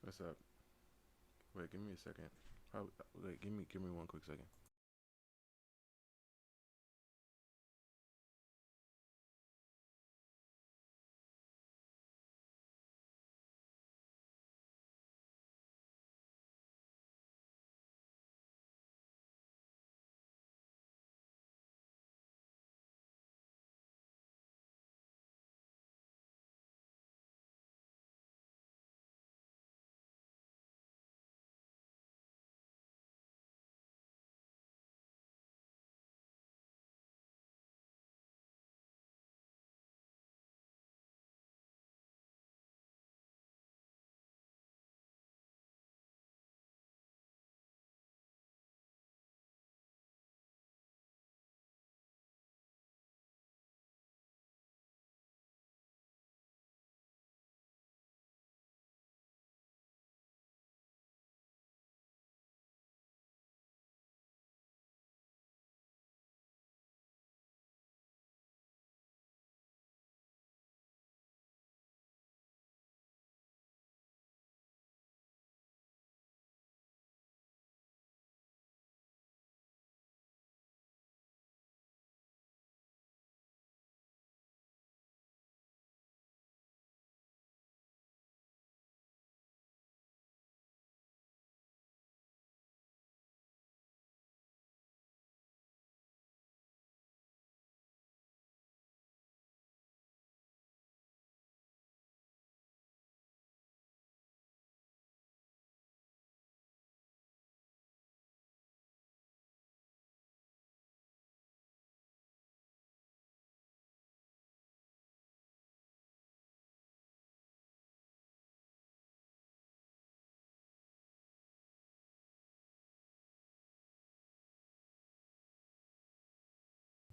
What's up? Wait, give me a second. Wait, give me one quick second.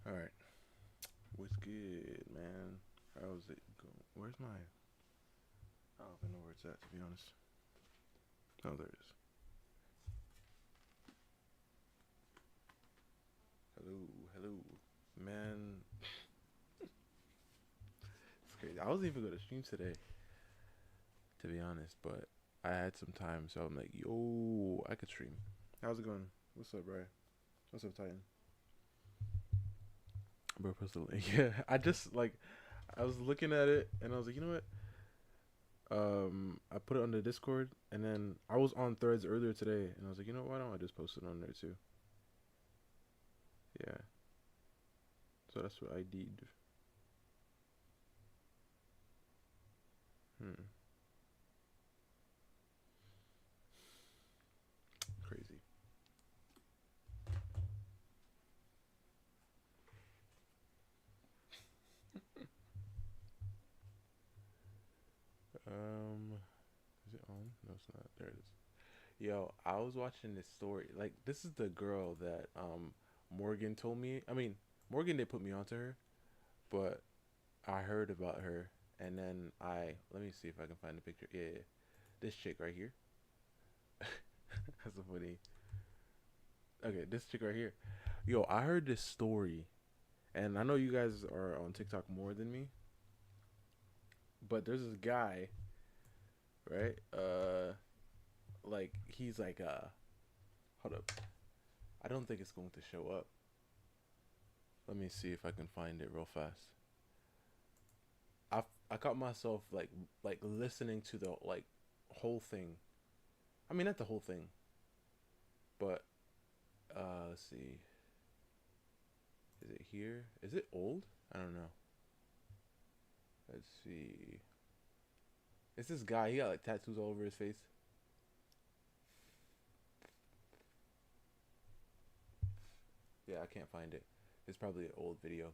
All right. What's good, man? How's it going? Where's my? I don't even know where it's at, to be honest. Oh, there it is. Hello, hello, man. It's crazy. I wasn't even gonna stream today, to be honest, but I had some time, so I'm like, yo, I could stream. How's it going? What's up, bro? What's up, Titan? Bro, post the link. Yeah, I was looking at it, and I was like, you know what? I put it on the Discord, and then I was on Threads earlier today, and I was like, you know, why don't I just post it on there too? Yeah, so that's what I did. Hmm, crazy. Is it on? No, it's not. There it is. Yo, I was watching this story. Like, this is the girl that Morgan told me. I mean, Morgan did put me onto her, but I heard about her, and then I let me see if I can find the picture. Yeah, yeah. This chick right here. That's so funny. Okay, this chick right here. Yo, I heard this story, and I know you guys are on TikTok more than me, but there's this guy, right? Like he's like hold up. I don't think it's going to show up. Let me see if I can find it real fast. I I caught myself like listening to the like whole thing. I mean, not the whole thing, but let's see. Is it here? Is it old? I don't know. Let's see. It's this guy. He got like tattoos all over his face. Yeah, I can't find it. It's probably an old video.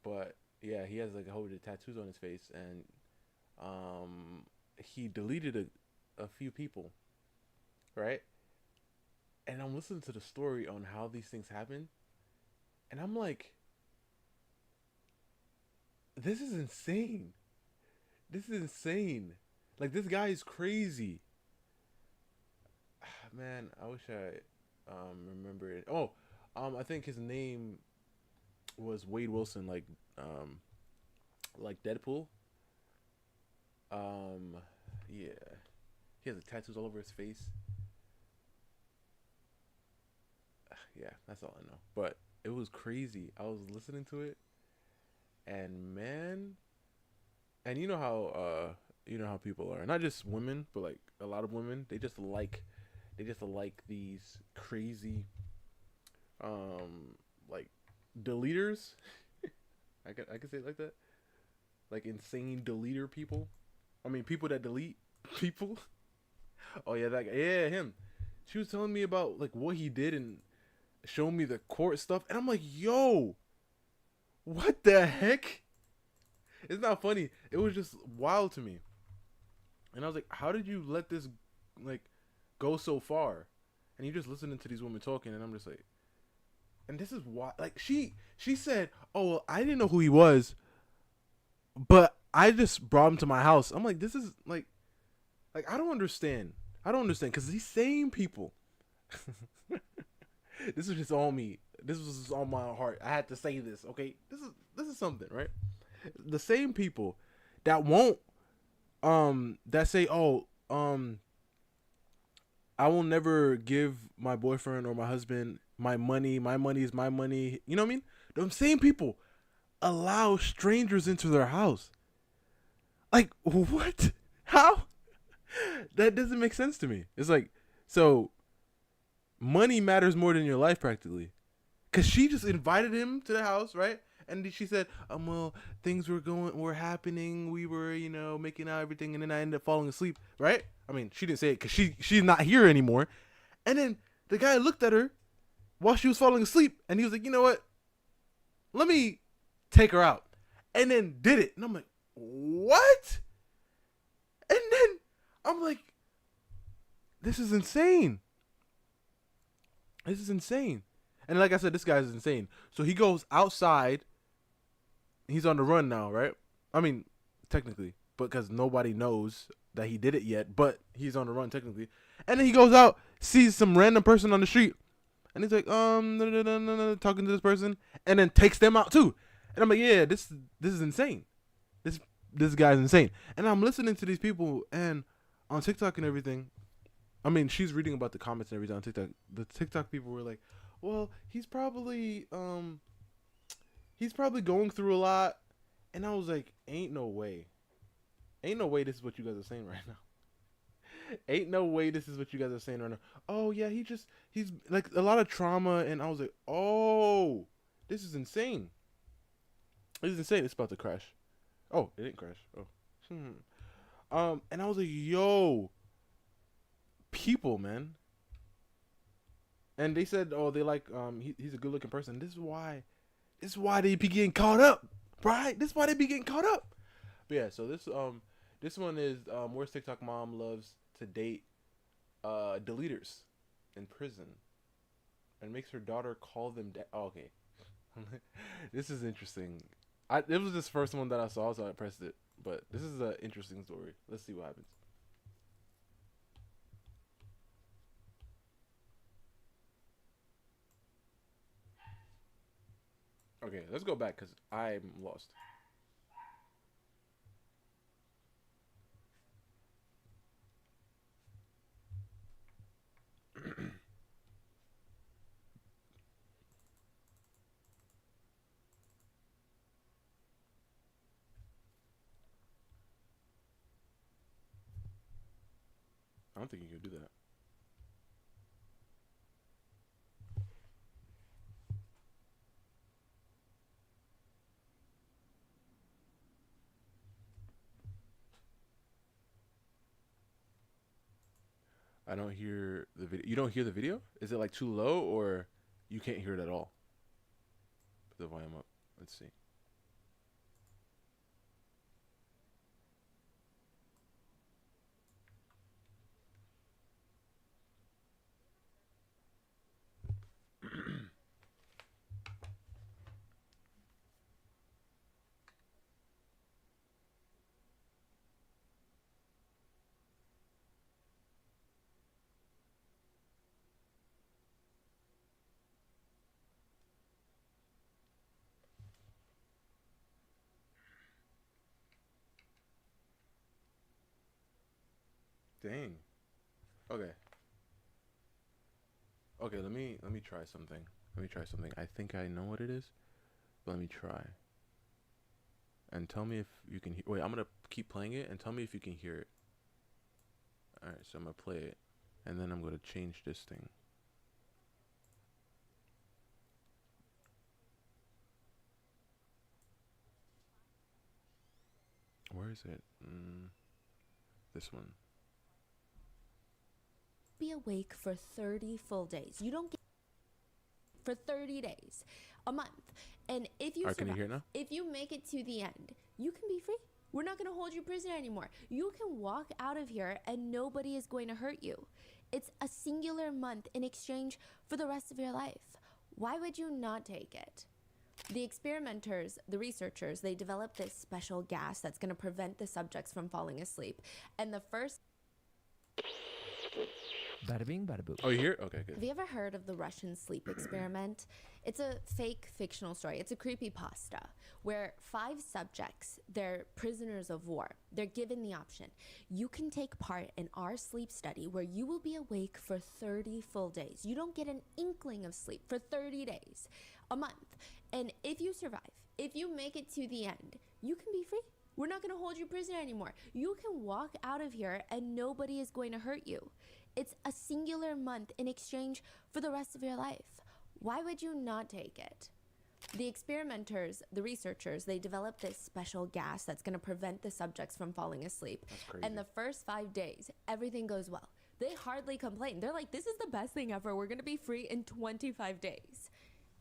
But yeah, he has like a whole bunch of tattoos on his face, and he deleted a few people, right? And I'm listening to the story on how these things happen, and I'm like, this is insane. This is insane. Like this guy is crazy. Man, I wish I remember it. Oh, I think his name was Wade Wilson, um like Deadpool. Um, yeah. He has the tattoos all over his face. Yeah, that's all I know. But it was crazy. I was listening to it, and man, and you know how people are. Not just women, but like a lot of women. They just like these crazy like deleters. I can say it like that. Like insane deleter people. I mean, people that delete people. Oh yeah, that guy. Yeah, him. She was telling me about like what he did and showing me the court stuff, and I'm like, yo, what the heck? It's not funny. It was just wild to me, and I was like, how did you let this like go so far? And you're just listening to these women talking, and I'm just like, and this is why. Like she said, oh well, I didn't know who he was, but I just brought him to my house. I'm like, this is like I don't understand. I don't understand because these same people. This is just on me. This was just on my heart. I had to say this. Okay, this is something, right? The same people that won't that say, oh I will never give my boyfriend or my husband my money. My money is my money. You know what I mean? Them same people allow strangers into their house. Like what? How? That doesn't make sense to me. It's like so money matters more than your life practically. Cause she just invited him to the house, right? And she said, well, things were happening. We were, making out everything, and then I ended up falling asleep, right? I mean, she didn't say it because she's not here anymore. And then the guy looked at her while she was falling asleep, and he was like, you know what? Let me take her out, and then did it. And I'm like, what? And then I'm like, this is insane. This is insane. And like I said, this guy's insane. So he goes outside. He's on the run now, right? I mean, technically, because nobody knows that he did it yet, but he's on the run technically. And then he goes out, sees some random person on the street, and he's like, talking to this person, and then takes them out too. And I'm like, yeah, this is insane. This guy's insane. And I'm listening to these people and on TikTok and everything. I mean, she's reading about the comments and everything on TikTok. The TikTok people were like, well, he's probably going through a lot. And I was like, ain't no way. Ain't no way this is what you guys are saying right now. Ain't no way this is what you guys are saying right now. Oh yeah, he's like a lot of trauma, and I was like, oh, this is insane. This is insane. It's about to crash. Oh, it didn't crash. Oh. And I was like, yo, people, man. And they said, oh, they like he's a good looking person. This is why they be getting caught up, right? This is why they be getting caught up. But yeah, so this one is worst TikTok mom loves to date deleters in prison and makes her daughter call them oh, okay. This is interesting. It was this first one that I saw, so I pressed it. But this is an interesting story. Let's see what happens. Okay, let's go back because I'm lost. I don't think you can do that. I don't hear the video. You don't hear the video? Is it like too low or you can't hear it at all? Put the volume up. Let's see. Dang. Okay. Okay, let me try something. Let me try something. I think I know what it is. Let me try. And tell me if you can hear. Wait, I'm gonna keep playing it and tell me if you can hear it. All right, so I'm gonna play it, and then I'm gonna change this thing. Where is it? This one. Be awake for 30 full days. You don't get for 30 days, a month. And if you All right, can you hear it now? if you make it to the end, you can be free. We're not going to hold you prisoner anymore. You can walk out of here and nobody is going to hurt you. It's a singular month in exchange for the rest of your life. Why would you not take it? The experimenters, the researchers, they developed this special gas that's going to prevent the subjects from falling asleep. And the first Bada bing, bada boom. Oh, you hear it? Okay, good. Have you ever heard of the Russian sleep experiment? It's a fake fictional story. It's a creepypasta where 5 subjects, they're prisoners of war. They're given the option. You can take part in our sleep study where you will be awake for 30 full days. You don't get an inkling of sleep for 30 days, a month. And if you survive, if you make it to the end, you can be free. We're not going to hold you prisoner anymore. You can walk out of here and nobody is going to hurt you. It's a singular month in exchange for the rest of your life. Why would you not take it? The experimenters, the researchers, they developed this special gas that's going to prevent the subjects from falling asleep. That's crazy. And the first 5 days, everything goes well. They hardly complain. They're like, this is the best thing ever. We're going to be free in 25 days.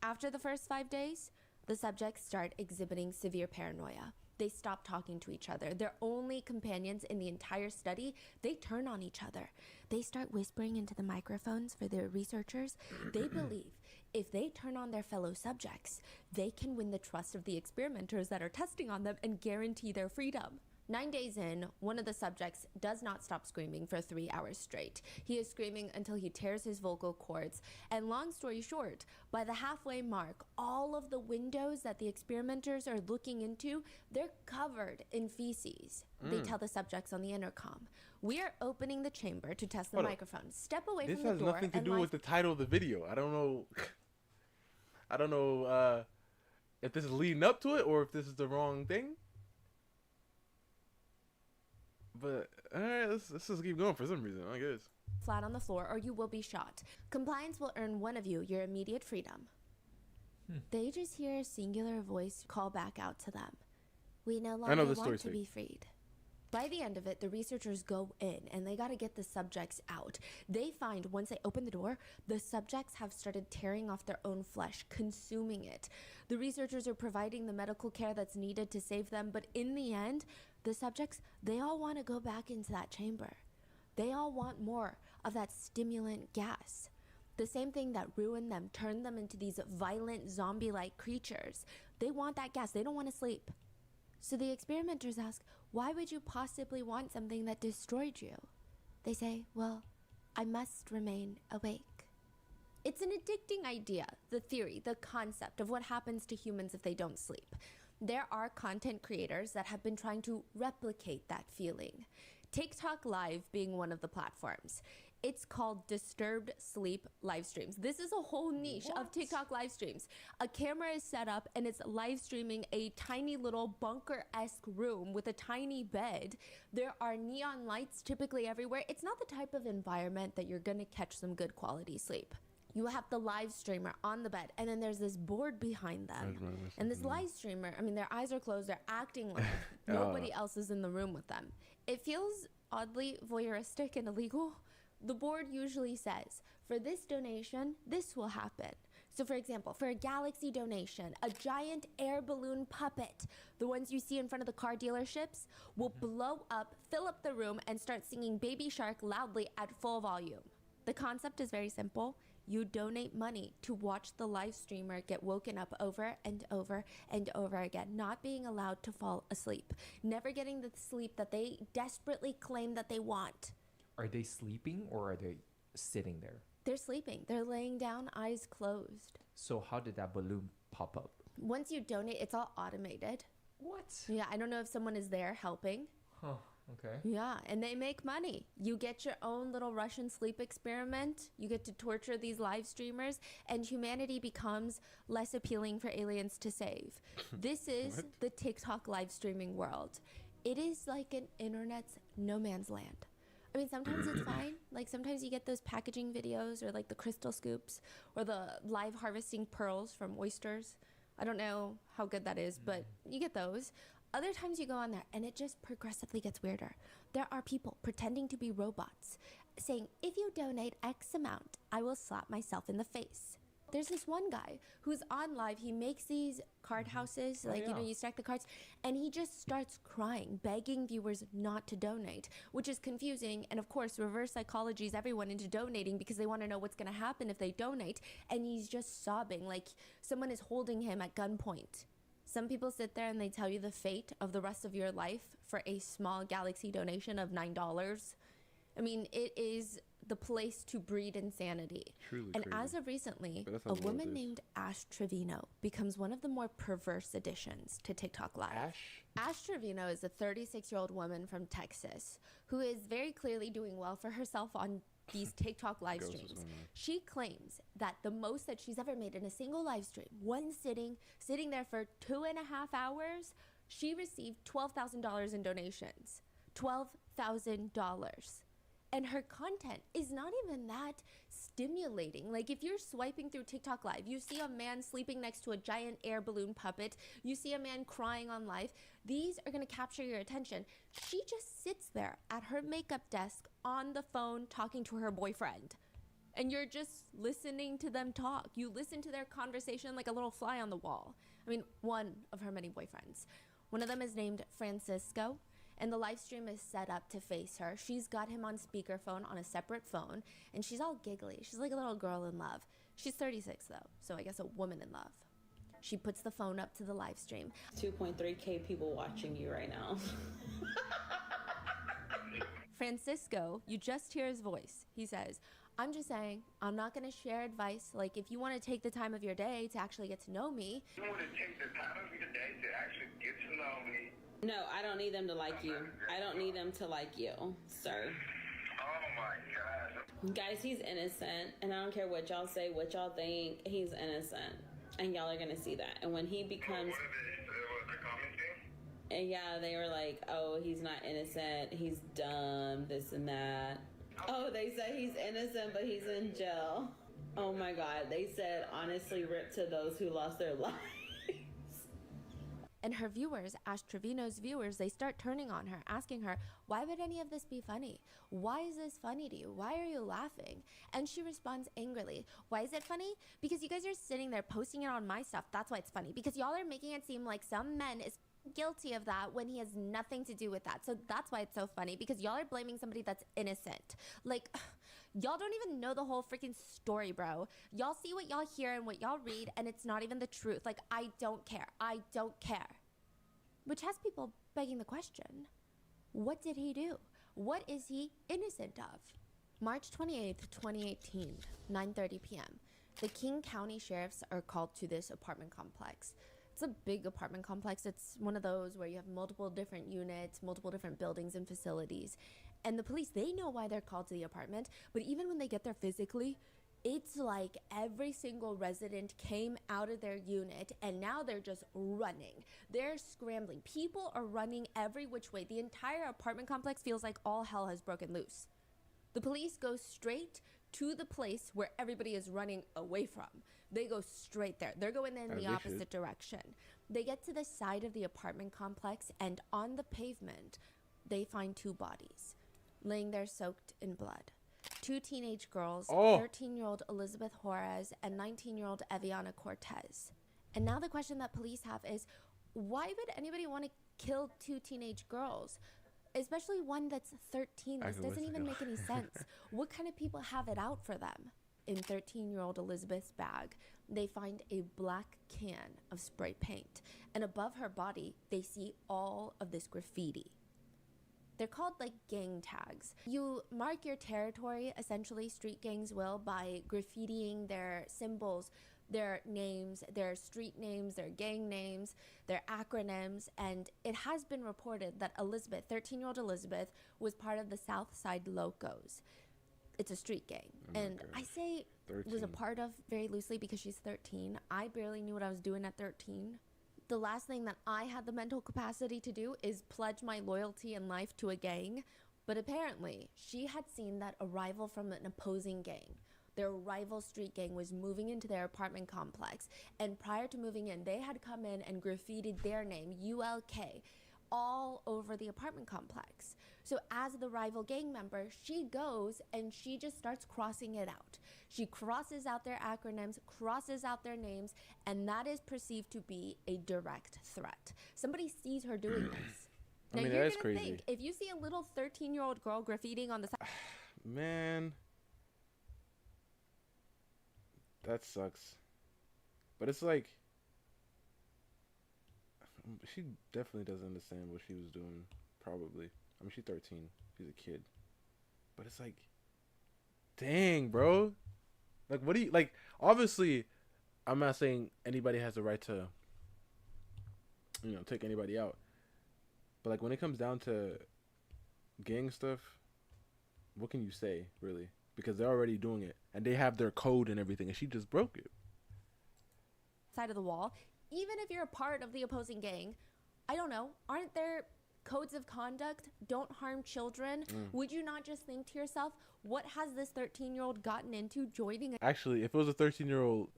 After the first 5 days, the subjects start exhibiting severe paranoia. They stop talking to each other. Their only companions in the entire study, they turn on each other. They start whispering into the microphones for the researchers. They believe if they turn on their fellow subjects, they can win the trust of the experimenters that are testing on them and guarantee their freedom. 9 days in, one of the subjects does not stop screaming for 3 hours straight. He is screaming until he tears his vocal cords. And long story short, by the halfway mark, all of the windows that the experimenters are looking into, they're covered in feces. They tell the subjects on the intercom, we are opening the chamber to test the Hold on. microphone. Step away This from the has door nothing to and do with the title of the video. I don't know. I don't know if this is leading up to it or if this is the wrong thing. But all right, let's just keep going for some reason, I guess. flat on the floor or you will be shot. Compliance will earn one of you your immediate freedom. They just hear a singular voice call back out to them. We no I know longer this want to story's be freed. By the end of it, the researchers go in and they got to get the subjects out. They find once they open the door, the subjects have started tearing off their own flesh, consuming it. The researchers are providing the medical care that's needed to save them, but in the end, the subjects, they all want to go back into that chamber. They all want more of that stimulant gas. The same thing that ruined them, turned them into these violent zombie-like creatures. They want that gas. They don't want to sleep. So the experimenters ask, why would you possibly want something that destroyed you? They say, well, I must remain awake. It's an addicting idea, the theory, the concept of what happens to humans if they don't sleep. There are content creators that have been trying to replicate that feeling. TikTok Live being one of the platforms. It's called disturbed sleep live streams. This is a whole niche of TikTok live streams. A camera is set up and it's live streaming a tiny little bunker-esque room with a tiny bed. There are neon lights typically everywhere. It's not the type of environment that you're gonna catch some good quality sleep. You have the live streamer on the bed, and then there's this board behind them. And this live streamer, I mean, their eyes are closed, they're acting like nobody else is in the room with them. It feels oddly voyeuristic and illegal. The board usually says, for this donation, this will happen. So for example, for a Galaxy donation, a giant air balloon puppet, the ones you see in front of the car dealerships, will blow up, fill up the room, and start singing Baby Shark loudly at full volume. The concept is very simple. You donate money to watch the live streamer get woken up over and over and over again, not being allowed to fall asleep, never getting the sleep that they desperately claim that they want. Are they sleeping or are they sitting there? They're sleeping. They're laying down, eyes closed. So how did that balloon pop up? Once you donate, it's all automated. What? Yeah, I don't know if someone is there helping. Huh. Okay. Yeah, and they make money. You get your own little Russian sleep experiment. You get to torture these live streamers, and humanity becomes less appealing for aliens to save. This is What? the TikTok live streaming world. It is like an internet's no man's land. I mean, sometimes it's fine. Like, sometimes you get those packaging videos or like the crystal scoops or the live harvesting pearls from oysters. I don't know how good that is, but you get those. Other times you go on there and it just progressively gets weirder. There are people pretending to be robots saying, if you donate X amount, I will slap myself in the face. There's this one guy who's on live. He makes these card houses, like, you know, yeah. you stack the cards, and he just starts crying, begging viewers not to donate, which is confusing. And of course, reverse psychologies everyone into donating because they want to know what's going to happen if they donate. And he's just sobbing like someone is holding him at gunpoint. Some people sit there and they tell you the fate of the rest of your life for a small Galaxy donation of $9. I mean, it is the place to breed insanity. Truly And crazy. as of recently, But that's a how the world woman is. named Ash Trevino becomes one of the more perverse additions to TikTok Live. Ash Trevino is a 36-year-old woman from Texas who is very clearly doing well for herself on these TikTok live Girls, what's streams. going on? She claims that the most that she's ever made in a single live stream, one sitting there for 2.5 hours, she received $12,000 in donations. $12,000. And her content is not even that stimulating. Like, if you're swiping through TikTok Live, you see a man sleeping next to a giant air balloon puppet, you see a man crying on live, these are gonna capture your attention. She just sits there at her makeup desk on the phone talking to her boyfriend. And you're just listening to them talk. You listen to their conversation like a little fly on the wall. I mean, one of her many boyfriends. One of them is named Francisco, and the live stream is set up to face her. She's got him on speakerphone on a separate phone, and she's all giggly. She's like a little girl in love. She's 36 though, so I guess a woman in love. She puts the phone up to the live stream. 2.3K people watching you right now. Francisco, you just hear his voice. He says, I'm just saying, I'm not going to share advice. Like, if you want to take the time of your day to actually get to know me. You want to take the time of your day to actually get to know me. No, I don't need them to like you. I don't need them to like you, sir. Oh my God. Guys, he's innocent, and I don't care what y'all say, what y'all think. He's innocent, and y'all are gonna see that. And when he becomes, What the comments say? and yeah, they were like, "Oh, he's not innocent. He's dumb. This and that." Oh, they said he's innocent, but he's in jail. Oh my God, they said, honestly, rip to those who lost their lives. And her viewers, Ash Trevino's viewers, they start turning on her, asking her, why would any of this be funny? Why is this funny to you? Why are you laughing? And she responds angrily, why is it funny? Because you guys are sitting there posting it on my stuff. That's why it's funny. Because y'all are making it seem like some man is guilty of that when he has nothing to do with that. So that's why it's so funny, because y'all are blaming somebody that's innocent. Like, y'all don't even know the whole freaking story, bro. Y'all see what y'all hear and what y'all read, and it's not even the truth. Like, I don't care. I don't care. Which has people begging the question, what did he do? What is he innocent of? March 28th, 2018, 9:30 p.m. The King County Sheriffs are called to this apartment complex. It's a big apartment complex. It's one of those where you have multiple different units, multiple different buildings and facilities. And the police, they know why they're called to the apartment, but even when they get there physically, it's like every single resident came out of their unit and now they're just running. They're scrambling. People are running every which way. The entire apartment complex feels like all hell has broken loose. The police go straight to the place where everybody is running away from. They go straight there. They're going in the opposite direction. They get to the side of the apartment complex, and on the pavement, they find two bodies laying there soaked in blood. Two teenage girls, 13-year-old Elizabeth Juarez and 19-year-old Eviana Cortez. And now the question that police have is, why would anybody want to kill two teenage girls? Especially one that's 13. This doesn't even make any sense. What kind of people have it out for them? In 13-year-old Elizabeth's bag, they find a black can of spray paint. And above her body, they see all of this graffiti. They're called like gang tags. You mark your territory, essentially, street gangs will, by graffitiing their symbols, their names, their street names, their gang names, their acronyms. And it has been reported that Elizabeth, 13-year-old Elizabeth, was part of the South Side Locos. It's a street gang. And gosh. I say 13. was a part of very loosely because she's 13. I barely knew what I was doing at 13. The last thing that I had the mental capacity to do is pledge my loyalty and life to a gang. But apparently, she had seen that a rival from an opposing gang, their rival street gang, was moving into their apartment complex. And prior to moving in, they had come in and graffitied their name, ULK, all over the apartment complex. So as the rival gang member, she goes and she just starts crossing it out. She crosses out their acronyms, crosses out their names, and that is perceived to be a direct threat. Somebody sees her doing this. I Now mean, you're that is gonna crazy. think, if you see a little 13-year-old girl graffitiing on the side, Man, that sucks. But it's like, she definitely doesn't understand what she was doing, probably. I mean, she's 13. She's a kid. But it's like, dang, bro. Like, what do you, like, obviously, I'm not saying anybody has the right to, take anybody out. But, like, when it comes down to gang stuff, what can you say, really? Because they're already doing it. And they have their code and everything, and she just broke it. side of the wall, even if you're a part of the opposing gang, I don't know, aren't there codes of conduct? Don't harm children. Would you not just think to yourself, what has this 13-year-old gotten into joining a Actually, if it was a 13-year-old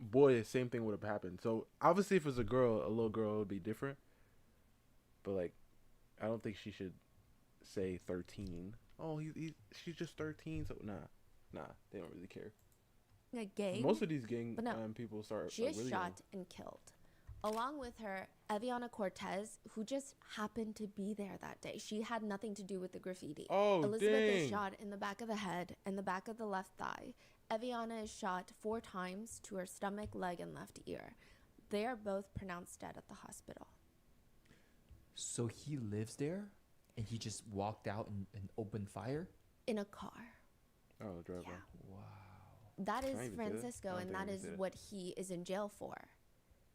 boy, the same thing would have happened. So, obviously, if it was a girl, a little girl, it would be different. But, like, I don't think she should say 13. Oh, she's just 13, so nah, they don't really care. gang? Most of these gang But no, people start She like, is really shot and killed. Along with her, Eviana Cortez, who just happened to be there that day. She had nothing to do with the graffiti. Oh, Elizabeth is dang. shot in the back of the head and the back of the left thigh. Eviana is shot 4 times to her stomach, leg, and left ear. They are both pronounced dead at the hospital. So he lives there, and he just walked out and opened fire? In a car. Oh, driver. Yeah. Wow. That is Can I even say that? Francisco, I don't and think I that can is say that. what he is in jail for.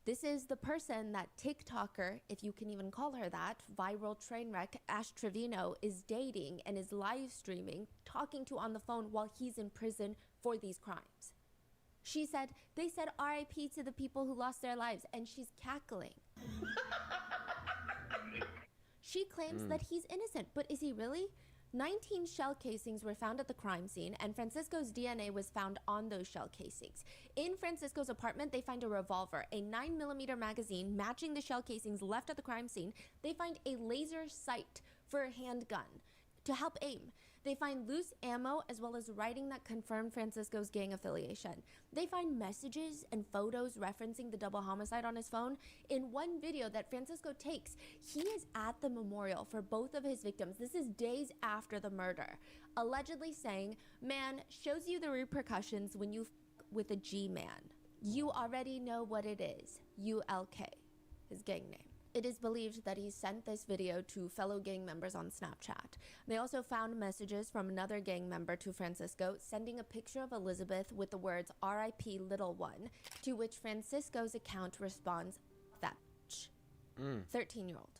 This is the person that TikToker, if you can even call her that, viral train wreck Ash Trevino is dating and is live streaming, talking to on the phone while he's in prison for these crimes. She said, they said RIP to the people who lost their lives, and she's cackling. She claims that he's innocent, but is he really? 19 shell casings were found at the crime scene, and Francisco's DNA was found on those shell casings. In Francisco's apartment, they find a revolver, a 9mm magazine matching the shell casings left at the crime scene. They find a laser sight for a handgun to help aim. They find loose ammo as well as writing that confirmed Francisco's gang affiliation. They find messages and photos referencing the double homicide on his phone. In one video that Francisco takes, he is at the memorial for both of his victims. This is days after the murder, allegedly saying, "Man, shows you the repercussions when you with a G-man. You already know what it is. ULK, his gang name." It is believed that he sent this video to fellow gang members on Snapchat. They also found messages from another gang member to Francisco, sending a picture of Elizabeth with the words RIP little one, to which Francisco's account responds, that bitch. 13-year-old.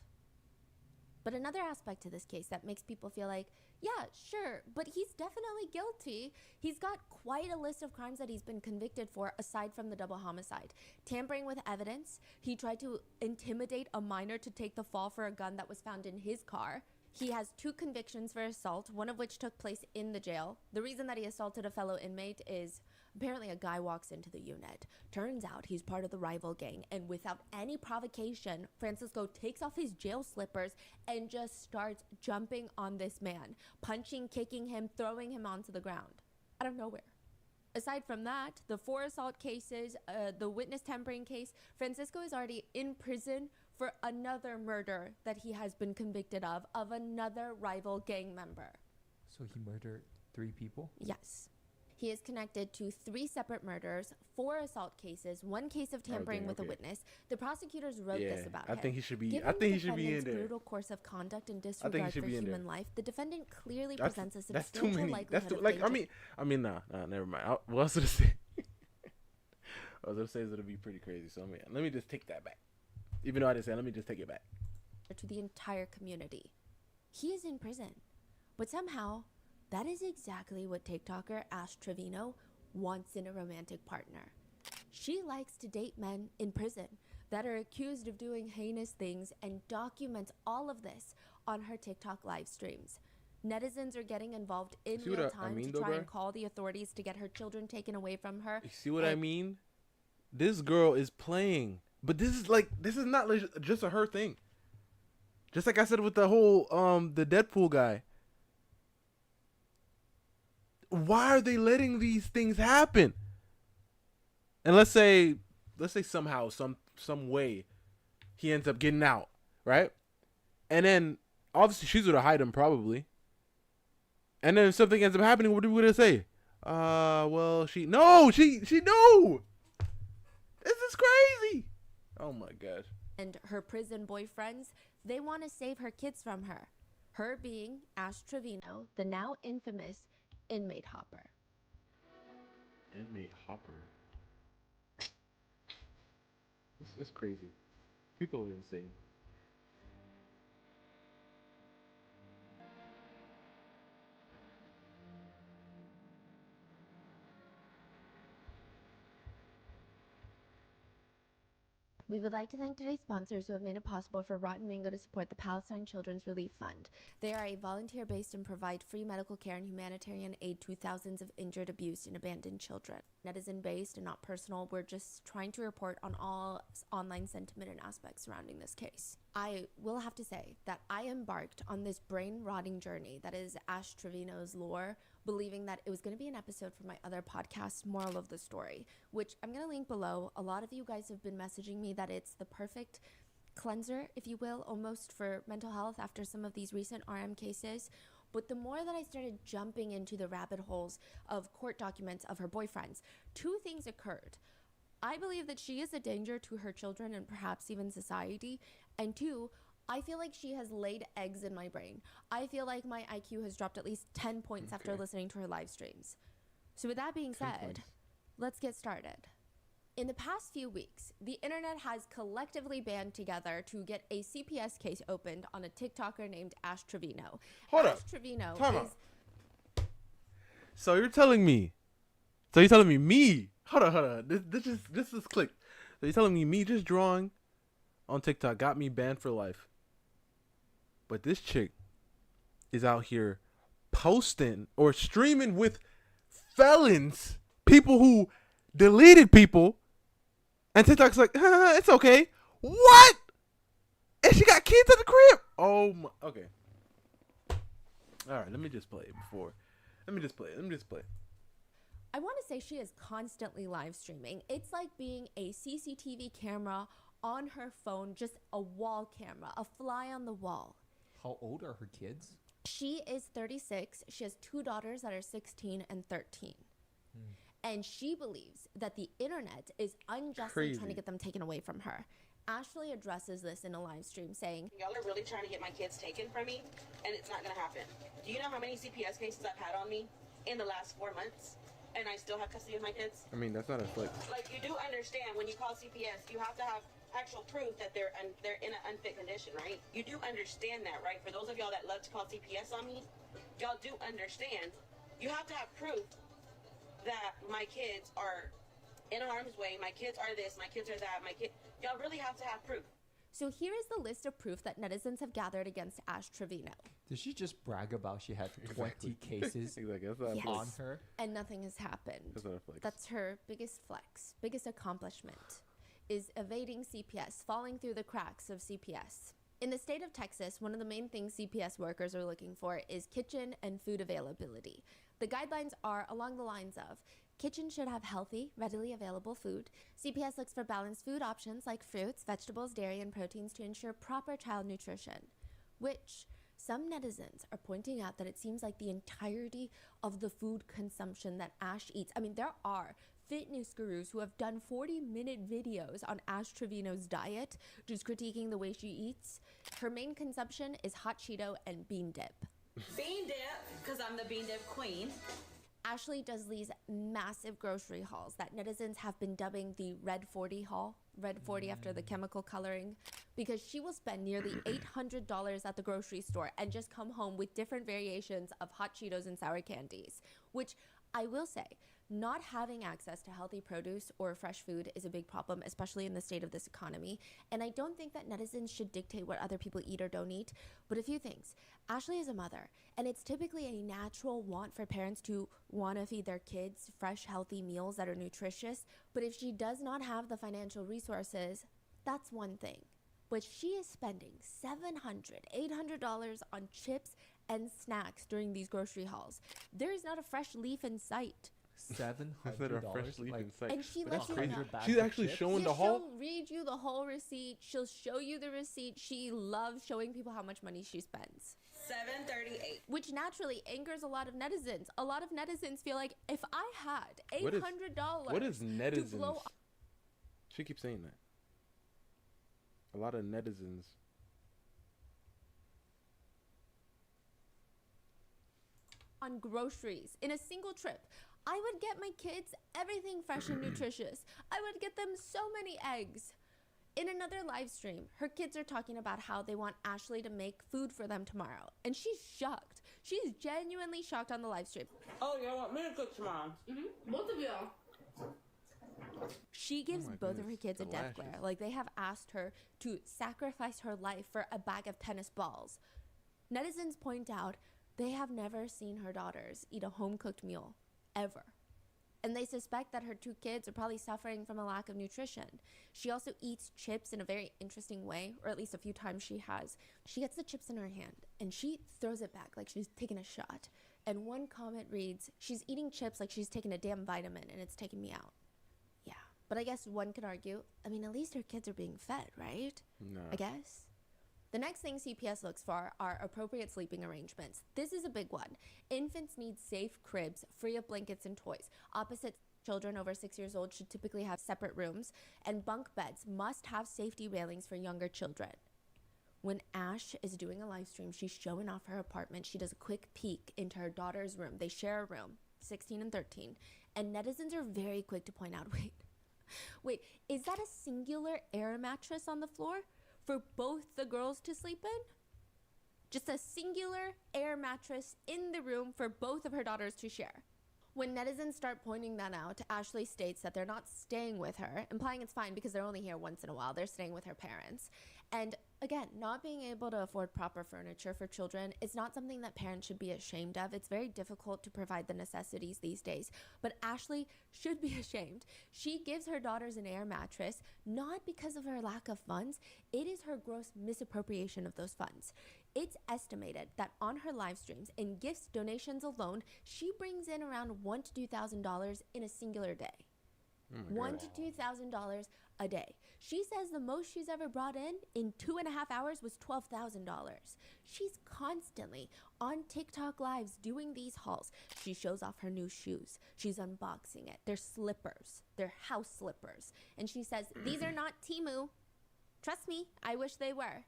But another aspect to this case that makes people feel like, yeah, sure, but he's definitely guilty. He's got quite a list of crimes that he's been convicted for aside from the double homicide. Tampering with evidence. He tried to intimidate a minor to take the fall for a gun that was found in his car. He has 2 convictions for assault, one of which took place in the jail. The reason that he assaulted a fellow inmate is apparently a guy walks into the unit. Turns out he's part of the rival gang, and without any provocation, Francisco takes off his jail slippers and just starts jumping on this man, punching, kicking him, throwing him onto the ground out of nowhere. Aside from that, the 4 assault cases, the witness tampering case, Francisco is already in prison for another murder that he has been convicted of another rival gang member. So he murdered 3 people? Yes. He is connected to 3 separate murders, 4 assault cases, 1 case of tampering with a witness. The prosecutors wrote this about I him. think he should be. Given I think he should be in the defendant's there. brutal course of conduct and I think disregard he should for be in human there. life, the defendant clearly That's presents a that's too substantial many. likelihood That's too, of like danger. I mean, nah, never mind. What else to say? I was gonna say it's gonna be pretty crazy. So let me just take that back. Even though I didn't say it, let me just take it back. To the entire community. He is in prison. But somehow, that is exactly what TikToker Ash Trevino wants in a romantic partner. She likes to date men in prison that are accused of doing heinous things and documents all of this on her TikTok live streams. Netizens are getting involved in real time to try and call the authorities to get her children taken away from her. You see what I mean? This girl is playing, but this is not just a her thing. Just like I said with the whole the Deadpool guy. Why are they letting these things happen? And let's say somehow some way he ends up getting out, right? And then obviously she's gonna hide him probably. And then if something ends up happening, what are we gonna say? Well, she no. This is crazy. Oh my gosh. And her prison boyfriends, they want to save her kids from her. Her being Ash Trevino, the now infamous inmate hopper. Inmate hopper. It's crazy. People are insane. We would like to thank today's sponsors who have made it possible for Rotten Mango to support the Palestine Children's Relief Fund. They are a volunteer-based and provide free medical care and humanitarian aid to thousands of injured, abused, and abandoned children. Netizen-based and not personal, we're just trying to report on all online sentiment and aspects surrounding this case. I will have to say that I embarked on this brain-rotting journey that is Ash Trevino's lore, believing that it was going to be an episode for my other podcast, Moral of the Story, which I'm going to link below. A lot of you guys have been messaging me that it's the perfect cleanser, if you will, almost for mental health after some of these recent RM cases. But the more that I started jumping into the rabbit holes of court documents of her boyfriends, two things occurred. I believe that she is a danger to her children and perhaps even society. And two, I feel like she has laid eggs in my brain. I feel like my IQ has dropped at least 10 points after listening to her live streams. So with that being said, let's get started. In the past few weeks, the internet has collectively band together to get a CPS case opened on a TikToker named Ash Trevino. Ash Trevino is... So you're telling me me? Hold on. This is clicked. So you're telling me just drawing on TikTok got me banned for life. But this chick is out here posting or streaming with felons, people who deleted people, and TikTok's like, it's okay. What? And she got kids at the crib. Oh my. Okay. All right. Let me just play it. I want to say she is constantly live streaming. It's like being a CCTV camera on her phone, just a wall camera, a fly on the wall. How old are her kids? She is 36. She has two daughters that are 16 and 13. And she believes that the internet is unjustly trying to get them taken away from her. Ashley addresses this in a live stream saying, y'all are really trying to get my kids taken from me, and it's not going to happen. Do you know how many CPS cases I've had on me in the last 4 months, and I still have custody of my kids? I mean, that's not a flex. Like, you do understand when you call CPS, you have to have actual proof that they're in an unfit condition, right? You do understand that, right? For those of y'all that love to call CPS on me, y'all do understand. You have to have proof that my kids are in harm's way, my kids are this, my kids are that, y'all really have to have proof. So here is the list of proof that netizens have gathered against Ash Trevino. Did she just brag about she had 20 cases Yes. on her? And nothing has happened. That's not a flex. That's her biggest flex, biggest accomplishment, is evading CPS, falling through the cracks of CPS. In the state of Texas, one of the main things CPS workers are looking for is kitchen and food availability. The guidelines are along the lines of kitchen should have healthy, readily available food. CPS looks for balanced food options like fruits, vegetables, dairy, and proteins to ensure proper child nutrition, which some netizens are pointing out that it seems like the entirety of the food consumption that Ash eats. I mean, there are fitness gurus who have done 40-minute videos on Ash Trevino's diet, just critiquing the way she eats. Her main consumption is hot Cheeto and bean dip. Bean dip, because I'm the bean dip queen. Ashley does these massive grocery hauls that netizens have been dubbing the Red 40 haul, Red 40 after the chemical coloring, because she will spend nearly $800 at the grocery store and just come home with different variations of hot Cheetos and sour candies, which I will say, not having access to healthy produce or fresh food is a big problem, especially in the state of this economy. And I don't think that netizens should dictate what other people eat or don't eat. But a few things. Ashley is a mother, and it's typically a natural want for parents to want to feed their kids fresh, healthy meals that are nutritious. But if she does not have the financial resources, that's one thing. But she is spending $700, $800 on chips and snacks during these grocery hauls. There is not a fresh leaf in sight. Instead of fresh $700. leaf Like, in sight. And she But lets that's you crazy. know. She's actually showing the haul. She'll read you the whole receipt. She'll show you the receipt. She loves showing people how much money she spends. 738. Which naturally angers a lot of netizens. A lot of netizens feel like, if I had What is- $800 What is to netizens? blow She keeps saying that. A lot of netizens. on groceries in a single trip, I would get my kids everything fresh and nutritious. I would get them so many eggs. In another live stream, her kids are talking about how they want Ashley to make food for them tomorrow. And she's shocked. She's genuinely shocked on the live stream. Oh, y'all want me to cook tomorrow? Both of y'all. She gives my both of her goodness, kids a the death lashes. glare. Like, they have asked her to sacrifice her life for a bag of tennis balls. Netizens point out they have never seen her daughters eat a home-cooked meal, ever. And they suspect that her two kids are probably suffering from a lack of nutrition. She also eats chips in a very interesting way, or at least a few times she has. She gets the chips in her hand, and she throws it back like she's taking a shot. And one comment reads, "She's eating chips like she's taking a damn vitamin, and it's taking me out." Yeah, but I guess one could argue, I mean, at least her kids are being fed, right? No. I guess. The next thing CPS looks for are appropriate sleeping arrangements. This is a big one. Infants need safe cribs, free of blankets and toys. Opposite children over 6 years old should typically have separate rooms, and bunk beds must have safety railings for younger children. When Ash is doing a live stream, she's showing off her apartment. She does a quick peek into her daughter's room. They share a room, 16 and 13, and netizens are very quick to point out, wait, is that a singular air mattress on the floor for both the girls to sleep in? Just a singular air mattress in the room for both of her daughters to share. When netizens start pointing that out, Ashley states that they're not staying with her, implying it's fine because they're only here once in a while. They're staying with her parents. And again, not being able to afford proper furniture for children is not something that parents should be ashamed of. It's very difficult to provide the necessities these days. But Ashley should be ashamed. She gives her daughters an air mattress, not because of her lack of funds. It is her gross misappropriation of those funds. It's estimated that on her live streams, in gifts, donations alone, she brings in around $1,000 to $2,000 in a singular day. $1,000 to $2,000 a day. She says the most she's ever brought in 2.5 hours was $12,000. She's constantly on TikTok lives doing these hauls. She shows off her new shoes. She's unboxing it. They're slippers. They're house slippers. And she says, "These are not Temu. Trust me, I wish they were."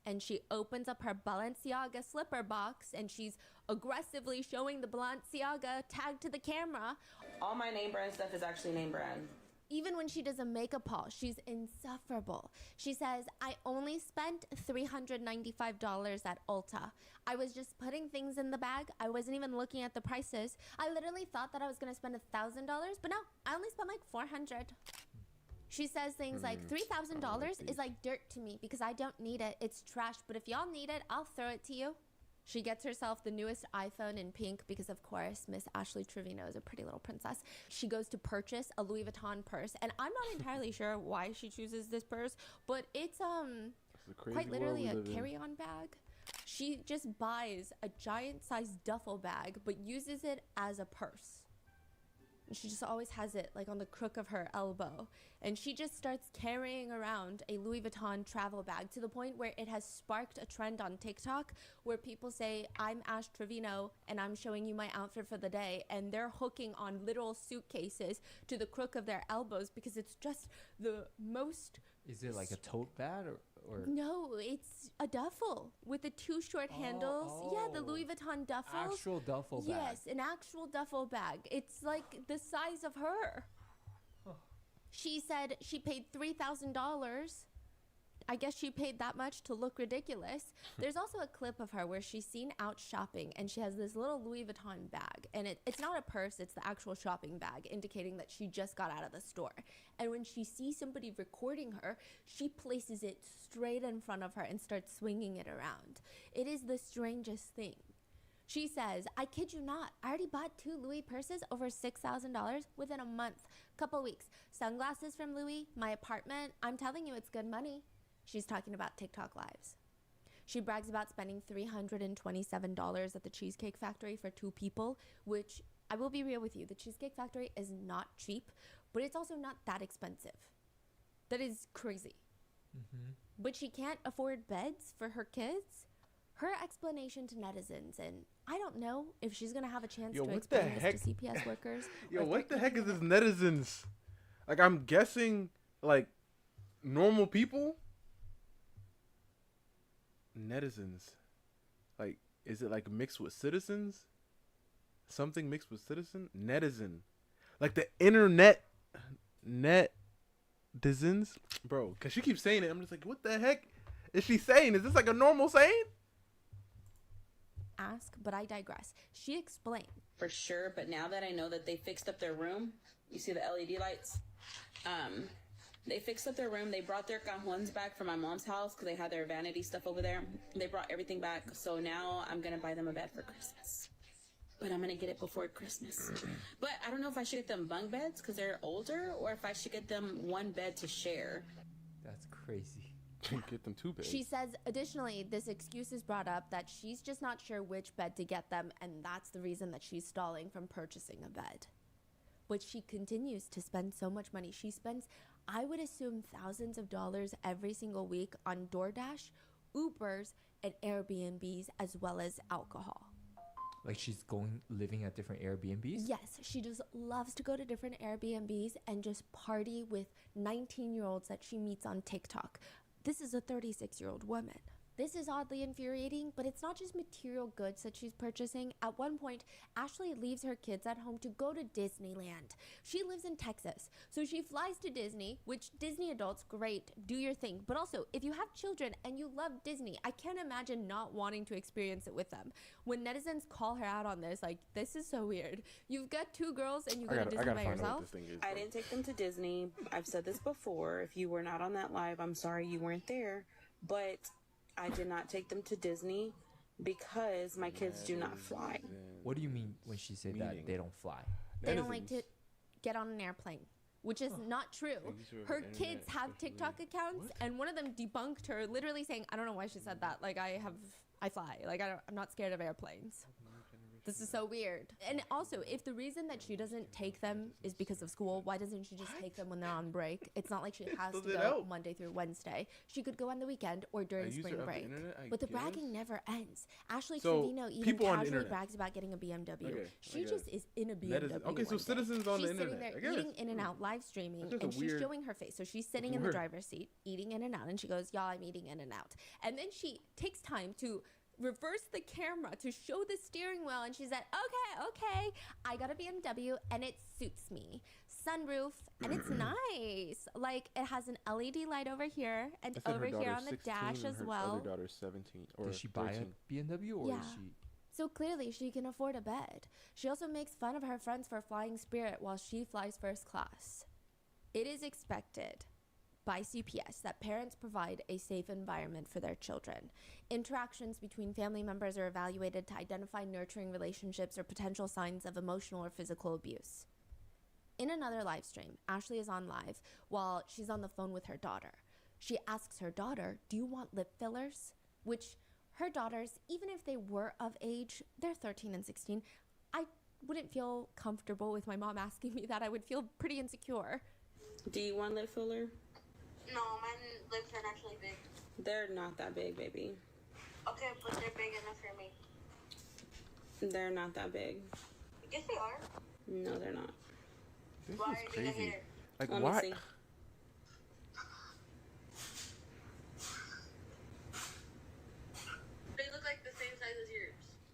And she opens up her Balenciaga slipper box and she's aggressively showing the Balenciaga tag to the camera. All my name brand stuff is actually name brand. Even when she does a makeup haul, she's insufferable. She says, "I only spent $395 at Ulta. I was just putting things in the bag. I wasn't even looking at the prices. I literally thought that I was going to spend $1,000, but no, I only spent like $400. She says things like, $3,000 is like dirt to me because I don't need it. It's trash, but if y'all need it, I'll throw it to you." She gets herself the newest iPhone in pink because, of course, Miss Ashley Trevino is a pretty little princess. She goes to purchase a Louis Vuitton purse, and I'm not entirely sure why she chooses this purse, but it's quite literally a carry-on bag. She just buys a giant-sized duffel bag, but uses it as a purse. She just always has it like on the crook of her elbow. And she just starts carrying around a Louis Vuitton travel bag to the point where it has sparked a trend on TikTok where people say, "I'm Ash Trevino and I'm showing you my outfit for the day." And they're hooking on literal suitcases to the crook of their elbows because it's just the most Is it like a tote bag or No, it's a duffel with the two short handles. Yeah, the Louis Vuitton duffels. actual duffel bag? Yes, an actual duffel bag. It's like the size of her. She said she paid $3,000. I guess she paid that much to look ridiculous. There's also a clip of her where she's seen out shopping and she has this little Louis Vuitton bag. And it's not a purse, it's the actual shopping bag, indicating that she just got out of the store. And when she sees somebody recording her, she places it straight in front of her and starts swinging it around. It is the strangest thing. She says, I kid you not, I already bought 2 Louis purses over $6,000 within a month, couple weeks. Sunglasses from Louis, my apartment. I'm telling you, it's good money. She's talking about TikTok lives. She brags about spending $327 at the Cheesecake Factory for 2 people, which I will be real with you. The Cheesecake Factory is not cheap, but it's also not that expensive. That is crazy. Mm-hmm. But she can't afford beds for her kids. Her explanation to netizens, and I don't know if she's going to have a chance to explain this to CPS workers. Yo, what the heck is this netizens? Like, I'm guessing, like, normal people? Netizens. Like, is it, like, mixed with citizens? Something mixed with citizen? Netizen. Like, the internet. Netizens? Bro, because she keeps saying it. I'm just like, what the heck is she saying? Is this, like, a normal saying? Ask, but I digress. She explained. For sure, but now that I know that they fixed up their room, you see the LED lights? They fixed up their room. They brought their cajones back from my mom's house because they had their vanity stuff over there. They brought everything back. So now I'm going to buy them a bed for Christmas. But I'm going to get it before Christmas. But I don't know if I should get them bunk beds because they're older or if I should get them one bed to share. That's crazy. Get them 2 beds. She says, additionally, this excuse is brought up that she's just not sure which bed to get them, and that's the reason that she's stalling from purchasing a bed. But she continues to spend so much money. She spends, I would assume, thousands of dollars every single week on DoorDash, Ubers, and Airbnbs, as well as alcohol. Like she's living at different Airbnbs? Yes, she just loves to go to different Airbnbs and just party with 19-year-olds that she meets on TikTok. This is a 36-year-old woman. This is oddly infuriating, but it's not just material goods that she's purchasing. At one point, Ashley leaves her kids at home to go to Disneyland. She lives in Texas, so she flies to Disney, which Disney adults, great, do your thing. But also, if you have children and you love Disney, I can't imagine not wanting to experience it with them. When netizens call her out on this, like, this is so weird. You've got 2 girls and you go to Disney by yourself. I didn't take them to Disney. I've said this before. If you were not on that live, I'm sorry you weren't there. But I did not take them to Disney because my kids do not fly. What do you mean when she said that they don't fly? They don't like to get on an airplane, which is not true. Her kids have TikTok accounts, and one of them debunked her, literally saying, I don't know why she said that. Like, I fly. Like, I'm not scared of airplanes. This is so weird. And also, if the reason that she doesn't take them is because of school, why doesn't she just take them when they're on break? It's not like she has to go Monday through Wednesday. She could go on the weekend or during spring break. But the bragging never ends. Ashley Trevino even casually brags about getting a BMW. Okay, she just is in a BMW. Okay, so citizens on the internet. She's sitting there eating In-N-Out live streaming, and she's showing her face. So she's sitting in the driver's seat eating In-N-Out, and she goes, y'all, I'm eating In-N-Out. And then she takes time to reverse the camera to show the steering wheel, and she said, okay, I got a BMW and it suits me. Sunroof, and it's nice. Like, it has an LED light over here and over here on the dash as well. Her daughter's 17 or Did she buy 13. a BMW or is she? So clearly she can afford a bed. She also makes fun of her friends for flying Spirit while she flies first class. It is expected by CPS that parents provide a safe environment for their children. Interactions between family members are evaluated to identify nurturing relationships or potential signs of emotional or physical abuse. In another live stream, Ashley is on live while she's on the phone with her daughter. She asks her daughter, do you want lip fillers? Which her daughters, even if they were of age, they're 13 and 16, I wouldn't feel comfortable with my mom asking me that. I would feel pretty insecure. Do you want lip filler? No, my lips are actually big. They're not that big, baby. Okay, but they're big enough for me. They're not that big. Yes, they are. No, they're not. This Why is are you being a crazy. hater? Like, Let why? me see.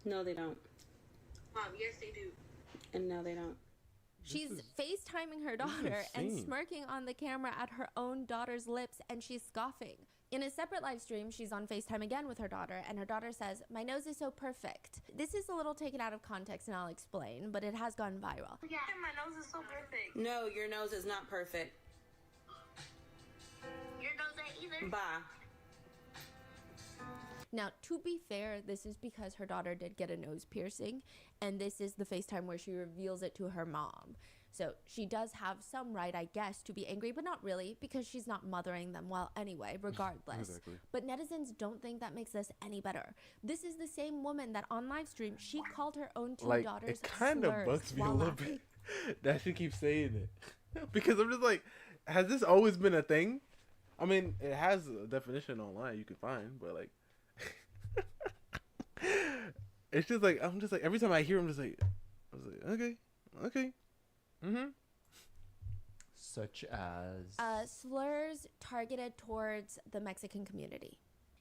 No, they don't. Mom, yes, they do. And no, they don't. She's is- FaceTiming her this is daughter and insane. smirking on the camera at her own daughter's lips, and she's scoffing. In a separate live stream, she's on FaceTime again with her daughter, and her daughter says, "My nose is so perfect." This is a little taken out of context, and I'll explain, but it has gone viral. Yeah, my nose is so perfect. No, your nose is not perfect. Your nose ain't either. Bye. Now, to be fair, this is because her daughter did get a nose piercing, and this is the FaceTime where she reveals it to her mom. So she does have some right, I guess, to be angry, but not really, because she's not mothering them well anyway, regardless. Exactly. But netizens don't think that makes this any better. This is the same woman that on live stream, she called her own two Like, daughters it kind of slurs bugs me a while little laughing. bit that she keeps saying it. Because I'm just like, has this always been a thing? I mean, it has a definition online you can find, but like, it's just like, I'm just like, every time I hear him, just like, I was like, okay. Mm-hmm. Such as Slurs targeted towards the Mexican community.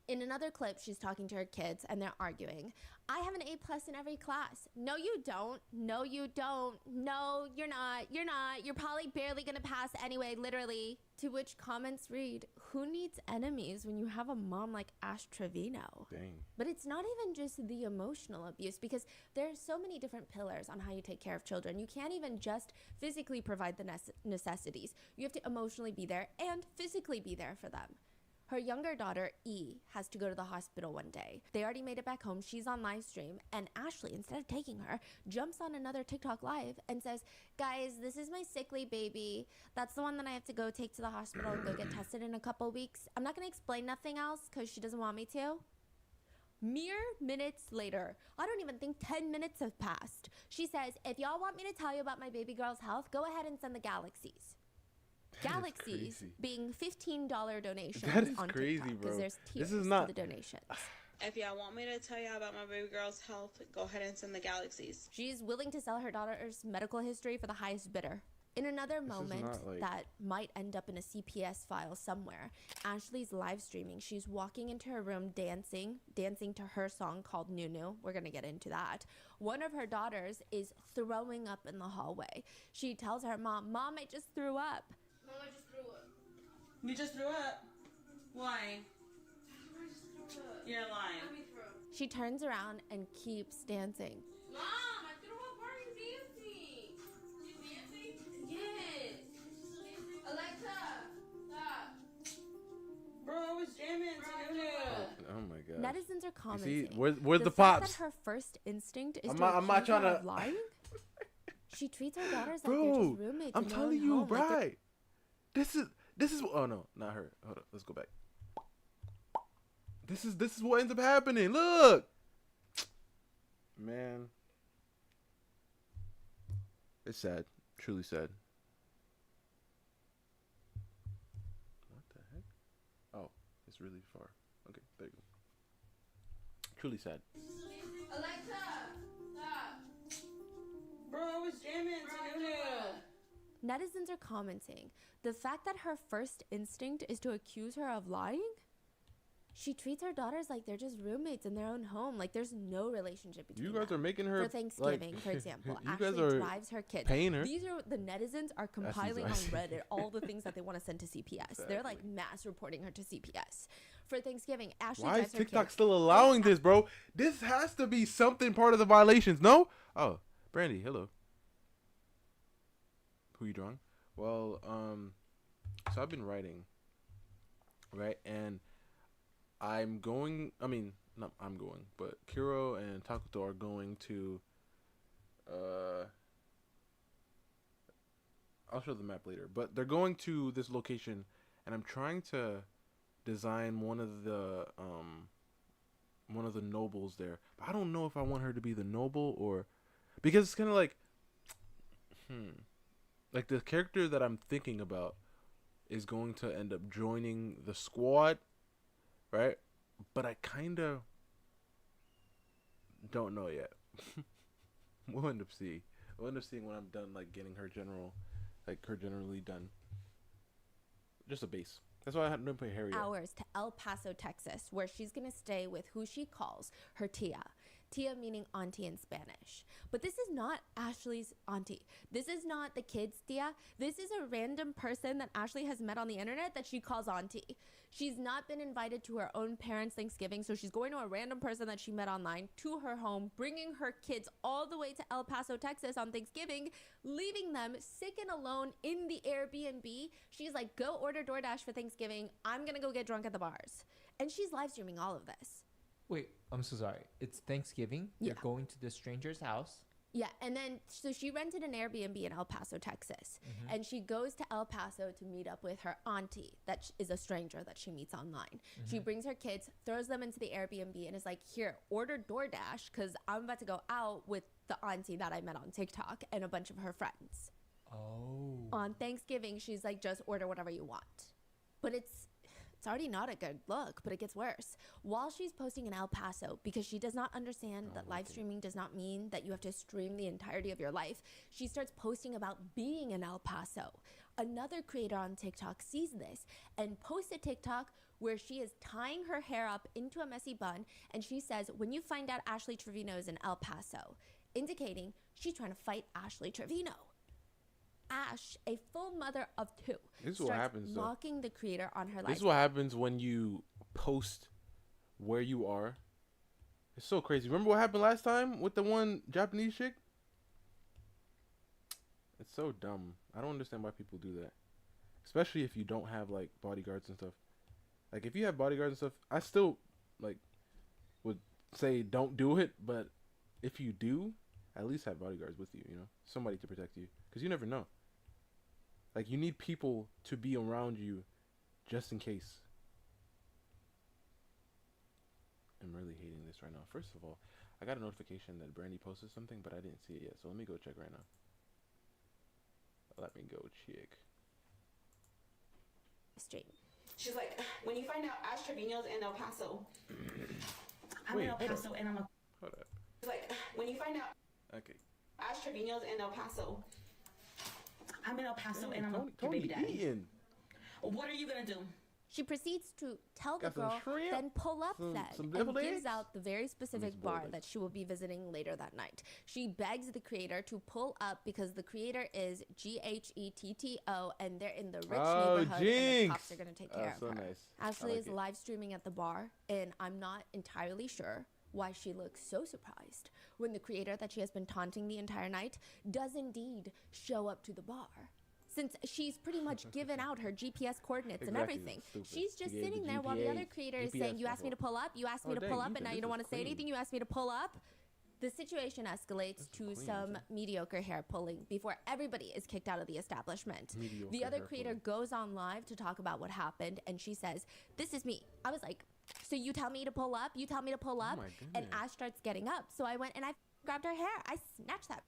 In another clip, she's talking to her kids and they're arguing. "I have an A+ in every class." "No, you don't. No, you don't. No, you're not. You're not. You're probably barely gonna pass anyway, literally." To which comments read, "Who needs enemies when you have a mom like Ash Trevino?" Dang. But it's not even just the emotional abuse, because there are so many different pillars on how you take care of children. You can't even just physically provide the necessities. You have to emotionally be there and physically be there for them. Her younger daughter, E, has to go to the hospital one day. They already made it back home. She's on live stream, and Ashley, instead of taking her, jumps on another TikTok live and says, "Guys, this is my sickly baby. That's the one that I have to go take to the hospital and go get tested in a couple weeks. I'm not going to explain nothing else because she doesn't want me to." Mere minutes later, I don't even think 10 minutes have passed, she says, "If y'all want me to tell you about my baby girl's health, go ahead and send the galaxies." That is Galaxies crazy. being $15 donations That is on crazy, TikTok, bro. because there's This tiers is not- to the donations. If y'all want me to tell y'all about my baby girl's health, go ahead and send the galaxies. She's willing to sell her daughter's medical history for the highest bidder. In another moment not like- that might end up in a CPS file somewhere, Ashley's live streaming. She's walking into her room dancing to her song called Nunu. We're going to get into that. One of her daughters is throwing up in the hallway. She tells her mom, "Mom, I just threw up." Mom, I just threw up. You just threw up? Why? I just threw up. You're lying. Let me throw. She turns around and keeps dancing. Mom, I threw up. Why are you dancing? You dancing? Yes. Alexa, stop. Bro, I was jamming to Nunu. Oh my god. Netizens are commenting. where's the fact pops? That her first instinct is I'm to not accuse trying her to- of lying. She treats her daughters like Bro, they're just roommates. I'm in their telling own you, home, like they're- right? This is. Oh no, not her. Hold up, let's go back. This is what ends up happening. Look, man, it's sad. Truly sad. What the heck? Oh, it's really far. Okay, there you go. Truly sad. Alexa, stop. Bro, I was jamming to Nunu. Netizens are commenting. The fact that her first instinct is to accuse her of lying? She treats her daughters like they're just roommates in their own home. Like there's no relationship between You guys them. are making her For Thanksgiving, like, for example, you guys Ashley are drives her kids. paying her. These are the netizens are compiling I on see. Reddit all the things that they want to send to CPS. They're like Exactly. mass reporting her to CPS. For Thanksgiving, Ashley Why is drives her TikTok kids. still allowing this, bro? This has to be something part of the violations, no? Oh, Brandy, hello. Who you drawing? Well, so I've been writing, right? And I'm going, I mean, not I'm going, but Kiro and Takuto are going to, I'll show the map later, but they're going to this location, and I'm trying to design one of the nobles there. But I don't know if I want her to be the noble or, because it's kind of like, like the character that I'm thinking about is going to end up joining the squad, right? But I kind of don't know yet. We'll end up seeing. We'll end up seeing when I'm done, like getting her generally done. Just a base. That's why I hadn't play Harry yet. Hours to El Paso, Texas, where she's going to stay with who she calls her tia. Tia meaning auntie in Spanish. But this is not Ashley's auntie. This is not the kid's tia. This is a random person that Ashley has met on the internet that she calls auntie. She's not been invited to her own parents' Thanksgiving, so she's going to a random person that she met online to her home, bringing her kids all the way to El Paso, Texas on Thanksgiving, leaving them sick and alone in the Airbnb. She's like, go order DoorDash for Thanksgiving. I'm going to go get drunk at the bars. And she's live streaming all of this. Wait, I'm so sorry. It's Thanksgiving. Yeah. You're going to the stranger's house. Yeah, and then so she rented an Airbnb in El Paso, Texas, and she goes to El Paso to meet up with her auntie that is a stranger that she meets online. She brings her kids, throws them into the Airbnb, and is like, here, order DoorDash because I'm about to go out with the auntie that I met on TikTok and a bunch of her friends. Oh. On Thanksgiving, she's like, just order whatever you want. But it's already not a good look, but it gets worse. While she's posting in El Paso, because she does not understand that live streaming does not mean that you have to stream the entirety of your life, she starts posting about being in El Paso. Another creator on TikTok sees this and posts a TikTok where she is tying her hair up into a messy bun, and she says, when you find out Ashley Trevino is in El Paso, indicating she's trying to fight Ashley Trevino. Ash, a full mother of two, This is what happens, though. mocking the creator on her live. This is what happens when you post where you are. It's so crazy. Remember what happened last time with the one Japanese chick? It's so dumb. I don't understand why people do that. Especially if you don't have like bodyguards and stuff. Like if you have bodyguards and stuff, I still like would say don't do it, but if you do, at least have bodyguards with you, you know? Somebody to protect you, cuz you never know. Like you need people to be around you just in case. I'm really hating this right now. First of all, I got a notification that Brandy posted something, but I didn't see it yet. So let me go check right now. Let me go check. Stream. She's like, when you find out Ash Trevino's in El Paso, I'm Wait, in El Paso and I'm a. Hold up. She's like, when you find out Okay. Ash Trevino's in El Paso, I'm in El Paso and I'm Tony, a baby Tony daddy. eating. What are you gonna do? She proceeds to tell the Got some girl, shrimp, then pull up some and deviled gives eggs. out the very specific Some bar boiled that she will be visiting later that night. She begs the creator to pull up because the creator is GHETTO and they're in the rich Oh, neighborhood and the Jinx. cops are going to take Oh, care of so her. nice. I Ashley like is it. live streaming at the bar, and I'm not entirely sure why she looks so surprised when the creator that she has been taunting the entire night does indeed show up to the bar. Since she's pretty much given out her GPS coordinates and Exactly, everything. stupid. She's just She gave sitting the there while the other GPS creator is saying, you asked me to pull up, you asked me Oh, to dang, pull up, Ethan, and now this you don't is want to say clean. anything, you asked me to pull up. The situation escalates This is to clean, some Ethan. mediocre hair pulling before everybody is kicked out of the establishment. Mediocre The other hair creator pulling. goes on live to talk about what happened, and she says, this is me. I was like, so you tell me to pull up, you tell me to pull up, my and goodness. Ash starts getting up. So I went and I grabbed her hair. I snatched that.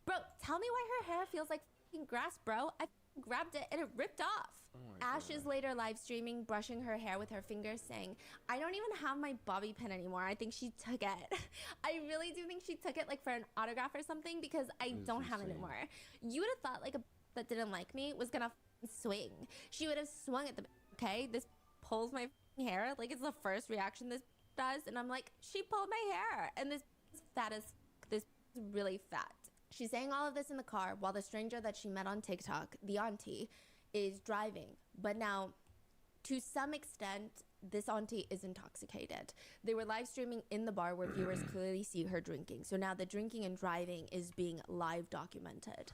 Bro, tell me why her hair feels like grass, bro. I grabbed it and it ripped off. Oh my Ash is later live streaming, brushing her hair with her fingers, saying, I don't even have my bobby pin anymore. I think she took it. I really do think she took it like for an autograph or something because I This is don't have it insane. anymore. You would have thought like a that didn't like me was gonna swing. She would have swung at the okay. This pulls my hair. Like it's the first reaction this does. And I'm like, she pulled my hair. And this fat is this is really fat. She's saying all of this in the car while the stranger that she met on TikTok, the auntie, is driving. But now, to some extent, this auntie is intoxicated. They were live streaming in the bar where viewers clearly see her drinking. So now the drinking and driving is being live documented.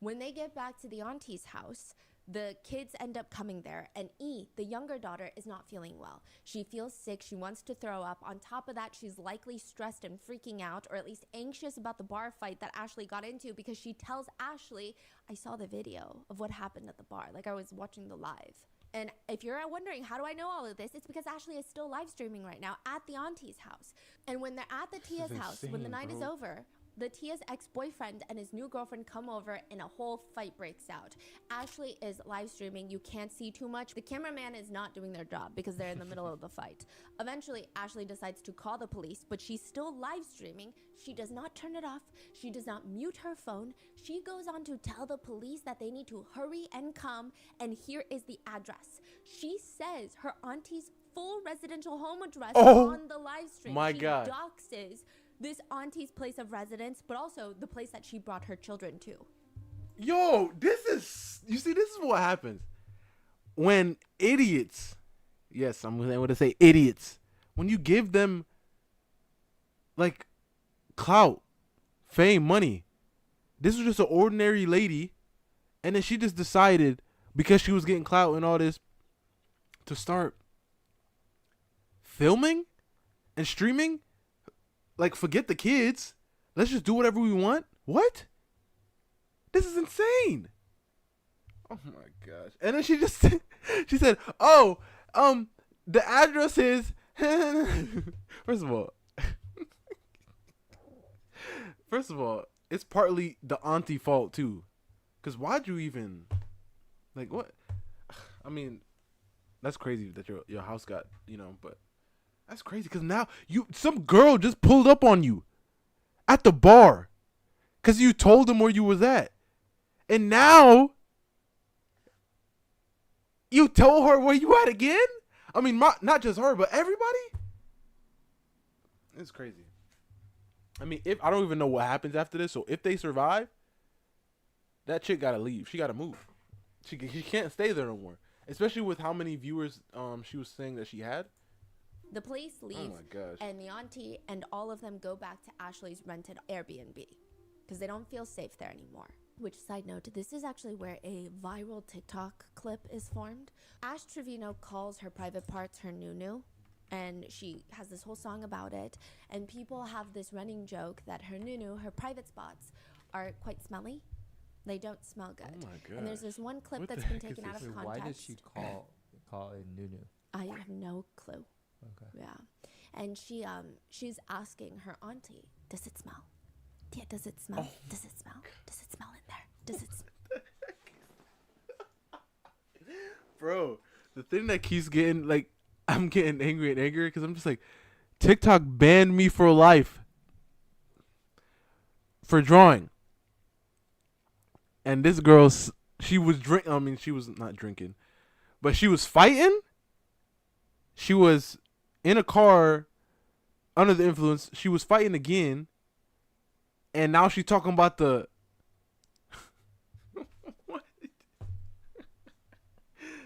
When they get back to the auntie's house, the kids end up coming there, and E, the younger daughter, is not feeling well. She feels sick. She wants to throw up. On top of that, she's likely stressed and freaking out, or at least anxious about the bar fight that Ashley got into because she tells Ashley, I saw the video of what happened at the bar. Like I was watching the live. And if you're wondering, how do I know all of this? It's because Ashley is still live streaming right now at the auntie's house. And when they're at the Tia's house, when the insane, night is bro. over, the Tia's ex-boyfriend and his new girlfriend come over and a whole fight breaks out. Ashley is live streaming. You can't see too much. The cameraman is not doing their job because they're in the middle of the fight. Eventually, Ashley decides to call the police, but she's still live streaming. She does not turn it off. She does not mute her phone. She goes on to tell the police that they need to hurry and come, and here is the address. She says her auntie's full residential home address Oh, on the live stream. my She God. doxes this auntie's place of residence, but also the place that she brought her children to. Yo, you see, this is what happens when idiots, yes, I'm going to say idiots, when you give them like clout, fame, money. This was just an ordinary lady, and then she just decided, because she was getting clout and all this, to start filming and streaming. Like, forget the kids. Let's just do whatever we want. What? This is insane. Oh my gosh. And then she just she said, "Oh, the address is." First of all, it's partly the auntie fault too. Cause why'd you even, like, what? I mean, that's crazy that your house got, but that's crazy. Cause now some girl just pulled up on you at the bar, cause you told them where you was at, and now you told her where you at again. I mean, not just her, but everybody. It's crazy. I mean, if I don't even know what happens after this, so if they survive, that chick gotta leave. She gotta move. She can't stay there no more. Especially with how many viewers she was saying that she had. The police leave. Oh my gosh. And the auntie and all of them go back to Ashley's rented Airbnb because they don't feel safe there anymore. Which, side note, this is actually where a viral TikTok clip is formed. Ash Trevino calls her private parts her nunu. And she has this whole song about it. And people have this running joke that her nunu, her private spots, are quite smelly. They don't smell good. Oh my god. And there's this one clip What that's the been heck is taken out this? of Wait, context. why did she call it Nunu? I have no clue. Okay. Yeah. And she's asking her auntie, does it smell? Yeah, does it smell? Oh. Does it smell? Does it smell in there? Does it smell? Bro, the thing that keeps getting, like, I'm getting angry and angrier because I'm just like, TikTok banned me for life for drawing. And this girl, she was she was not drinking, but she was fighting. She was in a car under the influence. She was fighting again. And now she's talking about the... What?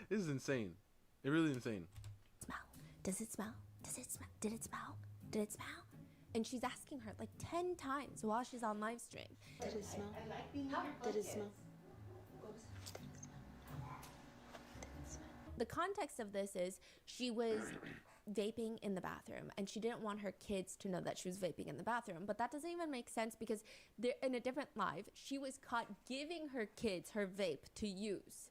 This is insane. It's really insane. Smell. Does it smell? Does it smell? Did it smell? Did it smell? And she's asking her like 10 times while she's on live stream. Did it smell? Did it smell? The context of this is she was vaping in the bathroom and she didn't want her kids to know that she was vaping in the bathroom. But that doesn't even make sense because they're in a different live. She was caught giving her kids her vape to use.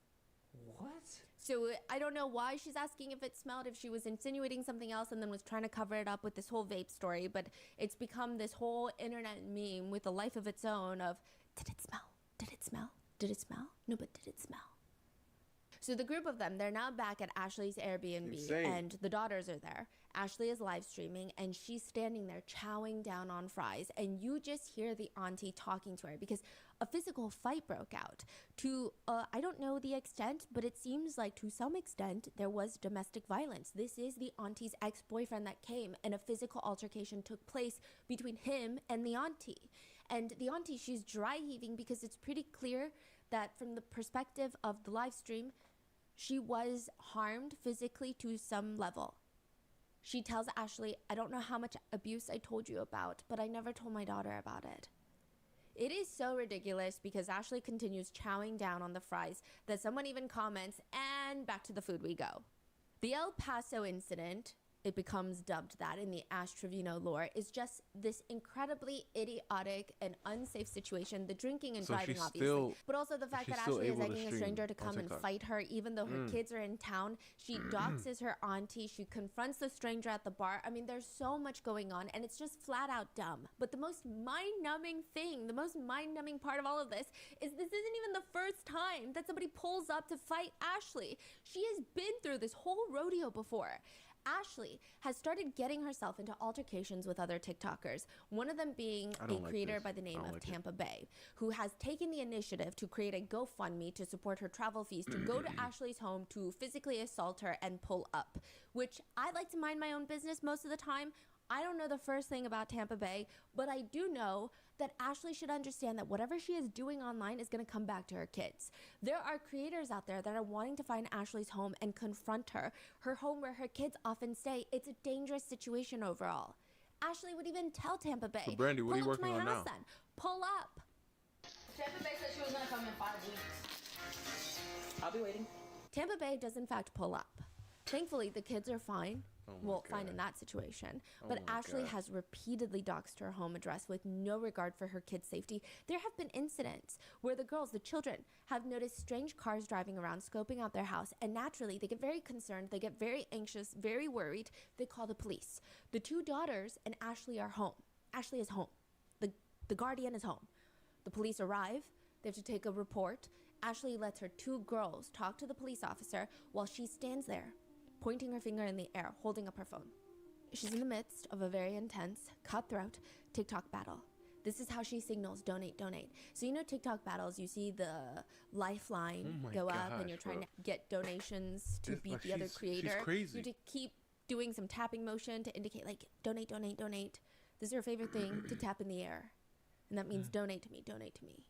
What? So I don't know why she's asking if it smelled, if she was insinuating something else and then was trying to cover it up with this whole vape story. But it's become this whole internet meme with a life of its own of, did it smell? Did it smell? Did it smell? No, but did it smell? So the group of them, they're now back at Ashley's Airbnb. Insane. And the daughters are there. Ashley is live streaming and she's standing there chowing down on fries. And you just hear the auntie talking to her because a physical fight broke out. I don't know the extent, but it seems like to some extent there was domestic violence. This is the auntie's ex-boyfriend that came and a physical altercation took place between him and the auntie. And the auntie, she's dry heaving because it's pretty clear that from the perspective of the live stream, she was harmed physically to some level. She tells Ashley, I don't know how much abuse I told you about, but I never told my daughter about it. It is so ridiculous because Ashley continues chowing down on the fries that someone even comments, and back to the food we go. The El Paso incident, it becomes dubbed that in the Ash Trevino lore, is just this incredibly idiotic and unsafe situation. The drinking and So driving, she's obviously. still- but also the fact she's that still Ashley is able to begging a stream stranger to on come and TikTok. fight her, even though her kids are in town. She doxes her auntie. She confronts the stranger at the bar. I mean, there's so much going on, and it's just flat out dumb. But the most mind-numbing thing, the most mind-numbing part of all of this is this isn't even the first time that somebody pulls up to fight Ashley. She has been through this whole rodeo before. Ashley has started getting herself into altercations with other TikTokers, one of them being I a don't like creator this. by the name I don't of like it. Tampa Bay, who has taken the initiative to create a GoFundMe to support her travel fees to go to Ashley's home to physically assault her and pull up, which I like to mind my own business most of the time. I don't know the first thing about Tampa Bay, but I do know that Ashley should understand that whatever she is doing online is going to come back to her kids. There are creators out there that are wanting to find Ashley's home and confront her home where her kids often stay. It's a dangerous situation overall. Ashley would even tell Tampa Bay, So Brandy, what are you "Pull up to working my on house now?" then. Pull up." Tampa Bay said she was gonna come in 5 weeks. I'll be waiting. Tampa Bay does in fact pull up. Thankfully, the kids are fine. Oh my Well, fine God. in that situation. Oh But my Ashley God. has repeatedly doxed her home address with no regard for her kids' safety. There have been incidents where the children, have noticed strange cars driving around, scoping out their house, and naturally they get very concerned, they get very anxious, very worried. They call the police. The 2 daughters and Ashley are home. Ashley is home. The guardian is home. The police arrive. They have to take a report. Ashley lets her 2 girls talk to the police officer while she stands there, pointing her finger in the air, holding up her phone. She's in the midst of a very intense, cutthroat TikTok battle. This is how she signals donate, donate. So you know TikTok battles, you see the lifeline Oh my go up and gosh, you're trying bro. to get donations to It's beat like the other she's creator. crazy. You have to keep doing some tapping motion to indicate like donate, donate, donate. This is her favorite thing to tap in the air. And that means donate to me, donate to me.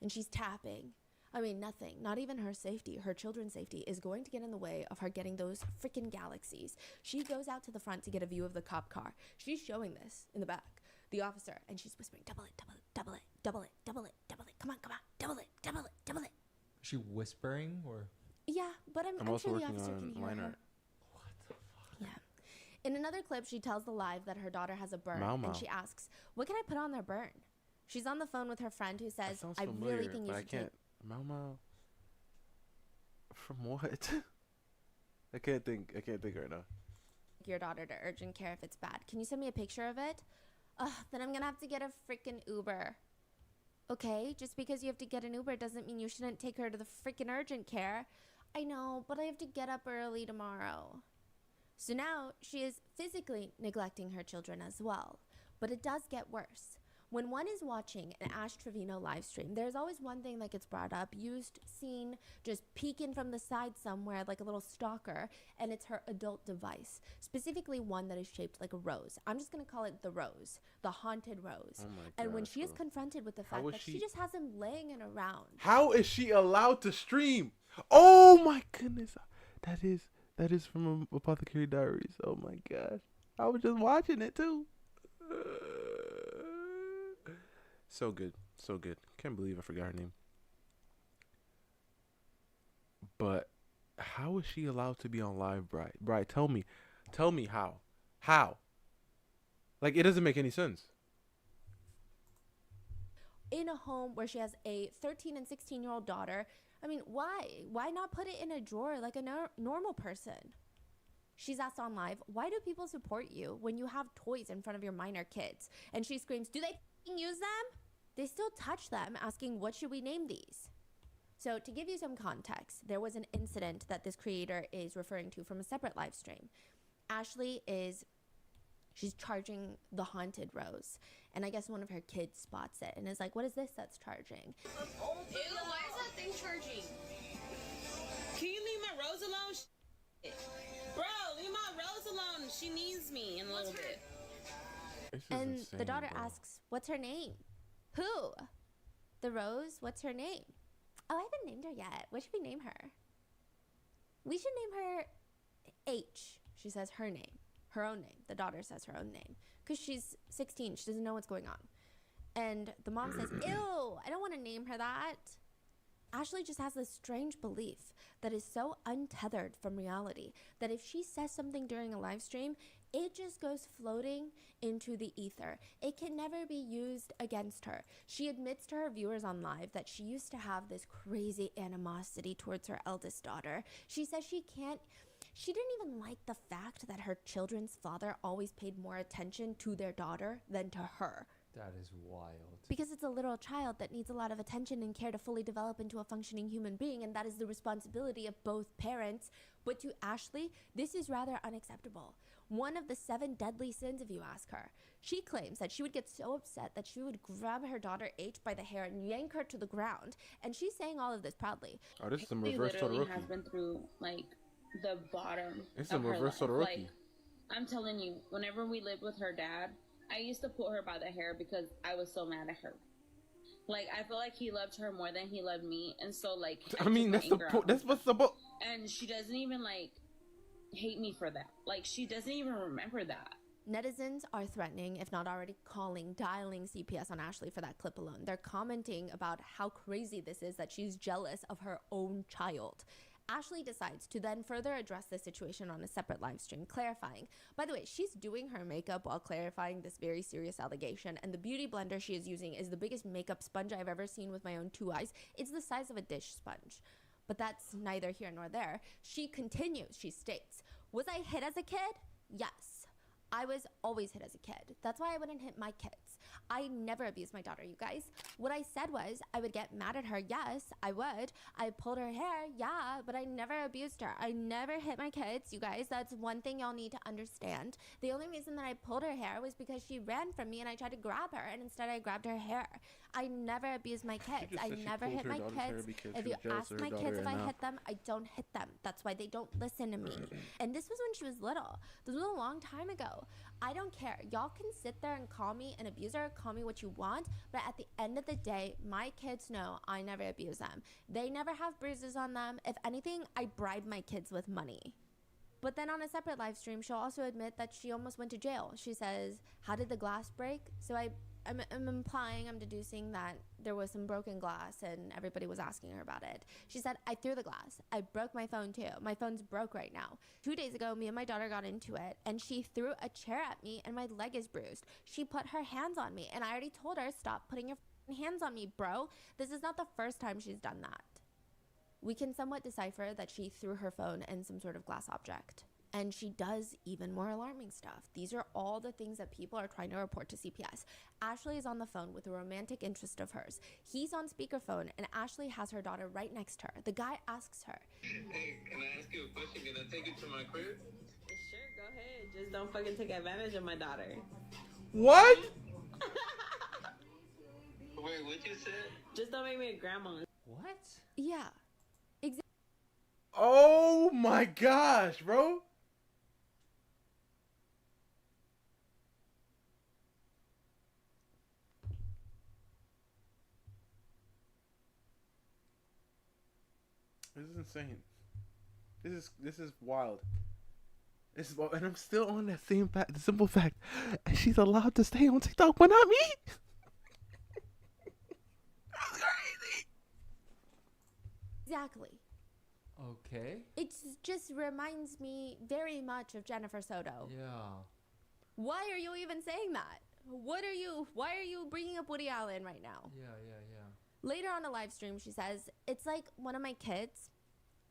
And she's tapping. I mean, nothing, not even her safety, her children's safety, is going to get in the way of her getting those freaking galaxies. She goes out to the front to get a view of the cop car. She's showing this in the back, the officer, and she's whispering, double it, double it, double it, double it, double it, double it, come on, double it, double it, double it. Is she whispering or? Yeah, but I'm also sure the working officer on can hear line her. art. Yeah. In another clip, she tells the live that her daughter has a burn, Mau Mau. and she asks, what can I put on their burn? She's on the phone with her friend who That says, sounds I familiar, really think you but I should take can't. Mau. From what? I can't think right now. your daughter to urgent care if it's bad. Can you send me a picture of it? Then I'm gonna have to get a freaking Uber. Okay, just because you have to get an Uber doesn't mean you shouldn't take her to the freaking urgent care. I know, but I have to get up early tomorrow. So now she is physically neglecting her children as well. But it does get worse. When one is watching an Ash Trevino live stream, there's always one thing that gets brought up, used, seen, just peeking from the side somewhere like a little stalker, and it's her adult device, specifically one that is shaped like a rose. I'm just going to call it the rose, the haunted rose. Oh my And when gosh, she is bro. confronted with the How fact is that she she- just has him laying it around. How is she allowed to stream? Oh my goodness. That is from Apothecary Diaries. Oh my gosh. I was just watching it too. So good. So good. Can't believe I forgot her name. But how is she allowed to be on live, Bri? Bri, tell me how. How? Like, it doesn't make any sense. In a home where she has a 13 and 16-year-old daughter. I mean, why? Why not put it in a drawer like a normal person? She's asked on live, why do people support you when you have toys in front of your minor kids? And she screams, do they f***ing use them? They still touch them, asking, what should we name these? So to give you some context, there was an incident that this creator is referring to from a separate live stream. She's charging the haunted rose. And I guess one of her kids spots it and is like, what is this that's charging? Ew, why is that thing charging? Can you leave my Rose alone? Bro, leave my Rose alone. She needs me in a little bit. This is And the insane, daughter bro. asks, what's her name? Who? The rose? What's her name? Oh, I haven't named her yet. What should we name her? We should name her H. She says her name. Her own name. The daughter says her own name. Because she's 16. She doesn't know what's going on. And the mom says, ew, I don't want to name her that. Ashley just has this strange belief that is so untethered from reality that if she says something during a live stream, it just goes floating into the ether. It can never be used against her. She admits to her viewers on live that she used to have this crazy animosity towards her eldest daughter. She says she didn't even like the fact that her children's father always paid more attention to their daughter than to her. That is wild. Because it's a little child that needs a lot of attention and care to fully develop into a functioning human being, and that is the responsibility of both parents. But to Ashley, this is rather unacceptable. One of the 7 deadly sins, if you ask her. She claims that she would get so upset that she would grab her daughter H by the hair and yank her to the ground. And she's saying all of this proudly. Oh, this is some She reverse literally Todoroki. has been through like the bottom. It's of some her reverse life. Todoroki. Like, I'm telling you, whenever we lived with her dad, I used to pull her by the hair because I was so mad at her. Like, I feel like he loved her more than he loved me, and so, like, I I took mean, my that's the anger out point. on That's her. what's about. And she doesn't even, like, hate me for that. Like, she doesn't even remember that. Netizens are threatening, if not already calling, dialing CPS on Ashley for that clip alone. They're commenting about how crazy this is that she's jealous of her own child. Ashley decides to then further address the situation on a separate live stream, clarifying. By the way, she's doing her makeup while clarifying this very serious allegation, and the beauty blender she is using is the biggest makeup sponge I've ever seen with my own two eyes. It's the size of a dish sponge. But that's neither here nor there. She continues, she states, "Was I hit as a kid? Yes. I was always hit as a kid. That's why I wouldn't hit my kids. I never abused my daughter, you guys. What I said was I would get mad at her. Yes, I would. I pulled her hair. Yeah, but I never abused her. I never hit my kids, you guys. That's one thing y'all need to understand. The only reason that I pulled her hair was because she ran from me and I tried to grab her, and instead I grabbed her hair. I never abused my kids. I never hit my kids. If you ask my kids if I hit them, I don't hit them. That's why they don't listen to me." And this was when she was little. This was a long time ago. I don't care. Y'all can sit there and call me an abuser, call me what you want, but at the end of the day, my kids know I never abuse them. They never have bruises on them. If anything, I bribe my kids with money. But then on a separate live stream, she'll also admit that she almost went to jail. She says, "How did the glass break?" So I'm implying, I'm deducing that there was some broken glass and everybody was asking her about it. She said, "I threw the glass. I broke my phone too. My phone's broke right now. 2 days ago, me and my daughter got into it and she threw a chair at me and my leg is bruised. She put her hands on me and I already told her, stop putting your hands on me, bro. This is not the first time she's done that." We can somewhat decipher that she threw her phone and some sort of glass object. And she does even more alarming stuff. These are all the things that people are trying to report to CPS. Ashley is on the phone with a romantic interest of hers. He's on speakerphone, and Ashley has her daughter right next to her. The guy asks her, Hey, can I ask you a question? Can I take you to my crib? Sure, go ahead. Just don't fucking take advantage of my daughter. What? Wait, what you said? Just don't make me a grandma. What? yeah, exactly. Oh my gosh, bro. This is insane. This is wild. This is wild. And I'm still on that same fact, the simple fact, and she's allowed to stay on TikTok, but not me. That's crazy. Okay. It just reminds me very much of Jennifer Soto. Yeah. Why are you even saying that? Why are you bringing up Woody Allen right now? Yeah. Later on a live stream, she says, "It's like one of my kids.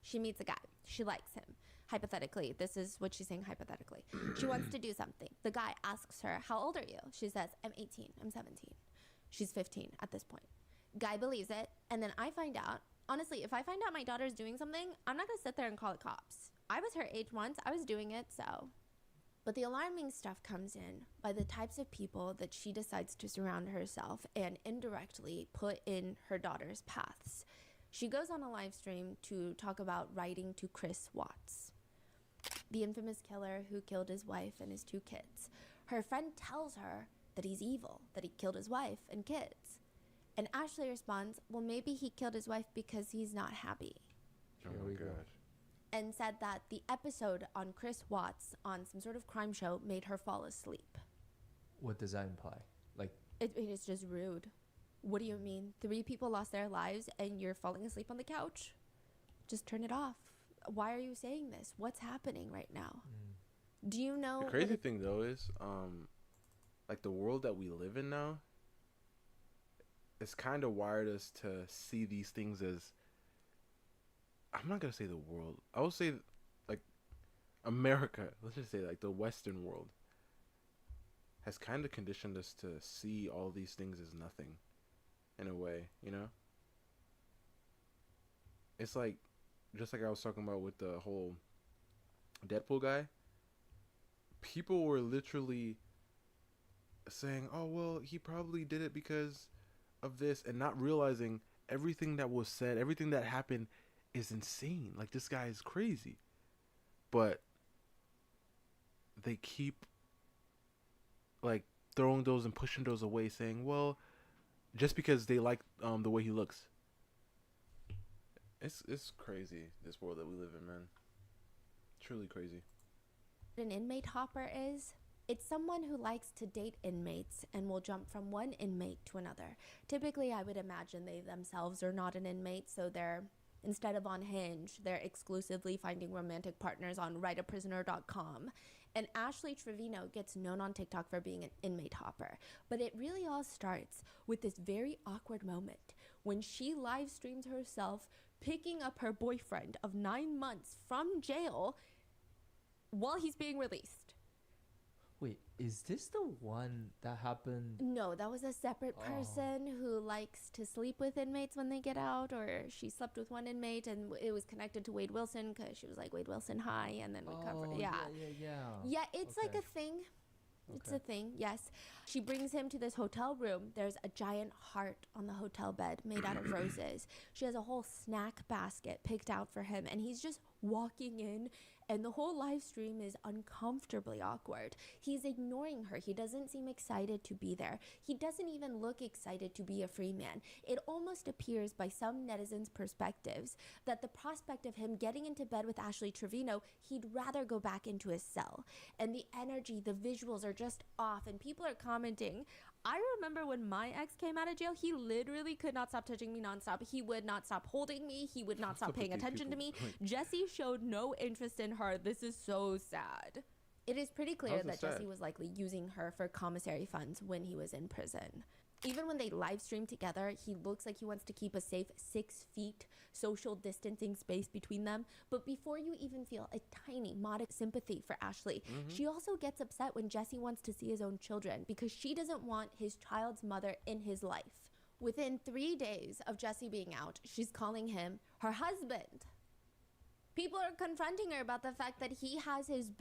She meets a guy. She likes him. Hypothetically," this is what she's saying hypothetically. "She wants to do something. The guy asks her, 'How old are you?' She says, 'I'm 18. I'm 17. She's 15 at this point. Guy believes it. And then I find out, honestly, if I find out my daughter's doing something, I'm not going to sit there and call the cops. I was her age once. I was doing it, so." But the alarming stuff comes in by the types of people that she decides to surround herself and indirectly put in her daughter's paths. She goes on a live stream to talk about writing to Chris Watts, the infamous killer who killed his wife and his 2 kids. Her friend tells her that he's evil, that he killed his wife and kids. And Ashley responds, "Well, maybe he killed his wife because he's not happy." Oh Here my we go. gosh. And said that the episode on Chris Watts on some sort of crime show made her fall asleep. What does that imply? Like, It is just rude. What do you mean? 3 people lost their lives and you're falling asleep on the couch? Just turn it off. Why are you saying this? What's happening right now? Do you know? The crazy thing though is, like the world that we live in now, it's kind of wired us to see these things as, I'm not gonna say the world. I will say, like, America. Let's just say like the Western world has kind of conditioned us to see all these things as nothing, in a way. You know. It's like, just like I was talking about with the whole Deadpool guy. People were literally saying, "Oh well, he probably did it because of this," and not realizing everything that was said, everything that happened is insane. Like, this guy is crazy. But they keep like throwing those and pushing those away, saying, "Well, just because they like the way he looks." It's crazy, this world that we live in, man. Truly crazy. An inmate hopper is? It's someone who likes to date inmates and will jump from one inmate to another. Typically, I would imagine they themselves are not an inmate, so they're, instead of on Hinge, they're exclusively finding romantic partners on writeaprisoner.com. And Ashley Trevino gets known on TikTok for being an inmate hopper. But it really all starts with this very awkward moment when she live streams herself picking up her boyfriend of 9 months from jail while he's being released. Wait, is this the one that happened? No, that was a separate Oh. person who likes to sleep with inmates when they get out, or she slept with one inmate and it was connected to Wade Wilson because she was like, Wade Wilson, hi, and then we covered. Yeah, Yeah. it's like Okay. a thing. It's a Okay. thing, yes. She brings him to this hotel room. There's a giant heart on the hotel bed made out of roses. She has a whole snack basket picked out for him, and he's just walking in, and the whole live stream is uncomfortably awkward. He's ignoring her. He doesn't seem excited to be there. He doesn't even look excited to be a free man. It almost appears by some netizens' perspectives that the prospect of him getting into bed with Ashley Trevino, he'd rather go back into his cell. And the energy, the visuals are just off, and people are commenting. I remember when my ex came out of jail, he literally could not stop touching me nonstop. He would not stop holding me. He would not stop up with paying these attention to me. people? Jesse showed no interest in her. This is so sad. It is pretty clear How's it that sad? Jesse was likely using her for commissary funds when he was in prison. Even when they live stream together, he looks like he wants to keep a safe 6 feet social distancing space between them. But before you even feel a tiny, modest sympathy for Ashley, she also gets upset when Jesse wants to see his own children because she doesn't want his child's mother in his life. Within 3 days of Jesse being out, she's calling him her husband. People are confronting her about the fact that he has his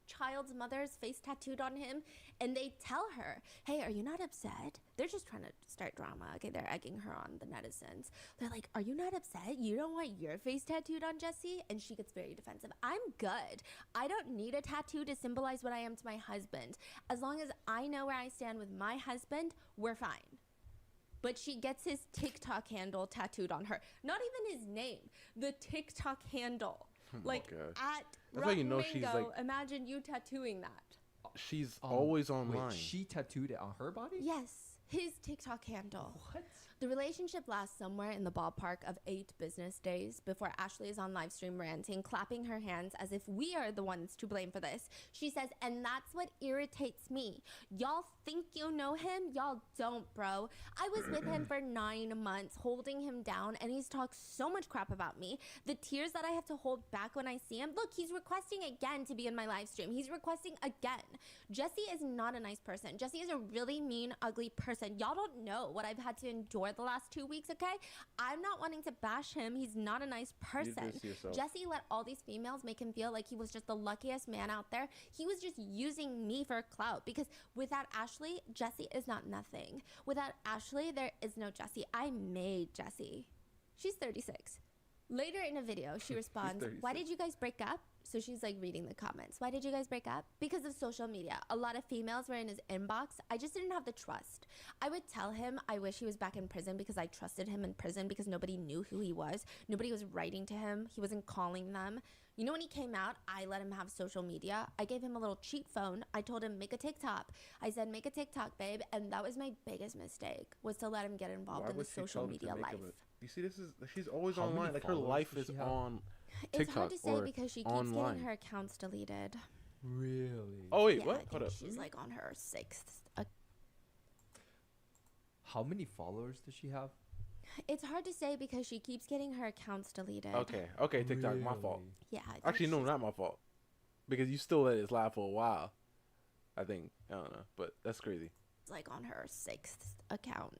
child's mother's face tattooed on him, and they tell her, hey, are you not upset? They're just trying to start drama. Okay, they're egging her on, the netizens. They're like, are you not upset? You don't want your face tattooed on Jesse? And she gets very defensive. I'm good. I don't need a tattoo to symbolize what I am to my husband. As long as I know where I stand with my husband, we're fine. But she gets his TikTok handle tattooed on her. Not even his name, the TikTok handle. Like God. at That's how you know she's, Rockmingo, like- imagine you tattooing that. She's always online. Wait, she tattooed it on her body? Yes, his TikTok handle. What? The relationship lasts somewhere in the ballpark of 8 business days before Ashley is on live stream ranting, clapping her hands as if we are the ones to blame for this. She says, and that's what irritates me. Y'all think you know him? Y'all don't, bro. I was with him for 9 months, holding him down, and he's talked so much crap about me. The tears that I have to hold back when I see him. Look, he's requesting again to be in my live stream. He's requesting again. Jesse is not a nice person. Jesse is a really mean, ugly person. Y'all don't know what I've had to endure the last 2 weeks, okay? I'm not wanting to bash him. He's not a nice person. this yourself. Jesse let all these females make him feel like he was just the luckiest man out there. He was just using me for clout because without Ashley, Jesse is not nothing. Without Ashley, there is no Jesse. I made Jesse. She's 36. Later in a video, she responds, why 36. did you guys break up? So she's like reading the comments. Why did you guys break up? Because of social media. A lot of females were in his inbox. I just didn't have the trust. I would tell him I wish he was back in prison because I trusted him in prison because nobody knew who he was. Nobody was writing to him. He wasn't calling them. You know, when he came out, I let him have social media. I gave him a little cheap phone. I told him, make a TikTok. I said, make a TikTok, babe. And that was my biggest mistake, was to let him get involved in the social media life. You see, she's always How many online. Like her followers life does is she have? on It's TikTok hard to say or because she keeps online. getting her accounts deleted. Really? Oh wait, Yeah, what? I Hold think up. she's like on her 6th. How many followers does she have? It's hard to say because she keeps getting her accounts deleted. Okay, TikTok, my fault. Really? Yeah. I think Actually, no, she's- not my fault. Because you still let it slide for a while. I think. I don't know, but that's crazy. like on her 6th account.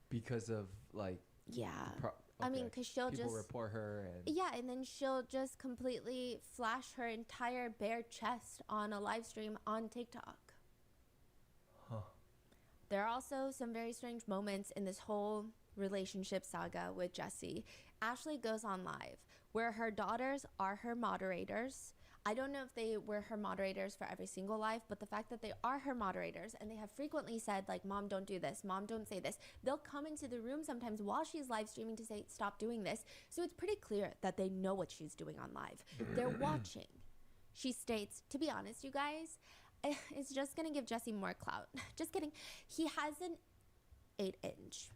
Because of like. Yeah. I mean, okay. because she'll People just. report her and. Yeah, and then she'll just completely flash her entire bare chest on a live stream on TikTok. Huh. There are also some very strange moments in this whole relationship saga with Jessie. Ashley goes on live where her daughters are her moderators. I don't know if they were her moderators for every single live, but the fact that they are her moderators and they have frequently said, like, Mom, don't do this. Mom, don't say this. They'll come into the room sometimes while she's live streaming to say, stop doing this. So it's pretty clear that they know what she's doing on live. They're watching. She states, to be honest, you guys, it's just going to give Jesse more clout. Just kidding. He has an 8-inch.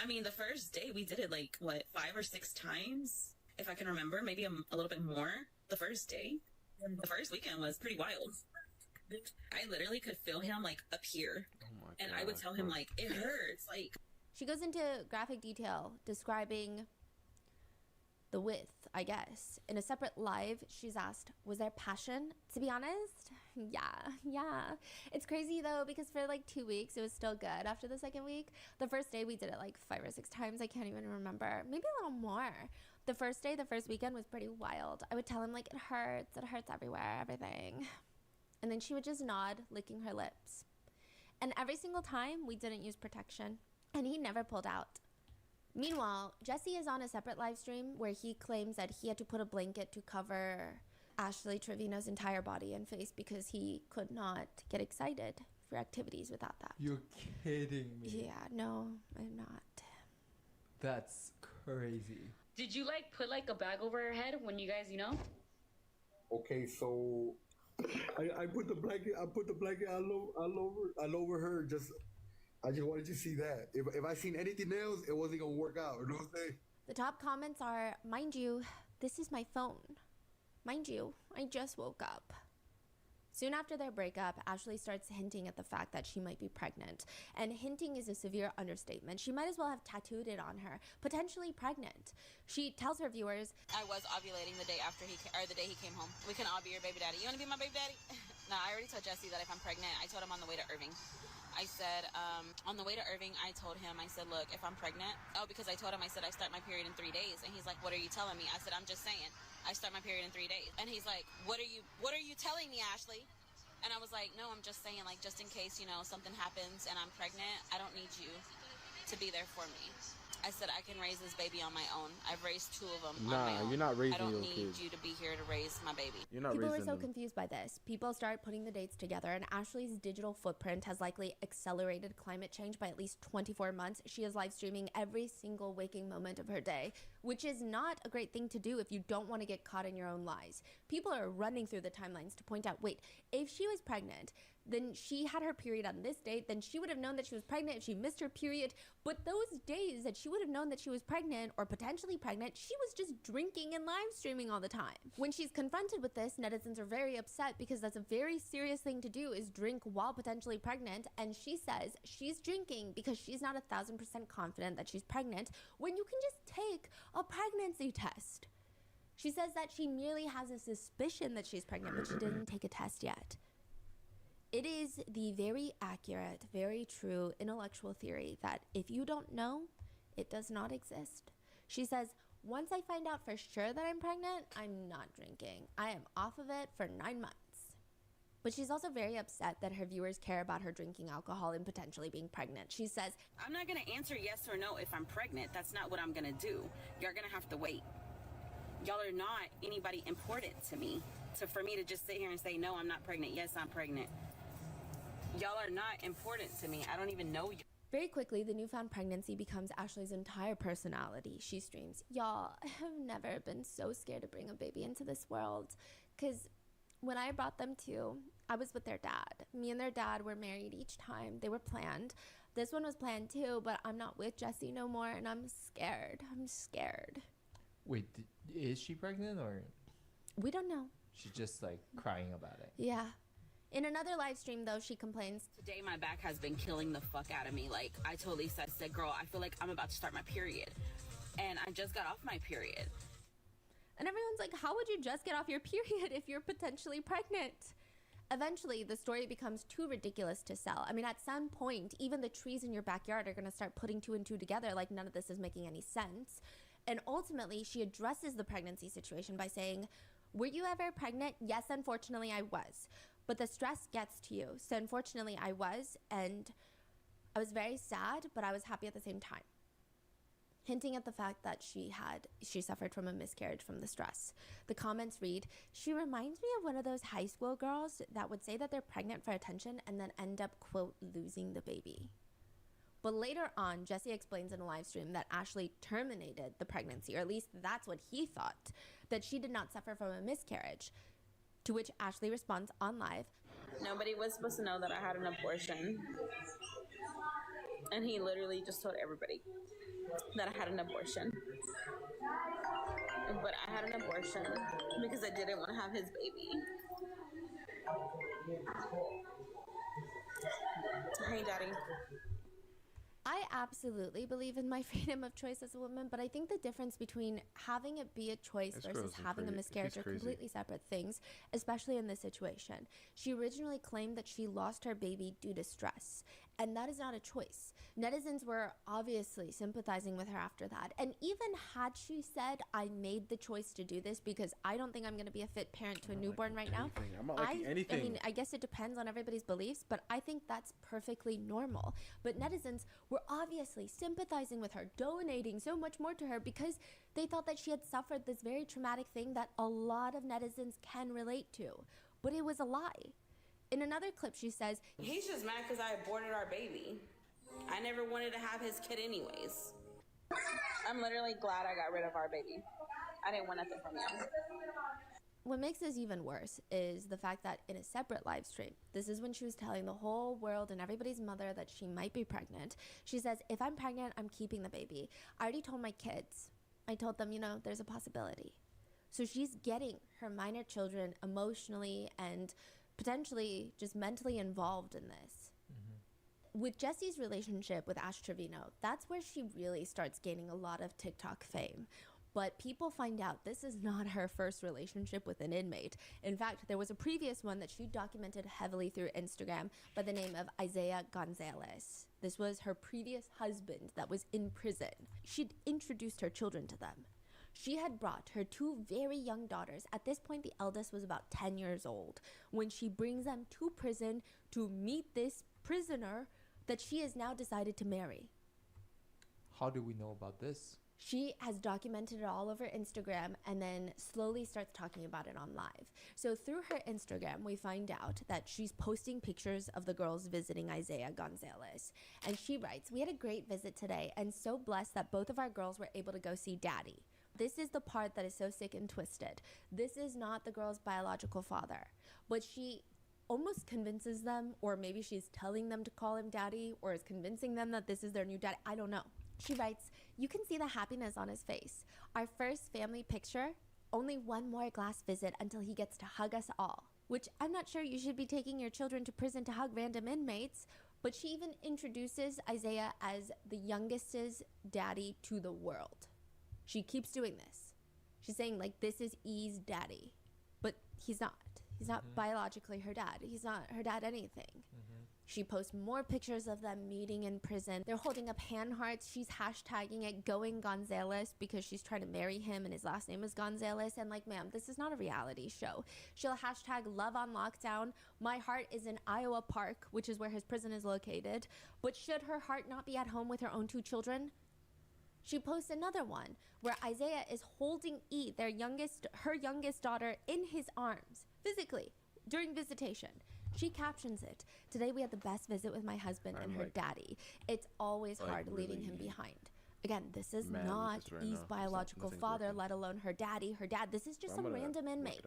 I mean, the first day we did it like, what, 5 or 6 times? If I can remember, maybe a little bit more the first day. And the first weekend was pretty wild. I literally could feel him like up here. Oh my and God. I would tell him like, it hurts. Like, She goes into graphic detail describing the width, I guess. In a separate live, she's asked, was there passion? To be honest, yeah. It's crazy though, because for like 2 weeks, it was still good after the second week. The first day, we did it like 5 or 6 times. I can't even remember. Maybe a little more. The first day, the first weekend was pretty wild. I would tell him like, it hurts everywhere, everything. And then she would just nod, licking her lips. And every single time, we didn't use protection. And he never pulled out. Meanwhile, Jesse is on a separate live stream where he claims that he had to put a blanket to cover Ashley Trevino's entire body and face because he could not get excited for activities without that. You're kidding me. Yeah, no, I'm not. That's crazy. Did you like put like a bag over her head when you guys, Okay, so I put the blanket. I put the blanket all over her. I just wanted to see that. If I seen anything else, it wasn't gonna work out. You know what I'm saying? The top comments are, mind you, this is my phone. Mind you, I just woke up. Soon after their breakup, Ashley starts hinting at the fact that she might be pregnant. And hinting is a severe understatement. She might as well have tattooed it on her. Potentially pregnant. She tells her viewers, I was ovulating the day after the day he came home. We can all be your baby daddy. You want to be my baby daddy? No, I already told Jesse that if I'm pregnant, I told him on the way to Irving. I said, on the way to Irving, I told him, I said, look, if I'm pregnant, because I told him, I said, I start my period in 3 days. And he's like, what are you telling me? I said, I'm just saying, I start my period in 3 days. And he's like, what are you telling me, Ashley? And I was like, no, I'm just saying, like, just in case, something happens and I'm pregnant, I don't need you to be there for me. I said, I can raise this baby on my own. I've raised 2 of them on my own. You're not raising I don't your need kids. you to be here to raise my baby. You're not people raising were so them. confused by this. People start putting the dates together, and Ashley's digital footprint has likely accelerated climate change by at least 24 months. She is live streaming every single waking moment of her day, which is not a great thing to do if you don't want to get caught in your own lies. People are running through the timelines to point out, wait, if she was pregnant, then she had her period on this date, then she would have known that she was pregnant if she missed her period. But those days that she would have known that she was pregnant or potentially pregnant, she was just drinking and live streaming all the time. When she's confronted with this, netizens are very upset because that's a very serious thing to do, is drink while potentially pregnant. And she says she's drinking because she's not 1,000% confident that she's pregnant when you can just take a pregnancy test. She says that she merely has a suspicion that she's pregnant, but she didn't take a test yet. It is the very accurate, very true intellectual theory that if you don't know, it does not exist. She says, once I find out for sure that I'm pregnant, I'm not drinking. I am off of it for 9 months. But she's also very upset that her viewers care about her drinking alcohol and potentially being pregnant. She says, I'm not going to answer yes or no if I'm pregnant. That's not what I'm going to do. You're going to have to wait. Y'all are not anybody important to me. So for me to just sit here and say, no, I'm not pregnant. Yes, I'm pregnant. Y'all are not important to me. I don't even know you. very quickly, the newfound pregnancy becomes Ashley's entire personality. She streams, y'all, I have never been so scared to bring a baby into this world. Because when I brought them to, I was with their dad. Me and their dad were married each time. They were planned. This one was planned too, but I'm not with Jesse no more, and I'm scared. I'm scared. Wait, is she pregnant or We don't know. she's just like crying about it? Yeah. In another live stream, though, she complains, Today, my back has been killing the fuck out of me. Like, I told Lisa, I said, girl, I feel like I'm about to start my period. And I just got off my period. and everyone's like, how would you just get off your period if you're potentially pregnant? Eventually, the story becomes too ridiculous to sell. I mean, at some point, even the trees in your backyard are going to start putting 2 and 2 together like none of this is making any sense. And ultimately, she addresses the pregnancy situation by saying, were you ever pregnant? Yes, unfortunately, I was. But the stress gets to you. So unfortunately, I was. And I was very sad, but I was happy at the same time. hinting at the fact that she suffered from a miscarriage from the stress. The comments read, "She reminds me of one of those high school girls that would say that they're pregnant for attention and then end up, quote, losing the baby." But later on, Jesse explains in a live stream that Ashley terminated the pregnancy, or at least that's what he thought, that she did not suffer from a miscarriage. To which Ashley responds on live, Nobody was supposed to know that I had an abortion. And he literally just told everybody that I had an abortion. But I had an abortion because I didn't want to have his baby. Hey, Daddy. I absolutely believe in my freedom of choice as a woman, but I think the difference between having it be a choice versus having a miscarriage are completely separate things, especially in this situation. She originally claimed that she lost her baby due to stress, and that is not a choice. Netizens were obviously sympathizing with her after that, and even had she said, "I made the choice to do this because I don't think I'm going to be a fit parent to a newborn right now," I'm not liking anything. I mean, I guess it depends on everybody's beliefs, but I think that's perfectly normal. But netizens were obviously sympathizing with her, donating so much more to her because they thought that she had suffered this very traumatic thing that a lot of netizens can relate to. But it was a lie. In another clip, she says, He's just mad because I aborted our baby. I never wanted to have his kid anyways. I'm literally glad I got rid of our baby. I didn't want nothing from you. what makes this even worse is the fact that in a separate live stream, this is when she was telling the whole world and everybody's mother that she might be pregnant. She says, "If I'm pregnant, I'm keeping the baby. I already told my kids. I told them, there's a possibility." So she's getting her minor children emotionally and potentially just mentally involved in this. With Jesse's relationship with Ash Trevino, that's where she really starts gaining a lot of TikTok fame. But people find out this is not her first relationship with an inmate. In fact, there was a previous one that she documented heavily through Instagram by the name of Isaiah Gonzalez. This was her previous husband that was in prison. She'd introduced her children to them. She had brought her two very young daughters. At this point, the eldest was about 10 years old, when she brings them to prison to meet this prisoner that she has now decided to marry. How do we know about this? She has documented it all over Instagram and then slowly starts talking about it on live. So through her Instagram, we find out that she's posting pictures of the girls visiting Isaiah Gonzalez. And she writes, "We had a great visit today and so blessed that both of our girls were able to go see Daddy." This is the part that is so sick and twisted. This is not the girl's biological father, but she almost convinces them, or maybe she's telling them to call him Daddy, or is convincing them that this is their new daddy. I don't know. She writes, "You can see the happiness on his face. Our first family picture, only one more glass visit until he gets to hug us all." Which I'm not sure you should be taking your children to prison to hug random inmates, but she even introduces Isaiah as the youngest's daddy to the world. She keeps doing this. She's saying, this is E's daddy, but he's not. He's not biologically her dad. He's not her dad anything. She posts more pictures of them meeting in prison. They're holding up hand hearts. She's hashtagging it Going Gonzalez because she's trying to marry him and his last name is Gonzalez. And ma'am, this is not a reality show. She'll hashtag Love on Lockdown. My heart is in Iowa Park, which is where his prison is located. But should her heart not be at home with her own two children? She posts another one where Isaiah is holding E, her youngest daughter, in his arms, physically, during visitation. She captions it, "Today we had the best visit with my husband and her daddy. It's always hard leaving him behind." Again, this is not E's biological father, let alone her daddy, her dad. This is just some random inmate.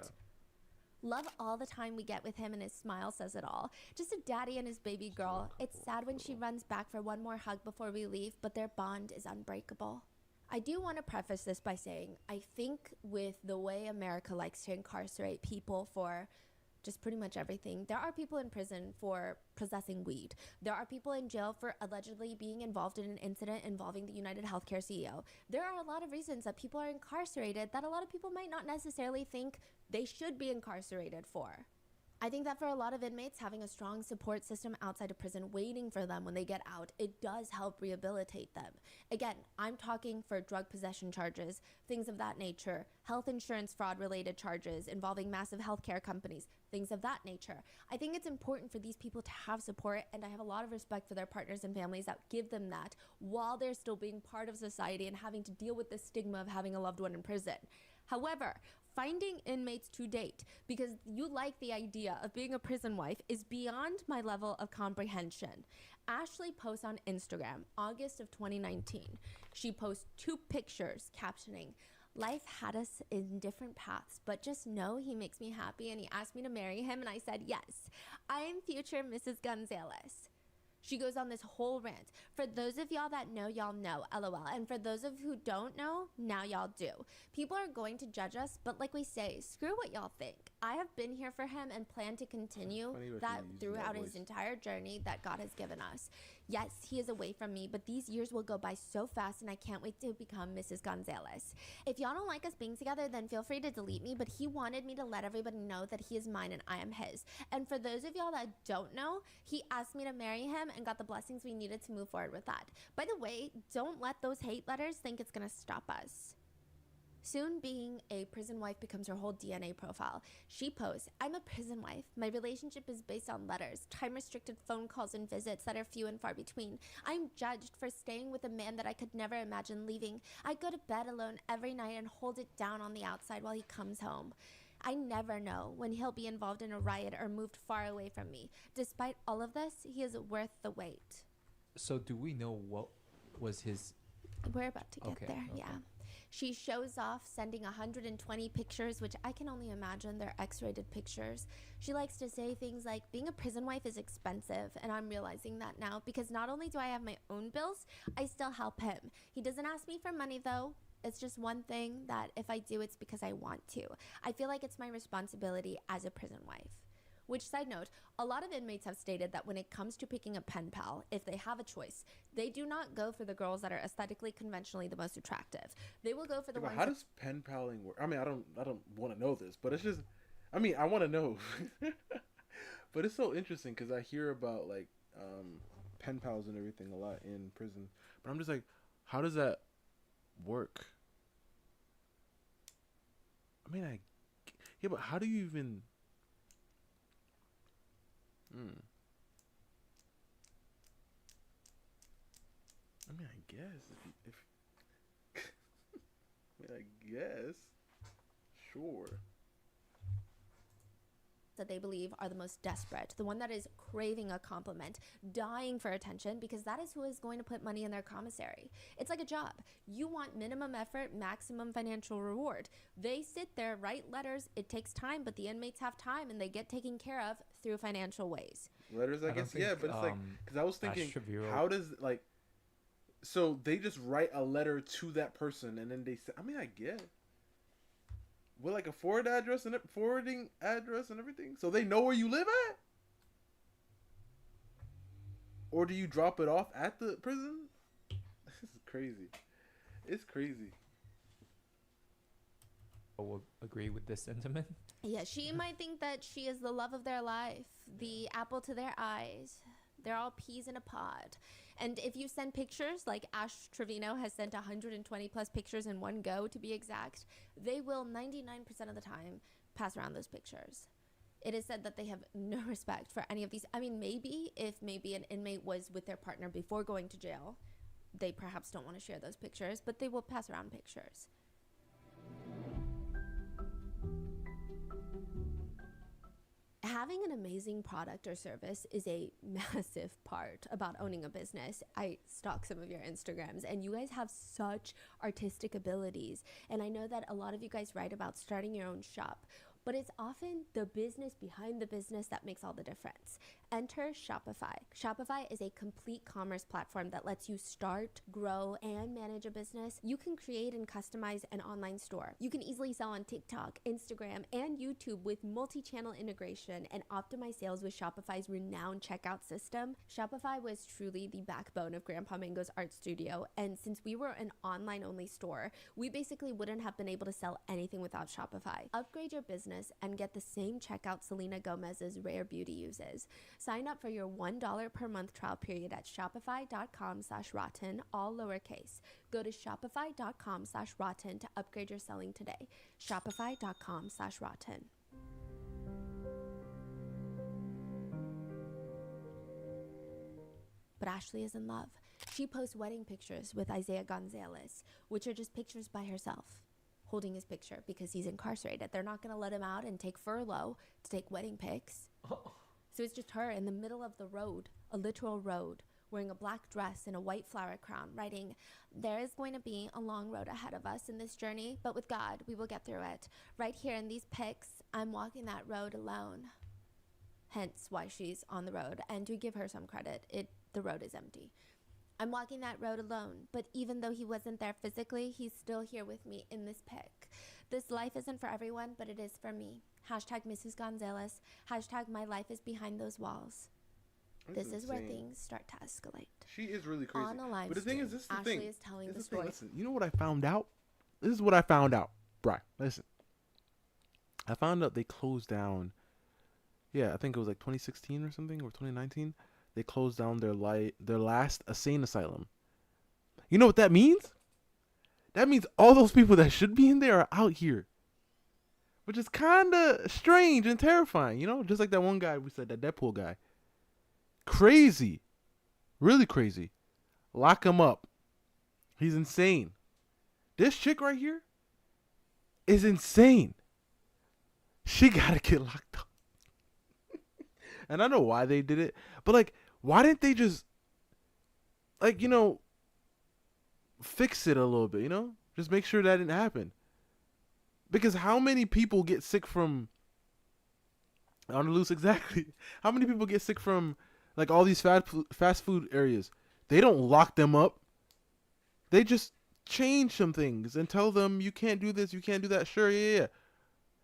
Love all the time we get with him, and his smile says it all. Just a daddy and his baby girl. It's sad when she runs back for one more hug before we leave, but their bond is unbreakable. I do want to preface this by saying, I think with the way America likes to incarcerate people for just pretty much everything, there are people in prison for possessing weed. There are people in jail for allegedly being involved in an incident involving the United Healthcare CEO. There are a lot of reasons that people are incarcerated that a lot of people might not necessarily think they should be incarcerated for. I think that for a lot of inmates, having a strong support system outside of prison waiting for them when they get out, it does help rehabilitate them. Again, I'm talking for drug possession charges, things of that nature, health insurance fraud related charges involving massive healthcare companies, things of that nature. I think it's important for these people to have support, and I have a lot of respect for their partners and families that give them that while they're still being part of society and having to deal with the stigma of having a loved one in prison. However, finding inmates to date because you like the idea of being a prison wife is beyond my level of comprehension. Ashley posts on Instagram, August of 2019. She posts 2 pictures captioning, "Life had us in different paths, but just know he makes me happy and he asked me to marry him and I said yes. I am future Mrs. Gonzalez." She goes on this whole rant. For those of y'all that know, y'all know, LOL. And for those of who don't know, now y'all do. People are going to judge us, but like we say, screw what y'all think. I have been here for him and plan to continue that throughout his entire journey that God has given us. Yes, he is away from me, but these years will go by so fast and I can't wait to become Mrs. Gonzalez. If y'all don't like us being together, then feel free to delete me, but he wanted me to let everybody know that he is mine and I am his. And for those of y'all that don't know, he asked me to marry him and got the blessings we needed to move forward with that. By the way, don't let those hate letters think it's gonna stop us. Soon being a prison wife becomes her whole DNA profile. She posts, "I'm a prison wife. My relationship is based on letters, time-restricted phone calls and visits that are few and far between. I'm judged for staying with a man that I could never imagine leaving. I go to bed alone every night and hold it down on the outside while he comes home. I never know when he'll be involved in a riot or moved far away from me. Despite all of this, he is worth the wait." So do we know what was his... We're about to get there, yeah. She shows off sending 120 pictures, which I can only imagine they're X-rated pictures. She likes to say things like, "Being a prison wife is expensive," and I'm realizing that now because not only do I have my own bills, I still help him. He doesn't ask me for money though. It's just one thing that if I do, it's because I want to. I feel like it's my responsibility as a prison wife. Which, side note, a lot of inmates have stated that when it comes to picking a pen pal, if they have a choice, they do not go for the girls that are aesthetically conventionally the most attractive. They will go for the ones. How does pen paling work? I mean, I don't want to know this, but it's just, I mean, I want to know. But it's so interesting because I hear about like pen pals and everything a lot in prison, but I'm just like, how does that work? I mean, yeah, but how do you even? I mean, I guess if I mean, I guess, sure. That they believe are the most desperate, the one that is craving a compliment, dying for attention, because that is who is going to put money in their commissary. It's like a job. You want minimum effort, maximum financial reward. They sit there, write letters. It takes time, but the inmates have time and they get taken care of through financial ways. Letters, I guess, yeah, but it's like, because I was thinking, how does, like, so they just write a letter to that person and then they say, I mean, I get it. With like a forwarding address and everything, so they know where you live at. Or do you drop it off at the prison? This is crazy. It's crazy. I will agree with this sentiment. Yeah, she might think that she is the love of their life, the apple to their eyes. They're all peas in a pod. And if you send pictures, like Ash Trevino has sent 120 plus pictures in one go to be exact, they will 99% of the time pass around those pictures. It is said that they have no respect for any of these. I mean, maybe if an inmate was with their partner before going to jail, they perhaps don't want to share those pictures, but they will pass around pictures. Having an amazing product or service is a massive part about owning a business. I stalk some of your Instagrams and you guys have such artistic abilities. And I know that a lot of you guys write about starting your own shop, but it's often the business behind the business that makes all the difference. Enter Shopify. Shopify is a complete commerce platform that lets you start, grow, and manage a business. You can create and customize an online store. You can easily sell on TikTok, Instagram, and YouTube with multi-channel integration and optimize sales with Shopify's renowned checkout system. Shopify was truly the backbone of Grandpa Mango's art studio, and since we were an online-only store, we basically wouldn't have been able to sell anything without Shopify. Upgrade your business business and get the same checkout Selena Gomez's Rare Beauty uses. Sign up for your $1 per month trial period at shopify.com/rotten, all lowercase. Go to shopify.com/rotten to upgrade your selling today. Shopify.com/rotten. But Ashley is in love. She posts wedding pictures with Isaiah Gonzalez, which are just pictures by herself, holding his picture because he's incarcerated. They're not going to let him out and take furlough to take wedding pics. So it's just her in the middle of the road, a literal road, wearing a black dress and a white flower crown, writing, "There is going to be a long road ahead of us in this journey, but with God, we will get through it. Right here in these pics, I'm walking that road alone." Hence why she's on the road. And to give her some credit, the road is empty. "I'm walking that road alone, but even though he wasn't there physically, he's still here with me in this pic. This life isn't for everyone, but it is for me. Hashtag Mrs. Gonzalez. Hashtag my life is behind those walls." This is where things start to escalate. She is really crazy. On a live but the thing stream, is, this is the Ashley thing. is telling This the is the thing. story. Listen, you know what I found out? This is what I found out. Bri, listen. I found out they closed down. Yeah, I think it was like 2016 or something, or 2019. They closed down their last insane asylum. You know what that means? That means all those people that should be in there are out here. Which is kind of strange and terrifying, you know? Just like that one guy we said, that Deadpool guy. Crazy. Really crazy. Lock him up. He's insane. This chick right here is insane. She gotta get locked up. And I know why they did it. But, like, why didn't they just, like, you know, fix it a little bit, you know? Just make sure that didn't happen. Because how many people get sick from, on the loose exactly, how many people get sick from, like, all these fast food areas? They don't lock them up. They just change some things and tell them, you can't do this, you can't do that. Sure, yeah.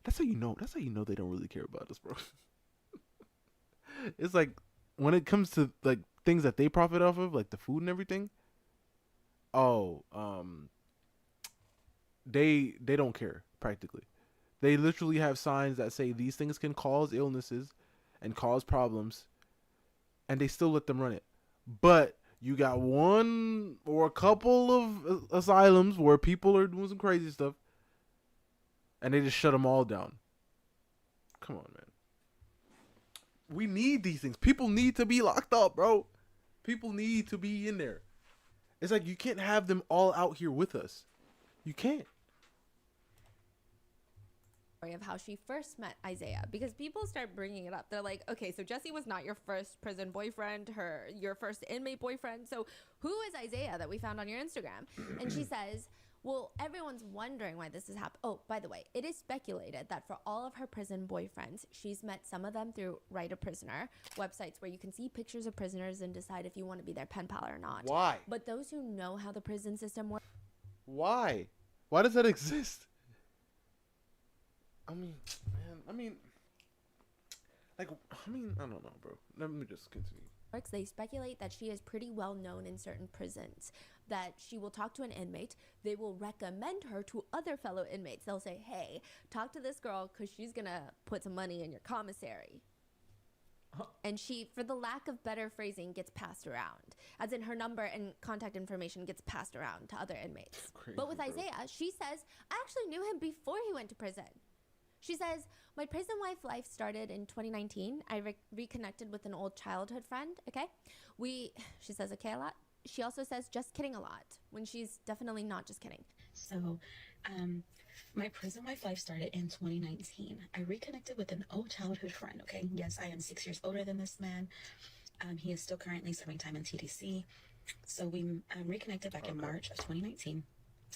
That's how you know. That's how you know they don't really care about us, bro. It's like, when it comes to, like, things that they profit off of, like the food and everything, they don't care, practically. They literally have signs that say these things can cause illnesses and cause problems, and they still let them run it. But you got one or a couple of asylums where people are doing some crazy stuff, and they just shut them all down. Come on, man. We need these things. People need to be locked up, bro. People need to be in there. It's like you can't have them all out here with us. You can't. Of how she first met Isaiah, because people start bringing it up. They're like, okay, so Jesse was not your first prison boyfriend, your first inmate boyfriend. So who is Isaiah that we found on your Instagram? And she says, well, everyone's wondering why this has happened. Oh, by the way, it is speculated that for all of her prison boyfriends, she's met some of them through Write a Prisoner, websites where you can see pictures of prisoners and decide if you want to be their pen pal or not. Why? But those who know how the prison system works. Why? Why does that exist? I mean, man, I don't know, bro. Let me just continue. They speculate that she is pretty well known in certain prisons, that she will talk to an inmate. They will recommend her to other fellow inmates. They'll say, hey, talk to this girl because she's going to put some money in your commissary. And she, for the lack of better phrasing, gets passed around. As in, her number and contact information gets passed around to other inmates. Crazy, but with bro. Isaiah, she says, I actually knew him before he went to prison. She says, my prison life started in 2019. I reconnected with an old childhood friend, okay? She says okay a lot. She also says just kidding a lot, when she's definitely not just kidding. So, my prison life started in 2019. I reconnected with an old childhood friend, okay? Yes, I am 6 years older than this man. He is still currently serving time in TDC. So we reconnected back in March of 2019.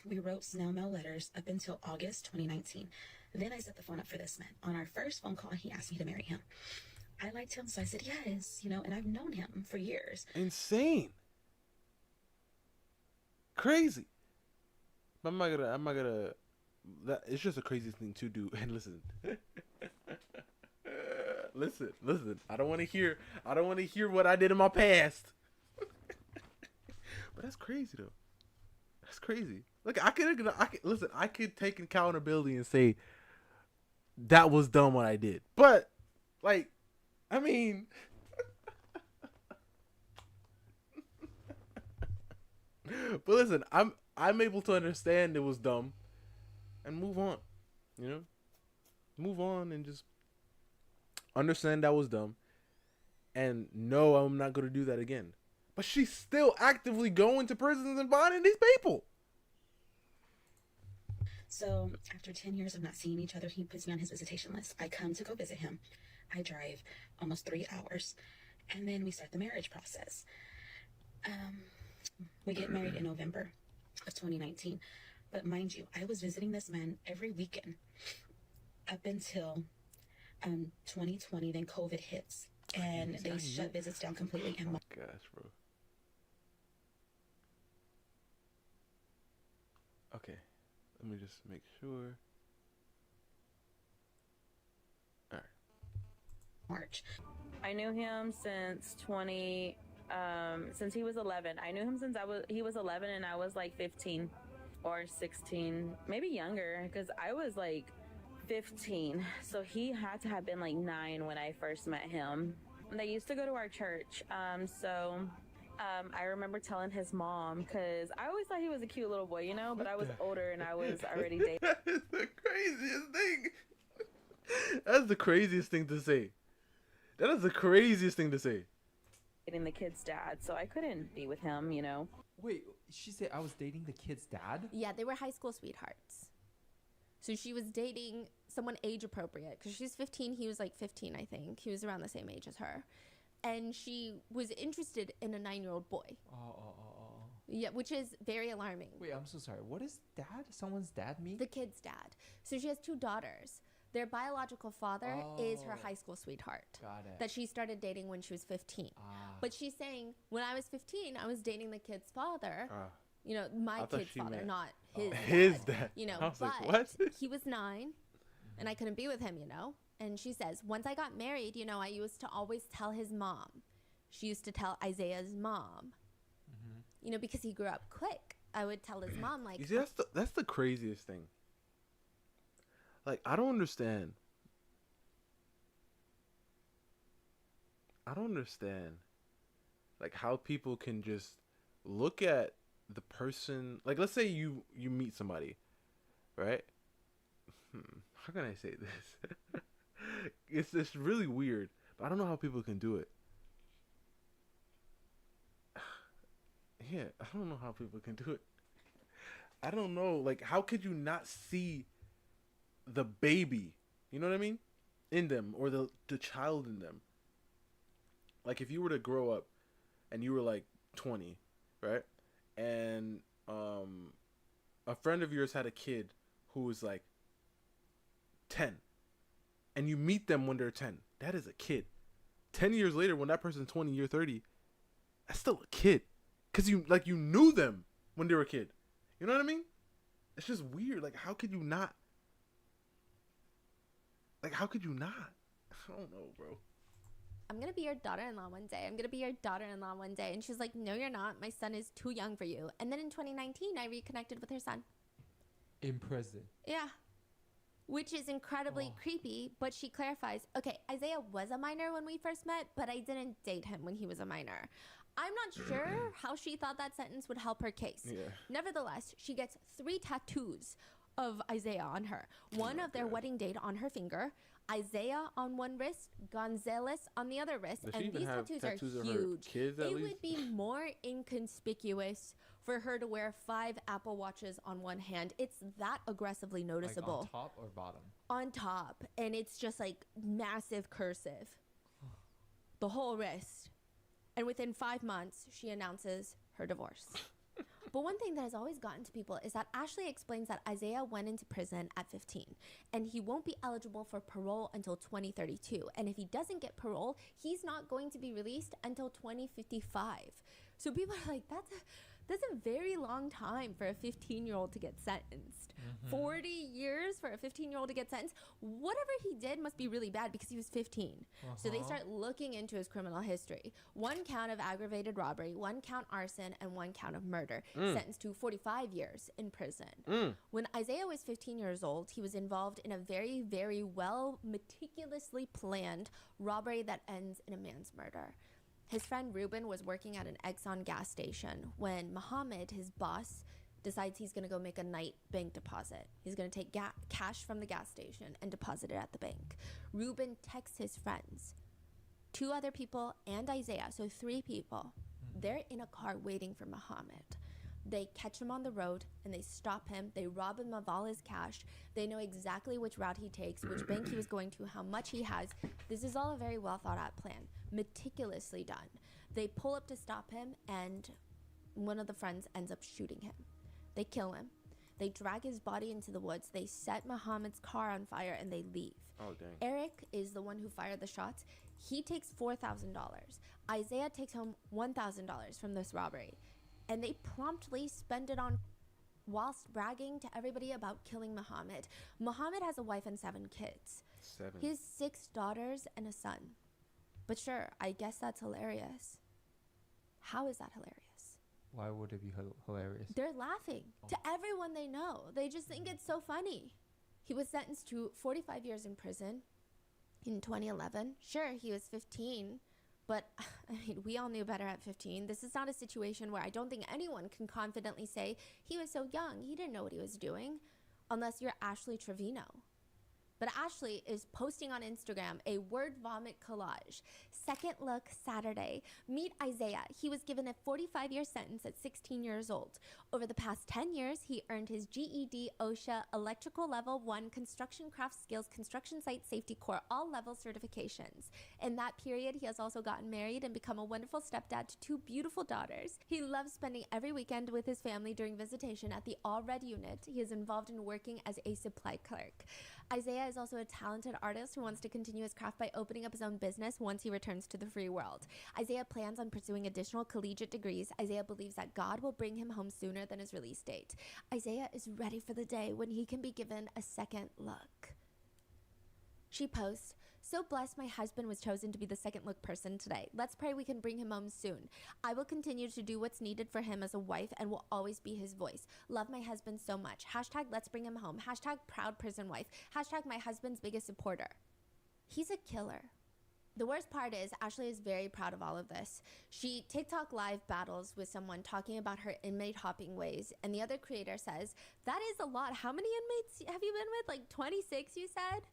We wrote snail mail letters up until August 2019. Then I set the phone up for this man. On our first phone call, he asked me to marry him. I liked him, so I said yes, and I've known him for years. Insane. Crazy. But I'm not gonna, that, it's just a crazy thing to do. And listen. listen. I don't want to hear what I did in my past. But that's crazy, though. That's crazy. Look, I could take accountability and say, that was dumb what I did. But like, I mean, but listen, I'm able to understand it was dumb and move on. You know, move on and just understand that was dumb. And no, I'm not gonna do that again. But she's still actively going to prisons and finding these people. So after 10 years of not seeing each other, he puts me on his visitation list. I come to go visit him. I drive almost 3 hours, and then we start the marriage process. We get married in November of 2019. But mind you, I was visiting this man every weekend up until 2020. Then COVID hits, and they shut visits down completely. And oh my gosh, bro. Okay, let me just make sure. All right. March. I knew him since since he was 11. I knew him since he was 11 and I was like 15 or 16, maybe younger, because I was like 15. So he had to have been like 9 when I first met him. They used to go to our church. I remember telling his mom, because I always thought he was a cute little boy, you know, but I was older and I was already dating. That is the craziest thing. That's the craziest thing to say. That is the craziest thing to say. Dating the kid's dad, so I couldn't be with him, you know. Wait, she said I was dating the kid's dad? Yeah, they were high school sweethearts. So she was dating someone age appropriate, because she's 15, he was like 15, I think. He was around the same age as her. And she was interested in a 9-year-old boy. Oh. Yeah, which is very alarming. Wait, I'm so sorry. What does dad? Someone's dad mean? The kid's dad. So she has 2 daughters. Their biological father is her high school sweetheart. Got it. That she started dating when she was 15. But she's saying, when I was 15, I was dating the kid's father. You know, my kid's father, not his dad. His dad. You know, I was but like, what? he was 9, and I couldn't be with him, you know. And she says, once I got married, you know, I used to always tell his mom. She used to tell Isaiah's mom. You know, because he grew up quick. I would tell his mom, like... You see, that's the craziest thing. Like, I don't understand. Like, how people can just look at the person... Like, let's say you meet somebody, right? How can I say this? It's really weird. But I don't know how people can do it. Yeah, I don't know how people can do it. I don't know. Like, how could you not see the baby, you know what I mean, in them, or the child in them? Like, if you were to grow up and you were like 20, right, and a friend of yours had a kid who was like 10, and you meet them when they're 10, that is a kid. 10 years later, when that person's 20, you're 30, that's still a kid, because you knew them when they were a kid. You know what I mean? It's just weird. Like, how could you not? Like, how could you not? I don't know, bro. I'm going to be your daughter-in-law one day. I'm going to be your daughter-in-law one day. And she's like, no, you're not. My son is too young for you. And then in 2019, I reconnected with her son. In prison. Yeah. Which is incredibly creepy. But she clarifies, okay, Isaiah was a minor when we first met, but I didn't date him when he was a minor. I'm not sure how she thought that sentence would help her case. Yeah. Nevertheless, she gets 3 tattoos of Isaiah on her. One of their wedding date on her finger, Isaiah on one wrist, Gonzalez on the other wrist, and these tattoos are huge. It would be more inconspicuous for her to wear 5 Apple Watches on one hand. It's that aggressively noticeable. Like on top or bottom? On top, and it's just like massive cursive. The whole wrist. And within 5 months, she announces her divorce. But one thing that has always gotten to people is that Ashley explains that Isaiah went into prison at 15, and he won't be eligible for parole until 2032. And if he doesn't get That's a very long time for a 15-year-old to get sentenced. 40 years for a 15-year-old to get sentenced. Whatever he did must be really bad because he was 15. So they start looking into his criminal history. 1 count of aggravated robbery, 1 count arson, and 1 count of murder. Sentenced to 45 years in prison. When Isaiah was 15 years old, he was involved in a very, very well, meticulously planned robbery that ends in a man's murder. His friend Ruben was working at an Exxon gas station when Muhammad, his boss, decides he's going to go make a night bank deposit. He's going to take cash from the gas station and deposit it at the bank. Ruben texts his friends, 2 other people and Isaiah, so 3 people. They're in a car waiting for Muhammad. They catch him on the road and they stop him. They rob him of all his cash. They know exactly which route he takes, which bank he was going to, how much he has. This is all a very well thought out plan, meticulously done. They pull up to stop him and one of the friends ends up shooting him. They kill him. They drag his body into the woods. They set Muhammad's car on fire and they leave. Oh, dang. Eric is the one who fired the shots. He takes $4,000. Isaiah takes home $1,000 from this robbery. And they promptly spend it on whilst bragging to everybody about killing Muhammad. Muhammad has a wife and 7 kids. 7. He has 6 daughters and a son. But sure, I guess that's hilarious. How is that hilarious? Why would it be hilarious? They're laughing to everyone they know. They just think it's so funny. He was sentenced to 45 years in prison in 2011. Sure, he was 15. But, I mean, we all knew better at 15. This is not a situation where I don't think anyone can confidently say he was so young, he didn't know what he was doing, unless you're Ashley Trevino. But Ashley is posting on Instagram a word vomit collage. Second look Saturday. Meet Isaiah. He was given a 45-year sentence at 16 years old. Over the past 10 years, he earned his GED, OSHA, Electrical Level 1, Construction Craft Skills, Construction Site Safety Corps, all level certifications. In that period, he has also gotten married and become a wonderful stepdad to 2 beautiful daughters. He loves spending every weekend with his family during visitation at the All Red unit. He is involved in working as a supply clerk. Isaiah is also a talented artist who wants to continue his craft by opening up his own business once he returns to the free world. Isaiah plans on pursuing additional collegiate degrees. Isaiah believes that God will bring him home sooner than his release date. Isaiah is ready for the day when he can be given a second look. She posts, "So blessed my husband was chosen to be the second look person today. Let's pray we can bring him home soon. I will continue to do what's needed for him as a wife and will always be his voice. Love my husband so much. Hashtag let's bring him home. Hashtag proud prison wife. Hashtag my husband's biggest supporter." He's a killer. The worst part is Ashley is very proud of all of this. She TikTok live battles with someone talking about her inmate hopping ways, and the other creator says, "That is a lot. How many inmates have you been with? Like 26, you said?"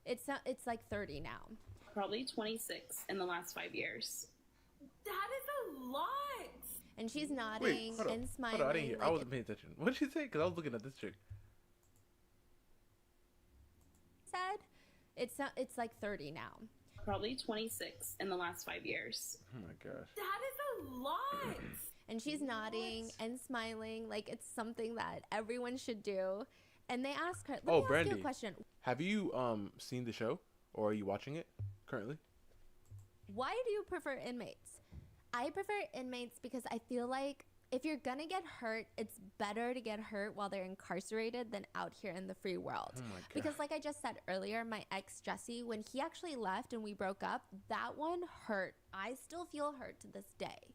It's like 30 now. Probably 26 in the last 5 years. That is a lot. And she's nodding and smiling. Hold on, I didn't hear. I wasn't paying attention. What did she say? Because I was looking at this chick. Said it's like 30 now. Probably 26 in the last 5 years. Oh my gosh. That is a lot. And she's nodding and smiling like it's something that everyone should do. And they ask her, let me ask Brandy, you a question. Have you seen the show, or are you watching it currently? Why do you prefer inmates? I prefer inmates because I feel like if you're gonna get hurt, it's better to get hurt while they're incarcerated than out here in the free world. Oh my God. Because like I just said earlier, my ex Jesse, when he actually left and we broke up, that one hurt. I still feel hurt to this day.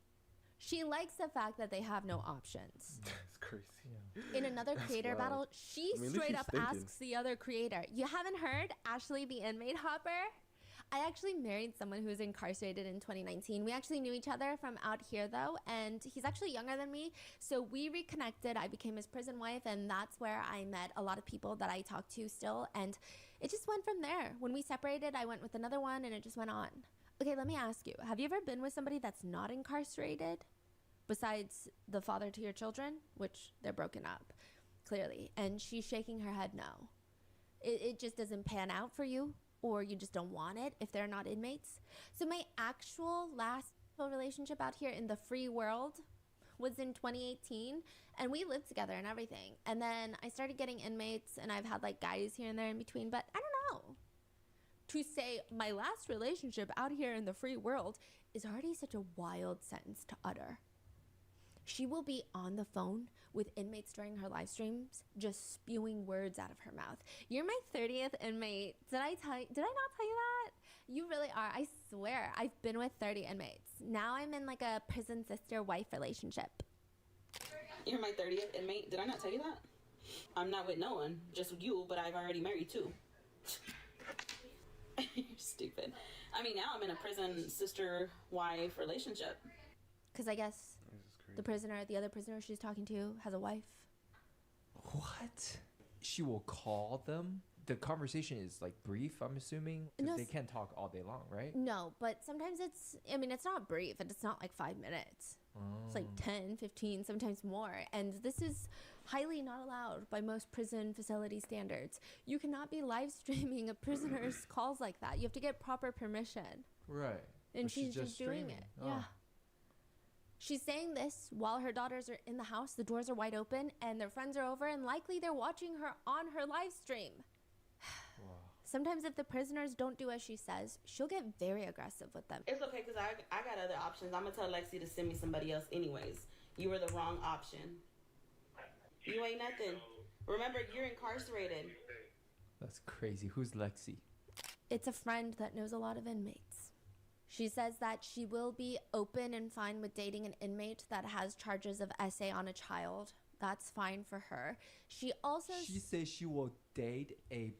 She likes the fact that they have no options. That's crazy. In another creator wild. battle, she straight up asks the other creator, "You haven't heard Ashley the inmate hopper?" I actually married someone who was incarcerated in 2019. We actually knew each other from out here though, and he's actually younger than me. So we reconnected. I became his prison wife, and that's where I met a lot of people that I talk to still. And it just went from there. When we separated, I went with another one, and it just went on. Okay, let me ask you, have you ever been with somebody that's not incarcerated? Besides the father to your children, which they're broken up, clearly. And she's shaking her head no. It just doesn't pan out for you, or you just don't want it if they're not inmates. So my actual last relationship out here in the free world was in 2018, and we lived together and everything. And then I started getting inmates, and I've had like guys here and there in between, but I don't know. To say my last relationship out here in the free world is already such a wild sentence to utter. She will be on the phone with inmates during her live streams, just spewing words out of her mouth. You're my 30th inmate. Did I not tell you that? You really are. I swear. I've been with 30 inmates. Now I'm in like a prison sister-wife relationship. You're my 30th inmate. Did I not tell you that? I'm not with no one, just you, but I've already married two. You're stupid. I mean, now I'm in a prison sister-wife relationship. Because I guess the other prisoner she's talking to has a wife. What? She will call them? The conversation is like brief, I'm assuming? Because they can't talk all day long, right? No, but sometimes it's not brief. It's not like 5 minutes. It's like 10, 15, sometimes more. And this is highly not allowed by most prison facility standards. You cannot be live streaming a prisoner's calls like that. You have to get proper permission. Right. And But she's just doing streaming. it. Oh. Yeah. She's saying this while her daughters are in the house, the doors are wide open, and their friends are over, and likely they're watching her on her live stream. Wow. Sometimes if the prisoners don't do as she says, she'll get very aggressive with them. It's okay, because I got other options. I'm going to tell Lexi to send me somebody else anyways. You were the wrong option. You ain't nothing. Remember, you're incarcerated. That's crazy. Who's Lexi? It's a friend that knows a lot of inmates. She says that she will be open and fine with dating an inmate that has charges of SA on a child. That's fine for her. She also... She says she will date a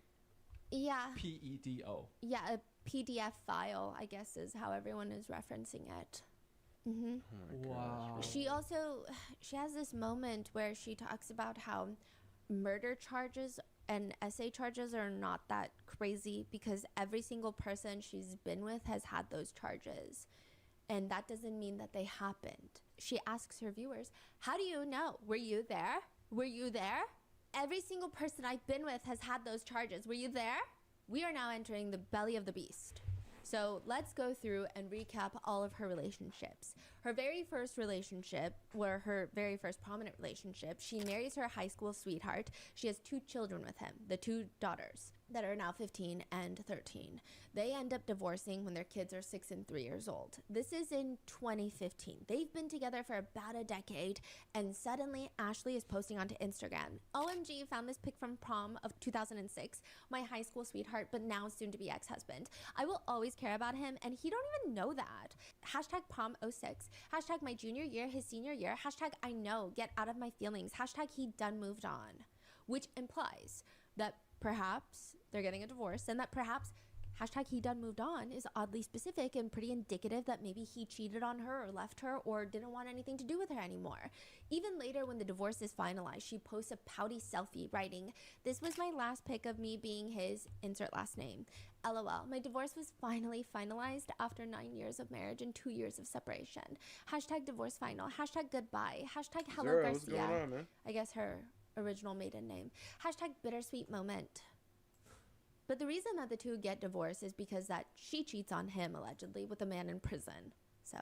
PEDO. Yeah, a PDF file, I guess, is how everyone is referencing it. Mm-hmm. Oh Wow. She has this moment where she talks about how murder charges and SA charges are not that crazy because every single person she's been with has had those charges. And that doesn't mean that they happened. She asks her viewers, how do you know? Were you there? Were you there? Every single person I've been with has had those charges. Were you there? We are now entering the belly of the beast. So let's go through and recap all of her relationships. Her very first relationship, or her very first prominent relationship, she marries her high school sweetheart. She has 2 children with him, the 2 daughters that are now 15 and 13. They end up divorcing when their kids are 6 and 3 years old. This is in 2015. They've been together for about a decade, and suddenly Ashley is posting onto Instagram, OMG, found this pic from prom of 2006, my high school sweetheart, but now soon to be ex-husband. I will always care about him, and he don't even know that. Hashtag prom 06, hashtag my junior year, his senior year, hashtag I know, get out of my feelings, hashtag he done moved on, which implies that perhaps they're getting a divorce, and that perhaps hashtag he done moved on is oddly specific and pretty indicative that maybe he cheated on her or left her or didn't want anything to do with her anymore. Even later when the divorce is finalized, she posts a pouty selfie writing, "This was my last pic of me being his insert last name. LOL, my divorce was finally finalized after 9 years of marriage and 2 years of separation. Hashtag divorce final, hashtag goodbye, hashtag hello Zara, Garcia." what's going on, man? I guess her original maiden name. Hashtag bittersweet moment. But the reason that the 2 get divorced is because that she cheats on him, allegedly, with a man in prison. So,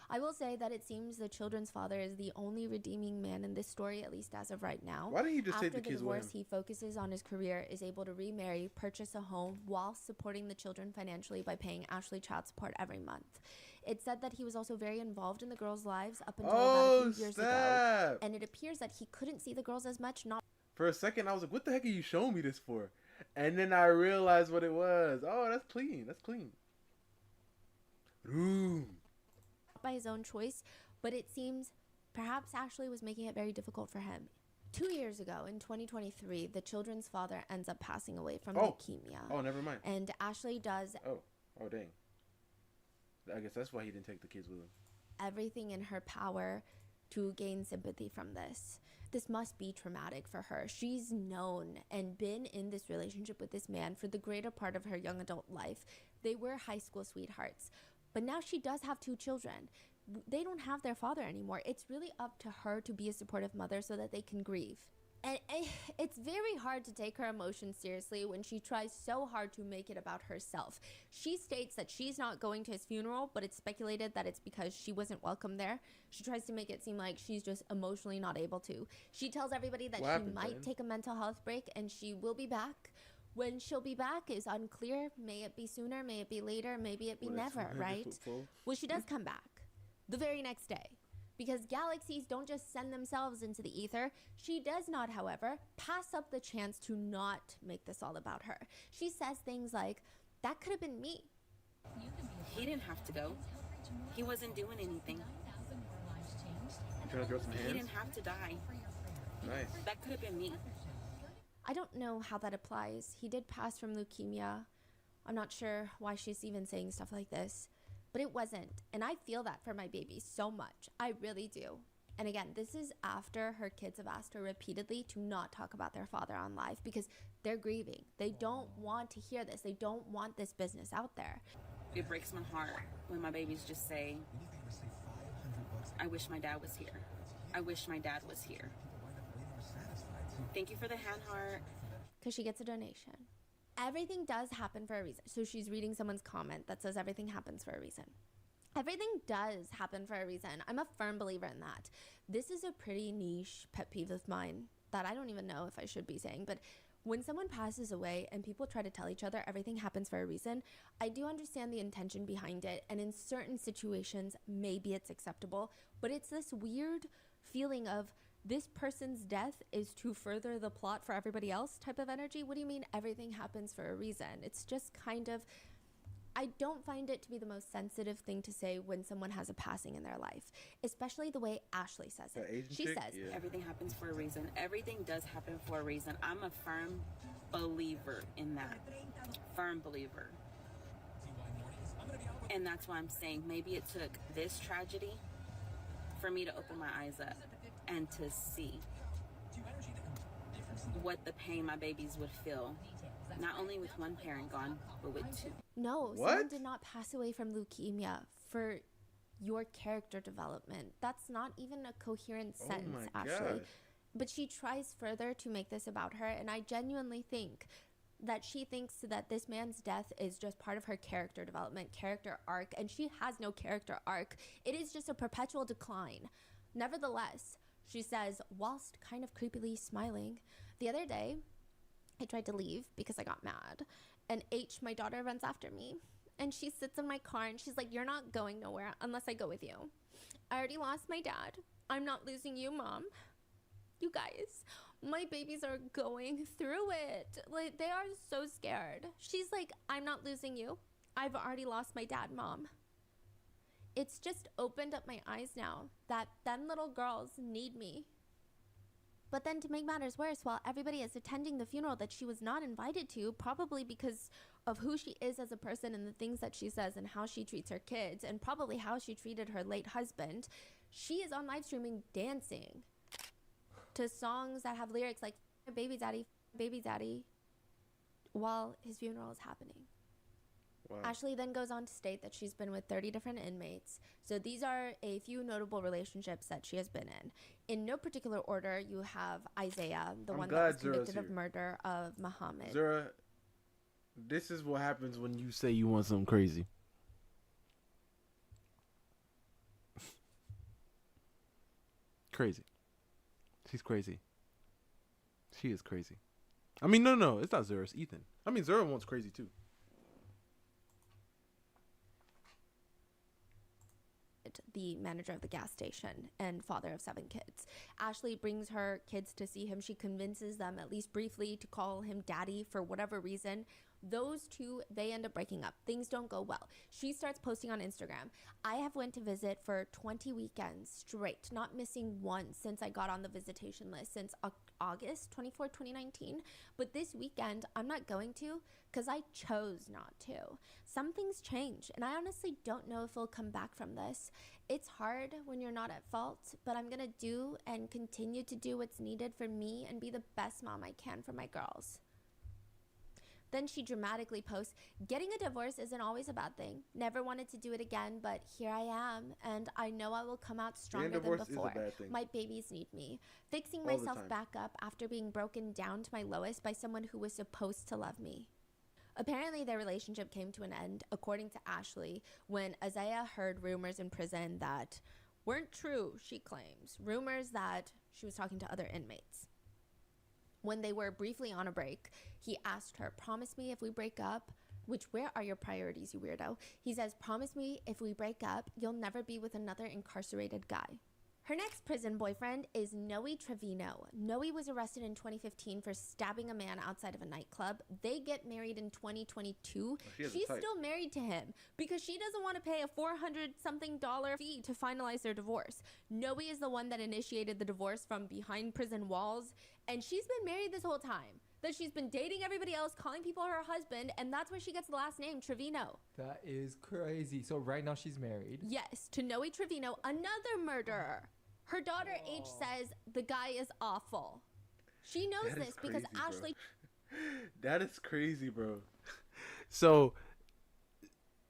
I will say that it seems the children's father is the only redeeming man in this story, at least as of right now. Why didn't you just After take the kids divorce, with him? he focuses on his career, is able to remarry, purchase a home, while supporting the children financially by paying Ashley child support every month. It said that he was also very involved in the girls' lives up until about a few years ago. And it appears that he couldn't see the girls as much, not For a second, I was like, what the heck are you showing me this for? And then I realized what it was. Oh, that's clean. That's clean. Ooh. by his own choice, but it seems perhaps Ashley was making it very difficult for him. 2 years ago, in 2023, the children's father ends up passing away from leukemia. Oh, never mind. And Ashley does Oh, dang. I guess that's why he didn't take the kids with him. everything in her power to gain sympathy from this. This must be traumatic for her. She's known and been in this relationship with this man for the greater part of her young adult life. They were high school sweethearts. But now she does have 2 children. They don't have their father anymore. It's really up to her to be a supportive mother so that they can grieve. And it's very hard to take her emotions seriously when she tries so hard to make it about herself. She states that she's not going to his funeral, but it's speculated that it's because she wasn't welcome there. She tries to make it seem like she's just emotionally not able to. She tells everybody that she might take a mental health break and she will be back. When she'll be back is unclear. May it be sooner, may it be later, maybe it be never, right? Well, she does come back the very next day. Because galaxies don't just send themselves into the ether. She does not, however, pass up the chance to not make this all about her. She says things like, that could have been me. He didn't have to go. He wasn't doing anything. You trying to throw some hands? He didn't have to die. Nice. That could have been me. I don't know how that applies. He did pass from leukemia. I'm not sure why she's even saying stuff like this, but it wasn't. And I feel that for my baby so much. I really do. And again, this is after her kids have asked her repeatedly to not talk about their father on live because they're grieving. They don't want to hear this. They don't want this business out there. It breaks my heart when my babies just say, I wish my dad was here. I wish my dad was here. Thank you for the hand heart. Because she gets a donation. Everything does happen for a reason. So she's reading someone's comment that says everything happens for a reason. Everything does happen for a reason. I'm a firm believer in that. This is a pretty niche pet peeve of mine that I don't even know if I should be saying, but when someone passes away and people try to tell each other everything happens for a reason, I do understand the intention behind it, and in certain situations, maybe it's acceptable, but it's this weird feeling of this person's death is to further the plot for everybody else type of energy. What do you mean everything happens for a reason? It's just kind of, I don't find it to be the most sensitive thing to say when someone has a passing in their life, especially the way Ashley says it. She says, everything happens for a reason. Everything does happen for a reason. I'm a firm believer in that. Firm believer. And that's why I'm saying maybe it took this tragedy for me to open my eyes up and to see what the pain my babies would feel. Not only with one parent gone, but with two. No, someone did not pass away from leukemia for your character development. That's not even a coherent sentence, Ashley. But she tries further to make this about her, and I genuinely think that she thinks that this man's death is just part of her character development, character arc, and she has no character arc. It is just a perpetual decline. Nevertheless, she says, whilst kind of creepily smiling, the other day, I tried to leave because I got mad, and H, my daughter, runs after me, and she sits in my car, and she's like, you're not going nowhere unless I go with you. I already lost my dad. I'm not losing you, Mom. You guys, my babies are going through it. Like, they are so scared. She's like, I'm not losing you. I've already lost my dad, Mom. It's just opened up my eyes now that them little girls need me. But then to make matters worse, while everybody is attending the funeral that she was not invited to, probably because of who she is as a person and the things that she says and how she treats her kids and probably how she treated her late husband, she is on live streaming dancing to songs that have lyrics like baby daddy, while his funeral is happening. Wow. Ashley then goes on to state that she's been with 30 different inmates. So these are a few notable relationships that she has been in. In no particular order, you have Isaiah, the one that was convicted of murder of Muhammad. Zura, this is what happens when you say you want something crazy. Crazy. She's crazy. She is crazy. I mean, no, it's not Zura, it's Ethan. I mean, Zura wants crazy too. The manager of the gas station and father of 7 kids. Ashley brings her kids to see him. She convinces them, at least briefly, to call him daddy for whatever reason. Those two, they end up breaking up. Things don't go well. She starts posting on Instagram. I have went to visit for 20 weekends straight, not missing one since I got on the visitation list since August 24, 2019. But this weekend, I'm not going to because I chose not to. Some things change, and I honestly don't know if we'll come back from this. It's hard when you're not at fault, but I'm going to do and continue to do what's needed for me and be the best mom I can for my girls. Then she dramatically posts, getting a divorce isn't always a bad thing. Never wanted to do it again, but here I am, and I know I will come out stronger than before. My babies need me. Fixing myself back up after being broken down to my lowest by someone who was supposed to love me. Apparently, their relationship came to an end, according to Ashley, when Isaiah heard rumors in prison that weren't true, she claims. Rumors that she was talking to other inmates. When they were briefly on a break, he asked her, promise me if we break up, which where are your priorities, you weirdo? He says, promise me if we break up, you'll never be with another incarcerated guy. Her next prison boyfriend is Noe Trevino. Noe was arrested in 2015 for stabbing a man outside of a nightclub. They get married in 2022. She's still married to him because she doesn't want to pay a $400-something fee to finalize their divorce. Noe is the one that initiated the divorce from behind prison walls, and she's been married this whole time. That she's been dating everybody else, calling people her husband, and that's where she gets the last name, Trevino. That is crazy. So right now she's married. Yes, to Noe Trevino, another murderer. Her daughter H says the guy is awful. She knows this because Ashley... That is crazy, bro. So,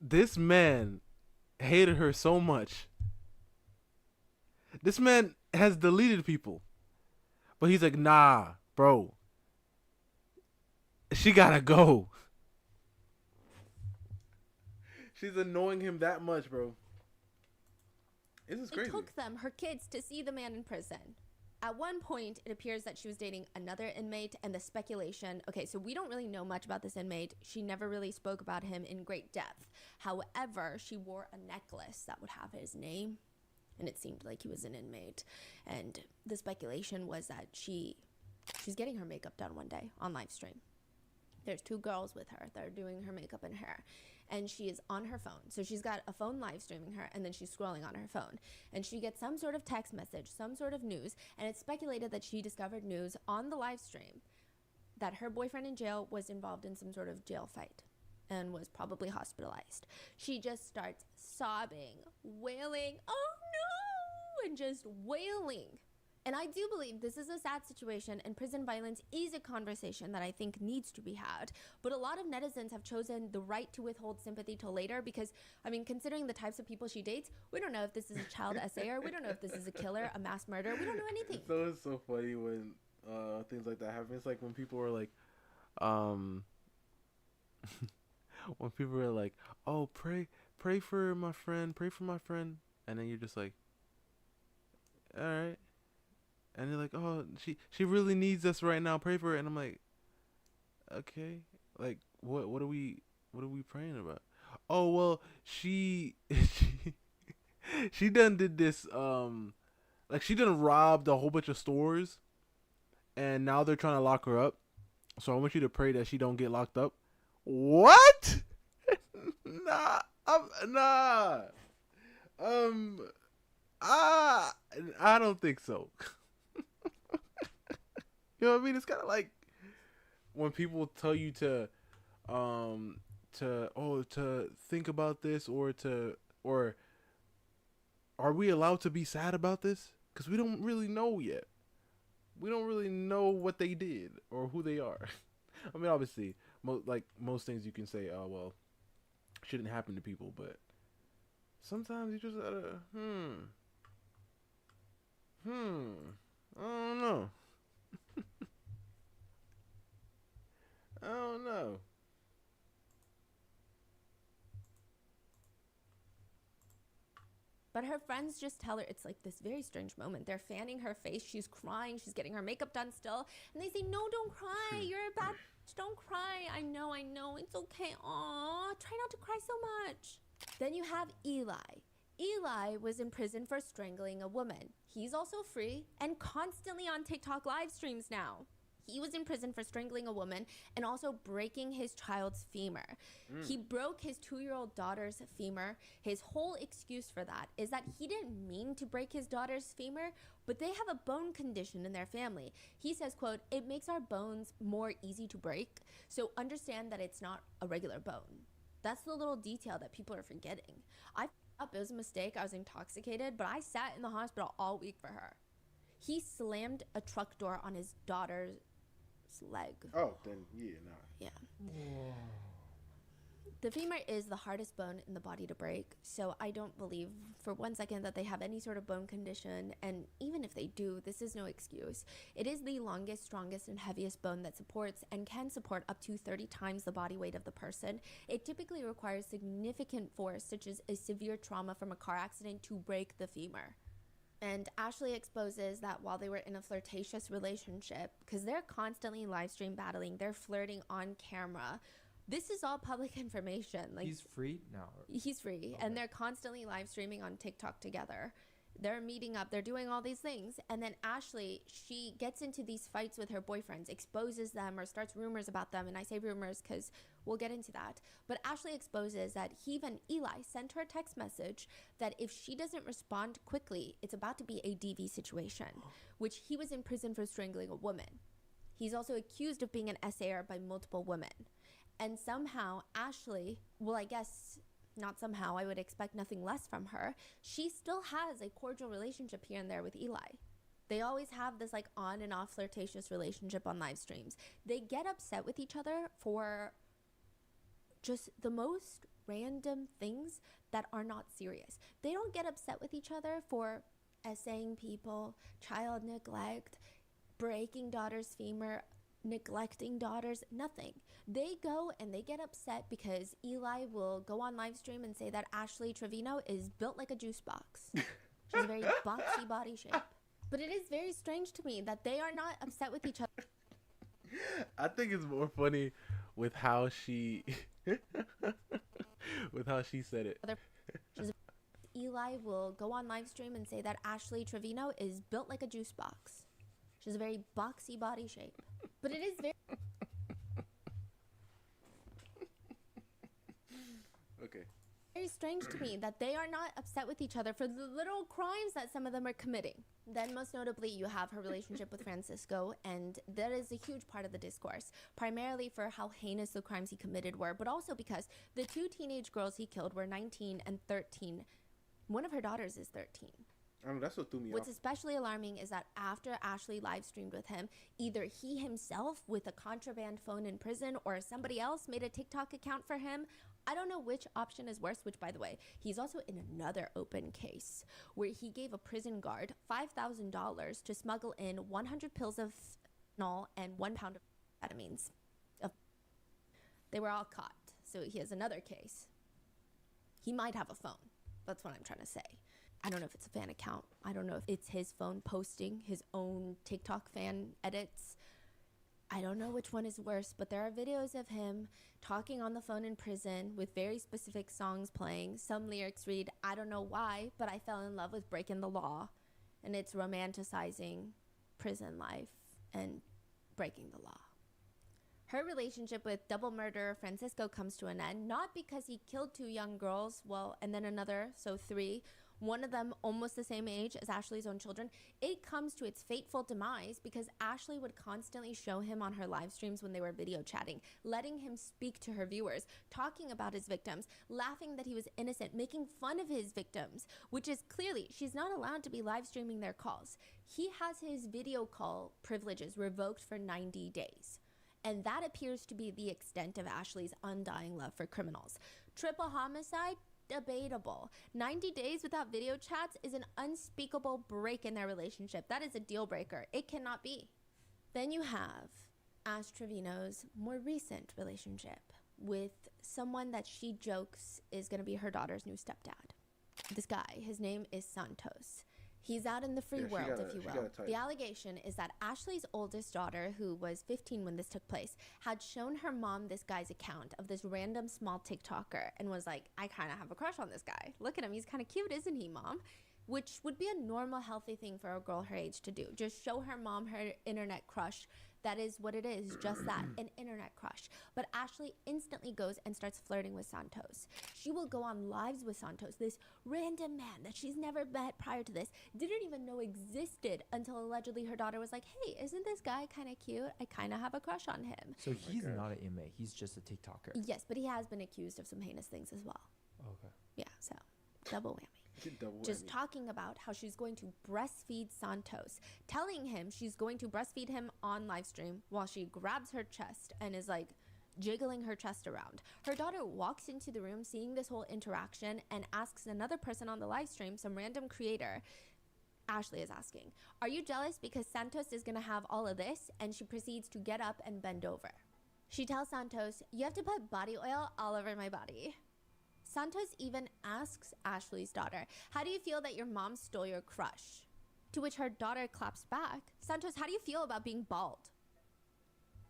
this man hated her so much. This man has deleted people. But he's like, nah, bro. She gotta go. She's annoying him that much, bro. This is crazy. It took them, her kids, to see the man in prison. At one point, it appears that she was dating another inmate, and the speculation... Okay, so we don't really know much about this inmate. She never really spoke about him in great depth. However, she wore a necklace that would have his name, and it seemed like he was an inmate. And the speculation was that she's getting her makeup done one day on live stream. There's 2 girls with her that are doing her makeup and hair. And she is on her phone. So she's got a phone live streaming her, and then she's scrolling on her phone. And she gets some sort of text message, some sort of news, and it's speculated that she discovered news on the live stream that her boyfriend in jail was involved in some sort of jail fight and was probably hospitalized. She just starts sobbing, wailing, oh no, and just wailing. And I do believe this is a sad situation, and prison violence is a conversation that I think needs to be had. But a lot of netizens have chosen the right to withhold sympathy till later because, I mean, considering the types of people she dates, we don't know if this is a child SAer, we don't know if this is a killer, a mass murderer, we don't know anything. So it's so funny when things like that happen. It's like when people are like, when people are like, oh, pray for my friend, and then you're just like, all right. And they're like, oh, she really needs us right now. Pray for her. And I'm like, okay, like what are we praying about? Oh well, she done did this like she done robbed a whole bunch of stores, and now they're trying to lock her up. So I want you to pray that she don't get locked up. What? Nah. I don't think so. You know what I mean? It's kind of like when people tell you to think about this, or are we allowed to be sad about this? Because we don't really know yet. We don't really know what they did or who they are. I mean, obviously, most things you can say, oh well, shouldn't happen to people, but sometimes you just gotta, I don't know. I don't know. But her friends just tell her it's like this very strange moment. They're fanning her face. She's crying. She's getting her makeup done still. And they say, no, don't cry. You're a bad... Don't cry. I know. It's okay. Aw, try not to cry so much. Then you have Eli. Eli was in prison for strangling a woman. He's also free and constantly on TikTok live streams now. He was in prison for strangling a woman and also breaking his child's femur. He broke his 2-year-old daughter's femur. His whole excuse for that is that he didn't mean to break his daughter's femur, but they have a bone condition in their family. He says, quote, it makes our bones more easy to break, so understand that it's not a regular bone. That's the little detail that people are forgetting. It was a mistake. I was intoxicated, but I sat in the hospital all week for her. He slammed a truck door on his daughter's leg. Oh, then nah. Yeah. Whoa. The femur is the hardest bone in the body to break, so I don't believe for one second that they have any sort of bone condition, and even if they do, this is no excuse. It is the longest, strongest, and heaviest bone that supports and can support up to 30 times the body weight of the person. It typically requires significant force, such as a severe trauma from a car accident, to break the femur. And Ashley exposes that while they were in a flirtatious relationship, because they're constantly live stream battling, they're flirting on camera. This is all public information. Like, he's free now. He's free, okay. And they're constantly live streaming on TikTok together. They're meeting up, they're doing all these things, and then Ashley, she gets into these fights with her boyfriends, exposes them or starts rumors about them. And I say rumors because we'll get into that. But Ashley exposes that Eli sent her a text message that if she doesn't respond quickly, it's about to be a DV situation, which he was in prison for strangling a woman. He's also accused of being an SAR by multiple women. And somehow Ashley, well, I guess not somehow, I would expect nothing less from her, she still has a cordial relationship here and there with Eli. They always have this like on and off flirtatious relationship on live streams. They get upset with each other for just the most random things that are not serious. They don't get upset with each other for essaying people, child neglect, breaking daughter's femur, neglecting daughters, nothing. They go and they get upset because Eli will go on live stream and say that Ashley Trevino is built like a juice box. She's a very boxy body shape. But it is very strange to me that they are not upset with each other. I think it's more funny with how she with how she said it. Eli will go on live stream and say that Ashley Trevino is built like a juice box. She's a very boxy body shape. But it is very Okay. very strange to me that they are not upset with each other for the little crimes that some of them are committing. Then most notably, you have her relationship with Francisco, and that is a huge part of the discourse, primarily for how heinous the crimes he committed were, but also because the two teenage girls he killed were 19 and 13. One of her daughters is 13. I don't know, that's what threw me What's off. especially alarming is that after Ashley live streamed with him, either he himself with a contraband phone in prison or somebody else made a TikTok account for him. I don't know which option is worse, which by the way, he's also in another open case where he gave a prison guard $5,000 to smuggle in 100 pills of fentanyl and 1 pound of amphetamines. They were all caught. So he has another case. He might have a phone. That's what I'm trying to say. I don't know if it's a fan account. I don't know if it's his phone posting his own TikTok fan edits. I don't know which one is worse, but there are videos of him talking on the phone in prison with very specific songs playing. Some lyrics read, "I don't know why, but I fell in love with breaking the law." And it's romanticizing prison life and breaking the law. Her relationship with double murderer Francisco comes to an end, not because he killed 2 young girls, well, and then another, so 3, one of them almost the same age as Ashley's own children. It comes to its fateful demise because Ashley would constantly show him on her live streams when they were video chatting, letting him speak to her viewers, talking about his victims, laughing that he was innocent, making fun of his victims, which is clearly, she's not allowed to be live streaming their calls. He has his video call privileges revoked for 90 days. And that appears to be the extent of Ashley's undying love for criminals. Triple homicide? Debatable. 90 days without video chats is an unspeakable break in their relationship. That is a deal breaker. It cannot be. Then you have Ash Trevino's more recent relationship with someone that she jokes is going to be her daughter's new stepdad. This guy, his name is Santos. He's out in the free world, if you will. The allegation is that Ashley's oldest daughter, who was 15 when this took place, had shown her mom this guy's account of this random small TikToker and was like, "I kind of have a crush on this guy. Look at him. He's kind of cute, isn't he, Mom?" Which would be a normal, healthy thing for a girl her age to do. Just show her mom her internet crush. That is what it is, just that, an internet crush. But Ashley instantly goes and starts flirting with Santos. She will go on lives with Santos, this random man that she's never met prior to this, didn't even know existed until allegedly her daughter was like, "Hey, isn't this guy kind of cute? I kind of have a crush on him." So he's not an inmate. He's just a TikToker. Yes, but he has been accused of some heinous things as well. Okay. Yeah, so double whammy. Just talking about how she's going to breastfeed Santos, telling him she's going to breastfeed him on live stream while she grabs her chest and is like jiggling her chest around. Her daughter walks into the room seeing this whole interaction and asks another person on the live stream, some random creator, Ashley is asking, "Are you jealous because Santos is going to have all of this?" And she proceeds to get up and bend over. She tells Santos, "You have to put body oil all over my body." Santos even asks Ashley's daughter, "How do you feel that your mom stole your crush?" To which her daughter claps back, "Santos, how do you feel about being bald?"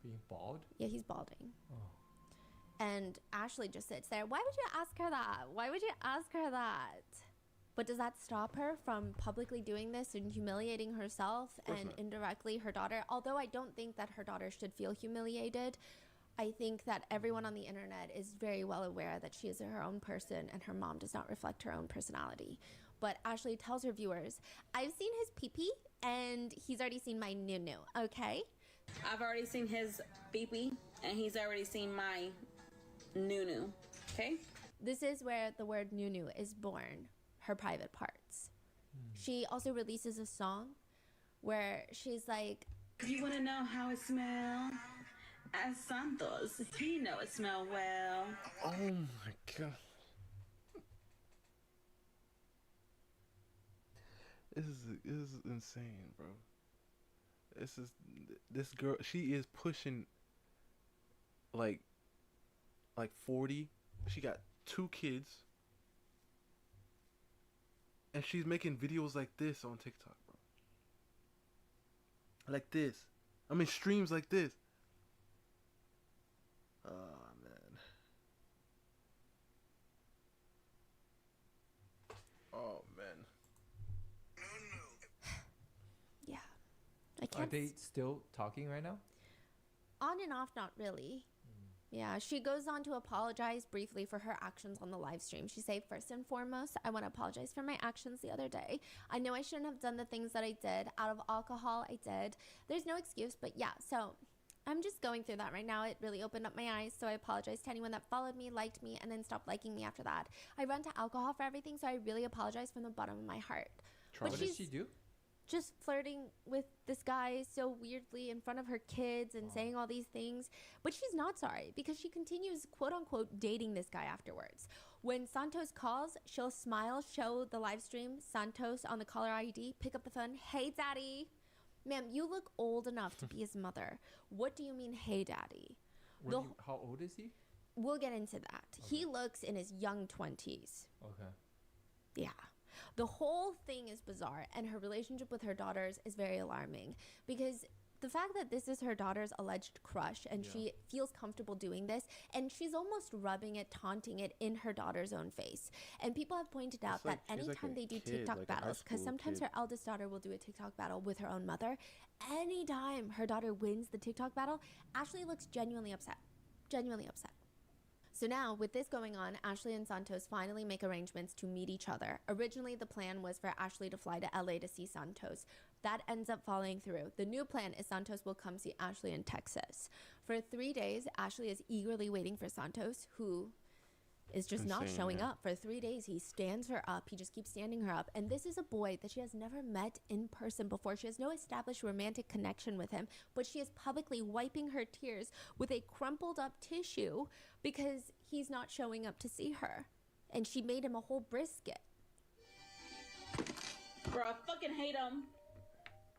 Being bald? Yeah, he's balding. Oh. And Ashley just sits there. Why would you ask her that? Why would you ask her that? But does that stop her from publicly doing this and humiliating herself and indirectly her daughter? Although I don't think that her daughter should feel humiliated, I think that everyone on the internet is very well aware that she is her own person and her mom does not reflect her own personality. But Ashley tells her viewers, I've seen his pee-pee and he's already seen my nunu, okay? I've already seen his pee-pee and he's already seen my nunu, okay? This is where the word nunu is born, her private parts. She also releases a song where she's like, You want to know how it smells? As Santos, he know it smell well. Oh my god. This is insane, bro. This girl, she is pushing like 40. She got 2 kids. And she's making videos like this on TikTok, bro. Like this. I mean, streams like this. Oh, man. Oh, man. yeah. I Are can't. they still talking right now? On and off, not really. Yeah, she goes on to apologize briefly for her actions on the live stream. She said, first and foremost, I want to apologize for my actions the other day. I know I shouldn't have done the things that I did. Out of alcohol, I did. There's no excuse, but yeah, so I'm just going through that right now. It really opened up my eyes, so I apologize to anyone that followed me, liked me, and then stopped liking me after that. I run to alcohol for everything, so I really apologize from the bottom of my heart. What did she do? Just flirting with this guy so weirdly in front of her kids and saying all these things. But she's not sorry because she continues, quote unquote, dating this guy afterwards. When Santos calls, she'll smile, show the live stream, Santos on the caller ID, pick up the phone. Hey, daddy. Ma'am, you look old enough to be his mother. What do you mean, hey, daddy? How old is he? We'll get into that. Okay. He looks in his young 20s. Okay. Yeah. The whole thing is bizarre, and her relationship with her daughters is very alarming because the fact that this is her daughter's alleged crush and she feels comfortable doing this, and she's almost rubbing it, taunting it in her daughter's own face. And people have pointed out that anytime they do TikTok battles, because sometimes her eldest daughter will do a TikTok battle with her own mother, anytime her daughter wins the TikTok battle, Ashley looks genuinely upset. Genuinely upset. So now, with this going on, Ashley and Santos finally make arrangements to meet each other. Originally, the plan was for Ashley to fly to LA to see Santos. That ends up falling through. The new plan is Santos will come see Ashley in Texas. For 3 days, Ashley is eagerly waiting for Santos, who is just not showing up. For 3 days, he stands her up. He just keeps standing her up. And this is a boy that she has never met in person before. She has no established romantic connection with him, but she is publicly wiping her tears with a crumpled up tissue because he's not showing up to see her. And she made him a whole brisket. Bro, I fucking hate him.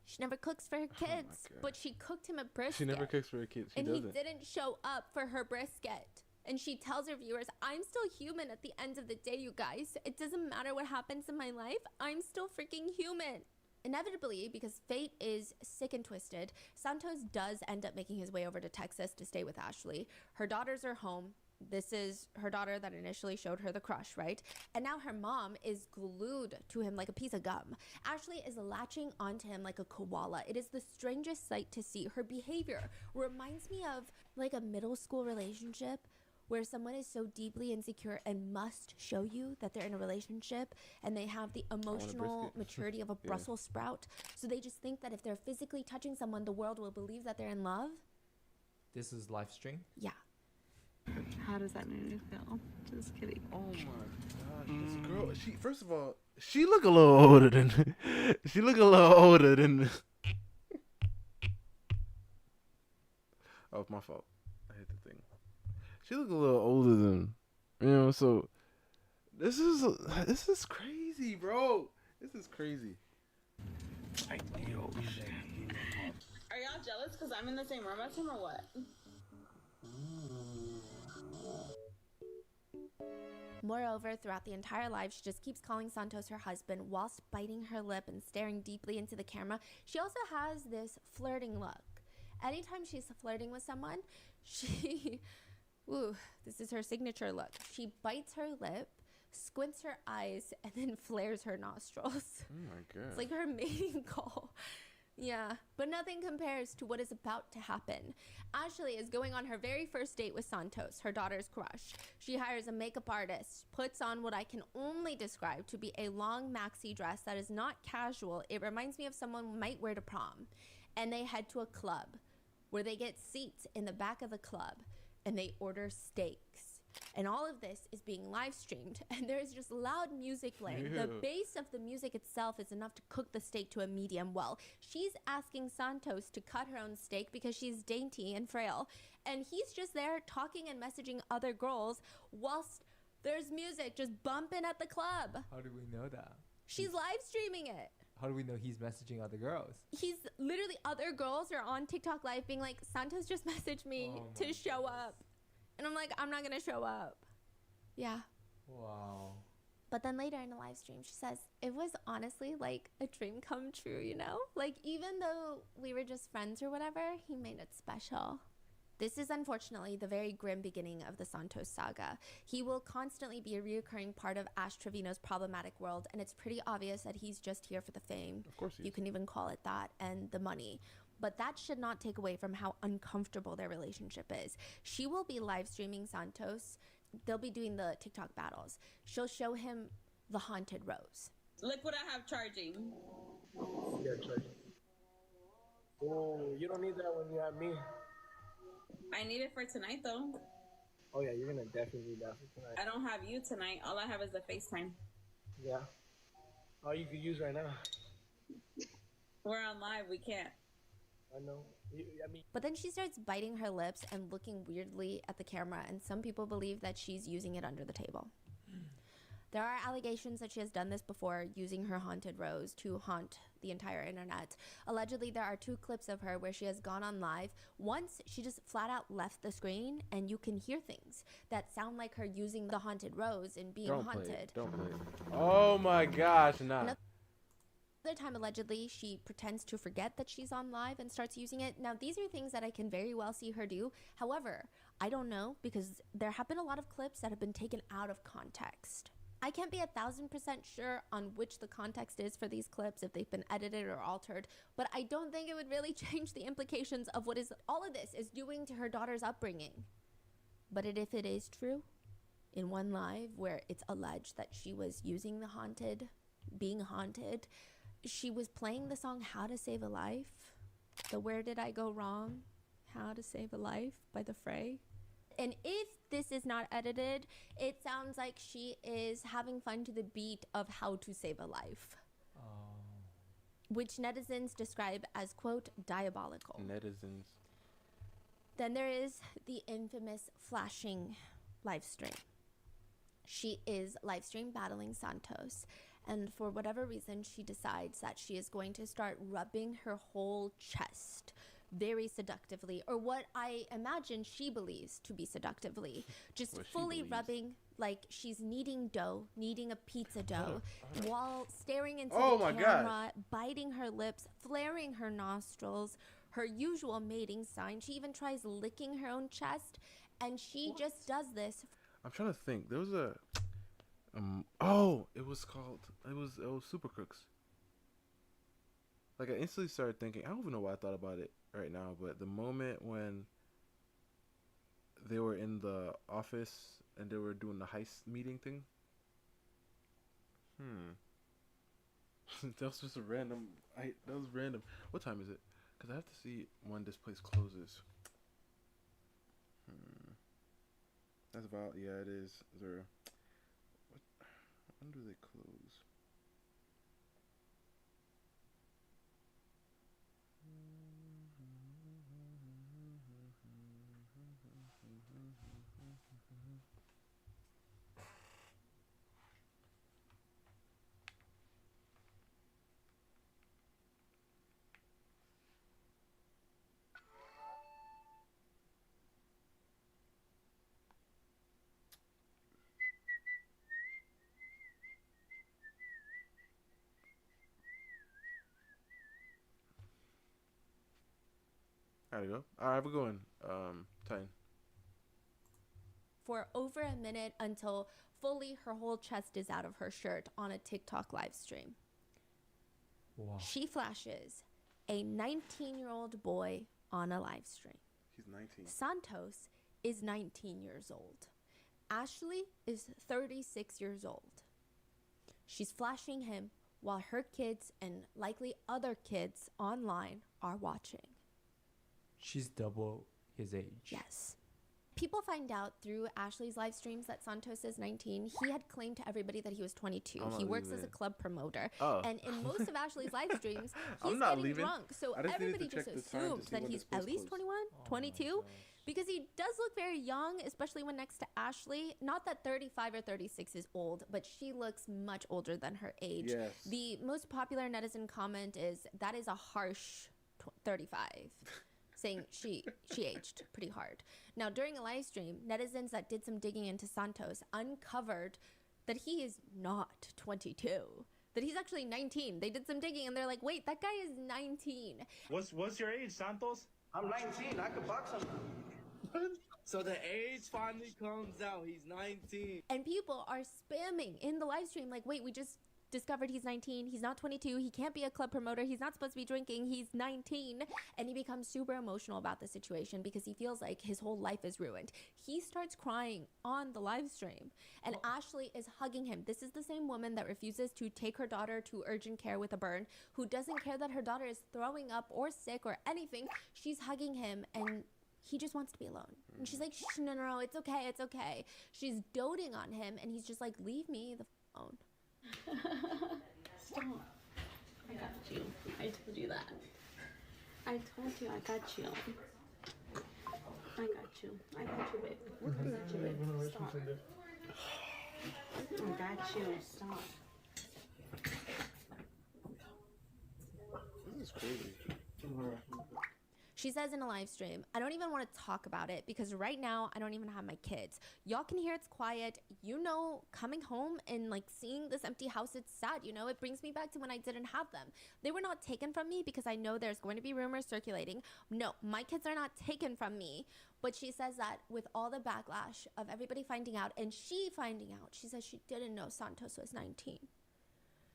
She never cooks for her kids, but she cooked him a brisket. She never cooks for her kids. He didn't show up for her brisket. And she tells her viewers, I'm still human at the end of the day, you guys. It doesn't matter what happens in my life. I'm still freaking human. Inevitably, because fate is sick and twisted, Santos does end up making his way over to Texas to stay with Ashley. Her daughters are home. This is her daughter that initially showed her the crush, right? And now her mom is glued to him like a piece of gum. Ashley is latching onto him like a koala. It is the strangest sight to see. Her behavior reminds me of like a middle school relationship where someone is so deeply insecure and must show you that they're in a relationship and they have the emotional maturity of a Brussels sprout. So they just think that if they're physically touching someone, the world will believe that they're in love. This is live stream? Yeah. How does that make me feel? Just kidding. Oh my gosh, this girl, first of all, she look a little older than Oh, my fault. I hit the thing. She look a little older than, so this is crazy, bro. This is crazy. Are y'all jealous because I'm in the same room as him or what? Moreover, throughout the entire live, she just keeps calling Santos her husband whilst biting her lip and staring deeply into the camera. She also has this flirting look. Anytime she's flirting with someone, this is her signature look. She bites her lip, squints her eyes, and then flares her nostrils. Oh my god. It's like her mating call. Yeah, but nothing compares to what is about to happen. Ashley is going on her very first date with Santos, her daughter's crush. She hires a makeup artist, puts on what I can only describe to be a long maxi dress that is not casual. It reminds me of someone might wear to prom. And they head to a club where they get seats in the back of the club and they order steaks. And all of this is being live streamed, and there's just loud music playing. Ew. The bass of the music itself is enough to cook the steak to a medium well. She's asking Santos to cut her own steak because she's dainty and frail, and he's just there talking and messaging other girls whilst there's music just bumping at the club. How do we know that? She's live streaming it. How do we know he's messaging other girls? He's literally, other girls are on TikTok live being like, Santos just messaged me to show up. And I'm like, I'm not going to show up. Yeah. Wow. But then later in the live stream, she says, it was honestly like a dream come true, you know? Like, even though we were just friends or whatever, he made it special. This is unfortunately the very grim beginning of the Santos saga. He will constantly be a reoccurring part of Ash Trevino's problematic world, and it's pretty obvious that he's just here for the fame. Of course he is. You can even call it that, and the money. But that should not take away from how uncomfortable their relationship is. She will be live streaming Santos. They'll be doing the TikTok battles. She'll show him the haunted rose. Look what I have charging. Yeah, charging. Oh, you don't need that when you have me. I need it for tonight, though. Oh yeah, you're gonna definitely need that for tonight. I don't have you tonight. All I have is the FaceTime. Yeah. All you could use right now. We're on live. We can't. I know. I mean. But then she starts biting her lips and looking weirdly at the camera, and some people believe that she's using it under the table. There are allegations that she has done this before, using her haunted rose to haunt the entire internet. Allegedly, there are 2 clips of her where she has gone on live. Once, she just flat out left the screen, and you can hear things that sound like her using the haunted rose and being haunted. Play it. Don't play it. Oh my gosh, nah. Another time, allegedly, she pretends to forget that she's on live and starts using it. Now, these are things that I can very well see her do. However, I don't know, because there have been a lot of clips that have been taken out of context. I can't be 1,000% sure on which the context is for these clips, if they've been edited or altered, but I don't think it would really change the implications of what is all of this is doing to her daughter's upbringing. But if it is true, in one live where it's alleged that she was using the haunted, being haunted, she was playing the song How to Save a Life, the Where Did I Go Wrong? How to Save a Life by The Fray. And if this is not edited, it sounds like she is having fun to the beat of How to Save a Life. Which netizens describe as, quote, diabolical. Netizens. Then there is the infamous flashing live stream. She is live stream battling Santos. And for whatever reason, she decides that she is going to start rubbing her whole chest very seductively, or what I imagine she believes to be seductively. Just fully rubbing like she's kneading dough, kneading a pizza dough, while staring into the camera, biting her lips, flaring her nostrils, her usual mating sign. She even tries licking her own chest, and she just does this. I'm trying to think. There was a it was Super Crooks. Like, I instantly started thinking, I don't even know why I thought about it right now, but the moment when they were in the office and they were doing the heist meeting thing. That was just a random. That was random. What time is it? Because I have to see when this place closes. That's about, yeah, it is. When do they close? There we go. All right, we're going. Titan. for over a minute until fully her whole chest is out of her shirt on a TikTok live stream. Wow. She flashes a 19-year-old boy on a live stream. He's 19. Santos is 19 years old. Ashley is 36 years old. She's flashing him while her kids and likely other kids online are watching. She's double his age. Yes. People find out through Ashley's live streams that Santos is 19. He had claimed to everybody that he was 22. He works as a club promoter. Oh. And in most of Ashley's live streams, I'm he's not getting leaving. drunk. So I just needed everybody to check just the time to assumes see that when he's this place at least closed. 21, 22. Because he does look very young, especially when next to Ashley. Not that 35 or 36 is old, but she looks much older than her age. Yes. The most popular netizen comment is, that is a harsh 35. Saying she aged pretty hard. Now, during a live stream, netizens that did some digging into Santos uncovered that he is not 22, that he's actually 19. They did some digging and they're like, wait, that guy is 19. What's your age, Santos? I'm 19. I could box him. So the age finally comes out. He's 19. And people are spamming in the live stream like, wait, we just discovered he's 19. He's not 22. He can't be a club promoter. He's not supposed to be drinking. He's 19. And he becomes super emotional about the situation because he feels like his whole life is ruined. He starts crying on the live stream. And Ashley is hugging him. This is the same woman that refuses to take her daughter to urgent care with a burn, who doesn't care that her daughter is throwing up or sick or anything. She's hugging him and he just wants to be alone. And she's like, shh, no, it's okay, it's okay. She's doting on him and he's just like, leave me the phone. Stop. I got you. I told you that. I told you I got you. I got you. I got you, babe. I got you, babe. Stop. I got you. Stop. This is crazy. She says in a live stream, I don't even want to talk about it because right now I don't even have my kids. Y'all can hear it's quiet. You know, coming home and like seeing this empty house, it's sad. You know, it brings me back to when I didn't have them. They were not taken from me because I know there's going to be rumors circulating. No, my kids are not taken from me. But she says that with all the backlash of everybody finding out and she finding out, she says she didn't know Santos was 19.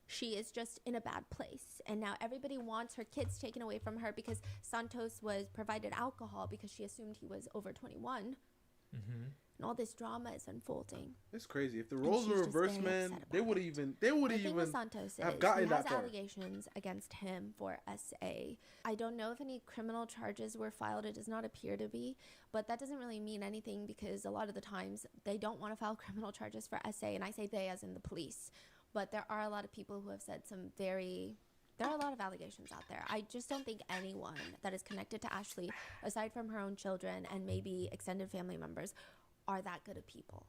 She is just in a bad place. And now everybody wants her kids taken away from her because Santos was provided alcohol because she assumed he was over 21. And all this drama is unfolding. It's crazy. If the roles were reversed, man, they would even Santos have gotten that has far. allegations against him for SA. I don't know if any criminal charges were filed. It does not appear to be, but that doesn't really mean anything because a lot of the times they don't want to file criminal charges for SA, and I say they as in the police. But there are a lot of people who have said there are a lot of allegations out there. I just don't think anyone that is connected to Ashley, aside from her own children and maybe extended family members, are that good of people.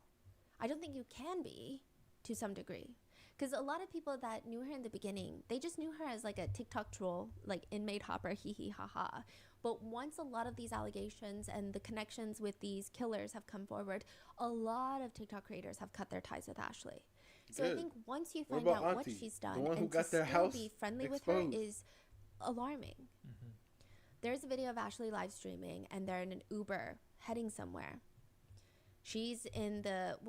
I don't think you can be to some degree. Because a lot of people that knew her in the beginning, they just knew her as like a TikTok troll, like inmate hopper, hee hee ha ha. But once a lot of these allegations and the connections with these killers have come forward, a lot of TikTok creators have cut their ties with Ashley. So I think once you find out what she's done and to still be friendly with her is alarming. There's a video of Ashley live streaming and they're in an Uber heading somewhere. She's in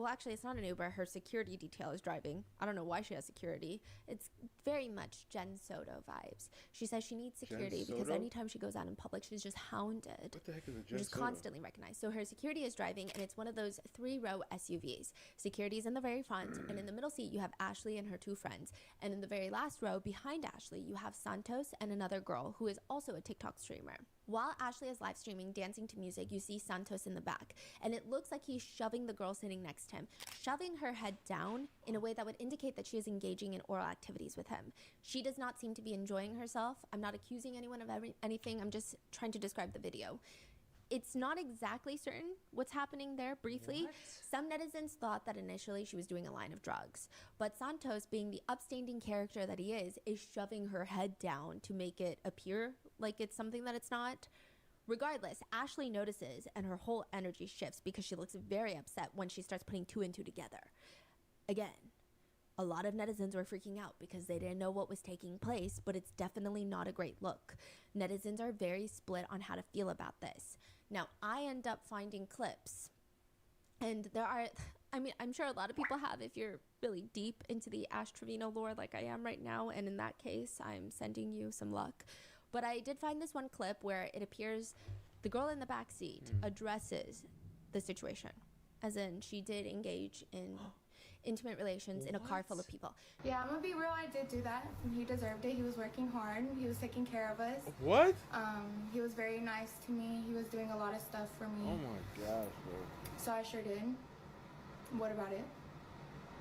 actually it's not an Uber, her security detail is driving. I don't know why she has security. It's very much Jen Soto vibes. She says she needs security because anytime she goes out in public, she's just hounded. What the heck is a Jen just Soto? Constantly recognized. So her security is driving and it's one of those 3-row SUVs. Security is in the very front and in the middle seat you have Ashley and her 2 friends. And in the very last row behind Ashley, you have Santos and another girl who is also a TikTok streamer. While Ashley is live streaming, dancing to music, you see Santos in the back. And it looks like he's shoving the girl sitting next to him, shoving her head down in a way that would indicate that she is engaging in oral activities with him. She does not seem to be enjoying herself. I'm not accusing anyone of anything. I'm just trying to describe the video. It's not exactly certain what's happening there briefly. What? Some netizens thought that initially she was doing a line of drugs, but Santos, being the upstanding character that he is shoving her head down to make it appear like it's something that it's not. Regardless, Ashley notices and her whole energy shifts because she looks very upset when she starts putting 2 and 2 together. Again, a lot of netizens were freaking out because they didn't know what was taking place, but it's definitely not a great look. Netizens are very split on how to feel about this. Now, I end up finding clips And there are, I mean, I'm sure a lot of people have if you're really deep into the Ash Trevino lore like I am right now. And in that case, I'm sending you some luck. But I did find this one clip where it appears the girl in the back seat addresses the situation. As in, she did engage in intimate relations in a car full of people. Yeah, I'm gonna be real, I did do that. He deserved it. He was working hard. He was taking care of us. What? He was very nice to me. He was doing a lot of stuff for me. Oh my gosh, bro. So I sure did. What about it?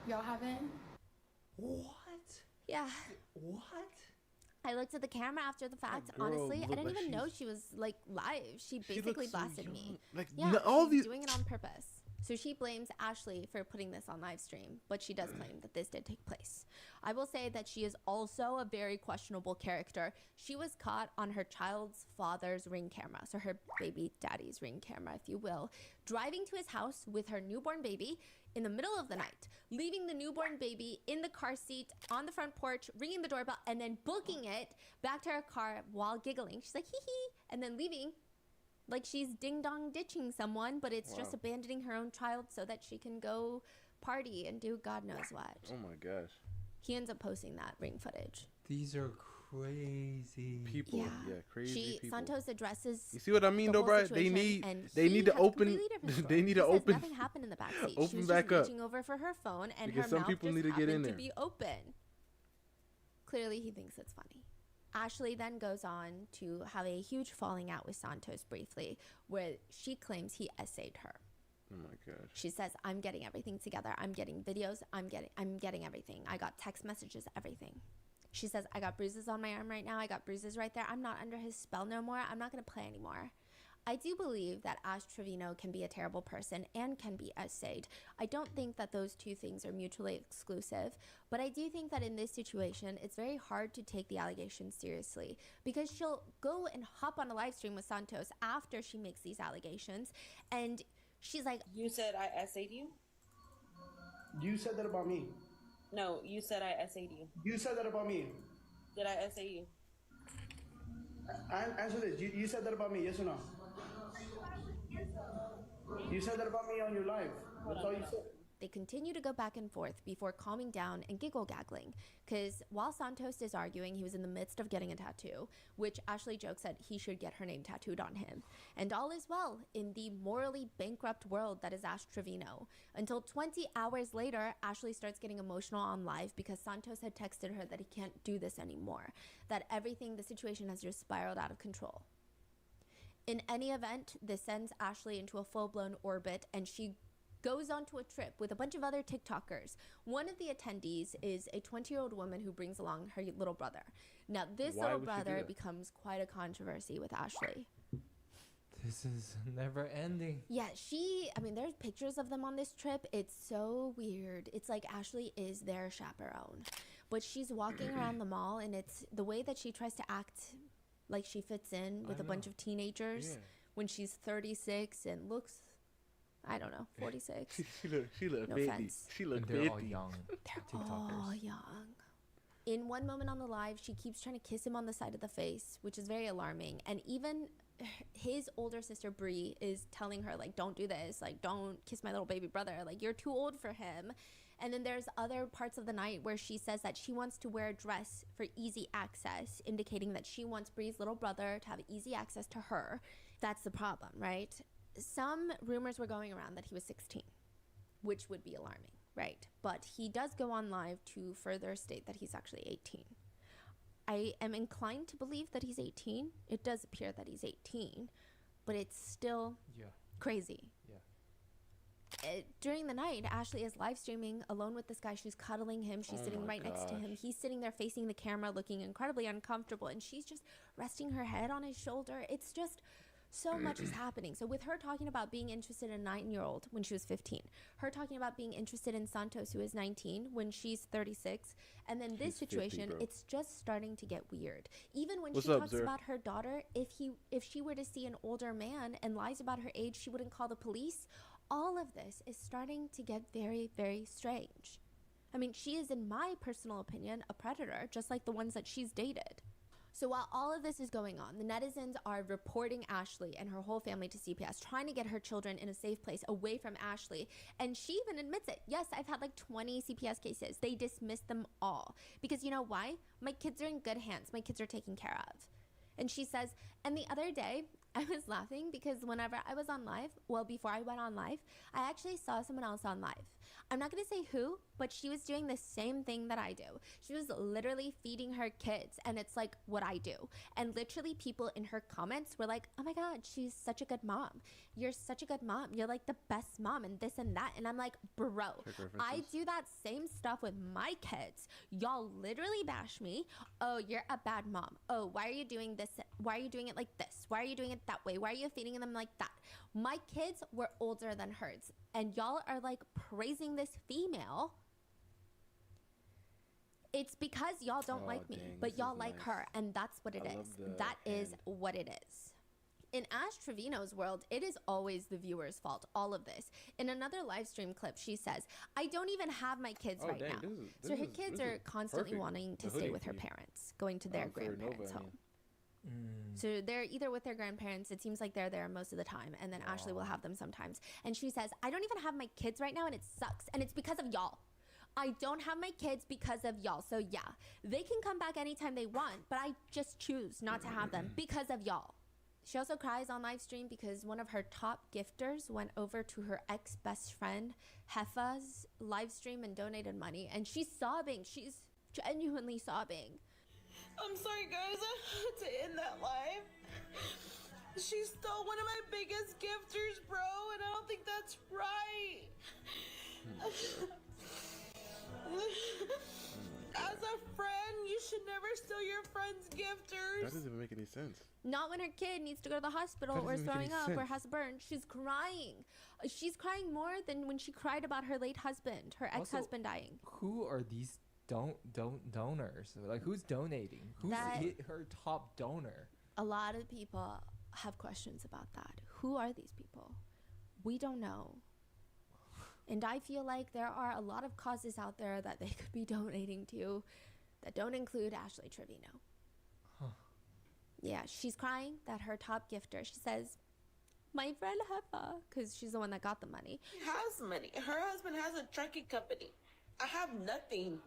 Y'all haven't? What? Yeah. What? I looked at the camera after the fact. Girl Honestly, I looked didn't like even know she was like live. She basically looks so blasted young. me. Like, Yeah, all she's these doing it on purpose. So she blames Ashley for putting this on live stream, but she does claim that this did take place. I will say that she is also a very questionable character. She was caught on her child's father's Ring camera, so her baby daddy's Ring camera, if you will, driving to his house with her newborn baby in the middle of the night, leaving the newborn baby in the car seat on the front porch, ringing the doorbell, and then booking it back to her car while giggling. She's like, hee hee, and then leaving. Like she's ding-dong ditching someone, but it's just abandoning her own child so that she can go party and do God knows what. Oh my gosh. He ends up posting that Ring footage. These are crazy people. Yeah, crazy people. Santos addresses. You see what I mean, though, bro? They need to open. They need to open. Nothing happened in the backseat. Open she was back just up. reaching over for her phone, and Because her some mouth people just need to get in happened there. to be open. Clearly, he thinks it's funny. Ashley then goes on to have a huge falling out with Santos briefly, where she claims he essayed her. Oh my gosh. She says, I'm getting everything together. I'm getting videos. I'm getting everything. I got text messages, everything. She says, I got bruises on my arm right now. I got bruises right there. I'm not under his spell no more. I'm not going to play anymore. I do believe that Ash Trevino can be a terrible person and can be essayed. I don't think that those two things are mutually exclusive, but I do think that in this situation, it's very hard to take the allegations seriously because she'll go and hop on a live stream with Santos after she makes these allegations, and she's like, You said I essayed you? You said that about me. No, you said I essayed you. You said that about me. Did I essay you? Answer this. You said that about me, yes or no? You said that about me on your live. That's all you said. They continue to go back and forth before calming down and giggle-gaggling, because while Santos is arguing, he was in the midst of getting a tattoo, which Ashley jokes that he should get her name tattooed on him. And all is well in the morally bankrupt world that is Ash Trevino. Until 20 hours later, Ashley starts getting emotional on live because Santos had texted her that he can't do this anymore, that the situation has just spiraled out of control. In any event, this sends Ashley into a full-blown orbit, and she goes onto a trip with a bunch of other TikTokers. One of the attendees is a 20-year-old woman who brings along her little brother. Now, this little brother becomes quite a controversy with Ashley. This is never ending. Yeah, there's pictures of them on this trip. It's so weird. It's like Ashley is their chaperone. But she's walking around the mall, and it's the way that she tries to act like she fits in with a bunch of teenagers when she's 36 and looks, I don't know, 46. she look no baby. offense. She look they're baby. all young. They're all young. In one moment on the live, she keeps trying to kiss him on the side of the face, which is very alarming. And even his older sister, Bree, is telling her, like, don't do this. Like, don't kiss my little baby brother. Like, you're too old for him. And then there's other parts of the night where she says that she wants to wear a dress for easy access, indicating that she wants Bree's little brother to have easy access to her. That's the problem, right? Some rumors were going around that he was 16, which would be alarming, right? But he does go on live to further state that he's actually 18. I am inclined to believe that he's 18. It does appear that he's 18, but it's still crazy. During the night, Ashley is live streaming alone with this guy. She's cuddling him. She's sitting right next to him. He's sitting there facing the camera looking incredibly uncomfortable, and she's just resting her head on his shoulder. It's just so much is happening. So with her talking about being interested in a 9-year-old when she was 15, her talking about being interested in Santos, who is 19, when she's 36, and then this situation, 50, it's just starting to get weird. Even when she talks about her daughter, if she were to see an older man and lies about her age, she wouldn't call the police. All of this is starting to get very, very strange. I mean, she is, in my personal opinion, a predator, just like the ones that she's dated. So while all of this is going on, the netizens are reporting Ashley and her whole family to CPS, trying to get her children in a safe place away from Ashley. And she even admits it. Yes, I've had like 20 CPS cases. They dismissed them all. Because you know why? My kids are in good hands. My kids are taken care of. And she says, and the other day, I was laughing because whenever I was on live, well, before I went on live, I actually saw someone else on live. I'm not going to say who, but she was doing the same thing that I do. She was literally feeding her kids, and it's like what I do. And literally people in her comments were like, oh my God, she's such a good mom. You're such a good mom. You're like the best mom and this and that. And I'm like, bro, I do that same stuff with my kids. Y'all literally bash me. Oh, you're a bad mom. Oh, why are you doing this? Why are you doing it like this? Why are you doing it that way? Why are you feeding them like that? My kids were older than hers, and y'all are like praising this female. It's because y'all don't like me, but y'all like her, and that's what it is. That is what it is. In Ash Trevino's world, it is always the viewer's fault, all of this. In another live stream clip, she says, I don't even have my kids right now. So her kids are constantly wanting to stay with her parents, going to their grandparents' home. So they're either with their grandparents, it seems like they're there most of the time, and then Ashley will have them sometimes. And she says, I don't even have my kids right now, and it sucks, and it's because of y'all. I don't have my kids because of y'all. So yeah, they can come back anytime they want, but I just choose not to have them because of y'all. She also cries on live stream because one of her top gifters went over to her ex-best friend Heffa's live stream and donated money, and she's sobbing. She's genuinely sobbing. I'm sorry, guys. I had to end that live. She stole one of my biggest gifters, bro, and I don't think that's right. As a friend, you should never steal your friend's gifters. That doesn't even make any sense. Not when her kid needs to go to the hospital or is throwing up or has a burn. She's crying. She's crying more than when she cried about her late husband, her ex-husband dying. Who are these donors? Like, who's donating? Who's her top donor? A lot of people have questions about that. Who are these people? We don't know. And I feel like there are a lot of causes out there that they could be donating to that don't include Ashley Trevino. Huh. Yeah, she's crying that her top gifter, she says, my friend Heffa, because she's the one that got the money. She has money. Her husband has a trucking company. I have nothing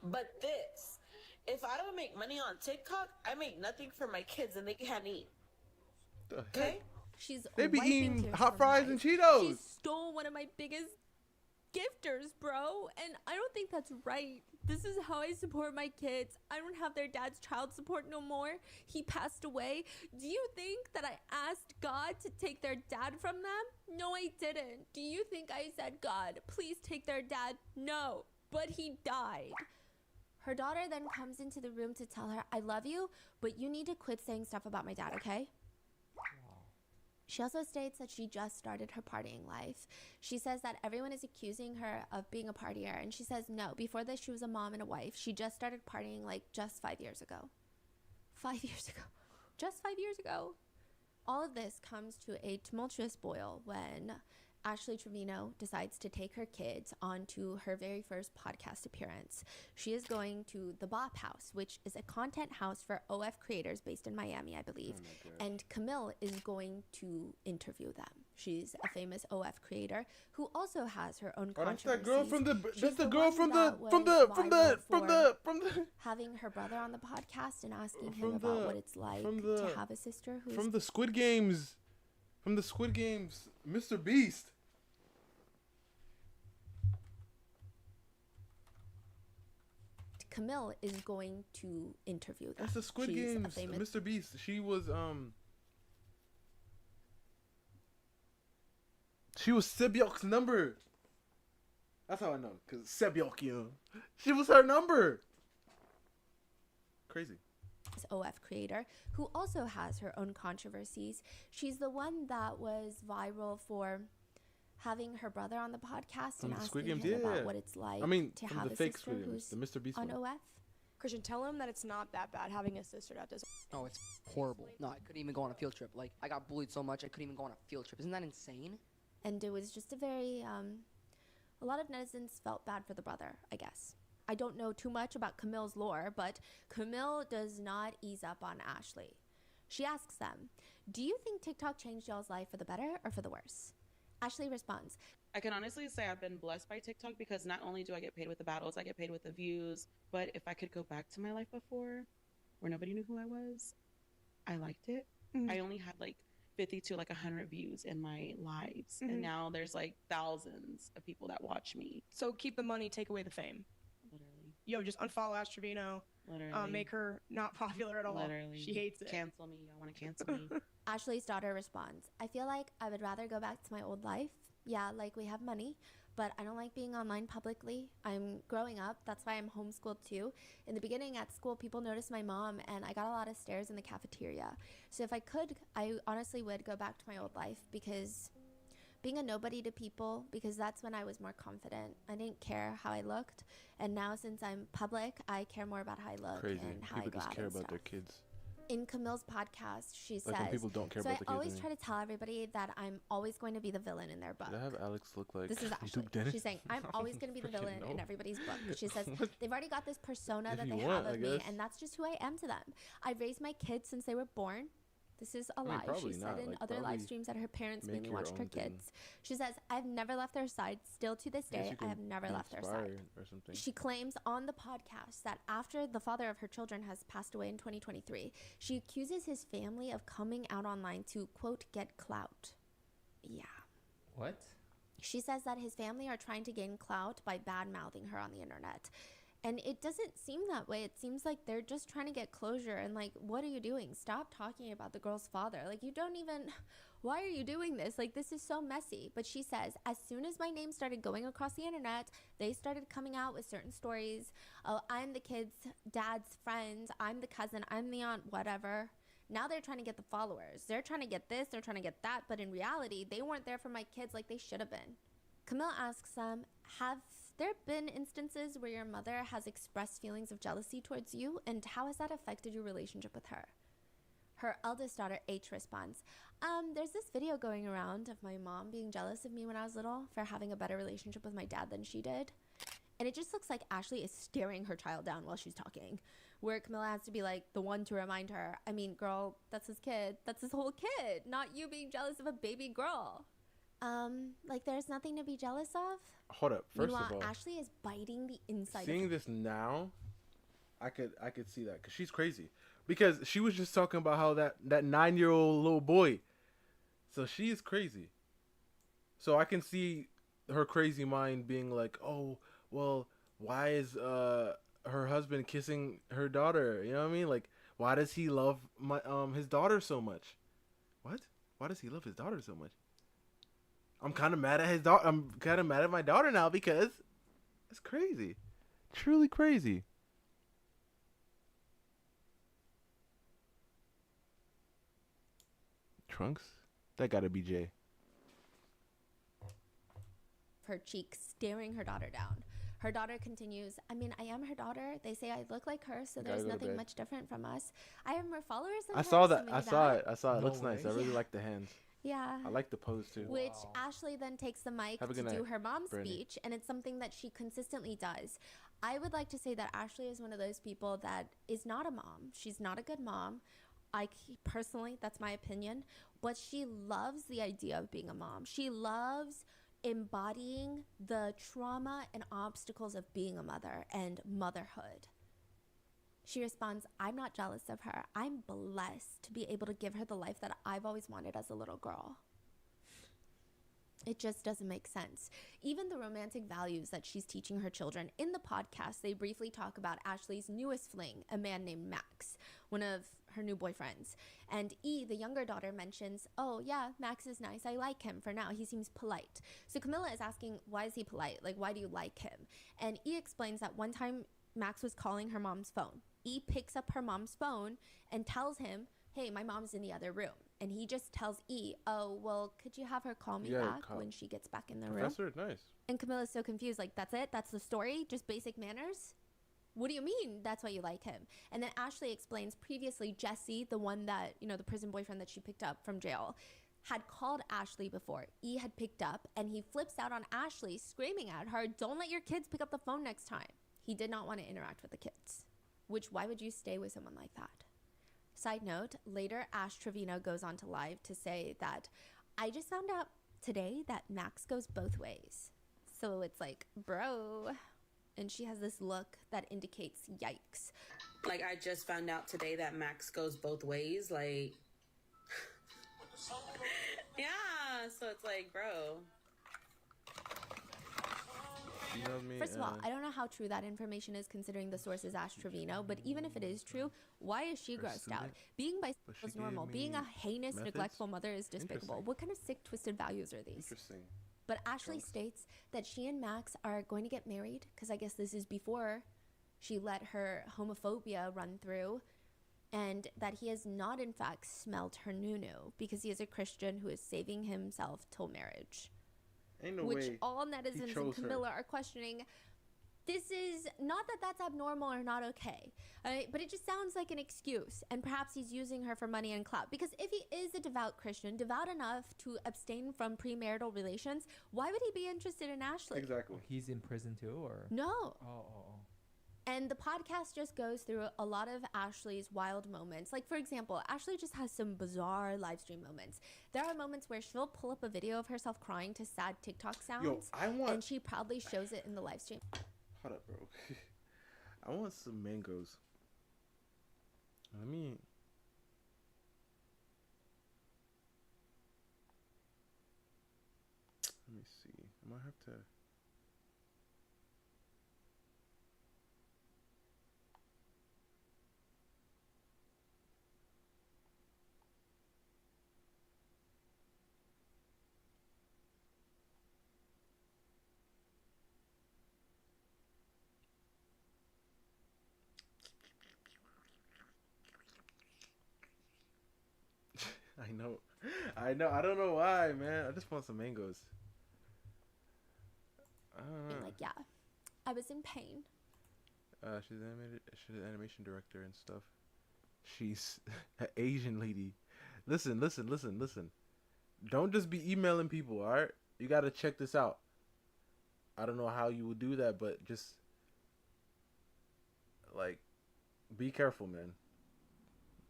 but this. If I don't make money on TikTok, I make nothing for my kids and they can't eat. Okay? They be eating hot fries and Cheetos. She stole one of my biggest gifters, bro, and I don't think that's right. This is how I support my kids. I don't have their dad's child support no more. He passed away. Do you think that I asked God to take their dad from them? No, I didn't. Do you think I said, God, please take their dad? No, but he died. Her daughter then comes into the room to tell her, I love you, but you need to quit saying stuff about my dad, okay? She also states that she just started her partying life. She says that everyone is accusing her of being a partier, and she says no. Before this, she was a mom and a wife. She just started partying like just 5 years ago. 5 years ago. Just 5 years ago. All of this comes to a tumultuous boil when Ashley Trevino decides to take her kids onto her very first podcast appearance. She is going to the Bop House, which is a content house for OF creators based in Miami, I believe. And Camille is going to interview them. She's a famous OF creator who also has her own controversies. That's that girl from the having her brother on the podcast and asking him about what it's like to have a sister who's from the Squid Games. From the Squid Games, Mr. Beast. Camille is going to interview them. That's the Squid Games, Mr. Beast. She was Sebyok's number. That's how I know, cause Sebyok, you know, she was her number. Crazy. OF creator who also has her own controversies. She's the one that was viral for having her brother on the podcast and asking him about what it's like to have a sister who's the Mr. Beast on OF. Christian, tell him that it's not that bad having a sister that does. Oh, it's horrible. No, I couldn't even go on a field trip. Like, I got bullied so much I couldn't even go on a field trip. Isn't that insane? And it was just a very a lot of netizens felt bad for the brother, I guess. I don't know too much about Camille's lore, but Camille does not ease up on Ashley. She asks them, do you think TikTok changed y'all's life for the better or for the worse? Ashley responds, I can honestly say I've been blessed by TikTok because not only do I get paid with the battles, I get paid with the views. But if I could go back to my life before, where nobody knew who I was, I liked it. I only had like 50 to like 100 views in my lives. And now there's like thousands of people that watch me. So keep the money, take away the fame. Literally. Yo, just unfollow Ash Trevino. Literally. Make her not popular at all. Literally. She hates it. Cancel me. I want to cancel me. Ashley's daughter responds, I feel like I would rather go back to my old life. Yeah, like we have money, but I don't like being online publicly. I'm growing up. That's why I'm homeschooled too. In the beginning at school, people noticed my mom and I got a lot of stares in the cafeteria. So if I could, I honestly would go back to my old life because being a nobody to people, because that's when I was more confident. I didn't care how I looked. And now since I'm public, I care more about how I look and how People I go just out care and about stuff. their kids. In Camille's podcast, she Like says, when people don't care so about the I kids always anymore. try to tell everybody that I'm always going to be the villain in their book. Did I have Alex look like This is Ashley. Duke Dennis? She's saying, I'm always going to be the villain in no. everybody's book. She says, they've already got this persona If that you they want, have I of me, guess. and that's just who I am to them. I've raised my kids since they were born. This is a lie. She probably said not. in Like, other live probably streams that her parents make mainly your watched her own thing. kids. She says, I've never left their side. Still to this Guess day, you I can have never be left their side. inspired or something. She claims on the podcast that after the father of her children has passed away in 2023, she accuses his family of coming out online to, quote, get clout. Yeah. What? She says that his family are trying to gain clout by bad-mouthing her on the internet. And it doesn't seem that way. It seems like they're just trying to get closure. And like, what are you doing? Stop talking about the girl's father. Like, you don't even, why are you doing this? Like, this is so messy. But she says, as soon as my name started going across the internet, they started coming out with certain stories. Oh, I'm the kid's dad's friend. I'm the cousin. I'm the aunt, whatever. Now they're trying to get the followers. They're trying to get this. They're trying to get that. But in reality, they weren't there for my kids like they should have been. Camille asks them, have there been instances where your mother has expressed feelings of jealousy towards you, and how has that affected your relationship with her? Her eldest daughter, H, responds, there's this video going around of my mom being jealous of me when I was little for having a better relationship with my dad than she did. And it just looks like Ashley is staring her child down while she's talking, where Camilla has to be like the one to remind her, I mean, girl, that's his kid. That's his whole kid, not you being jealous of a baby girl. Like there's nothing to be jealous of. Hold up. First Meanwhile, of all, Ashley is biting the inside. seeing this now, I could see that because she's crazy. Because she was just talking about how that 9-year-old little boy. So she is crazy. So I can see her crazy mind being like, oh, well, why is her husband kissing her daughter? You know what I mean? Like, why does he love his daughter so much? What? Why does he love his daughter so much? I'm kind of mad at his daughter. I'm kind of mad at my daughter now because it's crazy. Truly crazy. Trunks? That gotta be Jay. Her cheeks, staring her daughter down. Her daughter continues, I mean, I am her daughter. They say I look like her, so there's nothing much different from us. I have more followers than I her, saw so that. maybe I saw that. it. I saw it. It No looks nice. way. I really Yeah. like the hands. Yeah. I like the pose too. Which Ashley then takes the mic Have a to good do night, her mom's Brandy. speech, and it's something that she consistently does. I would like to say that Ashley is one of those people that is not a mom. She's not a good mom. Personally, that's my opinion, but she loves the idea of being a mom. She loves embodying the trauma and obstacles of being a mother and motherhood. She responds, I'm not jealous of her. I'm blessed to be able to give her the life that I've always wanted as a little girl. It just doesn't make sense. Even the romantic values that she's teaching her children. In the podcast, they briefly talk about Ashley's newest fling, a man named Max, one of her new boyfriends. And E, the younger daughter, mentions, oh yeah, Max is nice. I like him for now. He seems polite. So Camilla is asking, why is he polite? Like, why do you like him? And E explains that one time Max was calling her mom's phone. E picks up her mom's phone and tells him, hey, my mom's in the other room. And he just tells E, oh, well, could you have her call me back when she gets back in the room? Professor, nice. And Camilla's so confused, like, that's it? That's the story? Just basic manners? What do you mean that's why you like him? And then Ashley explains previously Jesse, the one that, the prison boyfriend that she picked up from jail, had called Ashley before. E had picked up, and he flips out on Ashley, screaming at her, don't let your kids pick up the phone next time. He did not want to interact with the kids, which why would you stay with someone like that? Side note, later Ash Trevino goes on to live to say that I just found out today that Max goes both ways. So it's like, bro. And she has this look that indicates yikes. Like, I just found out today that Max goes both ways. Like, yeah. So it's like, bro. You know me, First of all, I don't know how true that information is considering the source is Ash Trevino, but even if it is true, why is she grossed out? Being bisexual is normal. Being a heinous, neglectful mother is despicable. What kind of sick, twisted values are these? Interesting. But Ashley states that she and Max are going to get married, because I guess this is before she let her homophobia run through, and that he has not, in fact, smelt her nunu, because he is a Christian who is saving himself till marriage. Ain't no which way all netizens and Camilla are questioning. This is not that that's abnormal or not okay, but it just sounds like an excuse, and perhaps he's using her for money and clout. Because if he is a devout Christian, devout enough to abstain from premarital relations, why would he be interested in Ashley? Exactly. He's in prison too, or no. Oh. And the podcast just goes through a lot of Ashley's wild moments. Like, for example, Ashley just has some bizarre live stream moments. There are moments where she'll pull up a video of herself crying to sad TikTok sounds. And she proudly shows it in the live stream. Hold up, bro. I want some mangoes. Let me see. I might have to. I know. I don't know why, man. I just want some mangoes. Being like, yeah, I was in pain. She's an animation director and stuff. She's an Asian lady. Listen. Don't just be emailing people, all right? You got to check this out. I don't know how you would do that, but just, like, be careful, man.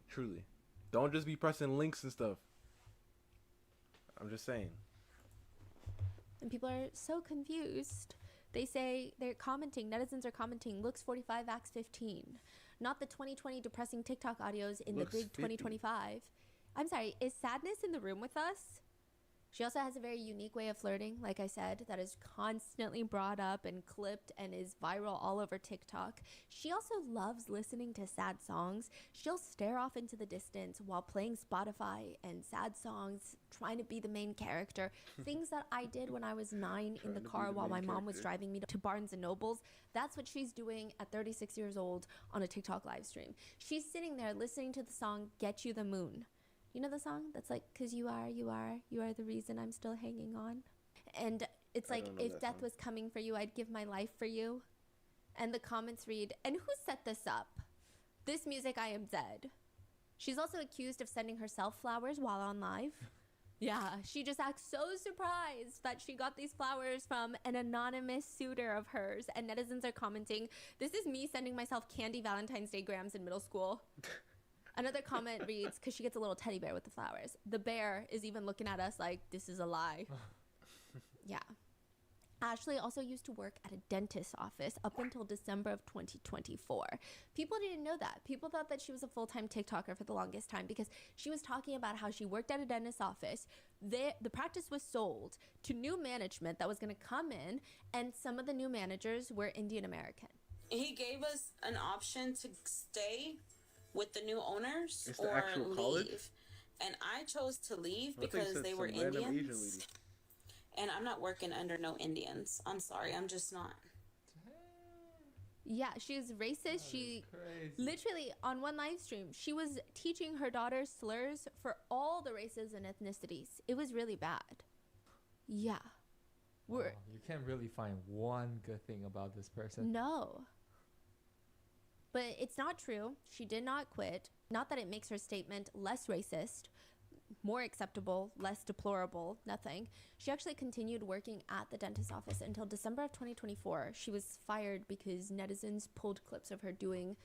Truly. Don't just be pressing links and stuff. I'm just saying. And people are so confused. They say they're commenting, netizens are commenting, looks 45, acts 15. Not the 2020 depressing TikTok audios in Looks the big 2025. I'm sorry, is Sadness in the room with us? She also has a very unique way of flirting, like I said, that is constantly brought up and clipped and is viral all over TikTok. She also loves listening to sad songs. She'll stare off into the distance while playing Spotify and sad songs, trying to be the main character. Things that I did when I was 9 in the car while my mom was driving me to Barnes and Nobles. That's what she's doing at 36 years old on a TikTok live stream. She's sitting there listening to the song Get You the Moon. You know the song that's like, 'cause you are the reason I'm still hanging on. And it's like, if death was coming for you, I'd give my life for you. And the comments read, and who set this up? This music, I am dead. She's also accused of sending herself flowers while on live. Yeah, she just acts so surprised that she got these flowers from an anonymous suitor of hers. And netizens are commenting, this is me sending myself candy Valentine's Day grams in middle school. Another comment reads, because she gets a little teddy bear with the flowers. The bear is even looking at us like, this is a lie. Yeah. Ashley also used to work at a dentist's office up until December of 2024. People didn't know that. People thought that she was a full-time TikToker for the longest time because she was talking about how she worked at a dentist's office. The practice was sold to new management that was going to come in, and some of the new managers were Indian American. He gave us an option to stay with the new owners It's the or actual college? leave. And I chose to leave I thought you because said they were some random Asian Indians. lady. And I'm not working under no Indians. I'm sorry, I'm just not. Yeah, she was racist. She literally, on one live stream, she was teaching her daughter slurs for all the races and ethnicities. It was really bad. Yeah. You can't really find one good thing about this person. No. But it's not true. She did not quit. Not that it makes her statement less racist. more acceptable, less deplorable, nothing. She actually continued working at the dentist office until December of 2024. She was fired because netizens pulled clips of her doing,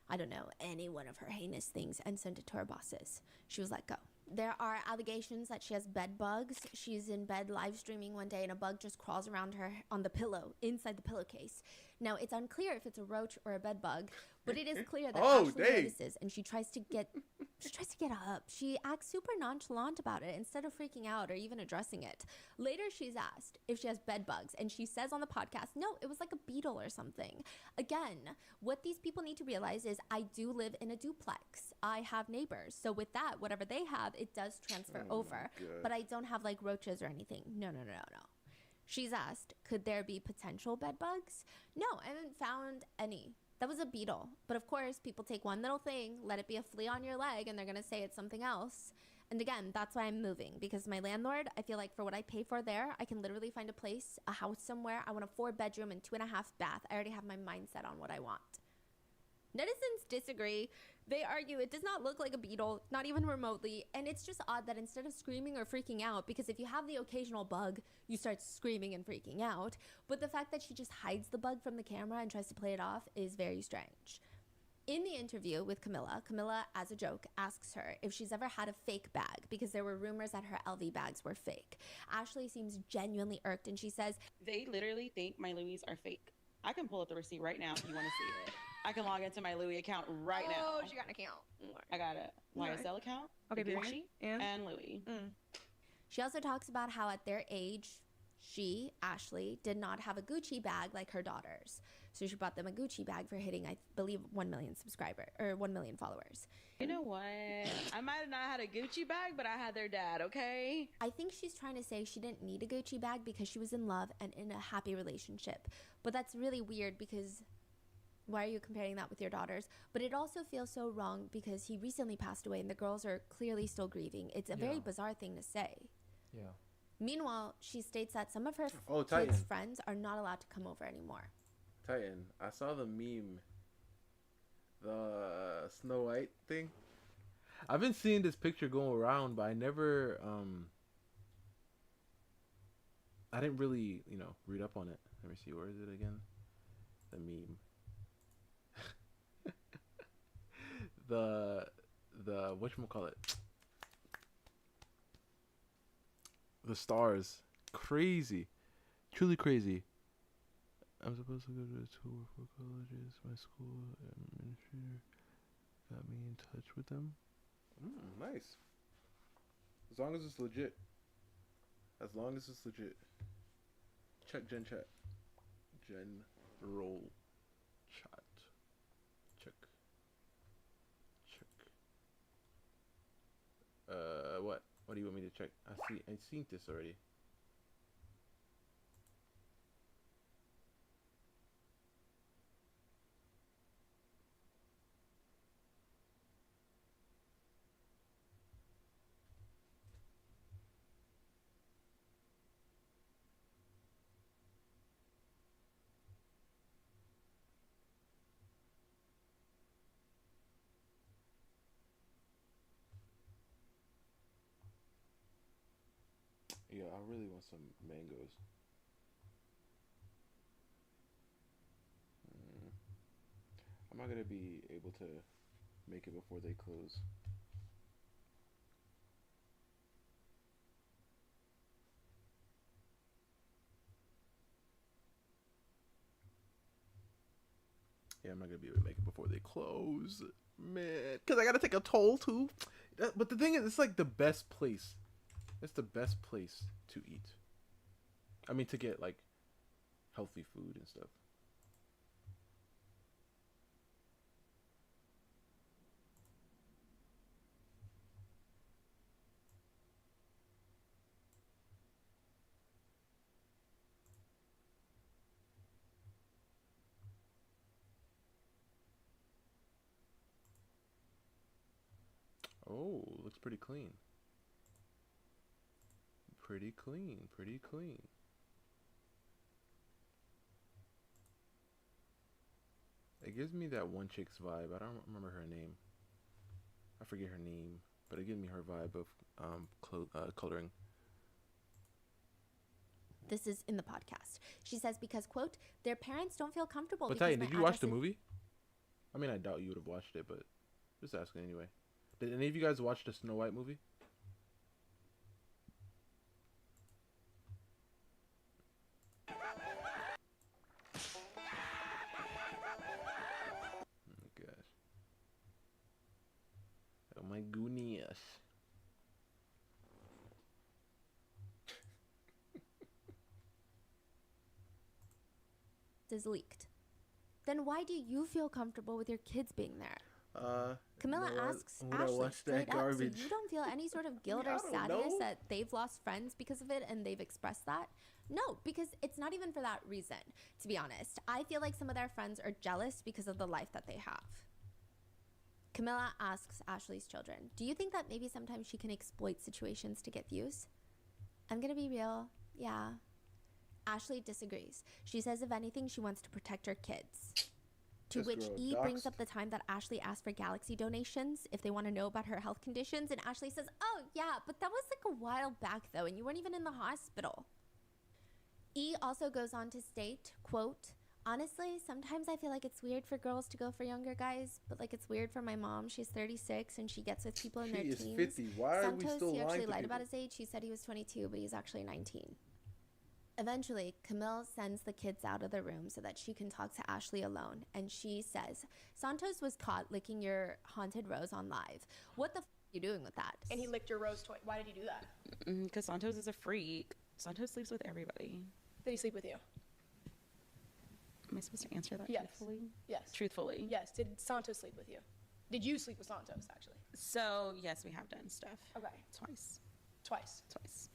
I don't know, any one of her heinous things and sent it to her bosses. She was let go. There are allegations that she has bed bugs. She's in bed live streaming one day and a bug just crawls around her on the pillow, inside the pillowcase. Now, it's unclear if it's a roach or a bed bug, but it is clear that Ashley notices, and she tries to get up. She acts super nonchalant about it instead of freaking out or even addressing it. Later, she's asked if she has bed bugs, and she says on the podcast, no, it was like a beetle or something. Again, what these people need to realize is I do live in a duplex. I have neighbors. So with that, whatever they have, it does transfer over. But I don't have like roaches or anything. No. She's asked, could there be potential bed bugs? No, I haven't found any. That was a beetle. But of course, people take one little thing, let it be a flea on your leg, and they're going to say it's something else. And again, that's why I'm moving. Because my landlord, I feel like for what I pay for there, I can literally find a place, a house somewhere. I want a 4-bedroom and 2.5 bath. I already have my mindset on what I want. Netizens disagree. They argue it does not look like a beetle, not even remotely, and it's just odd that instead of screaming or freaking out, because if you have the occasional bug, you start screaming and freaking out, but the fact that she just hides the bug from the camera and tries to play it off is very strange. In the interview with Camilla, as a joke, asks her if she's ever had a fake bag because there were rumors that her LV bags were fake. Ashley seems genuinely irked, and she says, they literally think my Louis are fake. I can pull up the receipt right now if you want to see it. I can log into my Louis account right now. Oh, she got an account. I got a YSL account, Okay, Gucci, and Louis. She also talks about how at their age, she, Ashley, did not have a Gucci bag like her daughters. So she bought them a Gucci bag for hitting, I believe, 1 million followers. You know what? I might have not had a Gucci bag, but I had their dad, okay? I think she's trying to say she didn't need a Gucci bag because she was in love and in a happy relationship. But that's really weird because why are you comparing that with your daughters? But it also feels so wrong because he recently passed away and the girls are clearly still grieving. It's a very bizarre thing to say. Yeah. Meanwhile, she states that some of her Titan. kids' friends are not allowed to come over anymore. Titan, I saw the meme, the Snow White thing. I've been seeing this picture go around, but I never, I didn't really, read up on it. Let me see, where is it again? The meme. the whatchamacallit? The stars. Crazy. Truly crazy. I'm supposed to go to a tour for colleges. My school administrator got me in touch with them. Nice. As long as it's legit. Check Gen Chat. General Chat. Check. What? What do you want me to check? I seen this already. Yeah, I really want some mangoes. I'm not gonna be able to make it before they close. Yeah, I'm not gonna be able to make it before they close, man. Cause I gotta take a toll too. But the thing is, it's like the best place. It's the best place to eat. I mean, to get like healthy food and stuff. Oh, looks pretty clean. Pretty clean. It gives me that one chick's vibe. I don't remember her name. I forget her name. but it gave me her vibe of coloring. This is in the podcast. She says because, quote, their parents don't feel comfortable. But because Titan, my did you watch the address is-" movie? I mean, I doubt you would have watched it, but just asking anyway. Did any of you guys watch the Snow White movie? Oh gosh. Oh my goodness. is leaked. Then why do you feel comfortable with your kids being there? Camilla asks Ashley straight up, so you don't feel any sort of guilt or sadness that they've lost friends because of it and they've expressed that? No, because it's not even for that reason, to be honest. I feel like some of their friends are jealous because of the life that they have. Camilla asks Ashley's children, do you think that maybe sometimes she can exploit situations to get views? I'm gonna be real, yeah. Ashley disagrees. She says if anything, she wants to protect her kids. To which E brings up the time that Ashley asked for Galaxy donations if they want to know about her health conditions, and Ashley says, oh yeah, but that was like a while back though, and you weren't even in the hospital. E also goes on to state, quote, honestly, sometimes I feel like it's weird for girls to go for younger guys, but like it's weird for my mom. She's 36 and she gets with people in their teens. She is 50. Why are we still he lying actually to lied people? about his age. He said he was 22, but he's actually 19. Eventually, Camille sends the kids out of the room so that she can talk to Ashley alone. And she says, Santos was caught licking your haunted rose on live. What the f*** are you doing with that? And he licked your rose toy. Why did he do that? Because Santos is a freak. Santos sleeps with everybody. Did he sleep with you? Am I supposed to answer that Yes. truthfully? Yes. Truthfully? Yes. Did Santos sleep with you? Did you sleep with Santos, actually? So, yes, we have done stuff. Okay. Twice. Twice.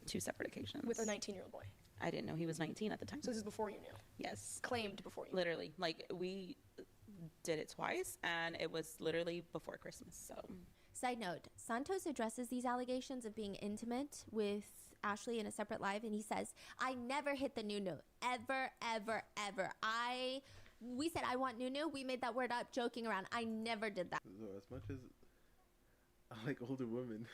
2 separate occasions. With a 19-year-old boy. I didn't know he was 19 at the time. So this is before you knew? Yes. Claimed before you knew. Literally. Like, we did it twice, and it was literally before Christmas, so. Side note, Santos addresses these allegations of being intimate with Ashley in a separate live, and he says, I never hit the Nunu. Ever, ever, ever. We said I want Nunu. We made that word up joking around. I never did that. So as much as I like older women,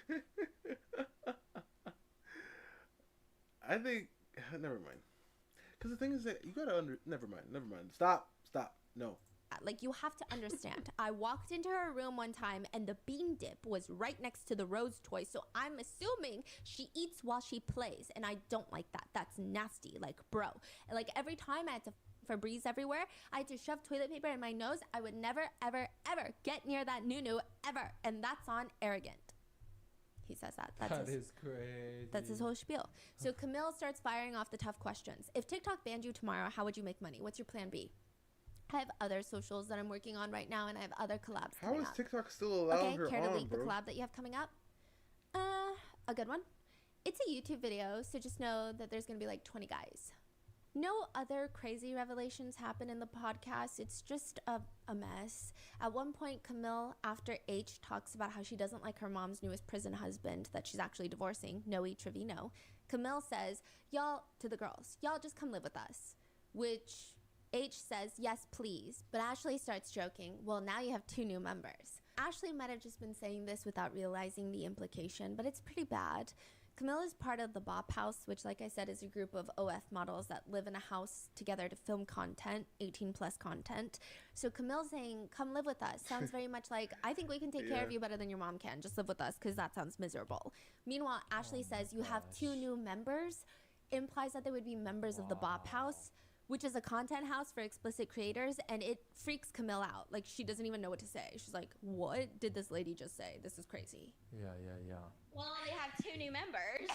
I think, never mind. Because the thing is that you gotta never mind. Stop. No. Like, you have to understand. I walked into her room one time and the bean dip was right next to the rose toy. So I'm assuming she eats while she plays. And I don't like that. That's nasty. Like, bro. Like, every time I had to Febreze everywhere, I had to shove toilet paper in my nose. I would never, ever, ever get near that Nunu, ever. And that's on arrogant. He says that. That is crazy. That's his whole spiel. So Camille starts firing off the tough questions. If TikTok banned you tomorrow, how would you make money? What's your plan B? I have other socials that I'm working on right now, and I have other collabs How coming is up. TikTok still allowing her care to on, leak bro? the collab that you have coming up? A good one. It's a YouTube video, so just know that there's going to be like 20 guys. No other crazy revelations happen in the podcast. It's just a mess. At one point, Camille, after H, talks about how she doesn't like her mom's newest prison husband that she's actually divorcing, Noe Trevino. Camille says, y'all, to the girls, y'all just come live with us. Which H says, yes, please. But Ashley starts joking, well, now you have 2 new members. Ashley might have just been saying this without realizing the implication, but it's pretty bad. Camille is part of the Bop House, which, like I said, is a group of OF models that live in a house together to film content, 18-plus content. So Camille saying, come live with us, sounds very much like, I think we can take care of you better than your mom can. Just live with us, because that sounds miserable. Meanwhile, Ashley says you have 2 new members, implies that they would be members of the Bop House, which is a content house for explicit creators, and it freaks Camille out. Like, she doesn't even know what to say. She's like, what did this lady just say? This is crazy. Yeah. Well, they have 2 new members.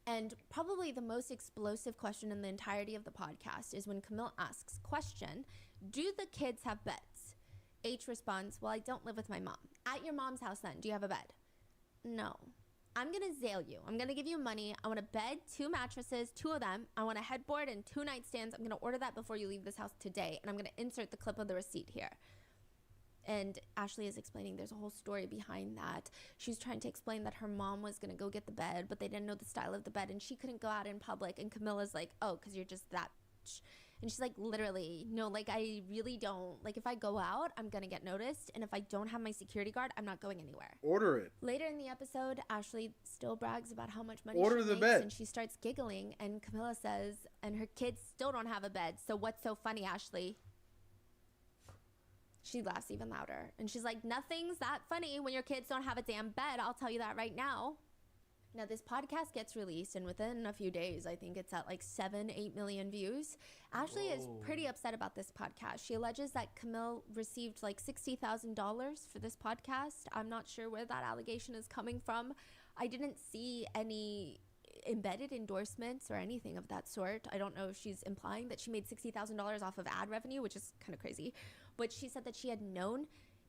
And probably the most explosive question in the entirety of the podcast is when Camille asks, question, do the kids have beds? H responds, well, I don't live with my mom. At your mom's house then, do you have a bed? No. I'm going to zail you. I'm going to give you money. I want a bed, 2 mattresses, 2 of them. I want a headboard and 2 nightstands. I'm going to order that before you leave this house today. And I'm going to insert the clip of the receipt here. And Ashley is explaining there's a whole story behind that. She's trying to explain that her mom was going to go get the bed, but they didn't know the style of the bed, and she couldn't go out in public. And Camilla's like, oh, because you're just that bitch. And she's like, literally, no, like, I really don't. Like, if I go out, I'm going to get noticed. And if I don't have my security guard, I'm not going anywhere. Order it. Later in the episode, Ashley still brags about how much money Order she the makes. bed. And she starts giggling. And Camilla says, and her kids still don't have a bed. So what's so funny, Ashley? She laughs even louder. And she's like, nothing's that funny when your kids don't have a damn bed. I'll tell you that right now. Now, this podcast gets released, and within a few days, I think it's at like 7-8 million views. Ashley is pretty upset about this podcast. She alleges that Camille received like $60,000 for this podcast. I'm not sure where that allegation is coming from. I didn't see any embedded endorsements or anything of that sort. I don't know if she's implying that she made $60,000 off of ad revenue, which is kind of crazy. But she said that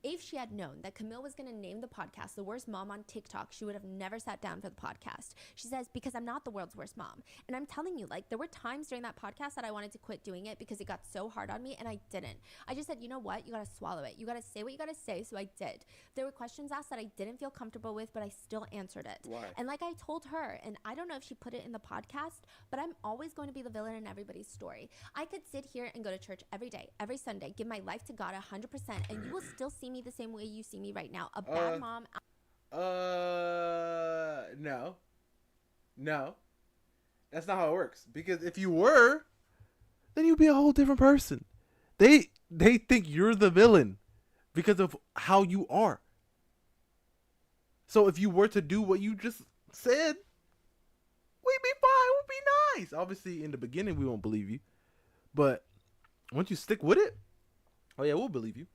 if she had known that Camille was going to name the podcast the worst mom on TikTok, she would have never sat down for the podcast. She says, because I'm not the world's worst mom. And I'm telling you, like, there were times during that podcast that I wanted to quit doing it because it got so hard on me, and I didn't. I just said, you know what? You got to swallow it. You got to say what you got to say, so I did. There were questions asked that I didn't feel comfortable with, but I still answered it. Why? And like I told her, and I don't know if she put it in the podcast, but I'm always going to be the villain in everybody's story. I could sit here and go to church every day, every Sunday, give my life to God 100%, and you will still see me the same way you see me right now. A bad mom. No. That's not how it works. Because if you were, then you'd be a whole different person. They think you're the villain because of how you are. So if you were to do what you just said, we'd be fine. We'd be nice. Obviously, in the beginning, we won't believe you. But once you stick with it, oh yeah, we'll believe you.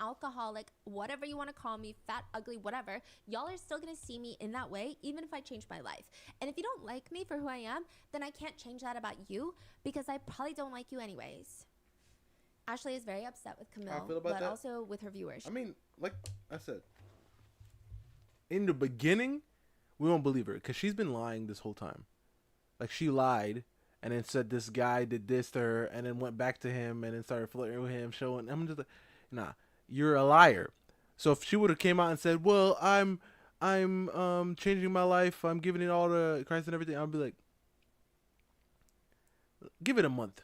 Alcoholic, whatever you want to call me, fat, ugly, whatever, y'all are still going to see me in that way, even if I change my life. And if you don't like me for who I am, then I can't change that about you, because I probably don't like you anyways. Ashley is very upset with Camille, but also with her viewers. I mean, like I said, in the beginning, we won't believe her, because she's been lying this whole time. Like, she lied, and then said this guy did this to her, and then went back to him, and then started flirting with him, showing, I'm just like, nah. You're a liar. So if she would have came out and said, well, I'm changing my life, I'm giving it all to Christ and everything, I'd be like, give it a month.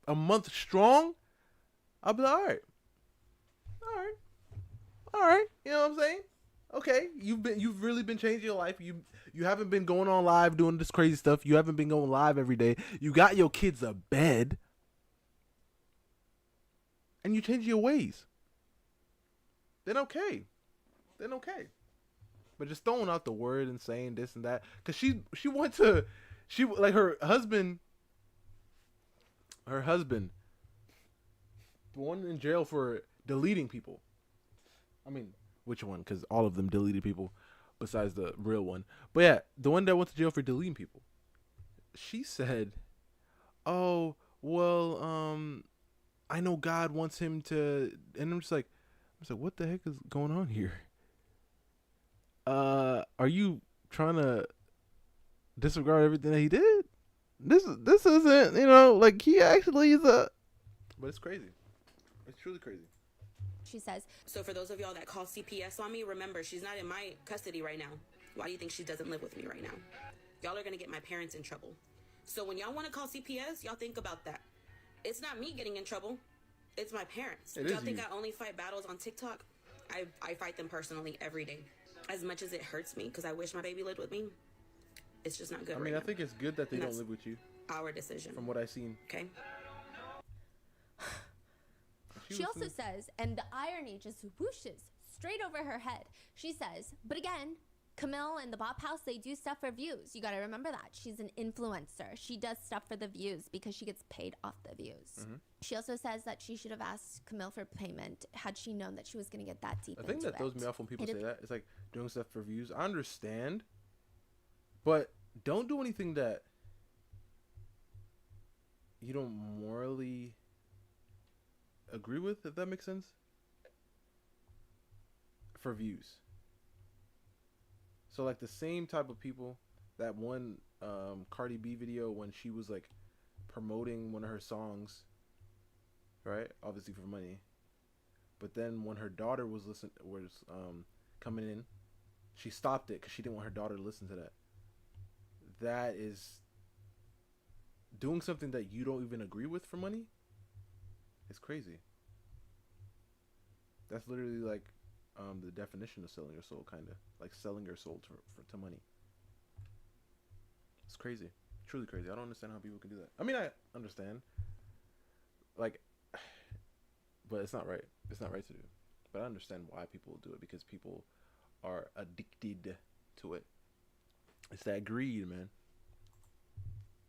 A month strong, I'll be like, all right. You know what I'm saying? Okay, you've really been changing your life. You haven't been going on live doing this crazy stuff. You haven't been going live every day. You got your kids a bed. And you change your ways, then okay. But just throwing out the word and saying this and that, because she like her husband, the one in jail for deleting people. I mean, which one? Because all of them deleted people, besides the real one. But yeah, the one that went to jail for deleting people. She said, "Oh, well, I know God wants him to," and I'm just like, what the heck is going on here? Are you trying to disregard everything that he did? This isn't, like, he actually is but it's crazy. It's truly crazy. She says, so for those of y'all that call CPS on me, remember, she's not in my custody right now. Why do you think she doesn't live with me right now? Y'all are going to get my parents in trouble. So when y'all want to call CPS, y'all think about that. It's not me getting in trouble. It's my parents. Y'all think I only fight battles on TikTok? I fight them personally every day. As much as it hurts me, because I wish my baby lived with me, it's just not good. I mean, I think it's good that they don't live with you. Our decision. From what I've seen. Okay. She also says, and the irony just whooshes straight over her head. She says, but again, Camille and the Bop House, they do stuff for views. You got to remember that. She's an influencer. She does stuff for the views because she gets paid off the views. Mm-hmm. She also says that she should have asked Camille for payment had she known that she was going to get that deep into it. I think that throws me off when people say that. It's like doing stuff for views. I understand, but don't do anything that you don't morally agree with, if that makes sense, for views. So, like, the same type of people that one Cardi B video when she was, like, promoting one of her songs, right? Obviously for money. But then when her daughter was coming in, she stopped it because she didn't want her daughter to listen to that. that is doing something that you don't even agree with for money. It's crazy. That's literally like the definition of selling your soul, kind of like selling your soul to money. It's crazy, truly crazy. I don't understand how people can do that. I mean, I understand, like, but it's not right. It's not right to do. But I understand why people do it, because people are addicted to it. It's that greed, man.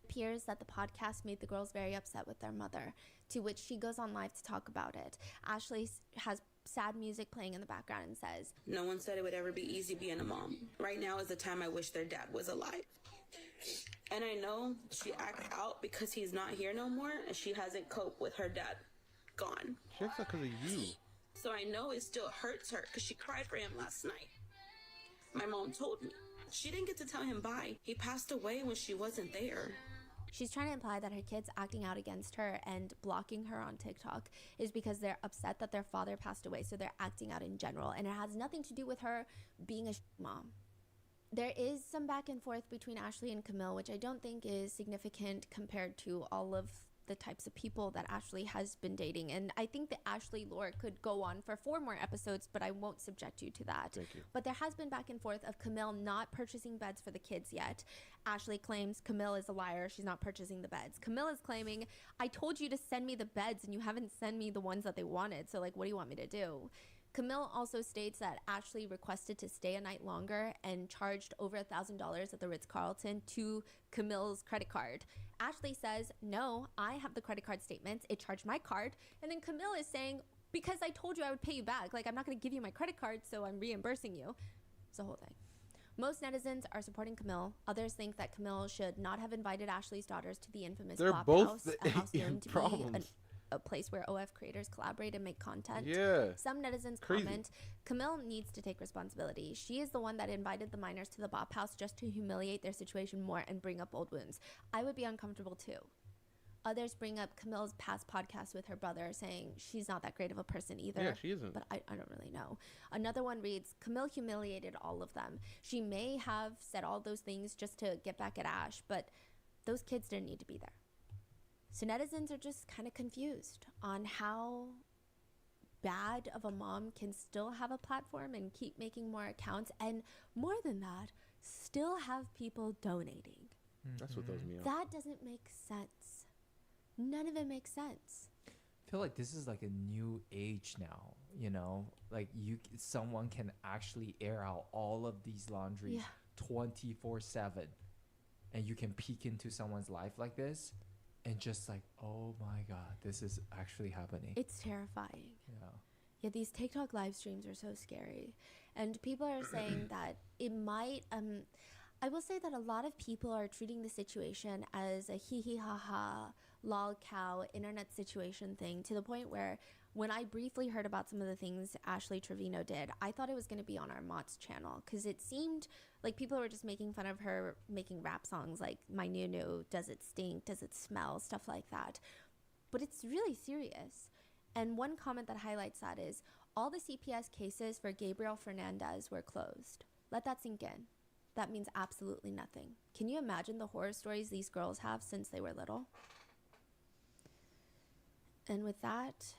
It appears that the podcast made the girls very upset with their mother, to which she goes on live to talk about it. Ashley has sad music playing in the background and says, No one said it would ever be easy being a mom. Right now is the time I wish their dad was alive. And I know she acts out because he's not here no more, and she hasn't coped with her dad gone. She acts out because of you. So I know it still hurts her because she cried for him last night. My mom told me. She didn't get to tell him bye. He passed away when she wasn't there. She's trying to imply that her kids acting out against her and blocking her on TikTok is because they're upset that their father passed away, so they're acting out in general, and it has nothing to do with her being a mom. There is some back and forth between Ashley and Camille, which I don't think is significant compared to all of the types of people that Ashley has been dating. And I think the Ashley lore could go on for 4 more episodes, but I won't subject you to that. Thank you. But there has been back and forth of Camille not purchasing beds for the kids yet. Ashley claims Camille is a liar. She's not purchasing the beds. Camille is claiming, I told you to send me the beds and you haven't sent me the ones that they wanted. So like, what do you want me to do? Camille also states that Ashley requested to stay a night longer and charged over $1,000 at the Ritz-Carlton to Camille's credit card. Ashley says, no, I have the credit card statements. It charged my card. And then Camille is saying, because I told you I would pay you back. Like, I'm not going to give you my credit card, so I'm reimbursing you. It's the whole thing. Most netizens are supporting Camille. Others think that Camille should not have invited Ashley's daughters to the infamous They're Bop both House, a house known to problems. be a place where OF creators collaborate and make content. Yeah. Some netizens comment, Camille needs to take responsibility. She is the one that invited the minors to the Bop House just to humiliate their situation more and bring up old wounds. I would be uncomfortable too. Others bring up Camille's past podcast with her brother, saying she's not that great of a person either. Yeah, she isn't. But I don't really know. Another one reads, Camille humiliated all of them. She may have said all those things just to get back at Ash, but those kids didn't need to be there. So netizens are just kind of confused on how bad of a mom can still have a platform and keep making more accounts, and more than that, still have people donating. That's what throws me off. That doesn't make sense. None of it makes sense. I feel like this is like a new age now, you know? Like someone can actually air out all of these laundries 24/7, and you can peek into someone's life like this and just like, oh my God, this is actually happening. It's terrifying. Yeah. Yeah, these TikTok live streams are so scary. And people are saying that it might, I will say that a lot of people are treating the situation as a hee hee ha ha, lol cow, internet situation thing, to the point where when I briefly heard about some of the things Ashley Trevino did, I thought it was going to be on our Mott's channel, because it seemed like people were just making fun of her making rap songs like My New New, Does It Stink, Does It Smell, stuff like that. But it's really serious. And one comment that highlights that is, all the CPS cases for Gabriel Fernandez were closed. Let that sink in. That means absolutely nothing. Can you imagine the horror stories these girls have since they were little? And with that,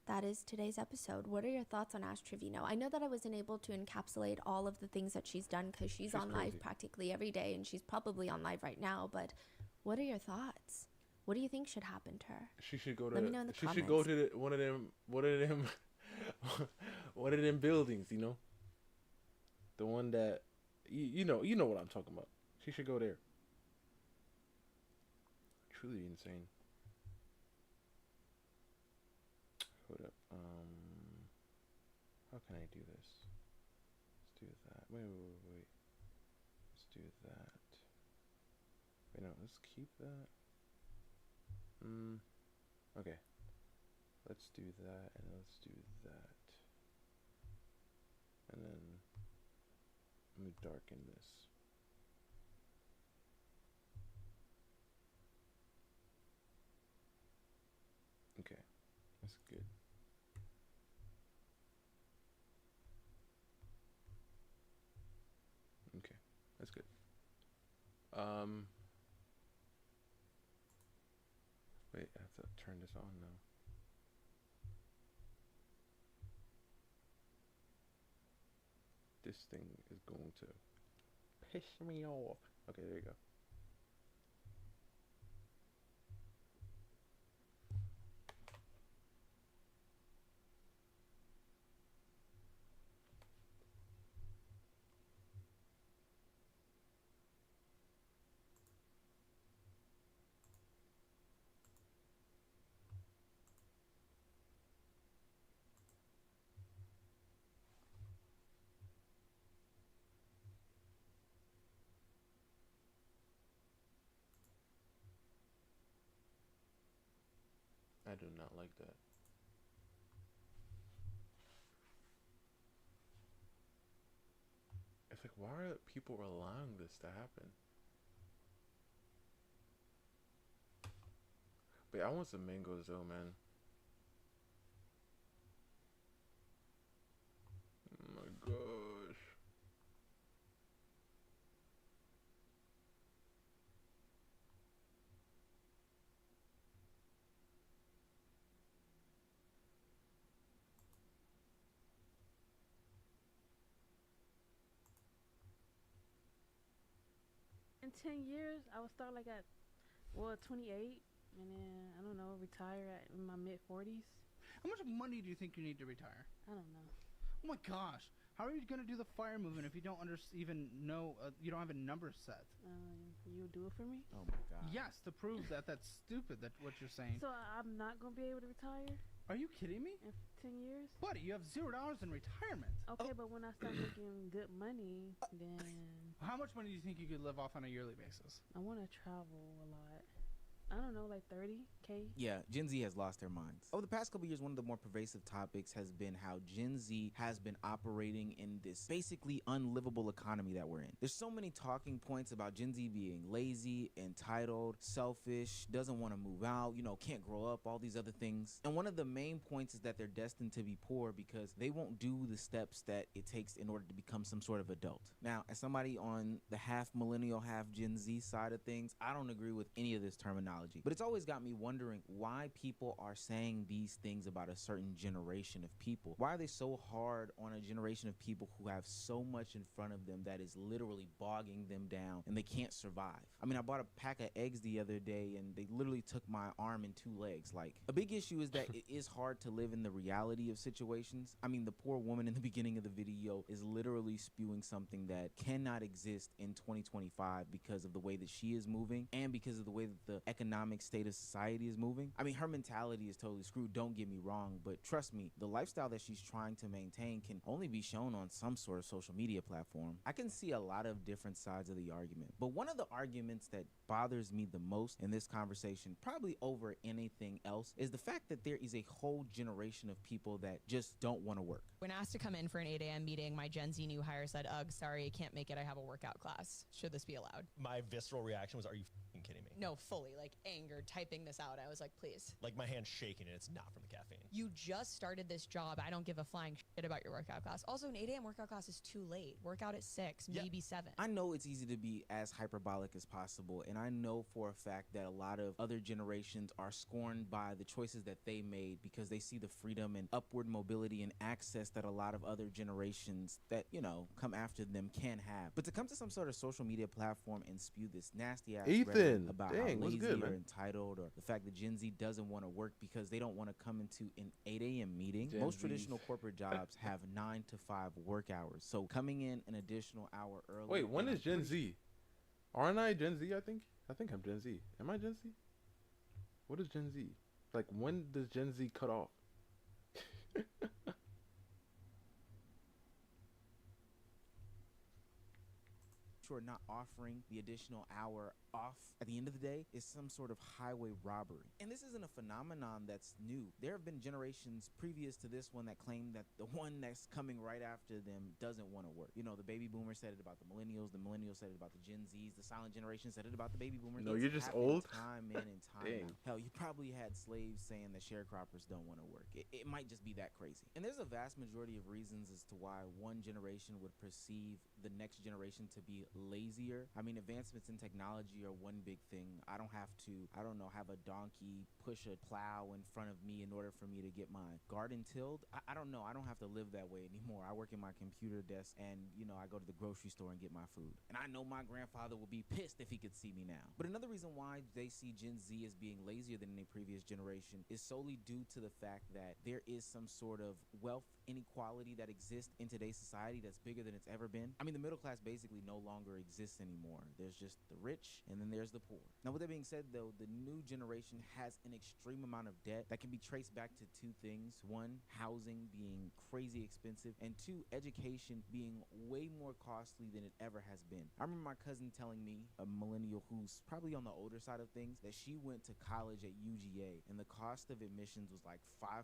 that is today's episode. What are your thoughts on Ash Trevino? I know that I wasn't able to encapsulate all of the things that she's done because she's on crazy. live practically every day, and she's probably on live right now, but what are your thoughts? What do you think should happen to her? She should go to. Let me know in the she comments. should go to one of them, one of them buildings. You know, the one that you know what I'm talking about. She should go there. Truly insane. Hold up. How can I do this? Let's do that. Wait. Let's do that. Wait, no. Let's keep that. Okay. Let's do that, and let's do that. And then let me darken this. Okay. That's good. Okay. That's good. Um, wait, I have to turn this on now. This thing is going to piss me off. Okay, there you go. I do not like that. It's like, why are people allowing this to happen? But I want some mangoes though, man. Oh my gosh. In 10 years, I would start like at, 28, and then, I don't know, retire in my mid 40s. How much money do you think you need to retire? I don't know. Oh my gosh. How are you going to do the fire movement if you don't even know, you don't have a number set? You'll do it for me? Oh my god. Yes, to prove that that's stupid, that what you're saying. So I'm not going to be able to retire Are you kidding me? in 10 years? Buddy, you have $0 in retirement. Okay, but when I start making good money, then How much money do you think you could live off on a yearly basis? I want to travel a lot. I don't know, like 30K. Yeah, Gen Z has lost their minds. Over the past couple years, one of the more pervasive topics has been how Gen Z has been operating in this basically unlivable economy that we're in. There's so many talking points about Gen Z being lazy, entitled, selfish, doesn't want to move out, can't grow up, all these other things. And one of the main points is that they're destined to be poor because they won't do the steps that it takes in order to become some sort of adult. Now, as somebody on the half millennial, half Gen Z side of things, I don't agree with any of this terminology. But it's always got me wondering why people are saying these things about a certain generation of people. Why are they so hard on a generation of people who have so much in front of them that is literally bogging them down and they can't survive? I mean, I bought a pack of eggs the other day and they literally took my arm and 2 legs. Like, a big issue is that it is hard to live in the reality of situations. I mean, the poor woman in the beginning of the video is literally spewing something that cannot exist in 2025 because of the way that she is moving and because of the way that the economic state of society is moving. I mean, her mentality is totally screwed, don't get me wrong, but trust me, the lifestyle that she's trying to maintain can only be shown on some sort of social media platform. I can see a lot of different sides of the argument, but one of the arguments that bothers me the most in this conversation, probably over anything else, is the fact that there is a whole generation of people that just don't want to work. When asked to come in for an 8 a.m. meeting, my Gen Z new hire said, "Ugh, sorry, I can't make it. I have a workout class. Should this be allowed?" My visceral reaction was, are you f***ing kidding me? No, fully, like anger, typing this out. I was like, please. Like, my hand's shaking and it's not from the caffeine. You just started this job. I don't give a flying shit about your workout class. Also, an 8 a.m. workout class is too late. Workout at 6, maybe 7. I know it's easy to be as hyperbolic as possible, and I know for a fact that a lot of other generations are scorned by the choices that they made because they see the freedom and upward mobility and access that a lot of other generations that, come after them can have. But to come to some sort of social media platform and spew this nasty ass rhetoric about how lazy or entitled, or the fact that Gen Z doesn't want to work because they don't want to come into an 8 a.m. meeting. Most traditional corporate jobs have 9 to 5 work hours. So coming in an additional hour early. Wait, when is Gen Z? Aren't I Gen Z, I think? I think I'm Gen Z. Am I Gen Z? What is Gen Z? Like, when does Gen Z cut off? Or not offering the additional hour off at the end of the day is some sort of highway robbery. And this isn't a phenomenon that's new. There have been generations previous to this one that claim that the one that's coming right after them doesn't want to work. The baby boomers said it about the millennials said it about the Gen Zs, the silent generation said it about the baby boomers. No, you're just old. Time in and time out. Hell, you probably had slaves saying that sharecroppers don't want to work. It might just be that crazy. And there's a vast majority of reasons as to why one generation would perceive the next generation to be lazier. I mean, advancements in technology are one big thing. I don't have to, have a donkey push a plow in front of me in order for me to get my garden tilled. I don't know. I don't have to live that way anymore. I work in my computer desk and, I go to the grocery store and get my food. And I know my grandfather would be pissed if he could see me now. But another reason why they see Gen Z as being lazier than any previous generation is solely due to the fact that there is some sort of wealth inequality that exists in today's society that's bigger than it's ever been. I mean, the middle class basically no longer exists anymore. There's just the rich and then there's the poor. Now, with that being said, though, the new generation has an extreme amount of debt that can be traced back to two things. One, housing being crazy expensive, and two, education being way more costly than it ever has been. I remember my cousin telling me, a millennial who's probably on the older side of things, that she went to college at UGA and the cost of admissions was like $500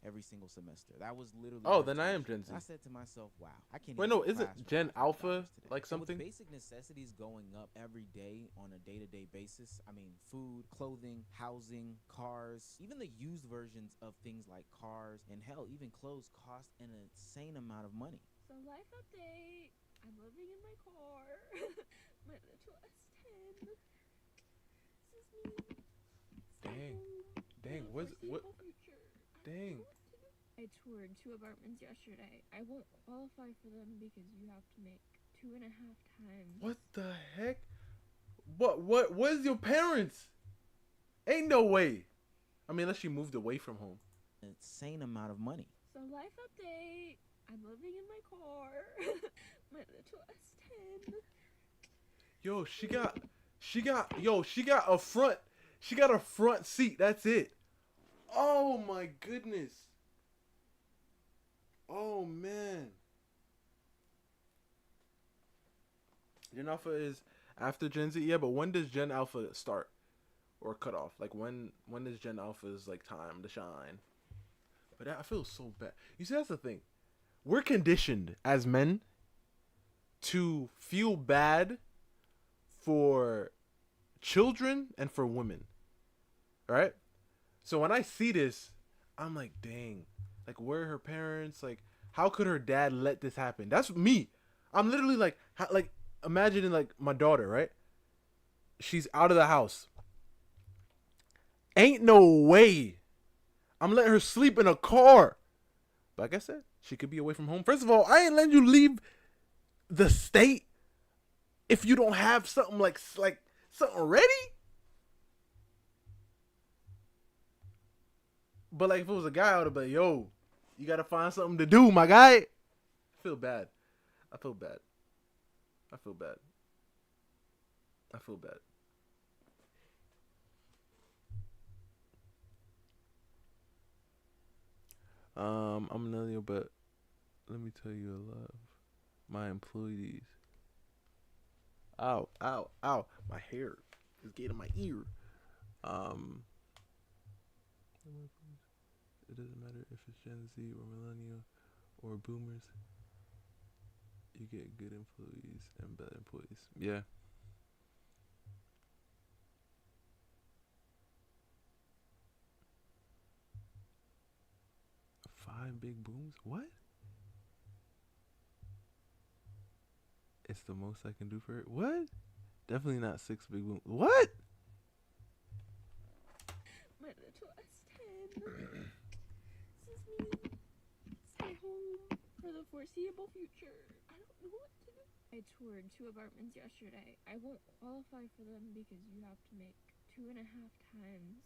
every single semester. That was literally. Oh, then I am Gen Z. I said to myself, wow, I can't. Wait, even no, is it Gen Alpha like something? With basic necessities going up every day on a day-to-day basis, I mean, food, clothing, housing, cars, even the used versions of things like cars and hell, even clothes cost an insane amount of money. So life update. I'm living in my car. My little S10. This is me. Dang, what? Dang. I toured 2 apartments yesterday. I won't qualify for them because you have to make 2.5 times. What the heck? What is your parents? Ain't no way. I mean, unless you moved away from home. An insane amount of money. So life update. I'm living in my car. My little S10. Yo, she got a front seat. That's it. Oh my goodness. Oh man. Gen Alpha is after Gen Z, yeah, but when does Gen Alpha start or cut off? Like when is Gen Alpha's like time to shine? But I feel so bad. You see, that's the thing. We're conditioned as men to feel bad for children and for women. Right? So when I see this, I'm like, dang. Like, where are her parents? Like, how could her dad let this happen? That's me. I'm literally like imagining like my daughter, right? She's out of the house. Ain't no way I'm letting her sleep in a car. But like I said, she could be away from home. First of all, I ain't letting you leave the state if you don't have something like something ready. But like if it was a guy, I would have been, yo, you gotta find something to do, my guy. I feel bad. I feel bad. I'm a millennial, but let me tell you a lot of my employees. Ow. My hair is getting my ear. It doesn't matter if it's Gen Z or millennial or boomers. You get good employees and bad employees. Yeah. Five big booms? What? It's the most I can do for it. What? Definitely not 6 big booms. What? My little S10. This is me. Stay home for the foreseeable future. I don't know what to do. I toured 2 apartments yesterday. I won't qualify for them because you have to make 2.5 times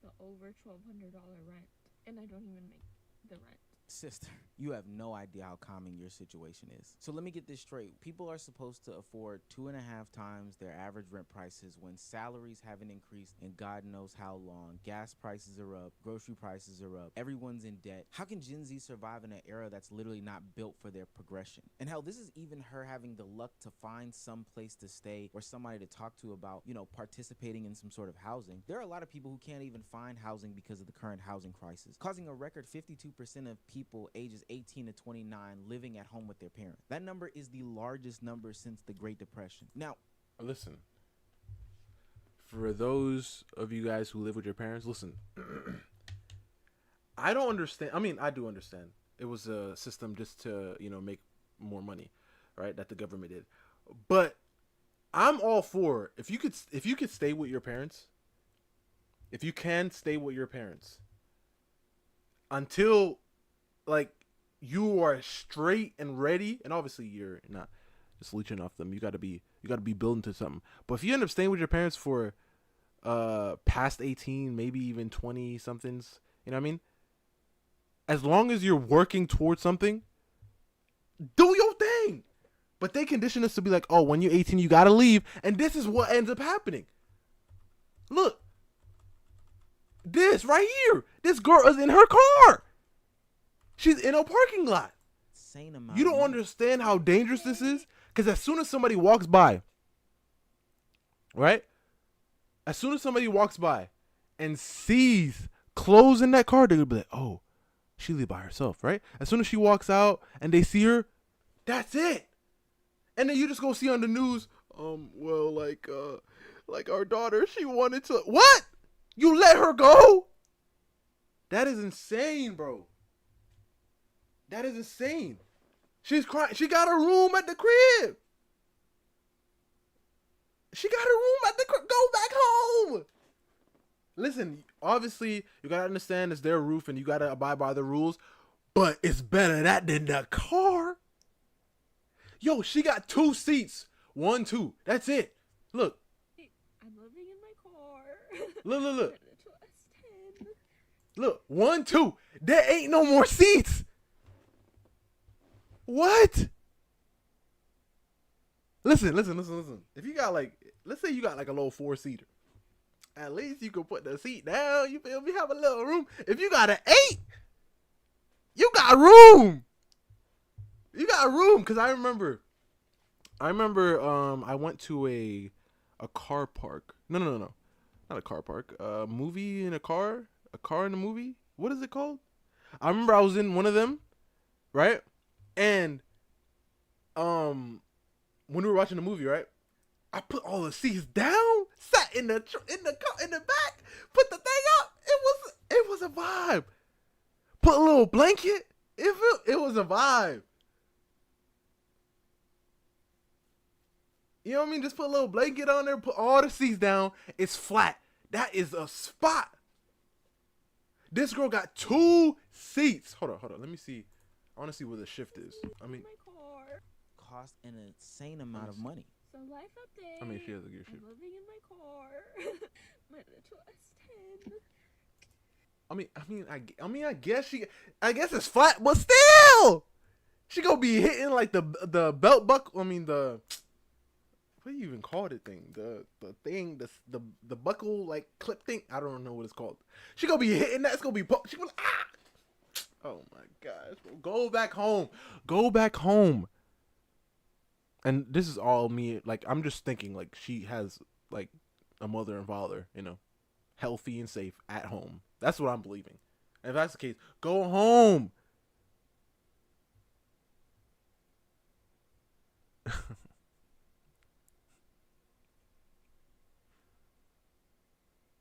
the over $1,200 rent, and I don't even make the rent. Sister, you have no idea how common your situation is. So let me get this straight. People are supposed to afford 2.5 times their average rent prices when salaries haven't increased in God knows how long. Gas prices are up. Grocery prices are up. Everyone's in debt. How can Gen Z survive in an era that's literally not built for their progression? And hell, this is even her having the luck to find some place to stay or somebody to talk to about, participating in some sort of housing. There are a lot of people who can't even find housing because of the current housing crisis, causing a record 52% of people ages 18 to 29 living at home with their parents. That number is the largest number since the Great Depression. Now, listen, for those of you guys who live with your parents, listen, I don't understand. I mean, I do understand. It was a system just to, make more money. right? That the government did. But I'm all for if you could stay with your parents, if you can stay with your parents until like you are straight and ready, and obviously you're not just leeching off them. You gotta be building to something. But if you end up staying with your parents for past 18, maybe even 20 somethings, you know what I mean? As long as you're working towards something, do your thing. But they condition us to be like, oh, when you're 18, you gotta leave, and this is what ends up happening. Look, this right here, this girl is in her car. She's in a parking lot. Insane amount. You don't understand how dangerous this is, because as soon as somebody walks by, right? As soon as somebody walks by and sees clothes in that car, they're gonna be like, oh, she live by herself, right? As soon as she walks out and they see her, that's it. And then you just go see on the news, well, like our daughter, she wanted to, what? You let her go? That is insane, bro. That is insane. She's crying. She got a room at the crib. She got a room at the crib. Go back home. Listen, obviously, you got to understand it's their roof and you got to abide by the rules. But it's better that than the car. Yo, she got 2 seats. 1, 2. That's it. Look. I'm living in my car. Look. Look, 1, 2. There ain't no more seats. What? Listen. If you got like, let's say you got like a little 4-seater. At least you can put the seat down. You feel me? Have a little room. If you got an 8, you got room. You got room. Cause I remember I went to a car park. No. Not a car park. Movie in a car? A car in a movie? What is it called? I remember I was in one of them, right? And when we were watching the movie, right? I put all the seats down, sat in the back, put the thing up. It was a vibe. Put a little blanket. It was a vibe. You know what I mean? Just put a little blanket on there, put all the seats down. It's flat. That is a spot. This girl got 2 seats. Hold on. Let me see. I want to see where the shift is. I mean, cost an insane amount of money. So life update. I mean, she has a good shift. I'm living in my car. My little S10. I guess it's flat, but still, she gonna be hitting like the belt buckle. I mean the, what do you even call it thing? The thing, the buckle like clip thing. I don't know what it's called. She gonna be hitting that. It's gonna be she gonna Oh my gosh. Go back home. Go back home. And this is all me. Like, I'm just thinking, like, she has, like, a mother and father, you know, healthy and safe at home. That's what I'm believing. And if that's the case, go home.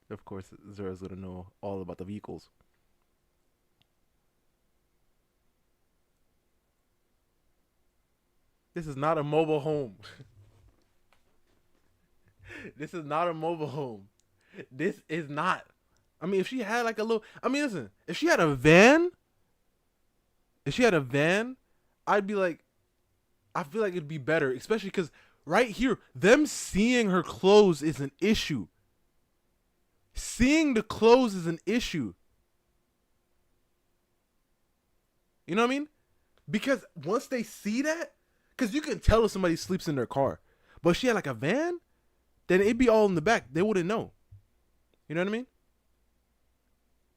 Of course, Zera's going to know all about the vehicles. This is not a mobile home. This is not a mobile home. This is not. I mean, if she had like a little, I mean, listen, if she had a van, I'd be like, I feel like it'd be better, especially because right here, them seeing her clothes is an issue. Seeing the clothes is an issue. You know what I mean? Because once they see that, because you can tell if somebody sleeps in their car. But if she had like a van, then it'd be all in the back. They wouldn't know. You know what I mean?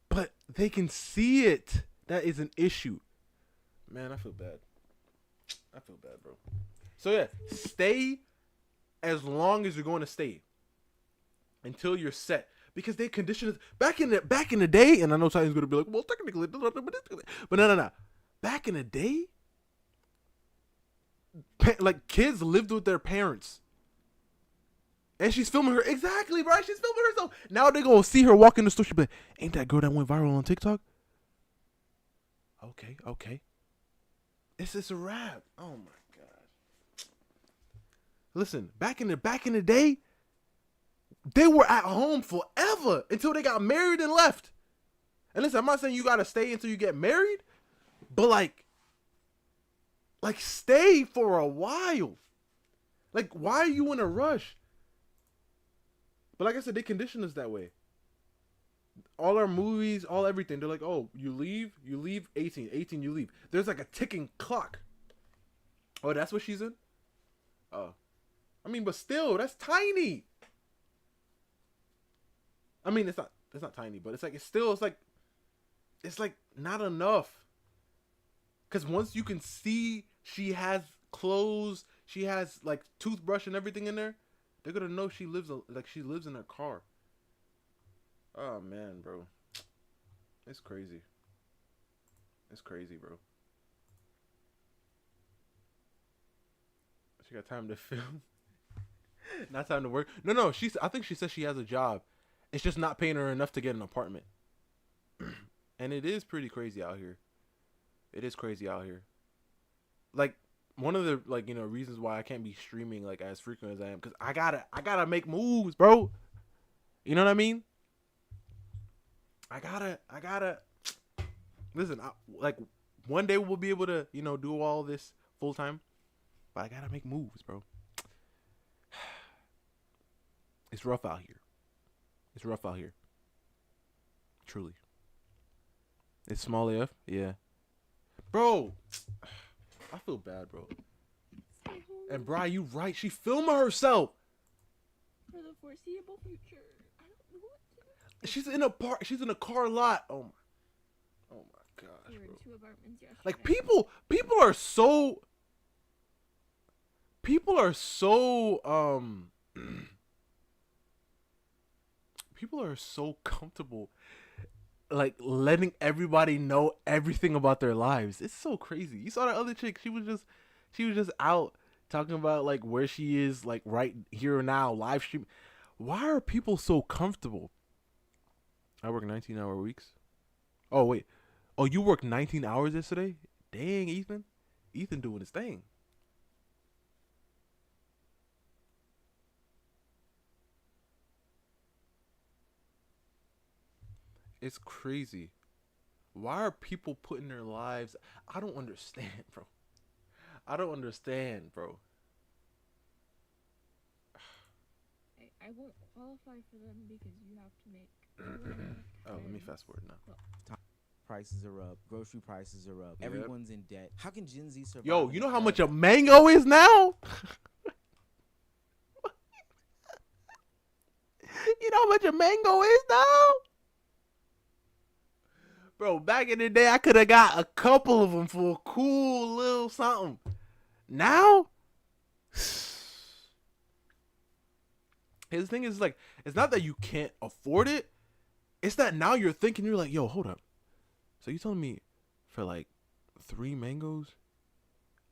But they can see it. That is an issue. Man, I feel bad. Bro. So yeah, stay as long as you're going to stay. Until you're set. Because they condition us back in the day, and I know somebody's gonna be like, well, technically, but no. Back in the day, like kids lived with their parents. And she's filming her. Exactly, right? She's filming herself. Now they're going to see her walk in the store. She'll be like, ain't that girl that went viral on TikTok? Okay. It's a wrap. Oh, my God. listen, back in the day, they were at home forever until they got married and left. And listen, I'm not saying you gotta stay until you get married, but like stay for a while. Like, why are you in a rush? But like I said, they condition us that way. All our movies, all everything, they're like, oh, you leave 18, you leave. There's like a ticking clock. Oh, that's what she's in? Oh. I mean, but still, that's tiny. I mean, it's not tiny, but it's like not enough. Cause once you can see she has clothes, she has like toothbrush and everything in there, they're gonna know she lives in her car. Oh man, bro, it's crazy. It's crazy, bro. She got time to film, not time to work. No, I think she says she has a job. It's just not paying her enough to get an apartment. And it is pretty crazy out here. It is crazy out here. Like, one of the reasons why I can't be streaming like as frequent as I am, because I gotta make moves, bro. You know what I mean? I gotta listen. One day we'll be able to do all this full time, but I gotta make moves, bro. It's rough out here. It's rough out here. Truly. It's small AF? Yeah. Bro, I feel bad, bro. And Bri, you right. She filming herself. For the foreseeable future. I don't know what to do. She's in a car lot. Oh my gosh, We were in bro. 2 apartments yesterday. Like, people are so people are so comfortable, like, letting everybody know everything about their lives. It's so crazy. You saw that other chick. She was just out talking about like where she is, like right here and now, live stream. Why are people so comfortable? I work 19-hour weeks. Oh wait. Oh, you worked 19 hours yesterday? Dang, Ethan. Ethan doing his thing. It's crazy. Why are people putting their lives? I don't understand, bro. I don't understand, bro. I won't qualify for them because you have to make. Oh, let me fast forward now. Prices are up. Grocery prices are up. Yep. Everyone's in debt. How can Gen Z survive? Yo, in you this know how era? much a mango is now? You know how much a mango is now? Bro, back in the day, I could have got a couple of them for a cool little something. Now? His thing is, like, it's not that you can't afford it. It's that now you're thinking, you're like, yo, hold up. So you telling me for, like, 3 mangoes,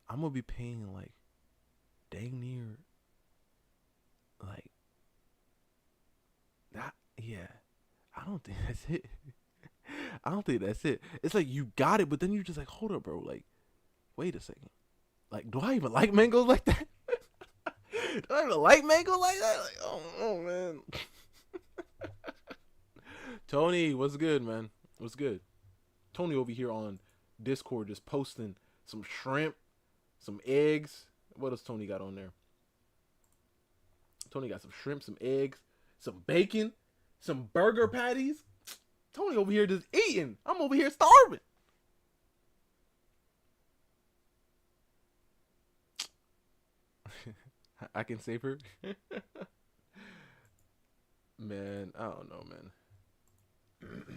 I'm going to be paying, like, dang near, like, that? Yeah. I don't think that's it. I don't think that's it. It's like you got it, but then you're just like, hold up, bro. Like, wait a second. Like, do I even like mangoes like that? Do I even like mangoes like that? Like, oh man. Tony, what's good, man? What's good? Tony over here on Discord just posting some shrimp, some eggs. What else Tony got on there? Tony got some shrimp, some eggs, some bacon, some burger patties. Tony over here just eating. I'm over here starving. I can save her. Man, I don't know, man.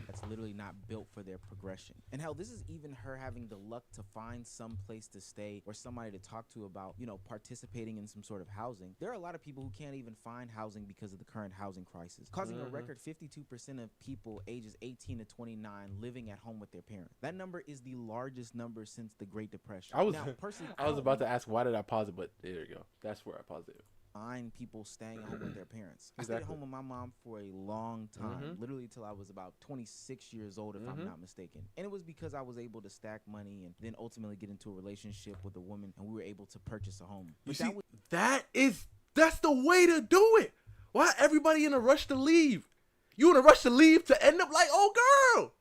That's literally not built for their progression. And hell, this is even her having the luck to find some place to stay or somebody to talk to about, participating in some sort of housing. There are a lot of people who can't even find housing because of the current housing crisis, causing a record 52% of people ages 18 to 29 living at home with their parents. That number is the largest number since the Great Depression. I was personally, I was about to ask why did I pause it, but there you go. That's where I paused it. Find people staying at home with their parents. I Exactly. stayed at home with my mom for a long time, literally till I was about 26 years old, if I'm not mistaken. And it was because I was able to stack money and then ultimately get into a relationship with a woman, and we were able to purchase a home. You But see, that is That's the way to do it. Why everybody in a rush to leave? You in a rush to leave to end up like, oh girl.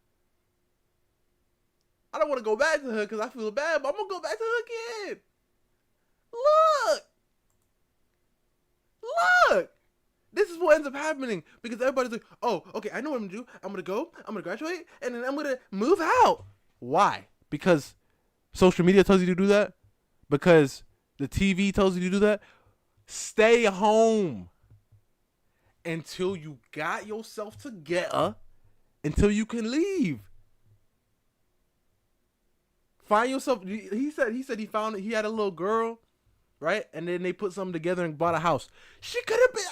I don't want to go back to her because I feel bad, but I'm gonna go back to her again. Look. This is what ends up happening because everybody's like, oh, okay, I know what I'm gonna do. I'm gonna go, I'm gonna graduate, and then I'm gonna move out. Why? Because social media tells you to do that? Because the TV tells you to do that? Stay home until you got yourself together, until you can leave. Find yourself. He said he found it. He had a little girl, right? And then they put something together and bought a house. She could have been.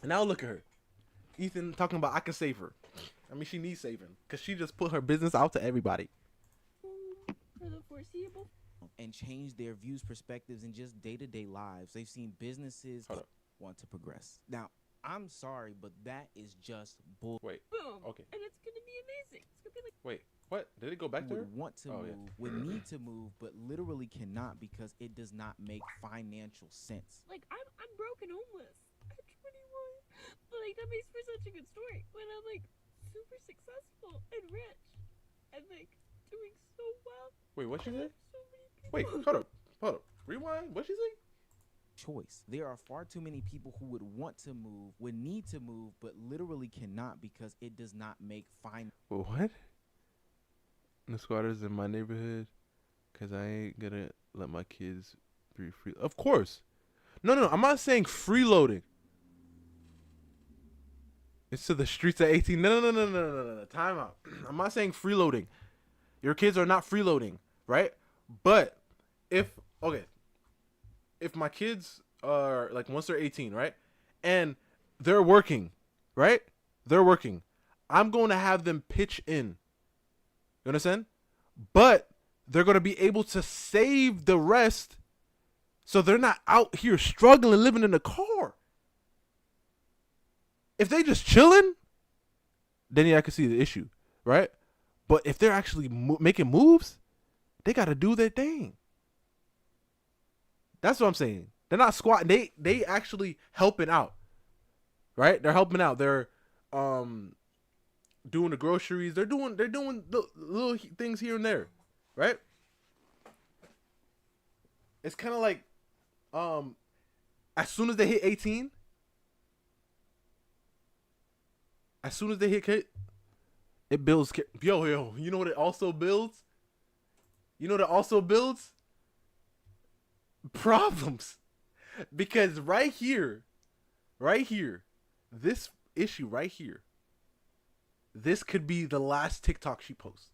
And now look at her. Ethan talking about I can save her. I mean, she needs saving because she just put her business out to everybody. For the foreseeable. And change their views, perspectives, and just day-to-day lives. They've seen businesses want to progress. Now, I'm sorry, but that is just bull. Wait. Boom. Okay. And it's gonna be amazing. It's gonna be like. Wait. What? Did it go back to her? Would want to move, would need to move, but literally cannot because it does not make financial sense. Like I'm broke and homeless at 21. But like that makes for such a good story when I'm like super successful and rich and like doing so well. Wait, what she say? Wait, hold up. Rewind. What she say? Choice. There are far too many people who would want to move, would need to move, but literally cannot because it does not make What? The squatters in my neighborhood, cause I ain't gonna let my kids be free. Of course. No. I'm not saying freeloading. It's to the streets at 18. No. Time out. I'm not saying freeloading. Your kids are not freeloading, right? But if my kids are like once they're 18, right? And they're working, right? They're working. I'm going to have them pitch in. You understand? But they're going to be able to save the rest so they're not out here struggling living in a car. If they just chilling, then yeah, I can see the issue, right? But if they're actually making moves, they got to do their thing. That's what I'm saying. They're not squatting. They actually helping out, right? They're helping out. They're doing the groceries. They're doing the little things here and there, right? It's kind of like, as soon as they hit 18, it builds. Yo, you know what it also builds? Problems. Because right here, this issue right here, this could be the last TikTok she posts.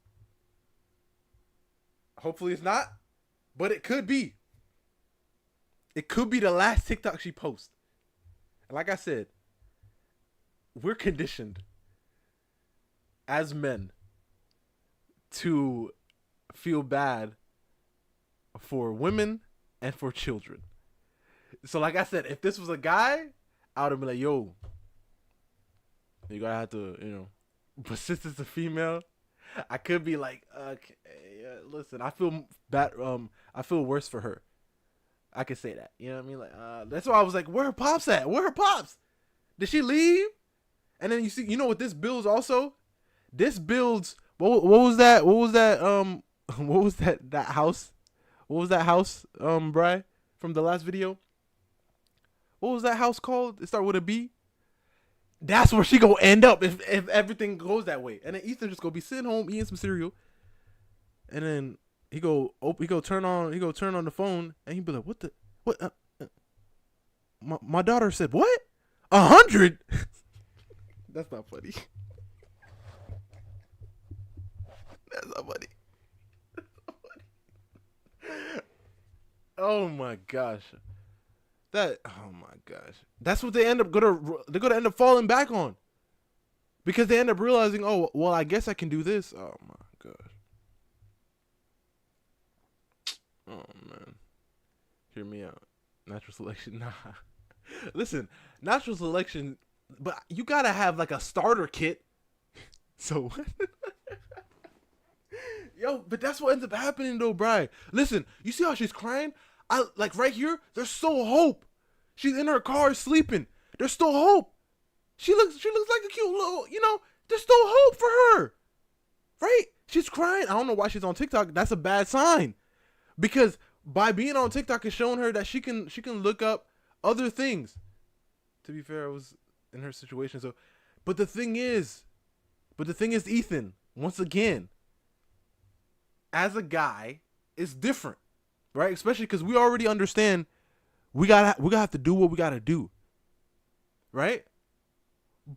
Hopefully it's not, but it could be. It could be the last TikTok she posts. And like I said, we're conditioned as men to feel bad for women and for children. So like I said, if this was a guy, I would have been like, yo, you gotta have to, but since it's a female, I could be like, okay, listen, I feel bad. I feel worse for her. I could say that. You know what I mean? Like, that's why I was like, where her pops at? Where her pops? Did she leave? And then what this builds also? This builds, what was that? What was that house? What was that house, Bri, from the last video? What was that house called? It started with a B. That's where she gonna end up if everything goes that way. And then Ethan just gonna be sitting home eating some cereal, and then he go turn on the phone, and he be like, what? My daughter said what? 100? That's not funny. That's not funny. Oh my gosh. Oh my gosh. That's what they're gonna end up falling back on. Because they end up realizing, oh, well, I guess I can do this. Oh my gosh. Oh man. Hear me out. Natural selection. Nah. Listen, natural selection, but you gotta have like a starter kit. So yo, but that's what ends up happening though, Bri. Listen, you see how she's crying? I like right here. There's still hope. She's in her car sleeping. There's still hope. She looks like a cute little, there's still hope for her. Right? She's crying. I don't know why she's on TikTok. That's a bad sign. Because by being on TikTok is showing her that she can look up other things. To be fair, I was in her situation. So but the thing is, Ethan, once again, as a guy, it's different. Right? Especially because we already understand we gotta have to do what we gotta do. Right?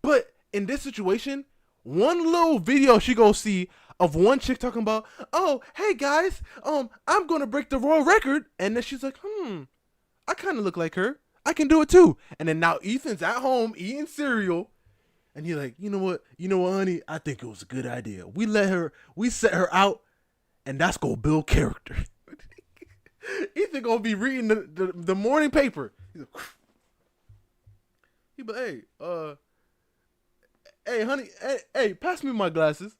But in this situation, one little video she go see of one chick talking about, oh, hey guys, I'm gonna break the world record, and then she's like, I kind of look like her. I can do it too. And then now Ethan's at home eating cereal, and he's like, you know what, honey, I think it was a good idea. We set her out, and that's gonna build character. Ethan gonna be reading the morning paper. He's like, hey, hey, honey, hey, pass me my glasses.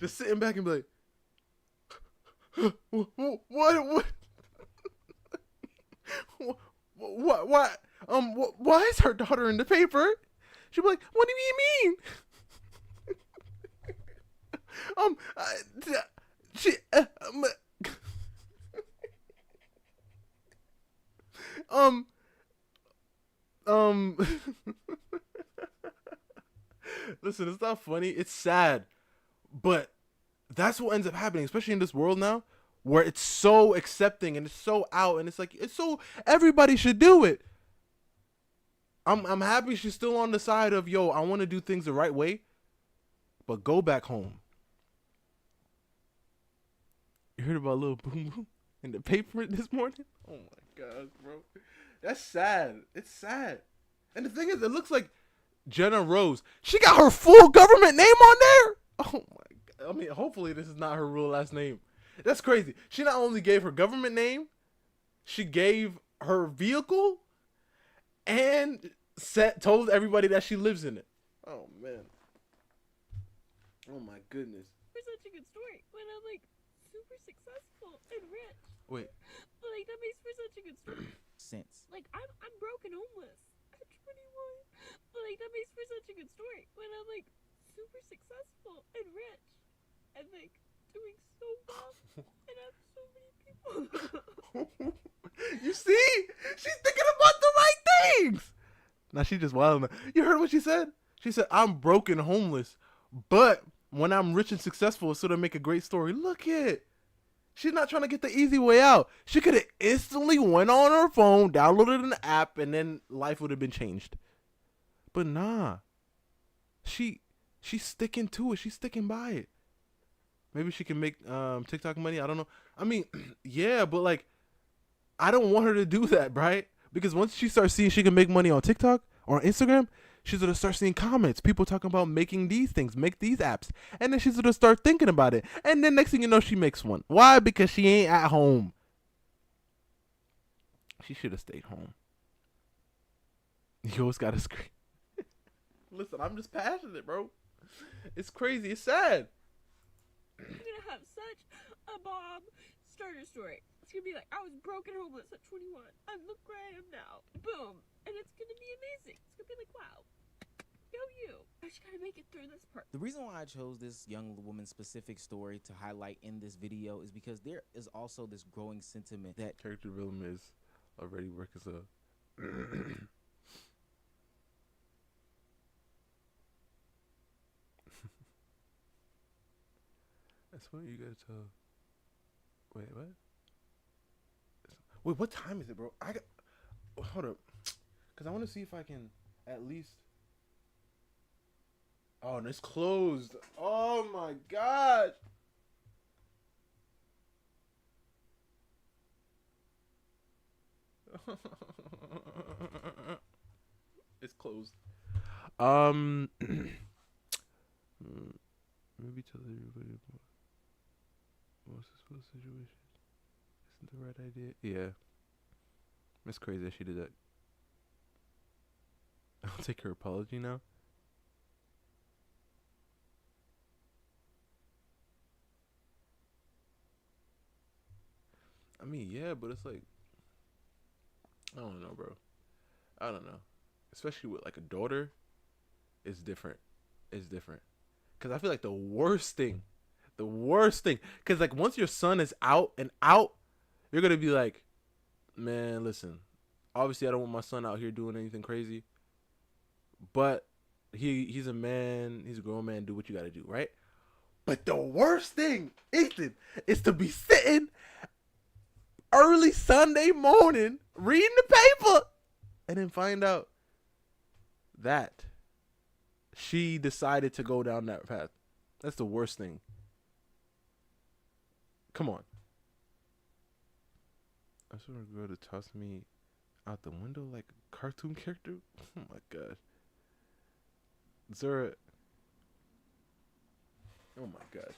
Just sitting back and be like, what, why is her daughter in the paper? She'll be like, what do you mean? Listen, it's not funny. It's sad. But that's what ends up happening, especially in this world now, where it's so accepting and it's so out, and it's like, it's so, everybody should do it. I'm happy she's still on the side of, yo, I want to do things the right way, but go back home. You heard about Lil Boom Boom in the paper this morning? Oh my God, bro. That's sad. It's sad. And the thing is, it looks like Jenna Rose. She got her full government name on there. Oh my God. I mean, hopefully this is not her real last name. That's crazy. She not only gave her government name, she gave her vehicle and told everybody that she lives in it. Oh man. Oh my goodness. For such a good story. When I'm like super successful and rich. Wait. Like that makes for such a good story. Sense. Like I'm broke and homeless at 21. Like that makes for such a good story. When I'm like super successful and rich and like doing so well and have so many people. You see? She's thinking about the right things. Now she just wild. You heard what she said? She said, I'm broke and homeless, but when I'm rich and successful, it's going to make a great story. Look it. She's not trying to get the easy way out. She could have instantly went on her phone, downloaded an app, and then life would have been changed. But nah. She's sticking to it. She's sticking by it. Maybe she can make TikTok money. I don't know. I mean, yeah, but like, I don't want her to do that, right? Because once she starts seeing she can make money on TikTok or on Instagram, she's going to start seeing comments. People talking about making these things, make these apps. And then she's going to start thinking about it. And then next thing you know, she makes one. Why? Because she ain't at home. She should have stayed home. You always got to scream. Listen, I'm just passionate, bro. It's crazy. It's sad. I'm gonna have such a bomb starter story. It's gonna be like, I was broken homeless at 21. And look where I am now. Boom. And it's gonna be amazing. It's gonna be like, wow. Go you. I just gotta make it through this part. The reason why I chose this young woman's specific story to highlight in this video is because there is also this growing sentiment that character development is already working so. That's what you gotta tell. Wait, what? Wait, what time is it, bro? Hold up, cause I want to see if I can at least. Oh, and it's closed. Oh my god. It's closed. Maybe tell everybody what's this situation. Isn't the right idea? Yeah. It's crazy that she did that. I'll take her apology now. I mean, yeah, but it's like I don't know, bro. I don't know. Especially with like a daughter, it's different. It's different. Cause I feel like the worst thing, cause like once your son is out and out, you're gonna be like, man, listen. Obviously, I don't want my son out here doing anything crazy, but he's a man. He's a grown man. Do what you gotta do, right? But the worst thing, Ethan, is to be sitting early Sunday morning reading the paper and then find out that she decided to go down that path. That's the worst thing. Come on. I saw a girl to toss me out the window like a cartoon character. Oh my gosh. Zara. Oh my gosh.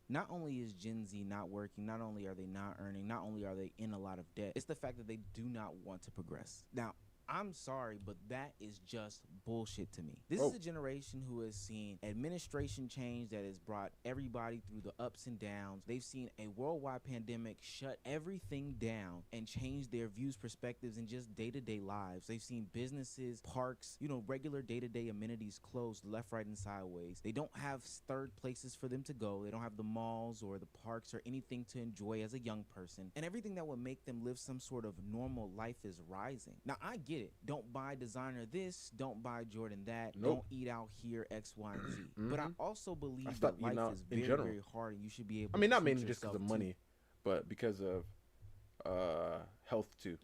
Not only is Gen Z not working, not only are they not earning, not only are they in a lot of debt, it's the fact that they do not want to progress. Now, I'm sorry, but that is just bullshit to me. This is a generation who has seen administration change that has brought everybody through the ups and downs. They've seen a worldwide pandemic shut everything down and change their views, perspectives, and just day-to-day lives. They've seen businesses, parks, regular day-to-day amenities closed left, right, and sideways. They don't have third places for them to go. They don't have the malls or the parks or anything to enjoy as a young person. And everything that would make them live some sort of normal life is rising. Now, I get it. Don't buy designer this, don't buy Jordan that, don't eat out here, X, Y, and Z. But I also believe that life is very, very hard and you should be able to not mainly just because of money, but because of health too.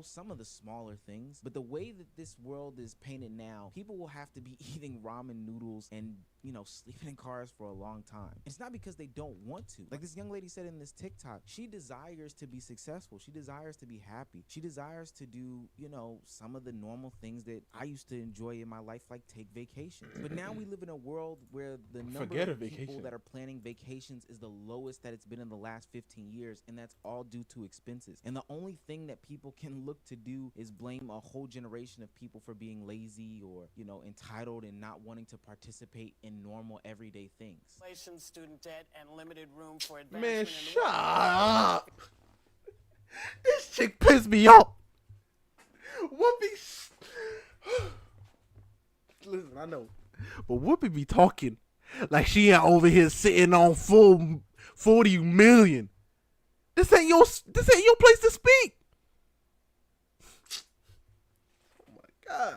Some of the smaller things. But the way that this world is painted now, people will have to be eating ramen noodles and, sleeping in cars for a long time. It's not because they don't want to. Like this young lady said in this TikTok, she desires to be successful. She desires to be happy. She desires to do, some of the normal things that I used to enjoy in my life, like take vacations. But now we live in a world where the number of people that are planning vacations is the lowest that it's been in the last 15 years, and that's all due to expenses. And the only thing that people can look to do is blame a whole generation of people for being lazy or, entitled and not wanting to participate in normal everyday things. Student debt and limited room for advancement. Man, shut up. This chick pissed me off. Whoopi. Listen, I know, but Whoopi be talking like she ain't over here sitting on full 40 million. This ain't your place to speak. Oh my gosh.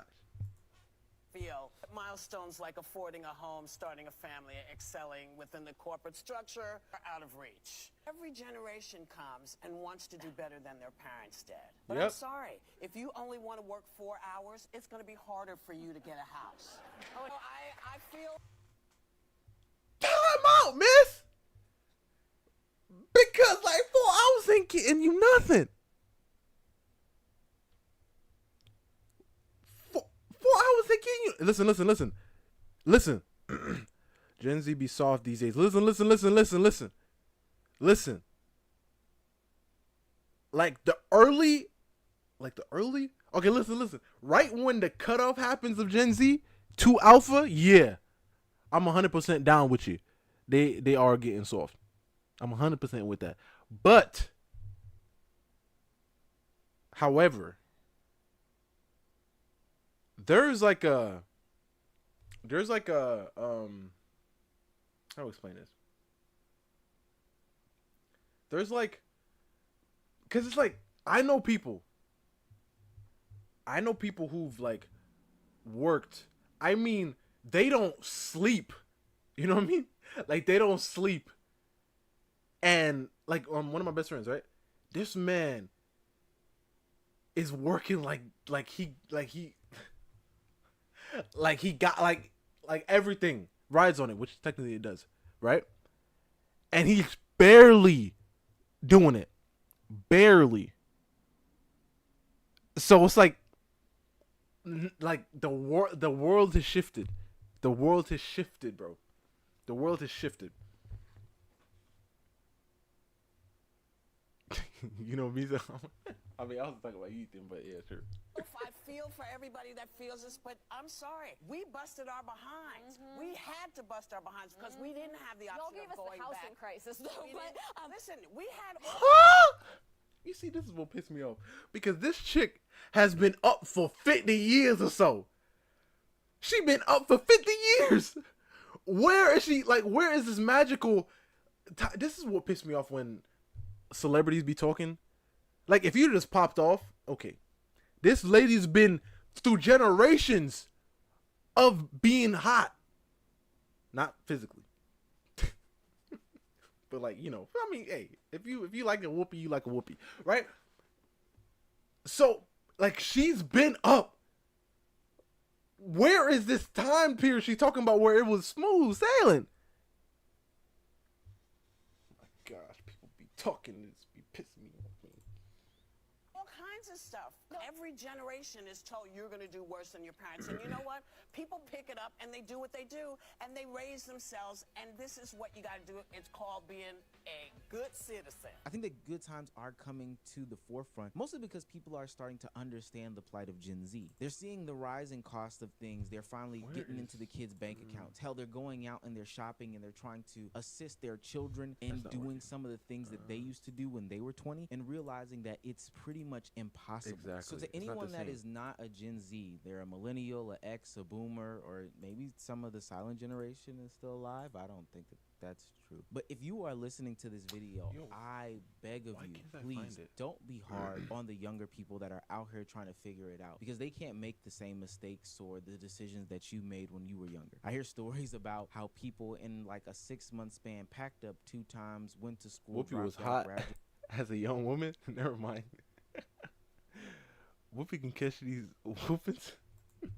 Feel milestones like affording a home, starting a family, excelling within the corporate structure are out of reach. Every generation comes and wants to do better than their parents did. But I'm sorry, if you only want to work 4 hours, it's going to be harder for you to get a house. Oh, I feel... Time out, miss! Because like 4 hours ain't getting you nothing. 4 hours ain't getting you... Listen. Gen Z be soft these days. Listen. Like the early... Okay, listen. Right when the cutoff happens of Gen Z to Alpha, yeah. I'm 100% down with you. They are getting soft. I'm 100% with that. But, however, there's like a how to explain this? There's like, cause it's like I know people who've like worked. I mean, they don't sleep. You know what I mean? Like they don't sleep. And like one of my best friends, right? This man is working like he got like everything rides on it, which technically it does, right? And he's barely doing it. Barely. So it's like the world has shifted. The world has shifted, bro. The world has shifted. You know me, I mean, I was talking about Ethan, but yeah, sure. If I feel for everybody that feels this, but I'm sorry. We busted our behinds. We had to bust our behinds because we didn't have the option Y'all gave of us going the housing back. crisis, though. But listen, we had. You see, this is what pissed me off. Because this chick has been up for 50 years or so. She been up for 50 years. Where is she? Like, where is this magical... This is what pissed me off when celebrities be talking. Like, if you just popped off, okay. This lady's been through generations of being hot. Not physically. But like, you know, I mean, hey, if you like a whoopee, you like a whoopee, right? So, like, she's been up. Where is this time period she's talking about where it was smooth sailing? Oh my gosh, people be talking, this be pissing me off, man. All kinds of stuff. Every generation is told you're going to do worse than your parents. And you know what? People pick it up and they do what they do and they raise themselves. And this is what you got to do. It's called being a good citizen. I think that good times are coming to the forefront, mostly because people are starting to understand the plight of Gen Z. They're seeing the rising cost of things. They're finally getting into the kids' bank accounts. Hell, they're going out and they're shopping and they're trying to assist their children in doing some of the things that they used to do when they were 20 and realizing that it's pretty much impossible. Exactly. So to anyone that is not a Gen Z, they're a millennial, an X, a boomer, or maybe some of the silent generation is still alive. I don't think that that's true. But if you are listening to this video, I beg of you, please don't be hard on the younger people that are out here trying to figure it out, because they can't make the same mistakes or the decisions that you made when you were younger. I hear stories about how people in like a 6-month span packed up 2 times, went to school. Whoopi was hot as a young woman. Never mind. Whoopi can catch these whoopings.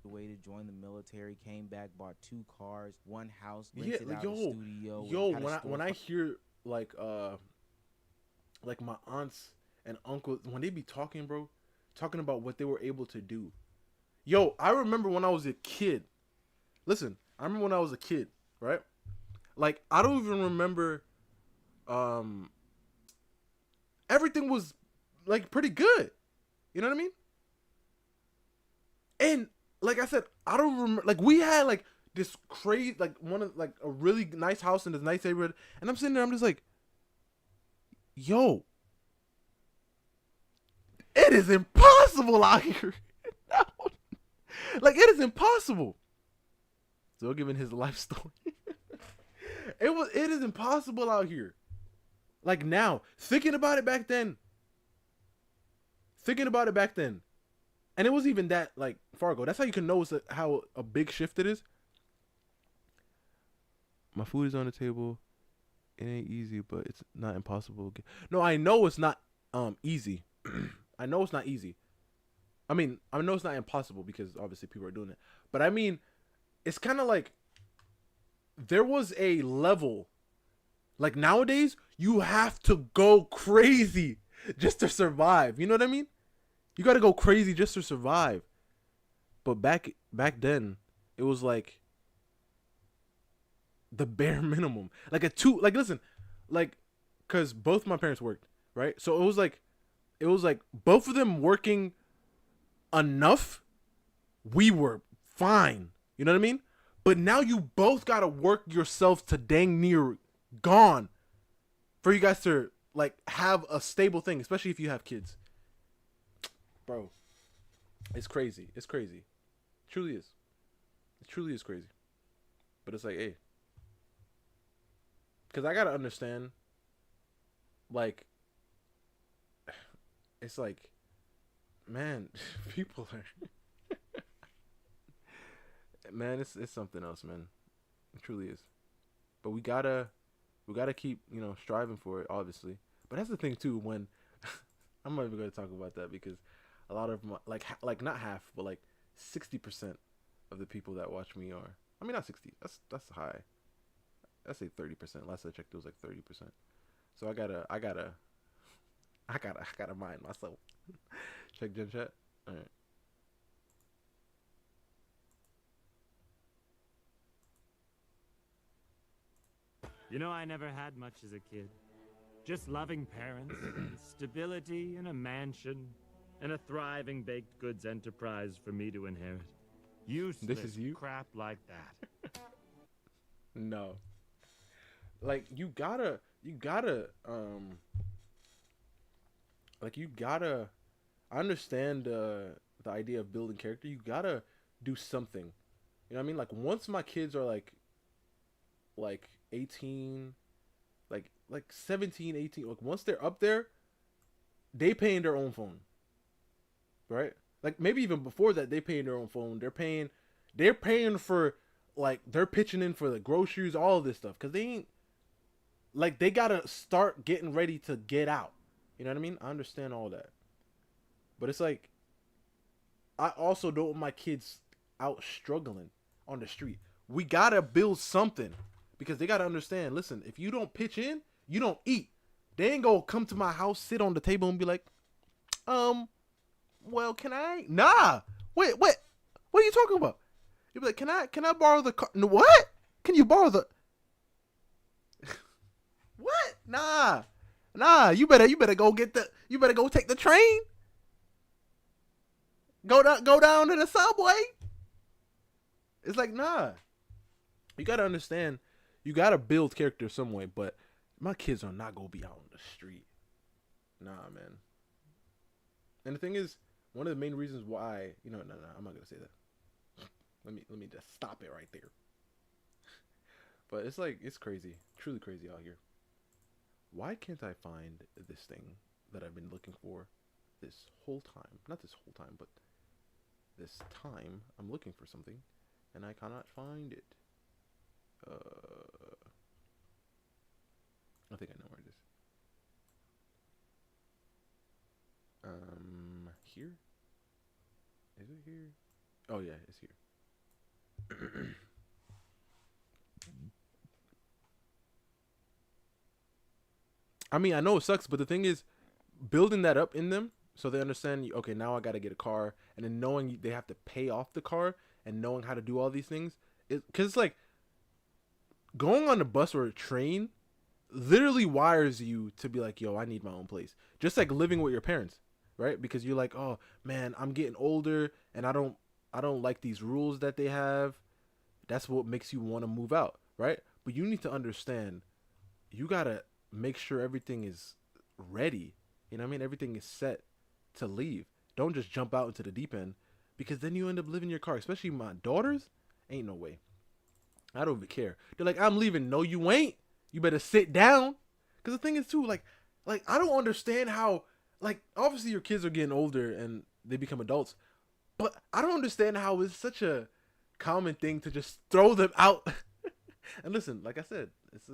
The way to join the military, came back, bought 2 cars, 1 house, Yeah, rented out a studio. When I hear like my aunts and uncles, when they be talking, bro, talking about what they were able to do. Yo, I remember when I was a kid. Listen, I remember when I was a kid, right? Like, I don't even remember. Everything was like pretty good. You know what I mean? And like I said, I don't remember. Like, we had like this crazy, like a really nice house in this nice neighborhood, and I'm sitting there, I'm just like, yo, it is impossible out here. Like, it is impossible. So giving his life story, it is impossible out here. Like, now, thinking about it back then. And it wasn't even that, like, far ago. That's how you can know how a big shift it is. My food is on the table. It ain't easy, but it's not impossible. No, I know it's not easy. I know it's not easy. I mean, I know it's not impossible because obviously people are doing it. But I mean, it's kind of like there was a level. Like, nowadays, you have to go crazy just to survive. You know what I mean? You got to go crazy just to survive. But back then, it was like the bare minimum. Like listen, like, cuz both my parents worked, right? So it was like both of them working enough, we were fine. You know what I mean? But now you both got to work yourselves to dang near gone for you guys to like have a stable thing, especially if you have kids. Bro, it's crazy. It's crazy. It truly is. It truly is crazy. But it's like, hey. Because I got to understand, like, it's like, man, people are, man, it's something else, man. It truly is. But we gotta keep, striving for it, obviously. But that's the thing, too, when, I'm not even going to talk about that because a lot of my, like not half, but like 60% of the people that watch me are, I mean, not 60, that's high. I'd say 30%. Last I checked, it was like 30%. So I gotta mind myself. Check Gen Chat. All right. You know, I never had much as a kid. Just loving parents, stability in a mansion, and a thriving baked goods enterprise for me to inherit. Useless is you? crap like that. No. Like you gotta I understand the idea of building character. You gotta do something. You know what I mean? Like once my kids are like 18, like 17, 18, like once they're up there, they paying their own phone. Right? Like maybe even before that they paying their own phone. They're paying for, like, they're pitching in for the groceries, all of this stuff, cuz they ain't, like, they got to start getting ready to get out. You know what I mean? I understand all that. But it's like, I also don't want my kids out struggling on the street. We got to build something, because they got to understand, listen, if you don't pitch in, you don't eat. They ain't going to come to my house, sit on the table and be like, well, can I? Nah. Wait. What are you talking about? You'd be like, can I borrow the car? No, what? Can you borrow the what? Nah. You better go take the train. Go down to the subway. It's like, nah. You gotta understand, you gotta build character some way, but my kids are not gonna be out on the street. Nah, man. And the thing is, one of the main reasons why, no, I'm not gonna say that. Let me just stop it right there. But it's like, it's crazy, truly crazy out here. Why can't I find this thing that I've been looking for this whole time? Not this whole time, but this time I'm looking for something and I cannot find it. I think I know where it is. Here? Is it here? Oh yeah, it's here. I mean, I know it sucks, but the thing is, building that up in them so they understand, okay, now I got to get a car, and then knowing they have to pay off the car and knowing how to do all these things, because it's like going on a bus or a train literally wires you to be like, yo, I need my own place. Just like living with your parents, right? Because you're like, oh man, I'm getting older and I don't like these rules that they have. That's what makes you want to move out, right? But you need to understand, you got to make sure everything is ready. You know what I mean? Everything is set to leave. Don't just jump out into the deep end, because then you end up living in your car. Especially my daughters, ain't no way. I don't even care. They're like, I'm leaving. No, you ain't. You better sit down. Because the thing is too, like I don't understand how, like, obviously your kids are getting older and they become adults, but I don't understand how it's such a common thing to just throw them out. And listen, like I said, it's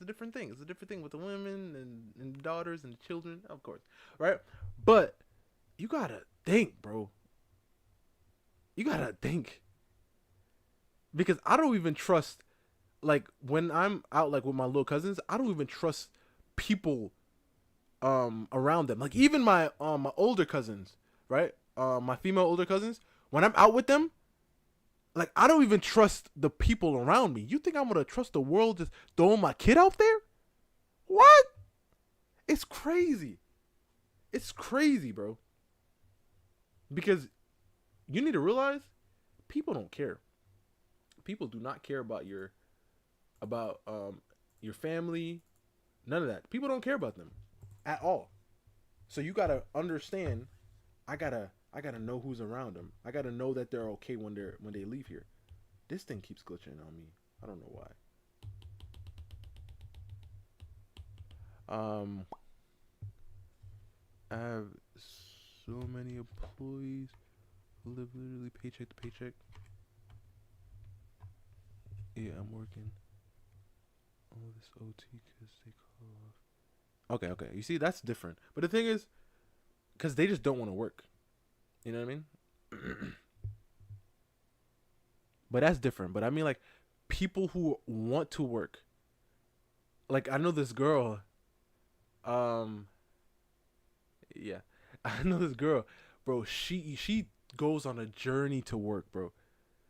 a different thing. It's a different thing with the women and the daughters and the children, of course, right? But you gotta think, bro. You gotta think. Because I don't even trust, like, when I'm out, like, with my little cousins, I don't even trust people around them. Like, even my older cousins, right? My female older cousins, when I'm out with them, like, I don't even trust the people around me. You think I'm gonna trust the world just throwing my kid out there? What? It's crazy. It's crazy, bro. Because you need to realize, people don't care. People do not care about your family, none of that. People don't care about them at all. So you gotta understand, I gotta know who's around them. I gotta know that they're okay when they leave here. This thing keeps glitching on me. I don't know why. I have so many employees who live literally paycheck to paycheck. Yeah, I'm working all this OT because they call off. Okay. You see, that's different. But the thing is, because they just don't want to work. You know what I mean? But that's different. But I mean, like, people who want to work. Like, I know this girl. Yeah. I know this girl. Bro, she goes on a journey to work, bro.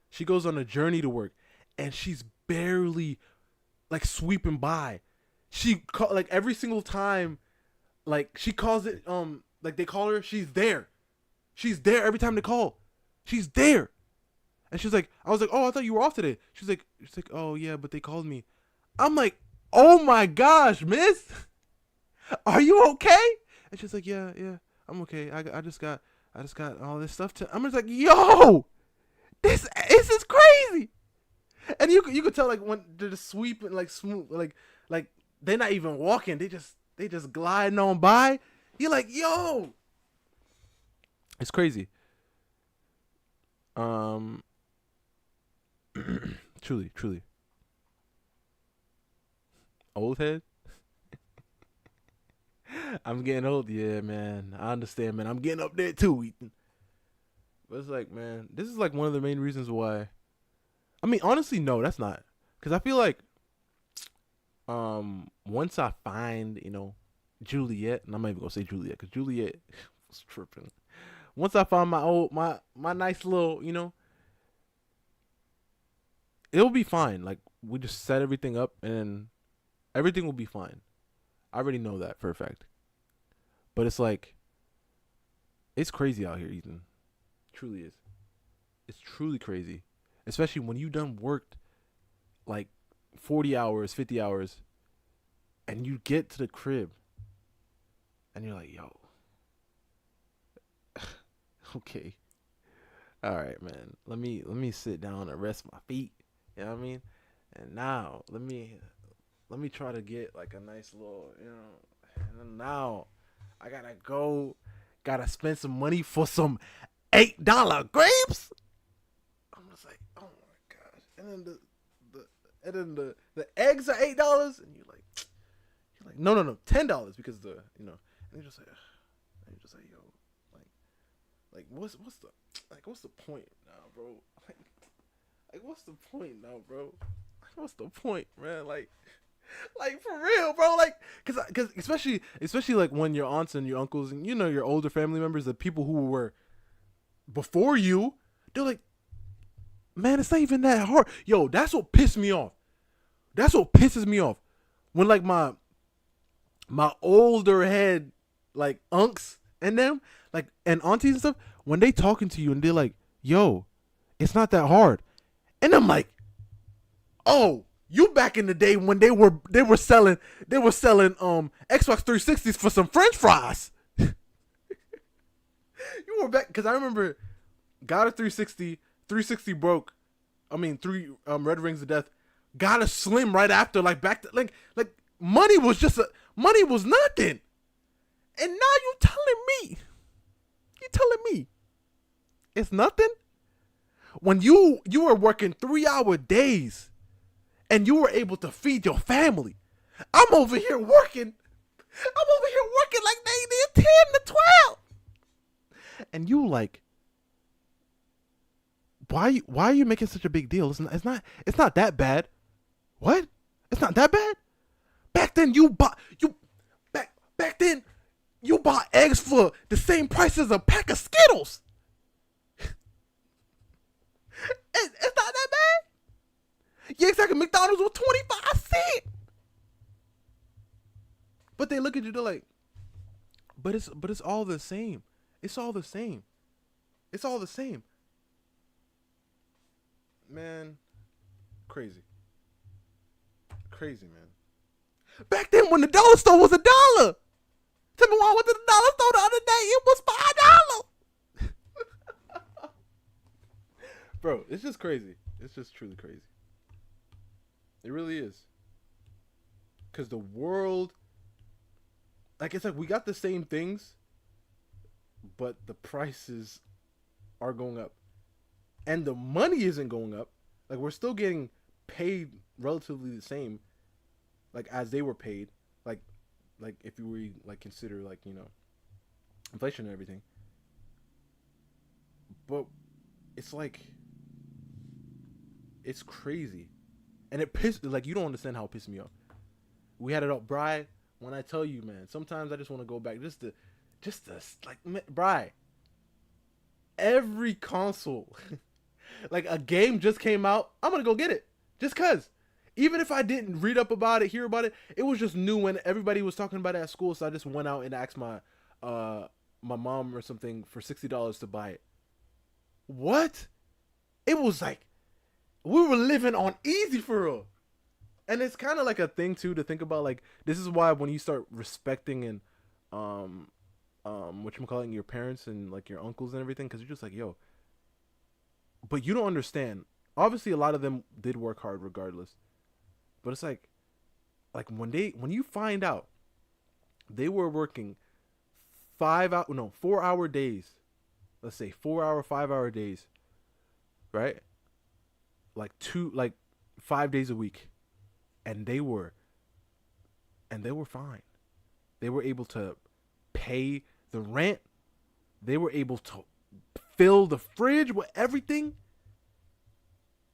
She goes on a journey to work. And she's barely, like, sweeping by. Like, every single time, like, she calls it, like, they call her, she's there. She's there every time they call. She's there. And she's like, I was like, oh, I thought you were off today. She's like, oh yeah, but they called me. I'm like, oh my gosh, miss, are you okay? And she's like, yeah, I'm okay. I just got all this stuff to. I'm just like, yo, this is crazy. And you could tell like when they're just sweeping like smooth, like they're not even walking. They just gliding on by. You're like, yo, it's crazy. Truly. Old head. I'm getting old, yeah, man. I understand, man. I'm getting up there too, Ethan. But it's like, man, this is like one of the main reasons why. I mean, honestly, no, that's not. Because I feel like, once I find, Juliet, and I'm not even gonna say Juliet, because Juliet was tripping. Once I find my nice little, it'll be fine. Like, we just set everything up, and everything will be fine. I already know that for a fact. But it's like, it's crazy out here, Ethan. Truly is. It's truly crazy. Especially when you done worked like 40 hours, 50 hours, and you get to the crib and you're like, yo, okay. All right, man. Let me sit down and rest my feet. You know what I mean? And now let me try to get like a nice little, and then now I gotta spend some money for some $8 grapes. I'm just like, oh my gosh. And then the eggs are $8, and you're like no, $10 because and you're just like yo, like what's the point now, bro? Like what's the point now, bro? What's the point, man? Like for real, bro. Like, cause especially like when your aunts and your uncles and your older family members, the people who were before you, they're like, man, it's not even that hard. Yo, that's what pissed me off. That's what pisses me off. When like my older head, like unks and them, like, and aunties and stuff, when they talking to you and they're like, yo, it's not that hard. And I'm like, oh, you back in the day when they were selling Xbox 360s for some French fries. You were back, because I remember got a 360 broke. I mean, 3 Red Rings of Death. Got a Slim right after, like back to like money was nothing. And now you telling me it's nothing? When you were working 3-hour days and you were able to feed your family. I'm over here working like they 10 to 12. And you like, why are you making such a big deal? It's not that bad. What? It's not that bad? Back then you bought eggs for the same price as a pack of Skittles. It's not that bad. Yeah, exactly. McDonald's was 25 cents. But they look at you, they're like, but it's all the same. It's all the same. It's all the same. Man, crazy. Crazy, man. Back then when the dollar store was $1. Tell me why I went to the dollar store the other day, it was $5. Bro, it's just crazy. It's just truly crazy. It really is. Because the world, like, it's like we got the same things, but the prices are going up. And the money isn't going up. Like, we're still getting paid relatively the same, like, as they were paid. Like if you were, like, consider, like, inflation and everything. But it's like, it's crazy. And it pissed, like, you don't understand how it pissed me off. We had it up, Bri. When I tell you, man, sometimes I just want to go back just to like, Bri. Every console, like, a game just came out, I'm gonna go get it. Just cause. Even if I didn't read up about it, hear about it, it was just new when everybody was talking about it at school, so I just went out and asked my my mom or something for $60 to buy it. What? It was like we were living on easy for real. And it's kind of like a thing too to think about. Like, this is why when you start respecting and whatchamacallit, your parents and like your uncles and everything, because you're just like, yo, but you don't understand. Obviously a lot of them did work hard regardless, but it's like when you find out they were working 4-hour days, let's say 4-hour 5-hour days, right? Like 5 days a week. And they were fine. They were able to pay the rent. They were able to fill the fridge with everything.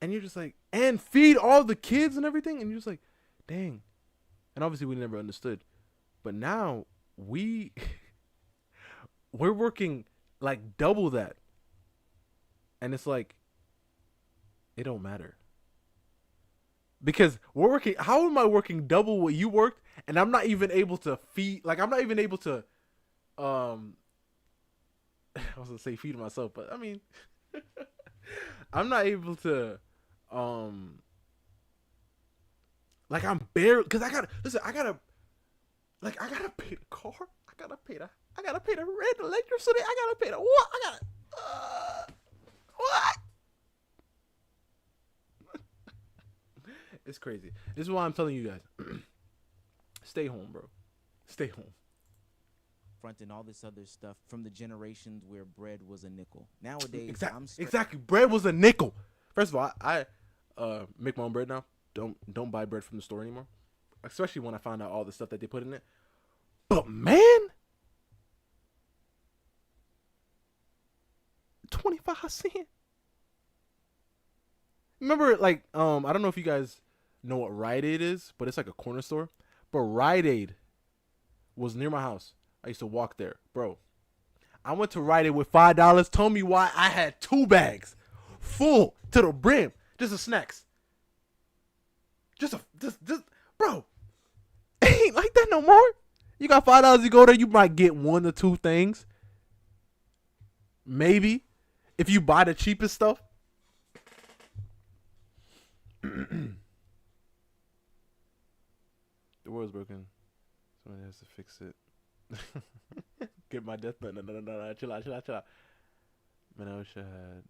And you're just like, and feed all the kids and everything. And you're just like, dang. And obviously we never understood. But now we're working like double that. And it's like, it don't matter. Because we're working, how am I working double what you worked, and I'm not even able to feed, like, I'm not even able to, I was gonna say feed myself, but I mean, I'm not able to, like, I'm barely, because I gotta pay the car, I gotta pay the rent, electricity, I gotta pay the what, what? It's crazy. This is why I'm telling you guys. Stay home, bro. Stay home. Fronting all this other stuff from the generations where bread was a nickel. Nowadays, exactly. Bread was a nickel. First of all, I make my own bread now. Don't buy bread from the store anymore. Especially when I found out all the stuff that they put in it. But man, 25 cents. Remember, like, I don't know if you guys know what Rite Aid is, but it's like a corner store. But Rite Aid was near my house. I used to walk there. Bro, I went to Rite Aid with $5. Told me why I had 2 bags full to the brim. Just of snacks. Just bro, it ain't like that no more. You got $5, you go there, you might get 1 or 2 things. Maybe. If you buy the cheapest stuff. The world's broken. Somebody has to fix it. Get my death. No. Chill out. Man, I wish I had.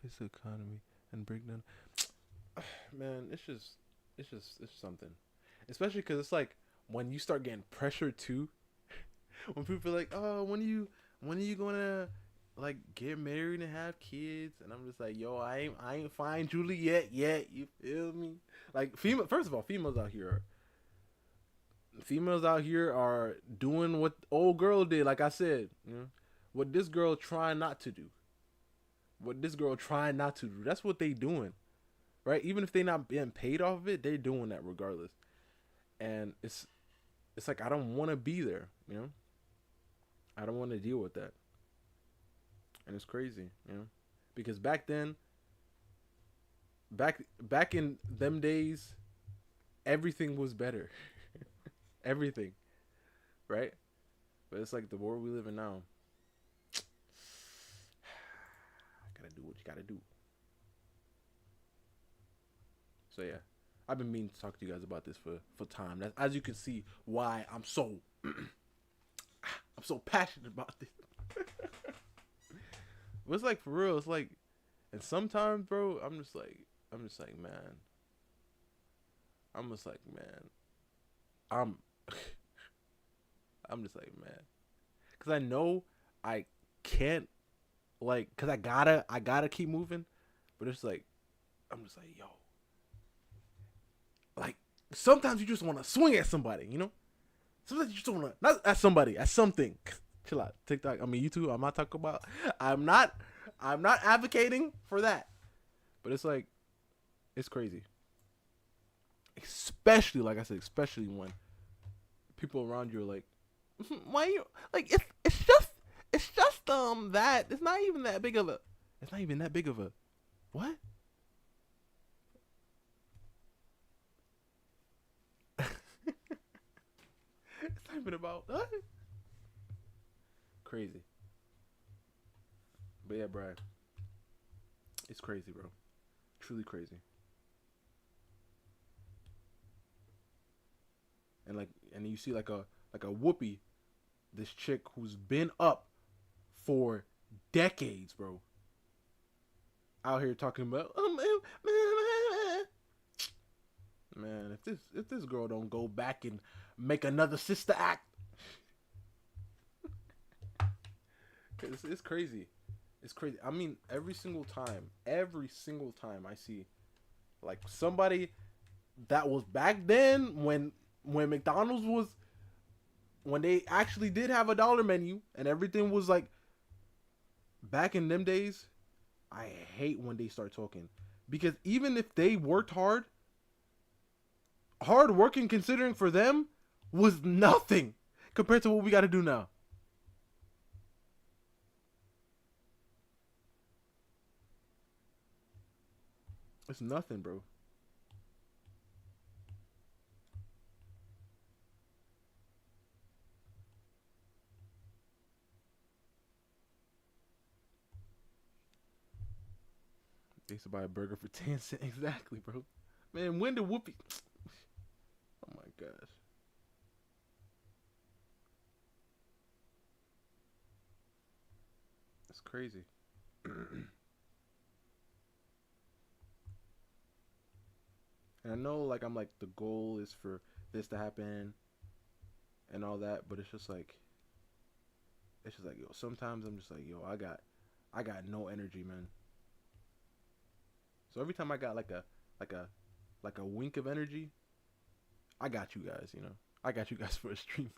Fix the economy and break down. Man, it's just something. Especially because it's like when you start getting pressure too. When people are like, oh, when are you gonna like get married and have kids? And I'm just like, yo, I ain't find Juliet yet. You feel me? Like, first of all, females out here are doing what old girl did. Like I said, you know, what this girl trying not to do. That's what they doing, right? Even if they not being paid off of it, they doing that regardless. And it's like, I don't want to be there, you know. I don't want to deal with that. And it's crazy, you know, because back then, back in them days, everything was better. Everything, right? But it's like the world we live in now. Gotta do what you gotta do. So yeah, I've been meaning to talk to you guys about this for time. That's, as you can see, why I'm so I'm so passionate about this. But it's like, for real, it's like, and sometimes, bro, I'm just like, man, I'm just like, because I know I can't, like, because I gotta keep moving, but it's like, I'm just like, yo, like, sometimes you just want to swing at somebody, you know? Sometimes you just want to, not at somebody, at something. Chill out. TikTok, I mean, YouTube, I'm not talking about, I'm not advocating for that. But it's like, it's crazy. Especially, like I said, especially when people around you are like, why you, like, it's just that, it's not even that big of a, what? typing about? Huh? Crazy. But yeah, Brad. It's crazy, bro. Truly crazy. And you see like a Whoopi, this chick who's been up for decades, bro. Out here talking about man, if this girl don't go back and make another sister act, it's crazy. It's crazy. I mean, every single time I see like somebody that was back then when McDonald's was, when they actually did have a dollar menu and everything was like back in them days, I hate when they start talking, because even if they worked hard working considering for them was nothing compared to what we got to do now. It's nothing, bro. They used to buy a burger for 10 cents. Exactly, bro. Man, when did Whoopi... Oh my gosh. That's crazy. And I know, like, I'm like, the goal is for this to happen and all that, but it's just like, yo, sometimes I'm just like, yo, I got no energy, man. So every time I got like a wink of energy, I got you guys, you know. I got you guys for a stream.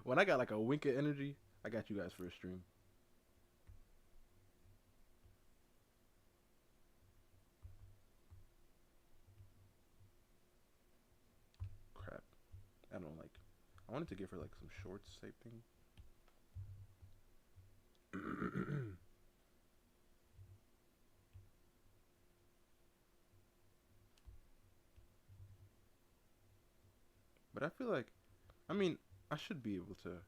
When I got like a wink of energy, I got you guys for a stream. Crap. I don't like. I wanted to give her like some shorts type thing. But I feel like, I mean, I should be able to.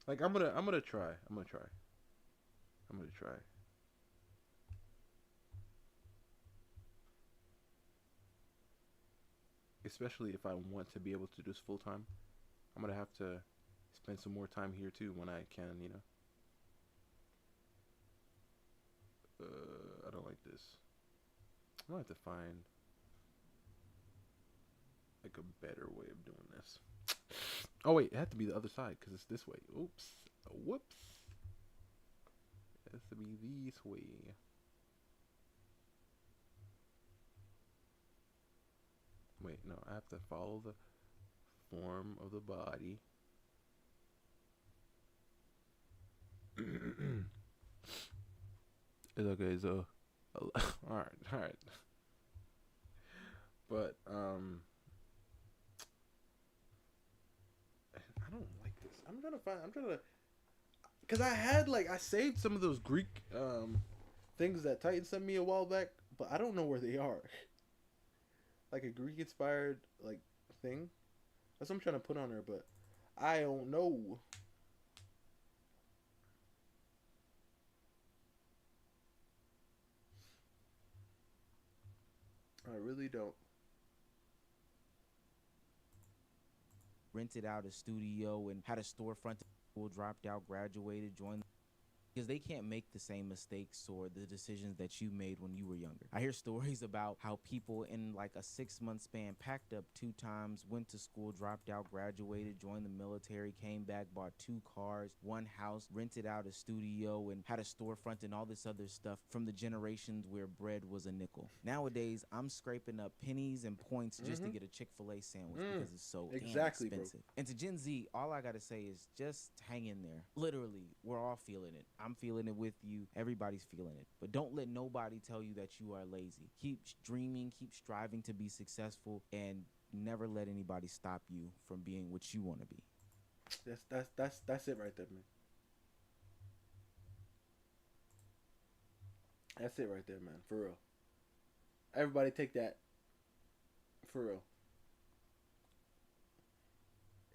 Like, I'm gonna try. I'm gonna try. Especially if I want to be able to do this full time, I'm gonna have to spend some more time here too when I can, you know. I don't like this. I'm gonna have to find like a better way of doing this. Oh wait, it had to be the other side because it's this way. Oops. Whoops. It has to be this way. Wait, no, I have to follow the form of the body. It's okay, so alright. But I don't like this. I'm trying to, because I had like, I saved some of those Greek things that Titan sent me a while back, but I don't know where they are. Like a Greek inspired like thing. That's what I'm trying to put on her, but I don't know. I really don't. Rented out a studio and had a storefront. Dropped out, graduated, joined. Because they can't make the same mistakes or the decisions that you made when you were younger. I hear stories about how people in like a 6-month span packed up 2 times, went to school, dropped out, graduated, joined the military, came back, bought 2 cars, 1 house, rented out a studio, and had a storefront and all this other stuff from the generations where bread was a nickel. Nowadays, I'm scraping up pennies and points just to get a Chick-fil-A sandwich because it's so damn expensive. Bro. And to Gen Z, all I gotta say is just hang in there. Literally, we're all feeling it. I'm feeling it with you. Everybody's feeling it. But don't let nobody tell you that you are lazy. Keep dreaming, keep striving to be successful, and never let anybody stop you from being what you want to be. That's it right there, man. That's it right there, man. For real. Everybody take that. For real.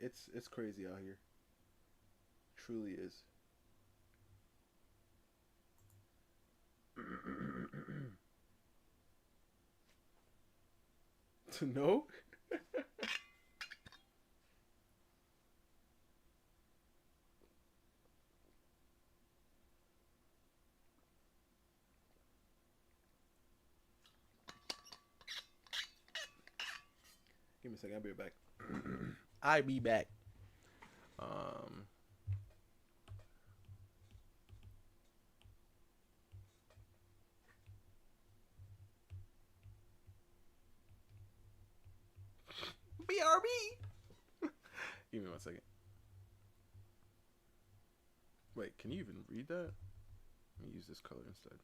It's crazy out here. Truly is. To know? Give me a second. I'll be right back. I be back. Um. BRB. Give me 1 second. Wait, can you even read that? Let me use this color instead.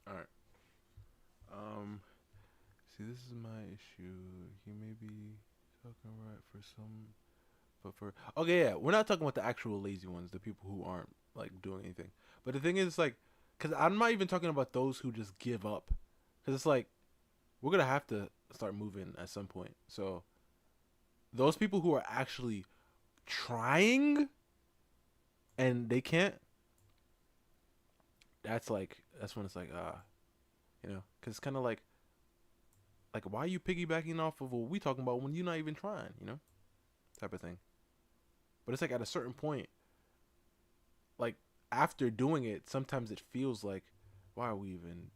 All right. See, this is my issue. He may be talking right for some, but for okay, yeah, we're not talking about the actual lazy ones, the people who aren't like doing anything. But the thing is, like, because I'm not even talking about those who just give up, because it's like we're gonna have to start moving at some point. So those people who are actually trying and they can't, that's when it's like because it's kind of like why are you piggybacking off of what we talking about when you're not even trying, type of thing. But it's like at a certain point, like after doing it, sometimes it feels like why are we even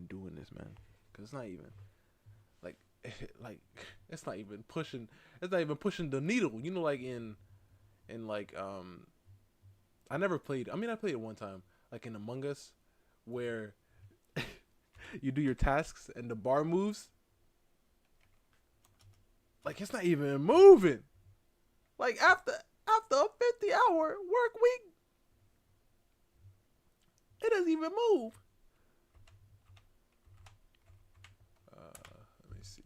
doing this, man? Because it's not even like like it's not even pushing the needle, like in like I never played. I mean, I played it one time, like in Among Us, where you do your tasks and the bar moves. Like it's not even moving. Like after a 50-hour work week, it doesn't even move. Let me see.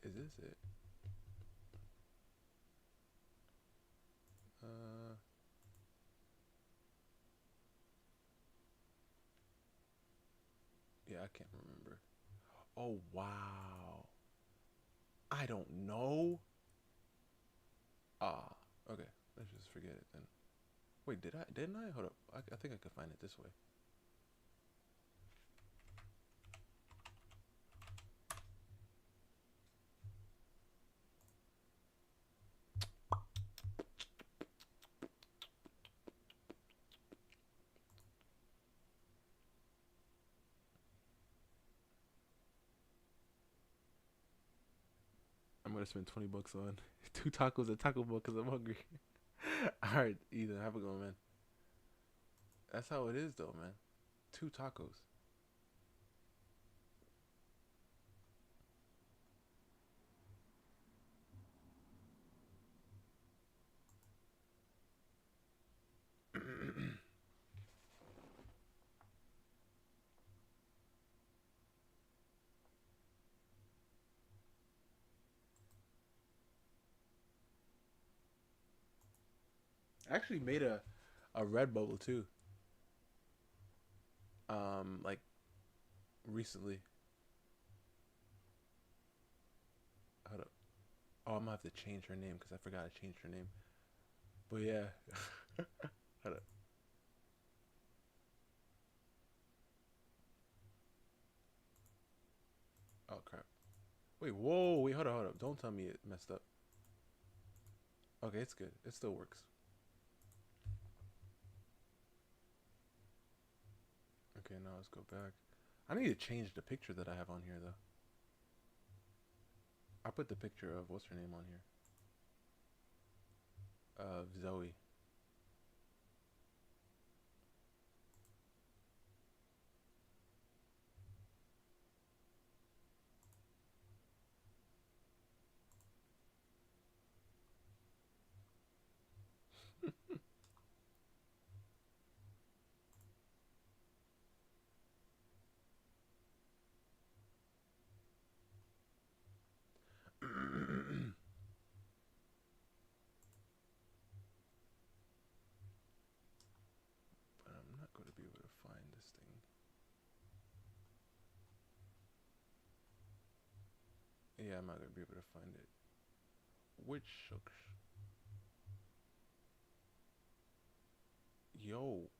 Is this it? Yeah, I can't remember. Oh wow. I don't know. Ah, okay. Let's just forget it then. Wait, did I? Didn't I? Hold up. I think I could find it this way. I'm gonna spend $20 on 2 tacos at Taco Bell because I'm hungry. All right, Ethan, have a good one, man. That's how it is, though, man. 2 tacos. I actually made a red bubble too. Like recently. Hold up. Oh, I'm gonna have to change her name because I forgot to change her name. But yeah. Hold up. Oh crap. Wait, whoa, wait, hold up. Don't tell me it messed up. Okay, it's good. It still works. Okay, now let's go back. I need to change the picture that I have on here though. I put the picture of what's her name on here. Zoe. But I'm not going to be able to find this thing. Yeah, I'm not going to be able to find it. Which shucks? Yo.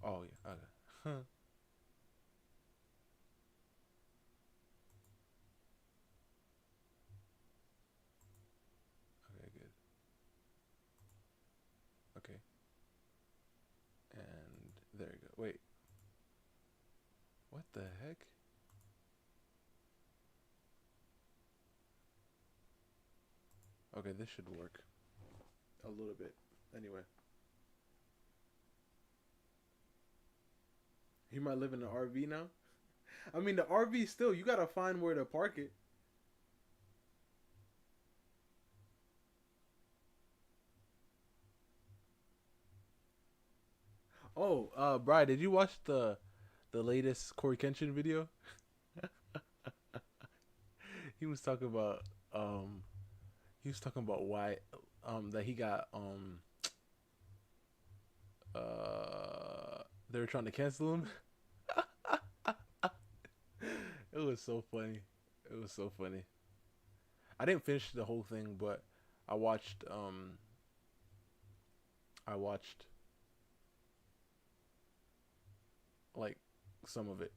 Oh, yeah. Okay. Okay, good. Okay. And there you go. Wait. What the heck? Okay, this should work. A little bit. Anyway. He might live in an RV now. I mean, the RV still, you gotta find where to park it. Oh, Bri, did you watch the latest Corey Kenshin video? He was talking about why that he got they were trying to cancel him. It was so funny. It was so funny. I didn't finish the whole thing, but I watched I watched like some of it.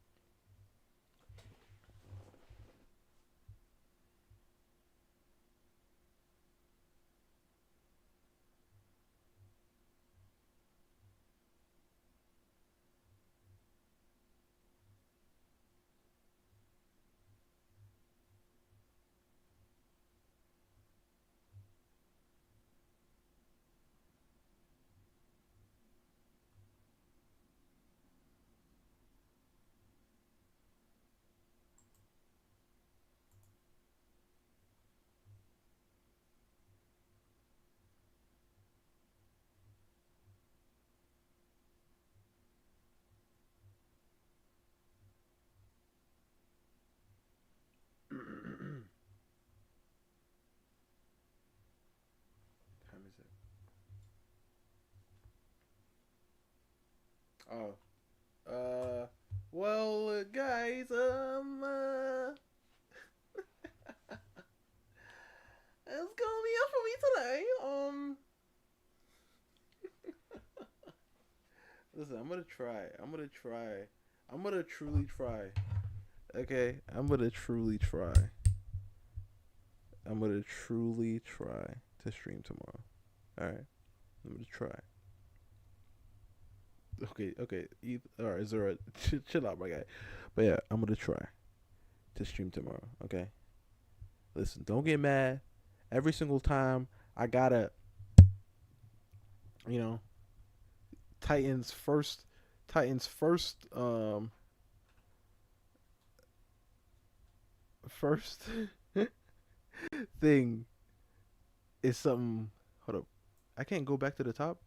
Time is it? Oh, well, guys, gonna try. I'm gonna try. I'm gonna truly try. Okay, I'm gonna truly try. I'm gonna truly try to stream tomorrow. All right, I'm gonna try. Okay. All right, Zora, chill out, my guy. But yeah, I'm gonna try to stream tomorrow. Okay. Listen, don't get mad. Every single time I gotta, you know, Titans first, Titans first thing is something. Hold up, I can't go back to the top.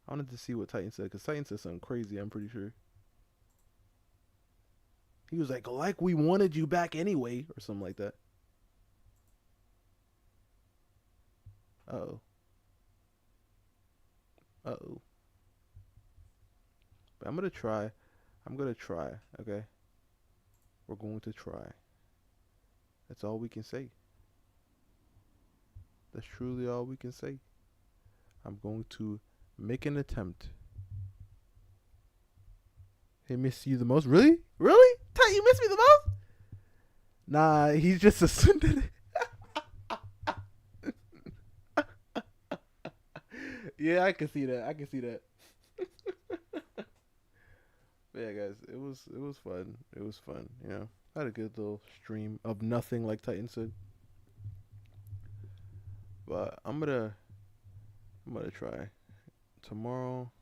I wanted to see what Titan said because Titan said something crazy. I'm pretty sure he was like we wanted you back anyway, or something like that. Uh-oh. Uh-oh. But I'm gonna try. I'm gonna try. Okay. We're going to try. That's all we can say. That's truly all we can say. I'm going to make an attempt. He missed you the most? Really? Really? Ty, you missed me the most? Nah, he's just assumed it. Yeah, I can see that. I can see that. But yeah, guys, it was fun. It was fun. You know, I had a good little stream of nothing, like Titan said. But I'm gonna try tomorrow.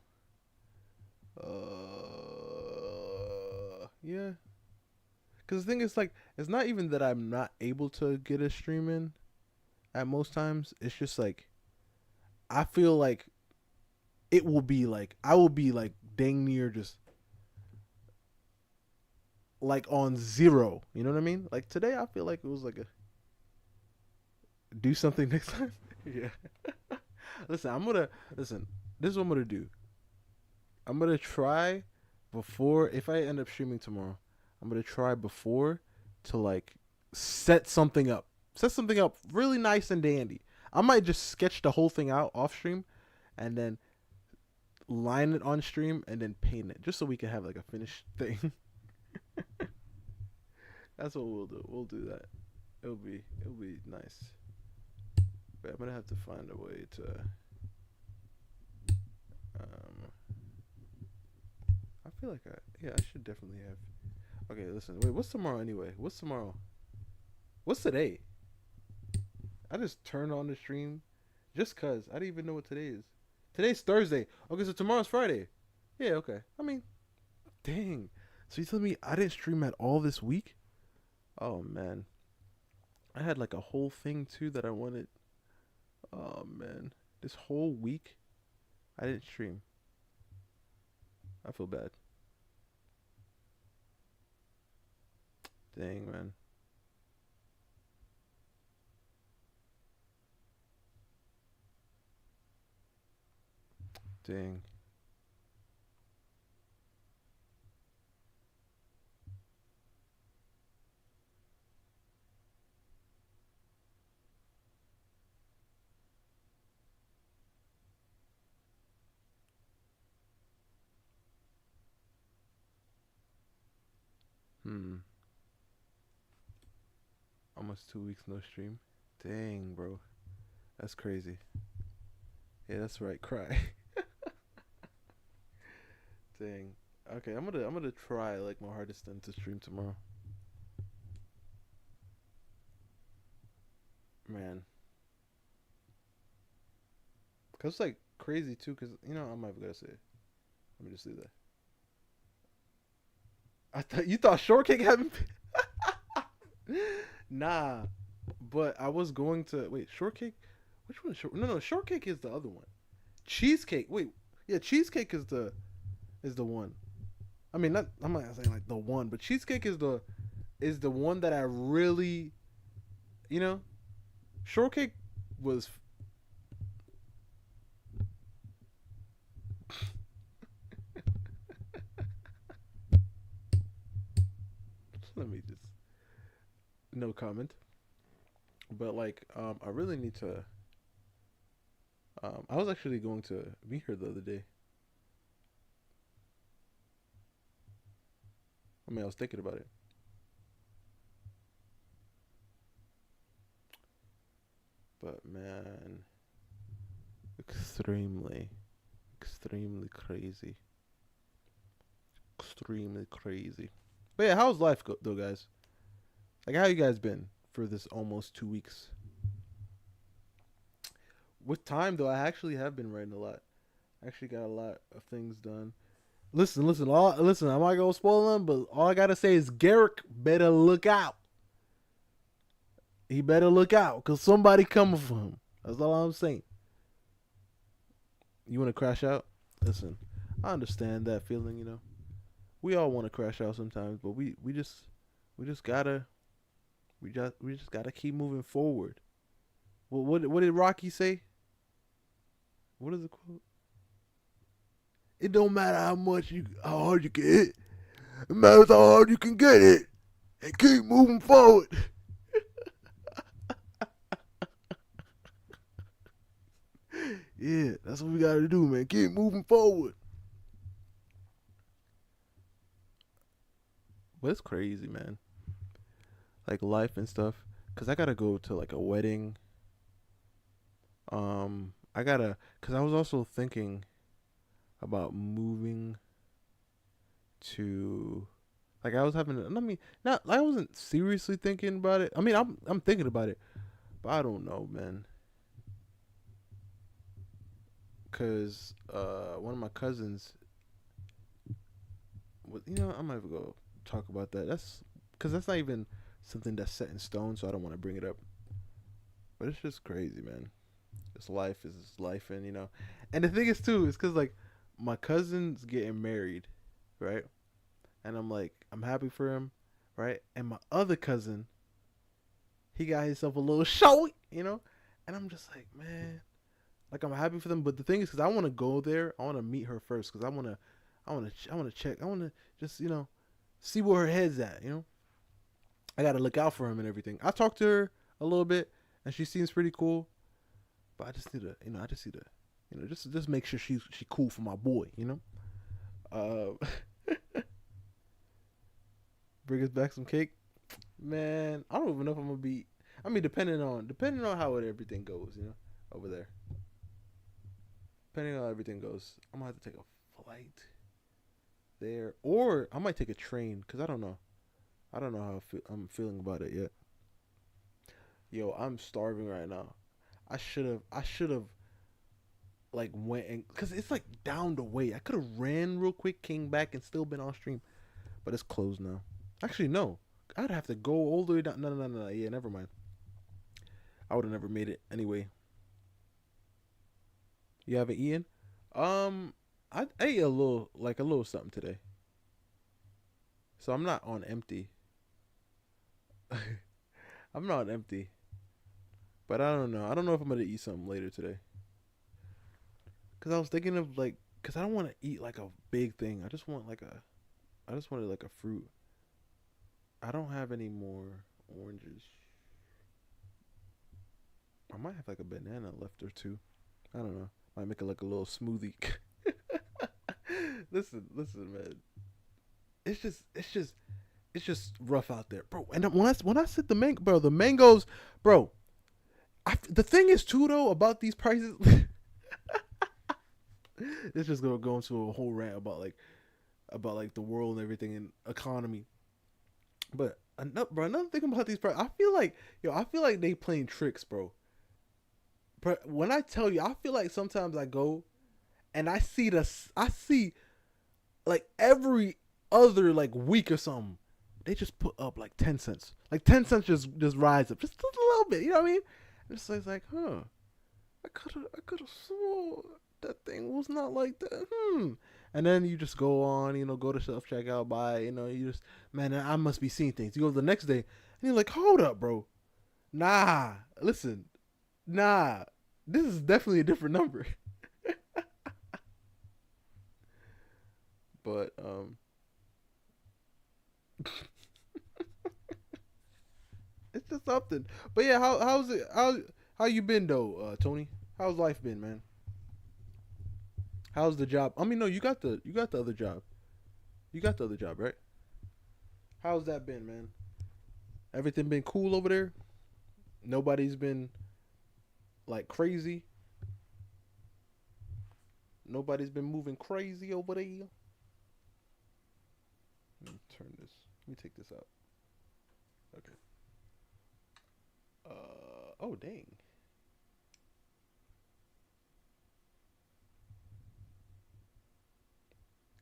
Yeah. Cause the thing is, like, it's not even that I'm not able to get a stream in at most times. It's just like I feel like it will be like I will be like dang near just like on zero. You know what I mean? Like today, I feel like it was like a do something next time. Yeah. Listen. This is what I'm gonna do. I'm gonna try before if I end up streaming tomorrow. I'm gonna try before to like set something up. Set something up really nice and dandy. I might just sketch the whole thing out off stream and then line it on stream and then paint it just so we can have like a finished thing. That's what we'll do. We'll do that. It'll be nice. But I'm gonna have to find a way to I feel like I should definitely have. Okay, listen. Wait, what's tomorrow anyway? What's tomorrow? What's today? I just turned on the stream just cause I didn't even know what today is. Today's Thursday. Okay, so tomorrow's Friday. Yeah, okay. I mean, dang. So you telling me I didn't stream at all this week? Oh man. I had like a whole thing too that I wanted. Oh man. This whole week I didn't stream. I feel bad. Dang, man. Dang. Almost 2 weeks no stream. Dang, bro. That's crazy. Yeah, that's right. Cry. Dang. Okay, I'm gonna try like my hardest then to stream tomorrow. Man. Cause it's like crazy too. Cause you know I'm not even gonna say it. Let me just do that. I thought you thought shortcake hadn't. Nah, but I was going to wait. Shortcake. Which one is short? No, shortcake is the other one. Cheesecake. Wait, yeah, cheesecake is the one. I mean, not. I'm not saying like the one, but cheesecake is the one that I really, you know, shortcake was. Let me just. No comment. But like, I really need to. I was actually going to meet her the other day. I mean, I was thinking about it. But man, extremely, extremely crazy. Extremely crazy. But yeah, how's life though, guys? Like, how you guys been for this almost 2 weeks? With time though, I actually have been writing a lot. I actually got a lot of things done. Listen. I'm not gonna spoil them, but all I gotta say is Garrick better look out. He better look out, cause somebody coming for him. That's all I'm saying. You want to crash out? Listen, I understand that feeling. We all want to crash out sometimes, but we just gotta keep moving forward. Well, what did Rocky say? What is the quote? It don't matter how hard you can hit. It matters how hard you can get it, and keep moving forward. Yeah, that's what we gotta do, man. Keep moving forward. But it's crazy, man. Like life and stuff. Cause I gotta go to like a wedding. Cause I was also thinking about moving to, like I was having. I mean, not. I wasn't seriously thinking about it. I mean, I'm thinking about it, but I don't know, man. Cause one of my cousins, I might have to go talk about that. Cause that's not even something that's set in stone, so I don't want to bring it up. But it's just crazy, man. This life is life, and the thing is too, is cause like my cousin's getting married, right? And I'm like, I'm happy for him, right? And my other cousin, he got himself a little showy, and I'm just like, man, like I'm happy for them. But the thing is, cause I want to go there, I want to meet her first, cause I want to check, I want to just see where her head's at, I gotta look out for him and everything. I talked to her a little bit, and she seems pretty cool. But I just need to, just make sure she cool for my boy, Bring us back some cake, man. I don't even know if I'm gonna be. I mean, depending on how everything goes, over there. Depending on how everything goes, I'm gonna have to take a flight there, or I might take a train, cause I don't know. I don't know how I'm feeling about it yet. Yo, I'm starving right now. I should have like went and, cause it's like down the way. I could have ran real quick, came back, and still been on stream, but it's closed now. Actually, no. I'd have to go all the way down. No. Yeah, never mind. I would have never made it anyway. You haven't eaten? I ate a little something today, so I'm not on empty. I'm not empty. But I don't know. I don't know if I'm gonna eat something later today. Cause I was thinking of cause I don't want to eat like a big thing. I just wanted like a fruit. I don't have any more oranges. I might have like a banana left or two. I don't know. Might make it like a little smoothie. Listen, man. It's just rough out there, bro. And when I said the mangoes, bro. The thing is too though about these prices. It's just gonna go into a whole rant about the world and everything and economy. But another thing about these prices, I feel like they playing tricks, bro. But when I tell you, I feel like sometimes I go and I see like every other like week or something, they just put up like 10 cents. Like 10 cents just rise up just a little bit. You know what I mean? It's like, huh? I could have swore that thing was not like that. And then you just go on, go to self checkout, buy. You just, man, I must be seeing things. You go the next day, and you're like, hold up, bro. Nah, listen, nah, this is definitely a different number. But it's just something. But yeah, how's it? How you been though, Tony? How's life been, man? How's the job? I mean, no, you got the other job. You got the other job, right? How's that been, man? Everything been cool over there? Nobody's been like crazy. Nobody's been moving crazy over there. Let me turn this. Let me take this out. Okay. Oh dang.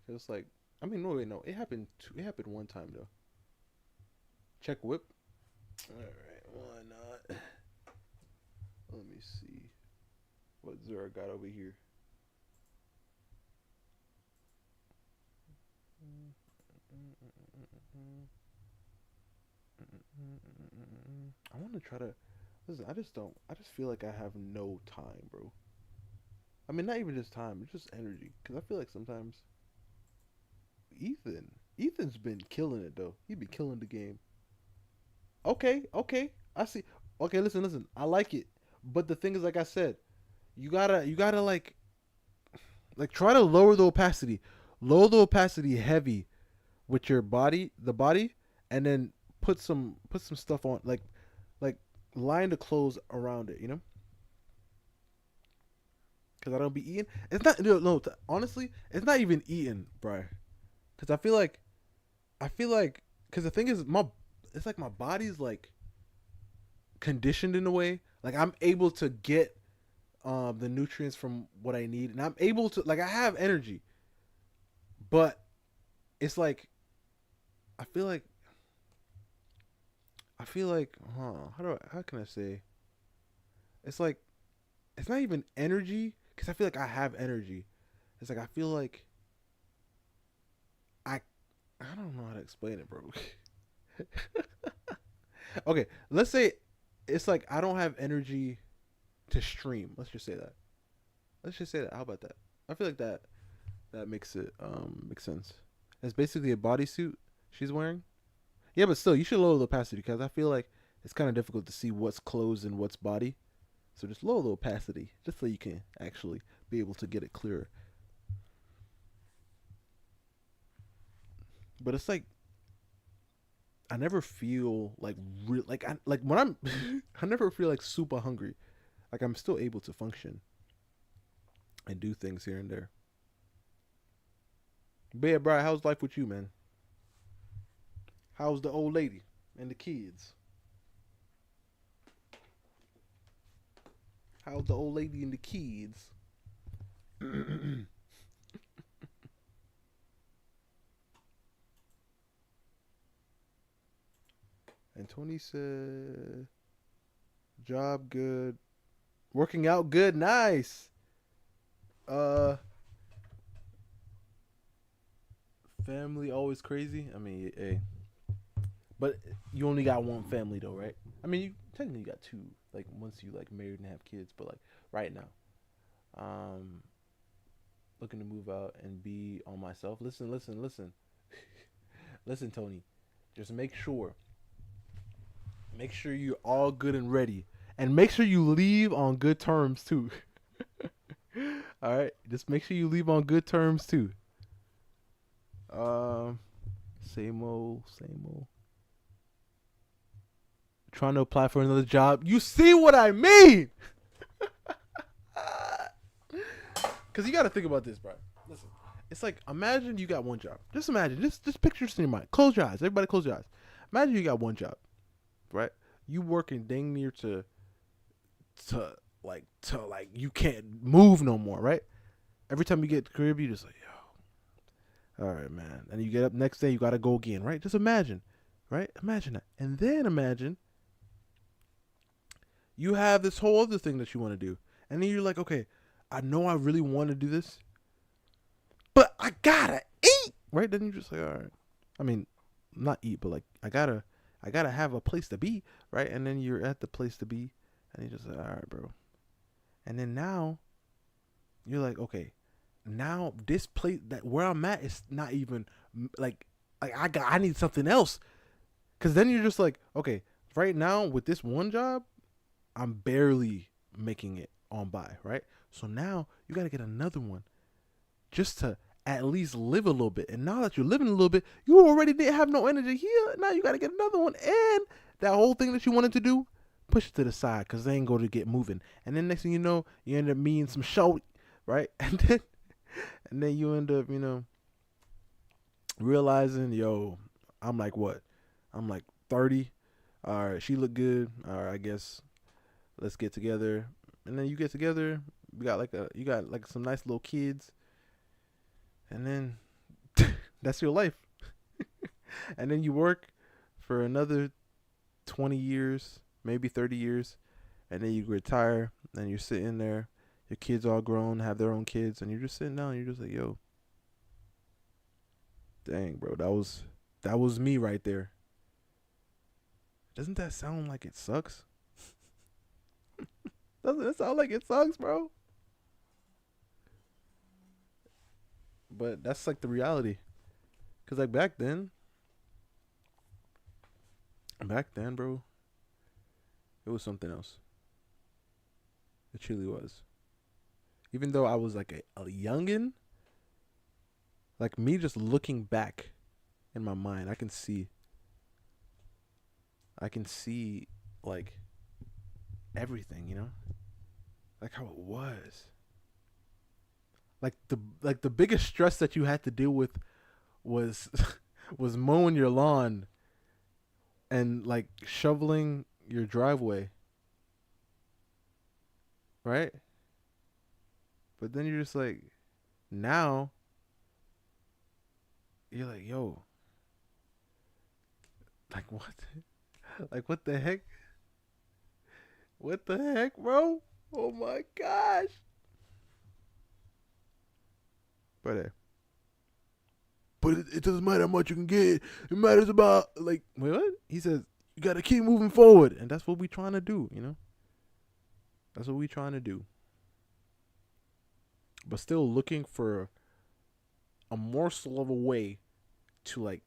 It's like, I mean, no, wait, no. It happened. It happened one time though. Check whip. All right, why not? Let me see what Zura got over here. I want to try to listen. I just don't. I just feel like I have no time, bro. I mean, not even just time. It's just energy. Cause I feel like sometimes Ethan's been killing it though. He be killing the game. Okay, okay. I see. Okay, listen. I like it. But the thing is, like I said, you gotta like try to lower the opacity. Lower the opacity heavy with your the body, and then put some stuff on, like line the clothes around it, you know? Cause I don't be eating. It's not no. Honestly, it's not even eating, bro. Cause I feel like, cause the thing is, it's like my body's like conditioned in a way. Like I'm able to get the nutrients from what I need, and I'm able to, like, I have energy, but it's like I feel like how can I say? It's like it's not even energy, because I feel like I have energy. It's like I feel like I don't know how to explain it, bro. Okay, let's say it's like I don't have energy to stream. Let's just say that. How about that? I feel like that makes it make sense. It's basically a bodysuit she's wearing. Yeah, but still, you should lower the opacity, because I feel like it's kind of difficult to see what's clothes and what's body. So just lower the opacity, just so you can actually be able to get it clearer. But it's like I never feel like when I'm I never feel like super hungry. Like I'm still able to function and do things here and there. But yeah, Brian, how's life with you, man? How's the old lady and the kids? How's the old lady and the kids? And Tony said, job good. Working out good. Nice. Family always crazy. I mean, hey. But you only got one family though, right? I mean, you technically got two. Like once you like married and have kids, but like right now, looking to move out and be on myself. Listen, listen, Tony. Just make sure you're all good and ready, and make sure you leave on good terms too. All right, just make sure you leave on good terms too. Same old. Trying to apply for another job. You see what I mean? Because you got to think about this, bro. Listen, it's like, imagine you got one job. Just imagine. Just picture this in your mind. Close your eyes. Everybody close your eyes. Imagine you got one job, right? You working dang near to like you can't move no more, right? Every time you get to the crib, you just like, yo, all right, man. And you get up next day, you got to go again, right? Just imagine, right? Imagine that. And then imagine you have this whole other thing that you want to do. And then you're like, okay, I know I really want to do this, but I gotta eat, right? Then you're just like, all right. I mean, not eat, but like, I gotta have a place to be, right? And then you're at the place to be, and you're just like, all right, bro. And then now, you're like, okay, now this place that where I'm at is not even like I need something else. Cause then you're just like, okay, right now with this one job, I'm barely making it on by, right? So now you got to get another one just to at least live a little bit. And now that you're living a little bit, you already didn't have no energy here. Now you got to get another one. And that whole thing that you wanted to do, push it to the side because they ain't going to get moving. And then next thing you know, you end up meeting some shorty, right? And then you end up, realizing, yo, I'm like what? I'm like 30. All right, she look good. All right, I guess let's get together. And then you get together. You got like some nice little kids. And then that's your life. And then you work for another 20 years, maybe 30 years. And then you retire and you're sitting there. Your kids all grown, have their own kids. And you're just sitting down and you're just like, yo, dang, bro, that was me right there. Doesn't that sound like it sucks? Doesn't it sound like it sucks, bro? But that's like the reality. Cause like back then, bro, it was something else. It truly was. Even though I was like a youngin', like me just looking back in my mind, I can see like everything, like how it was. Like the biggest stress that you had to deal with was was mowing your lawn and like shoveling your driveway. Right? But then you're just like, now you're like, yo, like what? Like what the heck? What the heck, bro? Oh my gosh. But it doesn't matter how much you can get. It matters about, like, wait, what? He says, you got to keep moving forward. And that's what we trying to do, That's what we trying to do. But still looking for a morsel of a way to, like,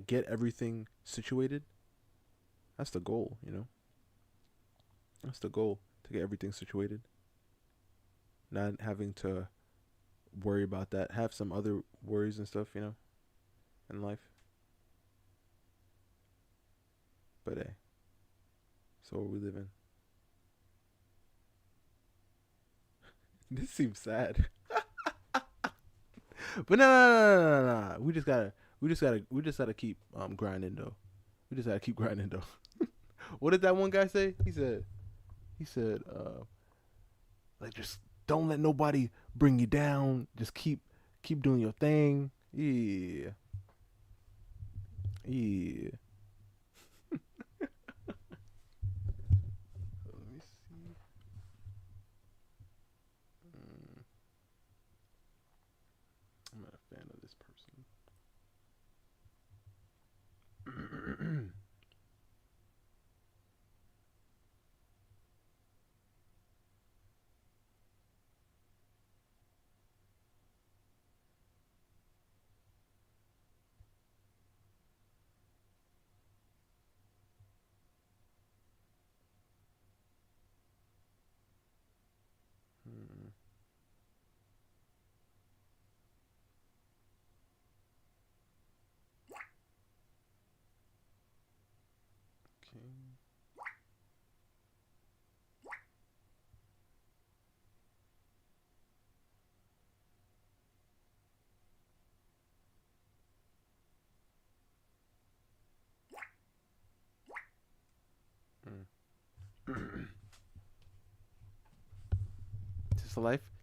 get everything situated. That's the goal, That's the goal, to get everything situated. Not having to worry about that. Have some other worries and stuff, in life. But hey, so what we living. This seems sad. But no. We just gotta keep grinding though. We just gotta keep grinding though. What did that one guy say? He said, like, just don't let nobody bring you down. Just keep doing your thing. Yeah. Yeah. Let me see. I'm not a fan of this person.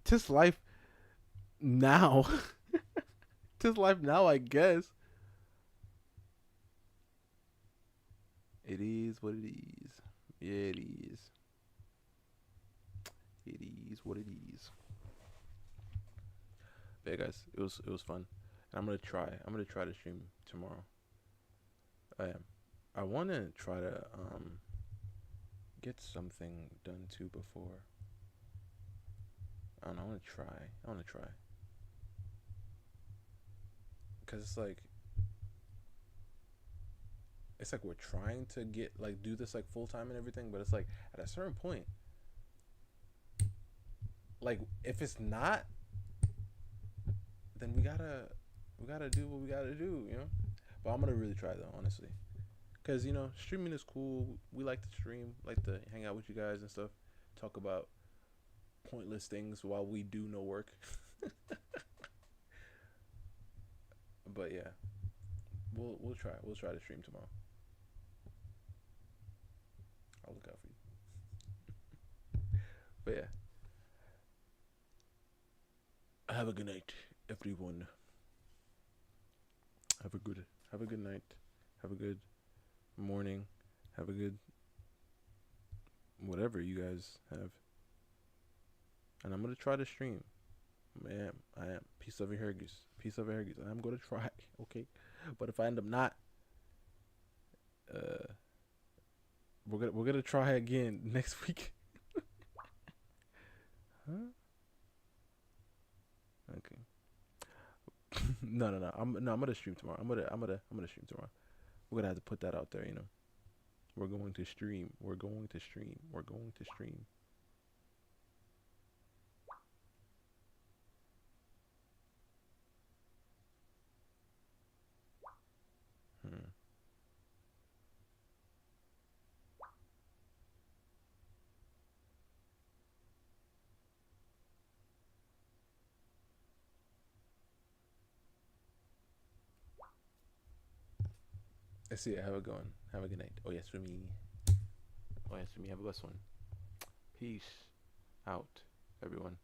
Tis life now. Tis life now, I guess. It is what it is. Yeah, it is. It is what it is. But yeah, guys, it was fun. And I'm gonna try to stream tomorrow. I wanna try to get something done too before. I don't know, I wanna try. Cause it's like we're trying to do this like full time and everything, but it's like at a certain point, like if it's not then we gotta do what we gotta do, you know. But I'm gonna really try though, honestly, because you know streaming is cool. We like to stream, like to hang out with you guys and stuff, talk about pointless things while we do no work. But yeah, we'll try. We'll try to stream tomorrow. I'll look out for you. But yeah, have a good night, everyone. Have a good night. Have a good morning. Have a good whatever you guys have. And I'm gonna try to stream. I am. Peace of Hergis. Peace of Hergis. I'm gonna try. Okay, but if I end up not, we're gonna try again next week. Huh? Okay. No. I'm gonna stream tomorrow. I'm gonna stream tomorrow. We're gonna have to put that out there. You know, we're going to stream. We're going to stream. We're going to stream. Hmm. Let's see it. Have a good one. Have a good night. Oh yes for me. Oh yes for me. Have a blessed one. Peace out, everyone.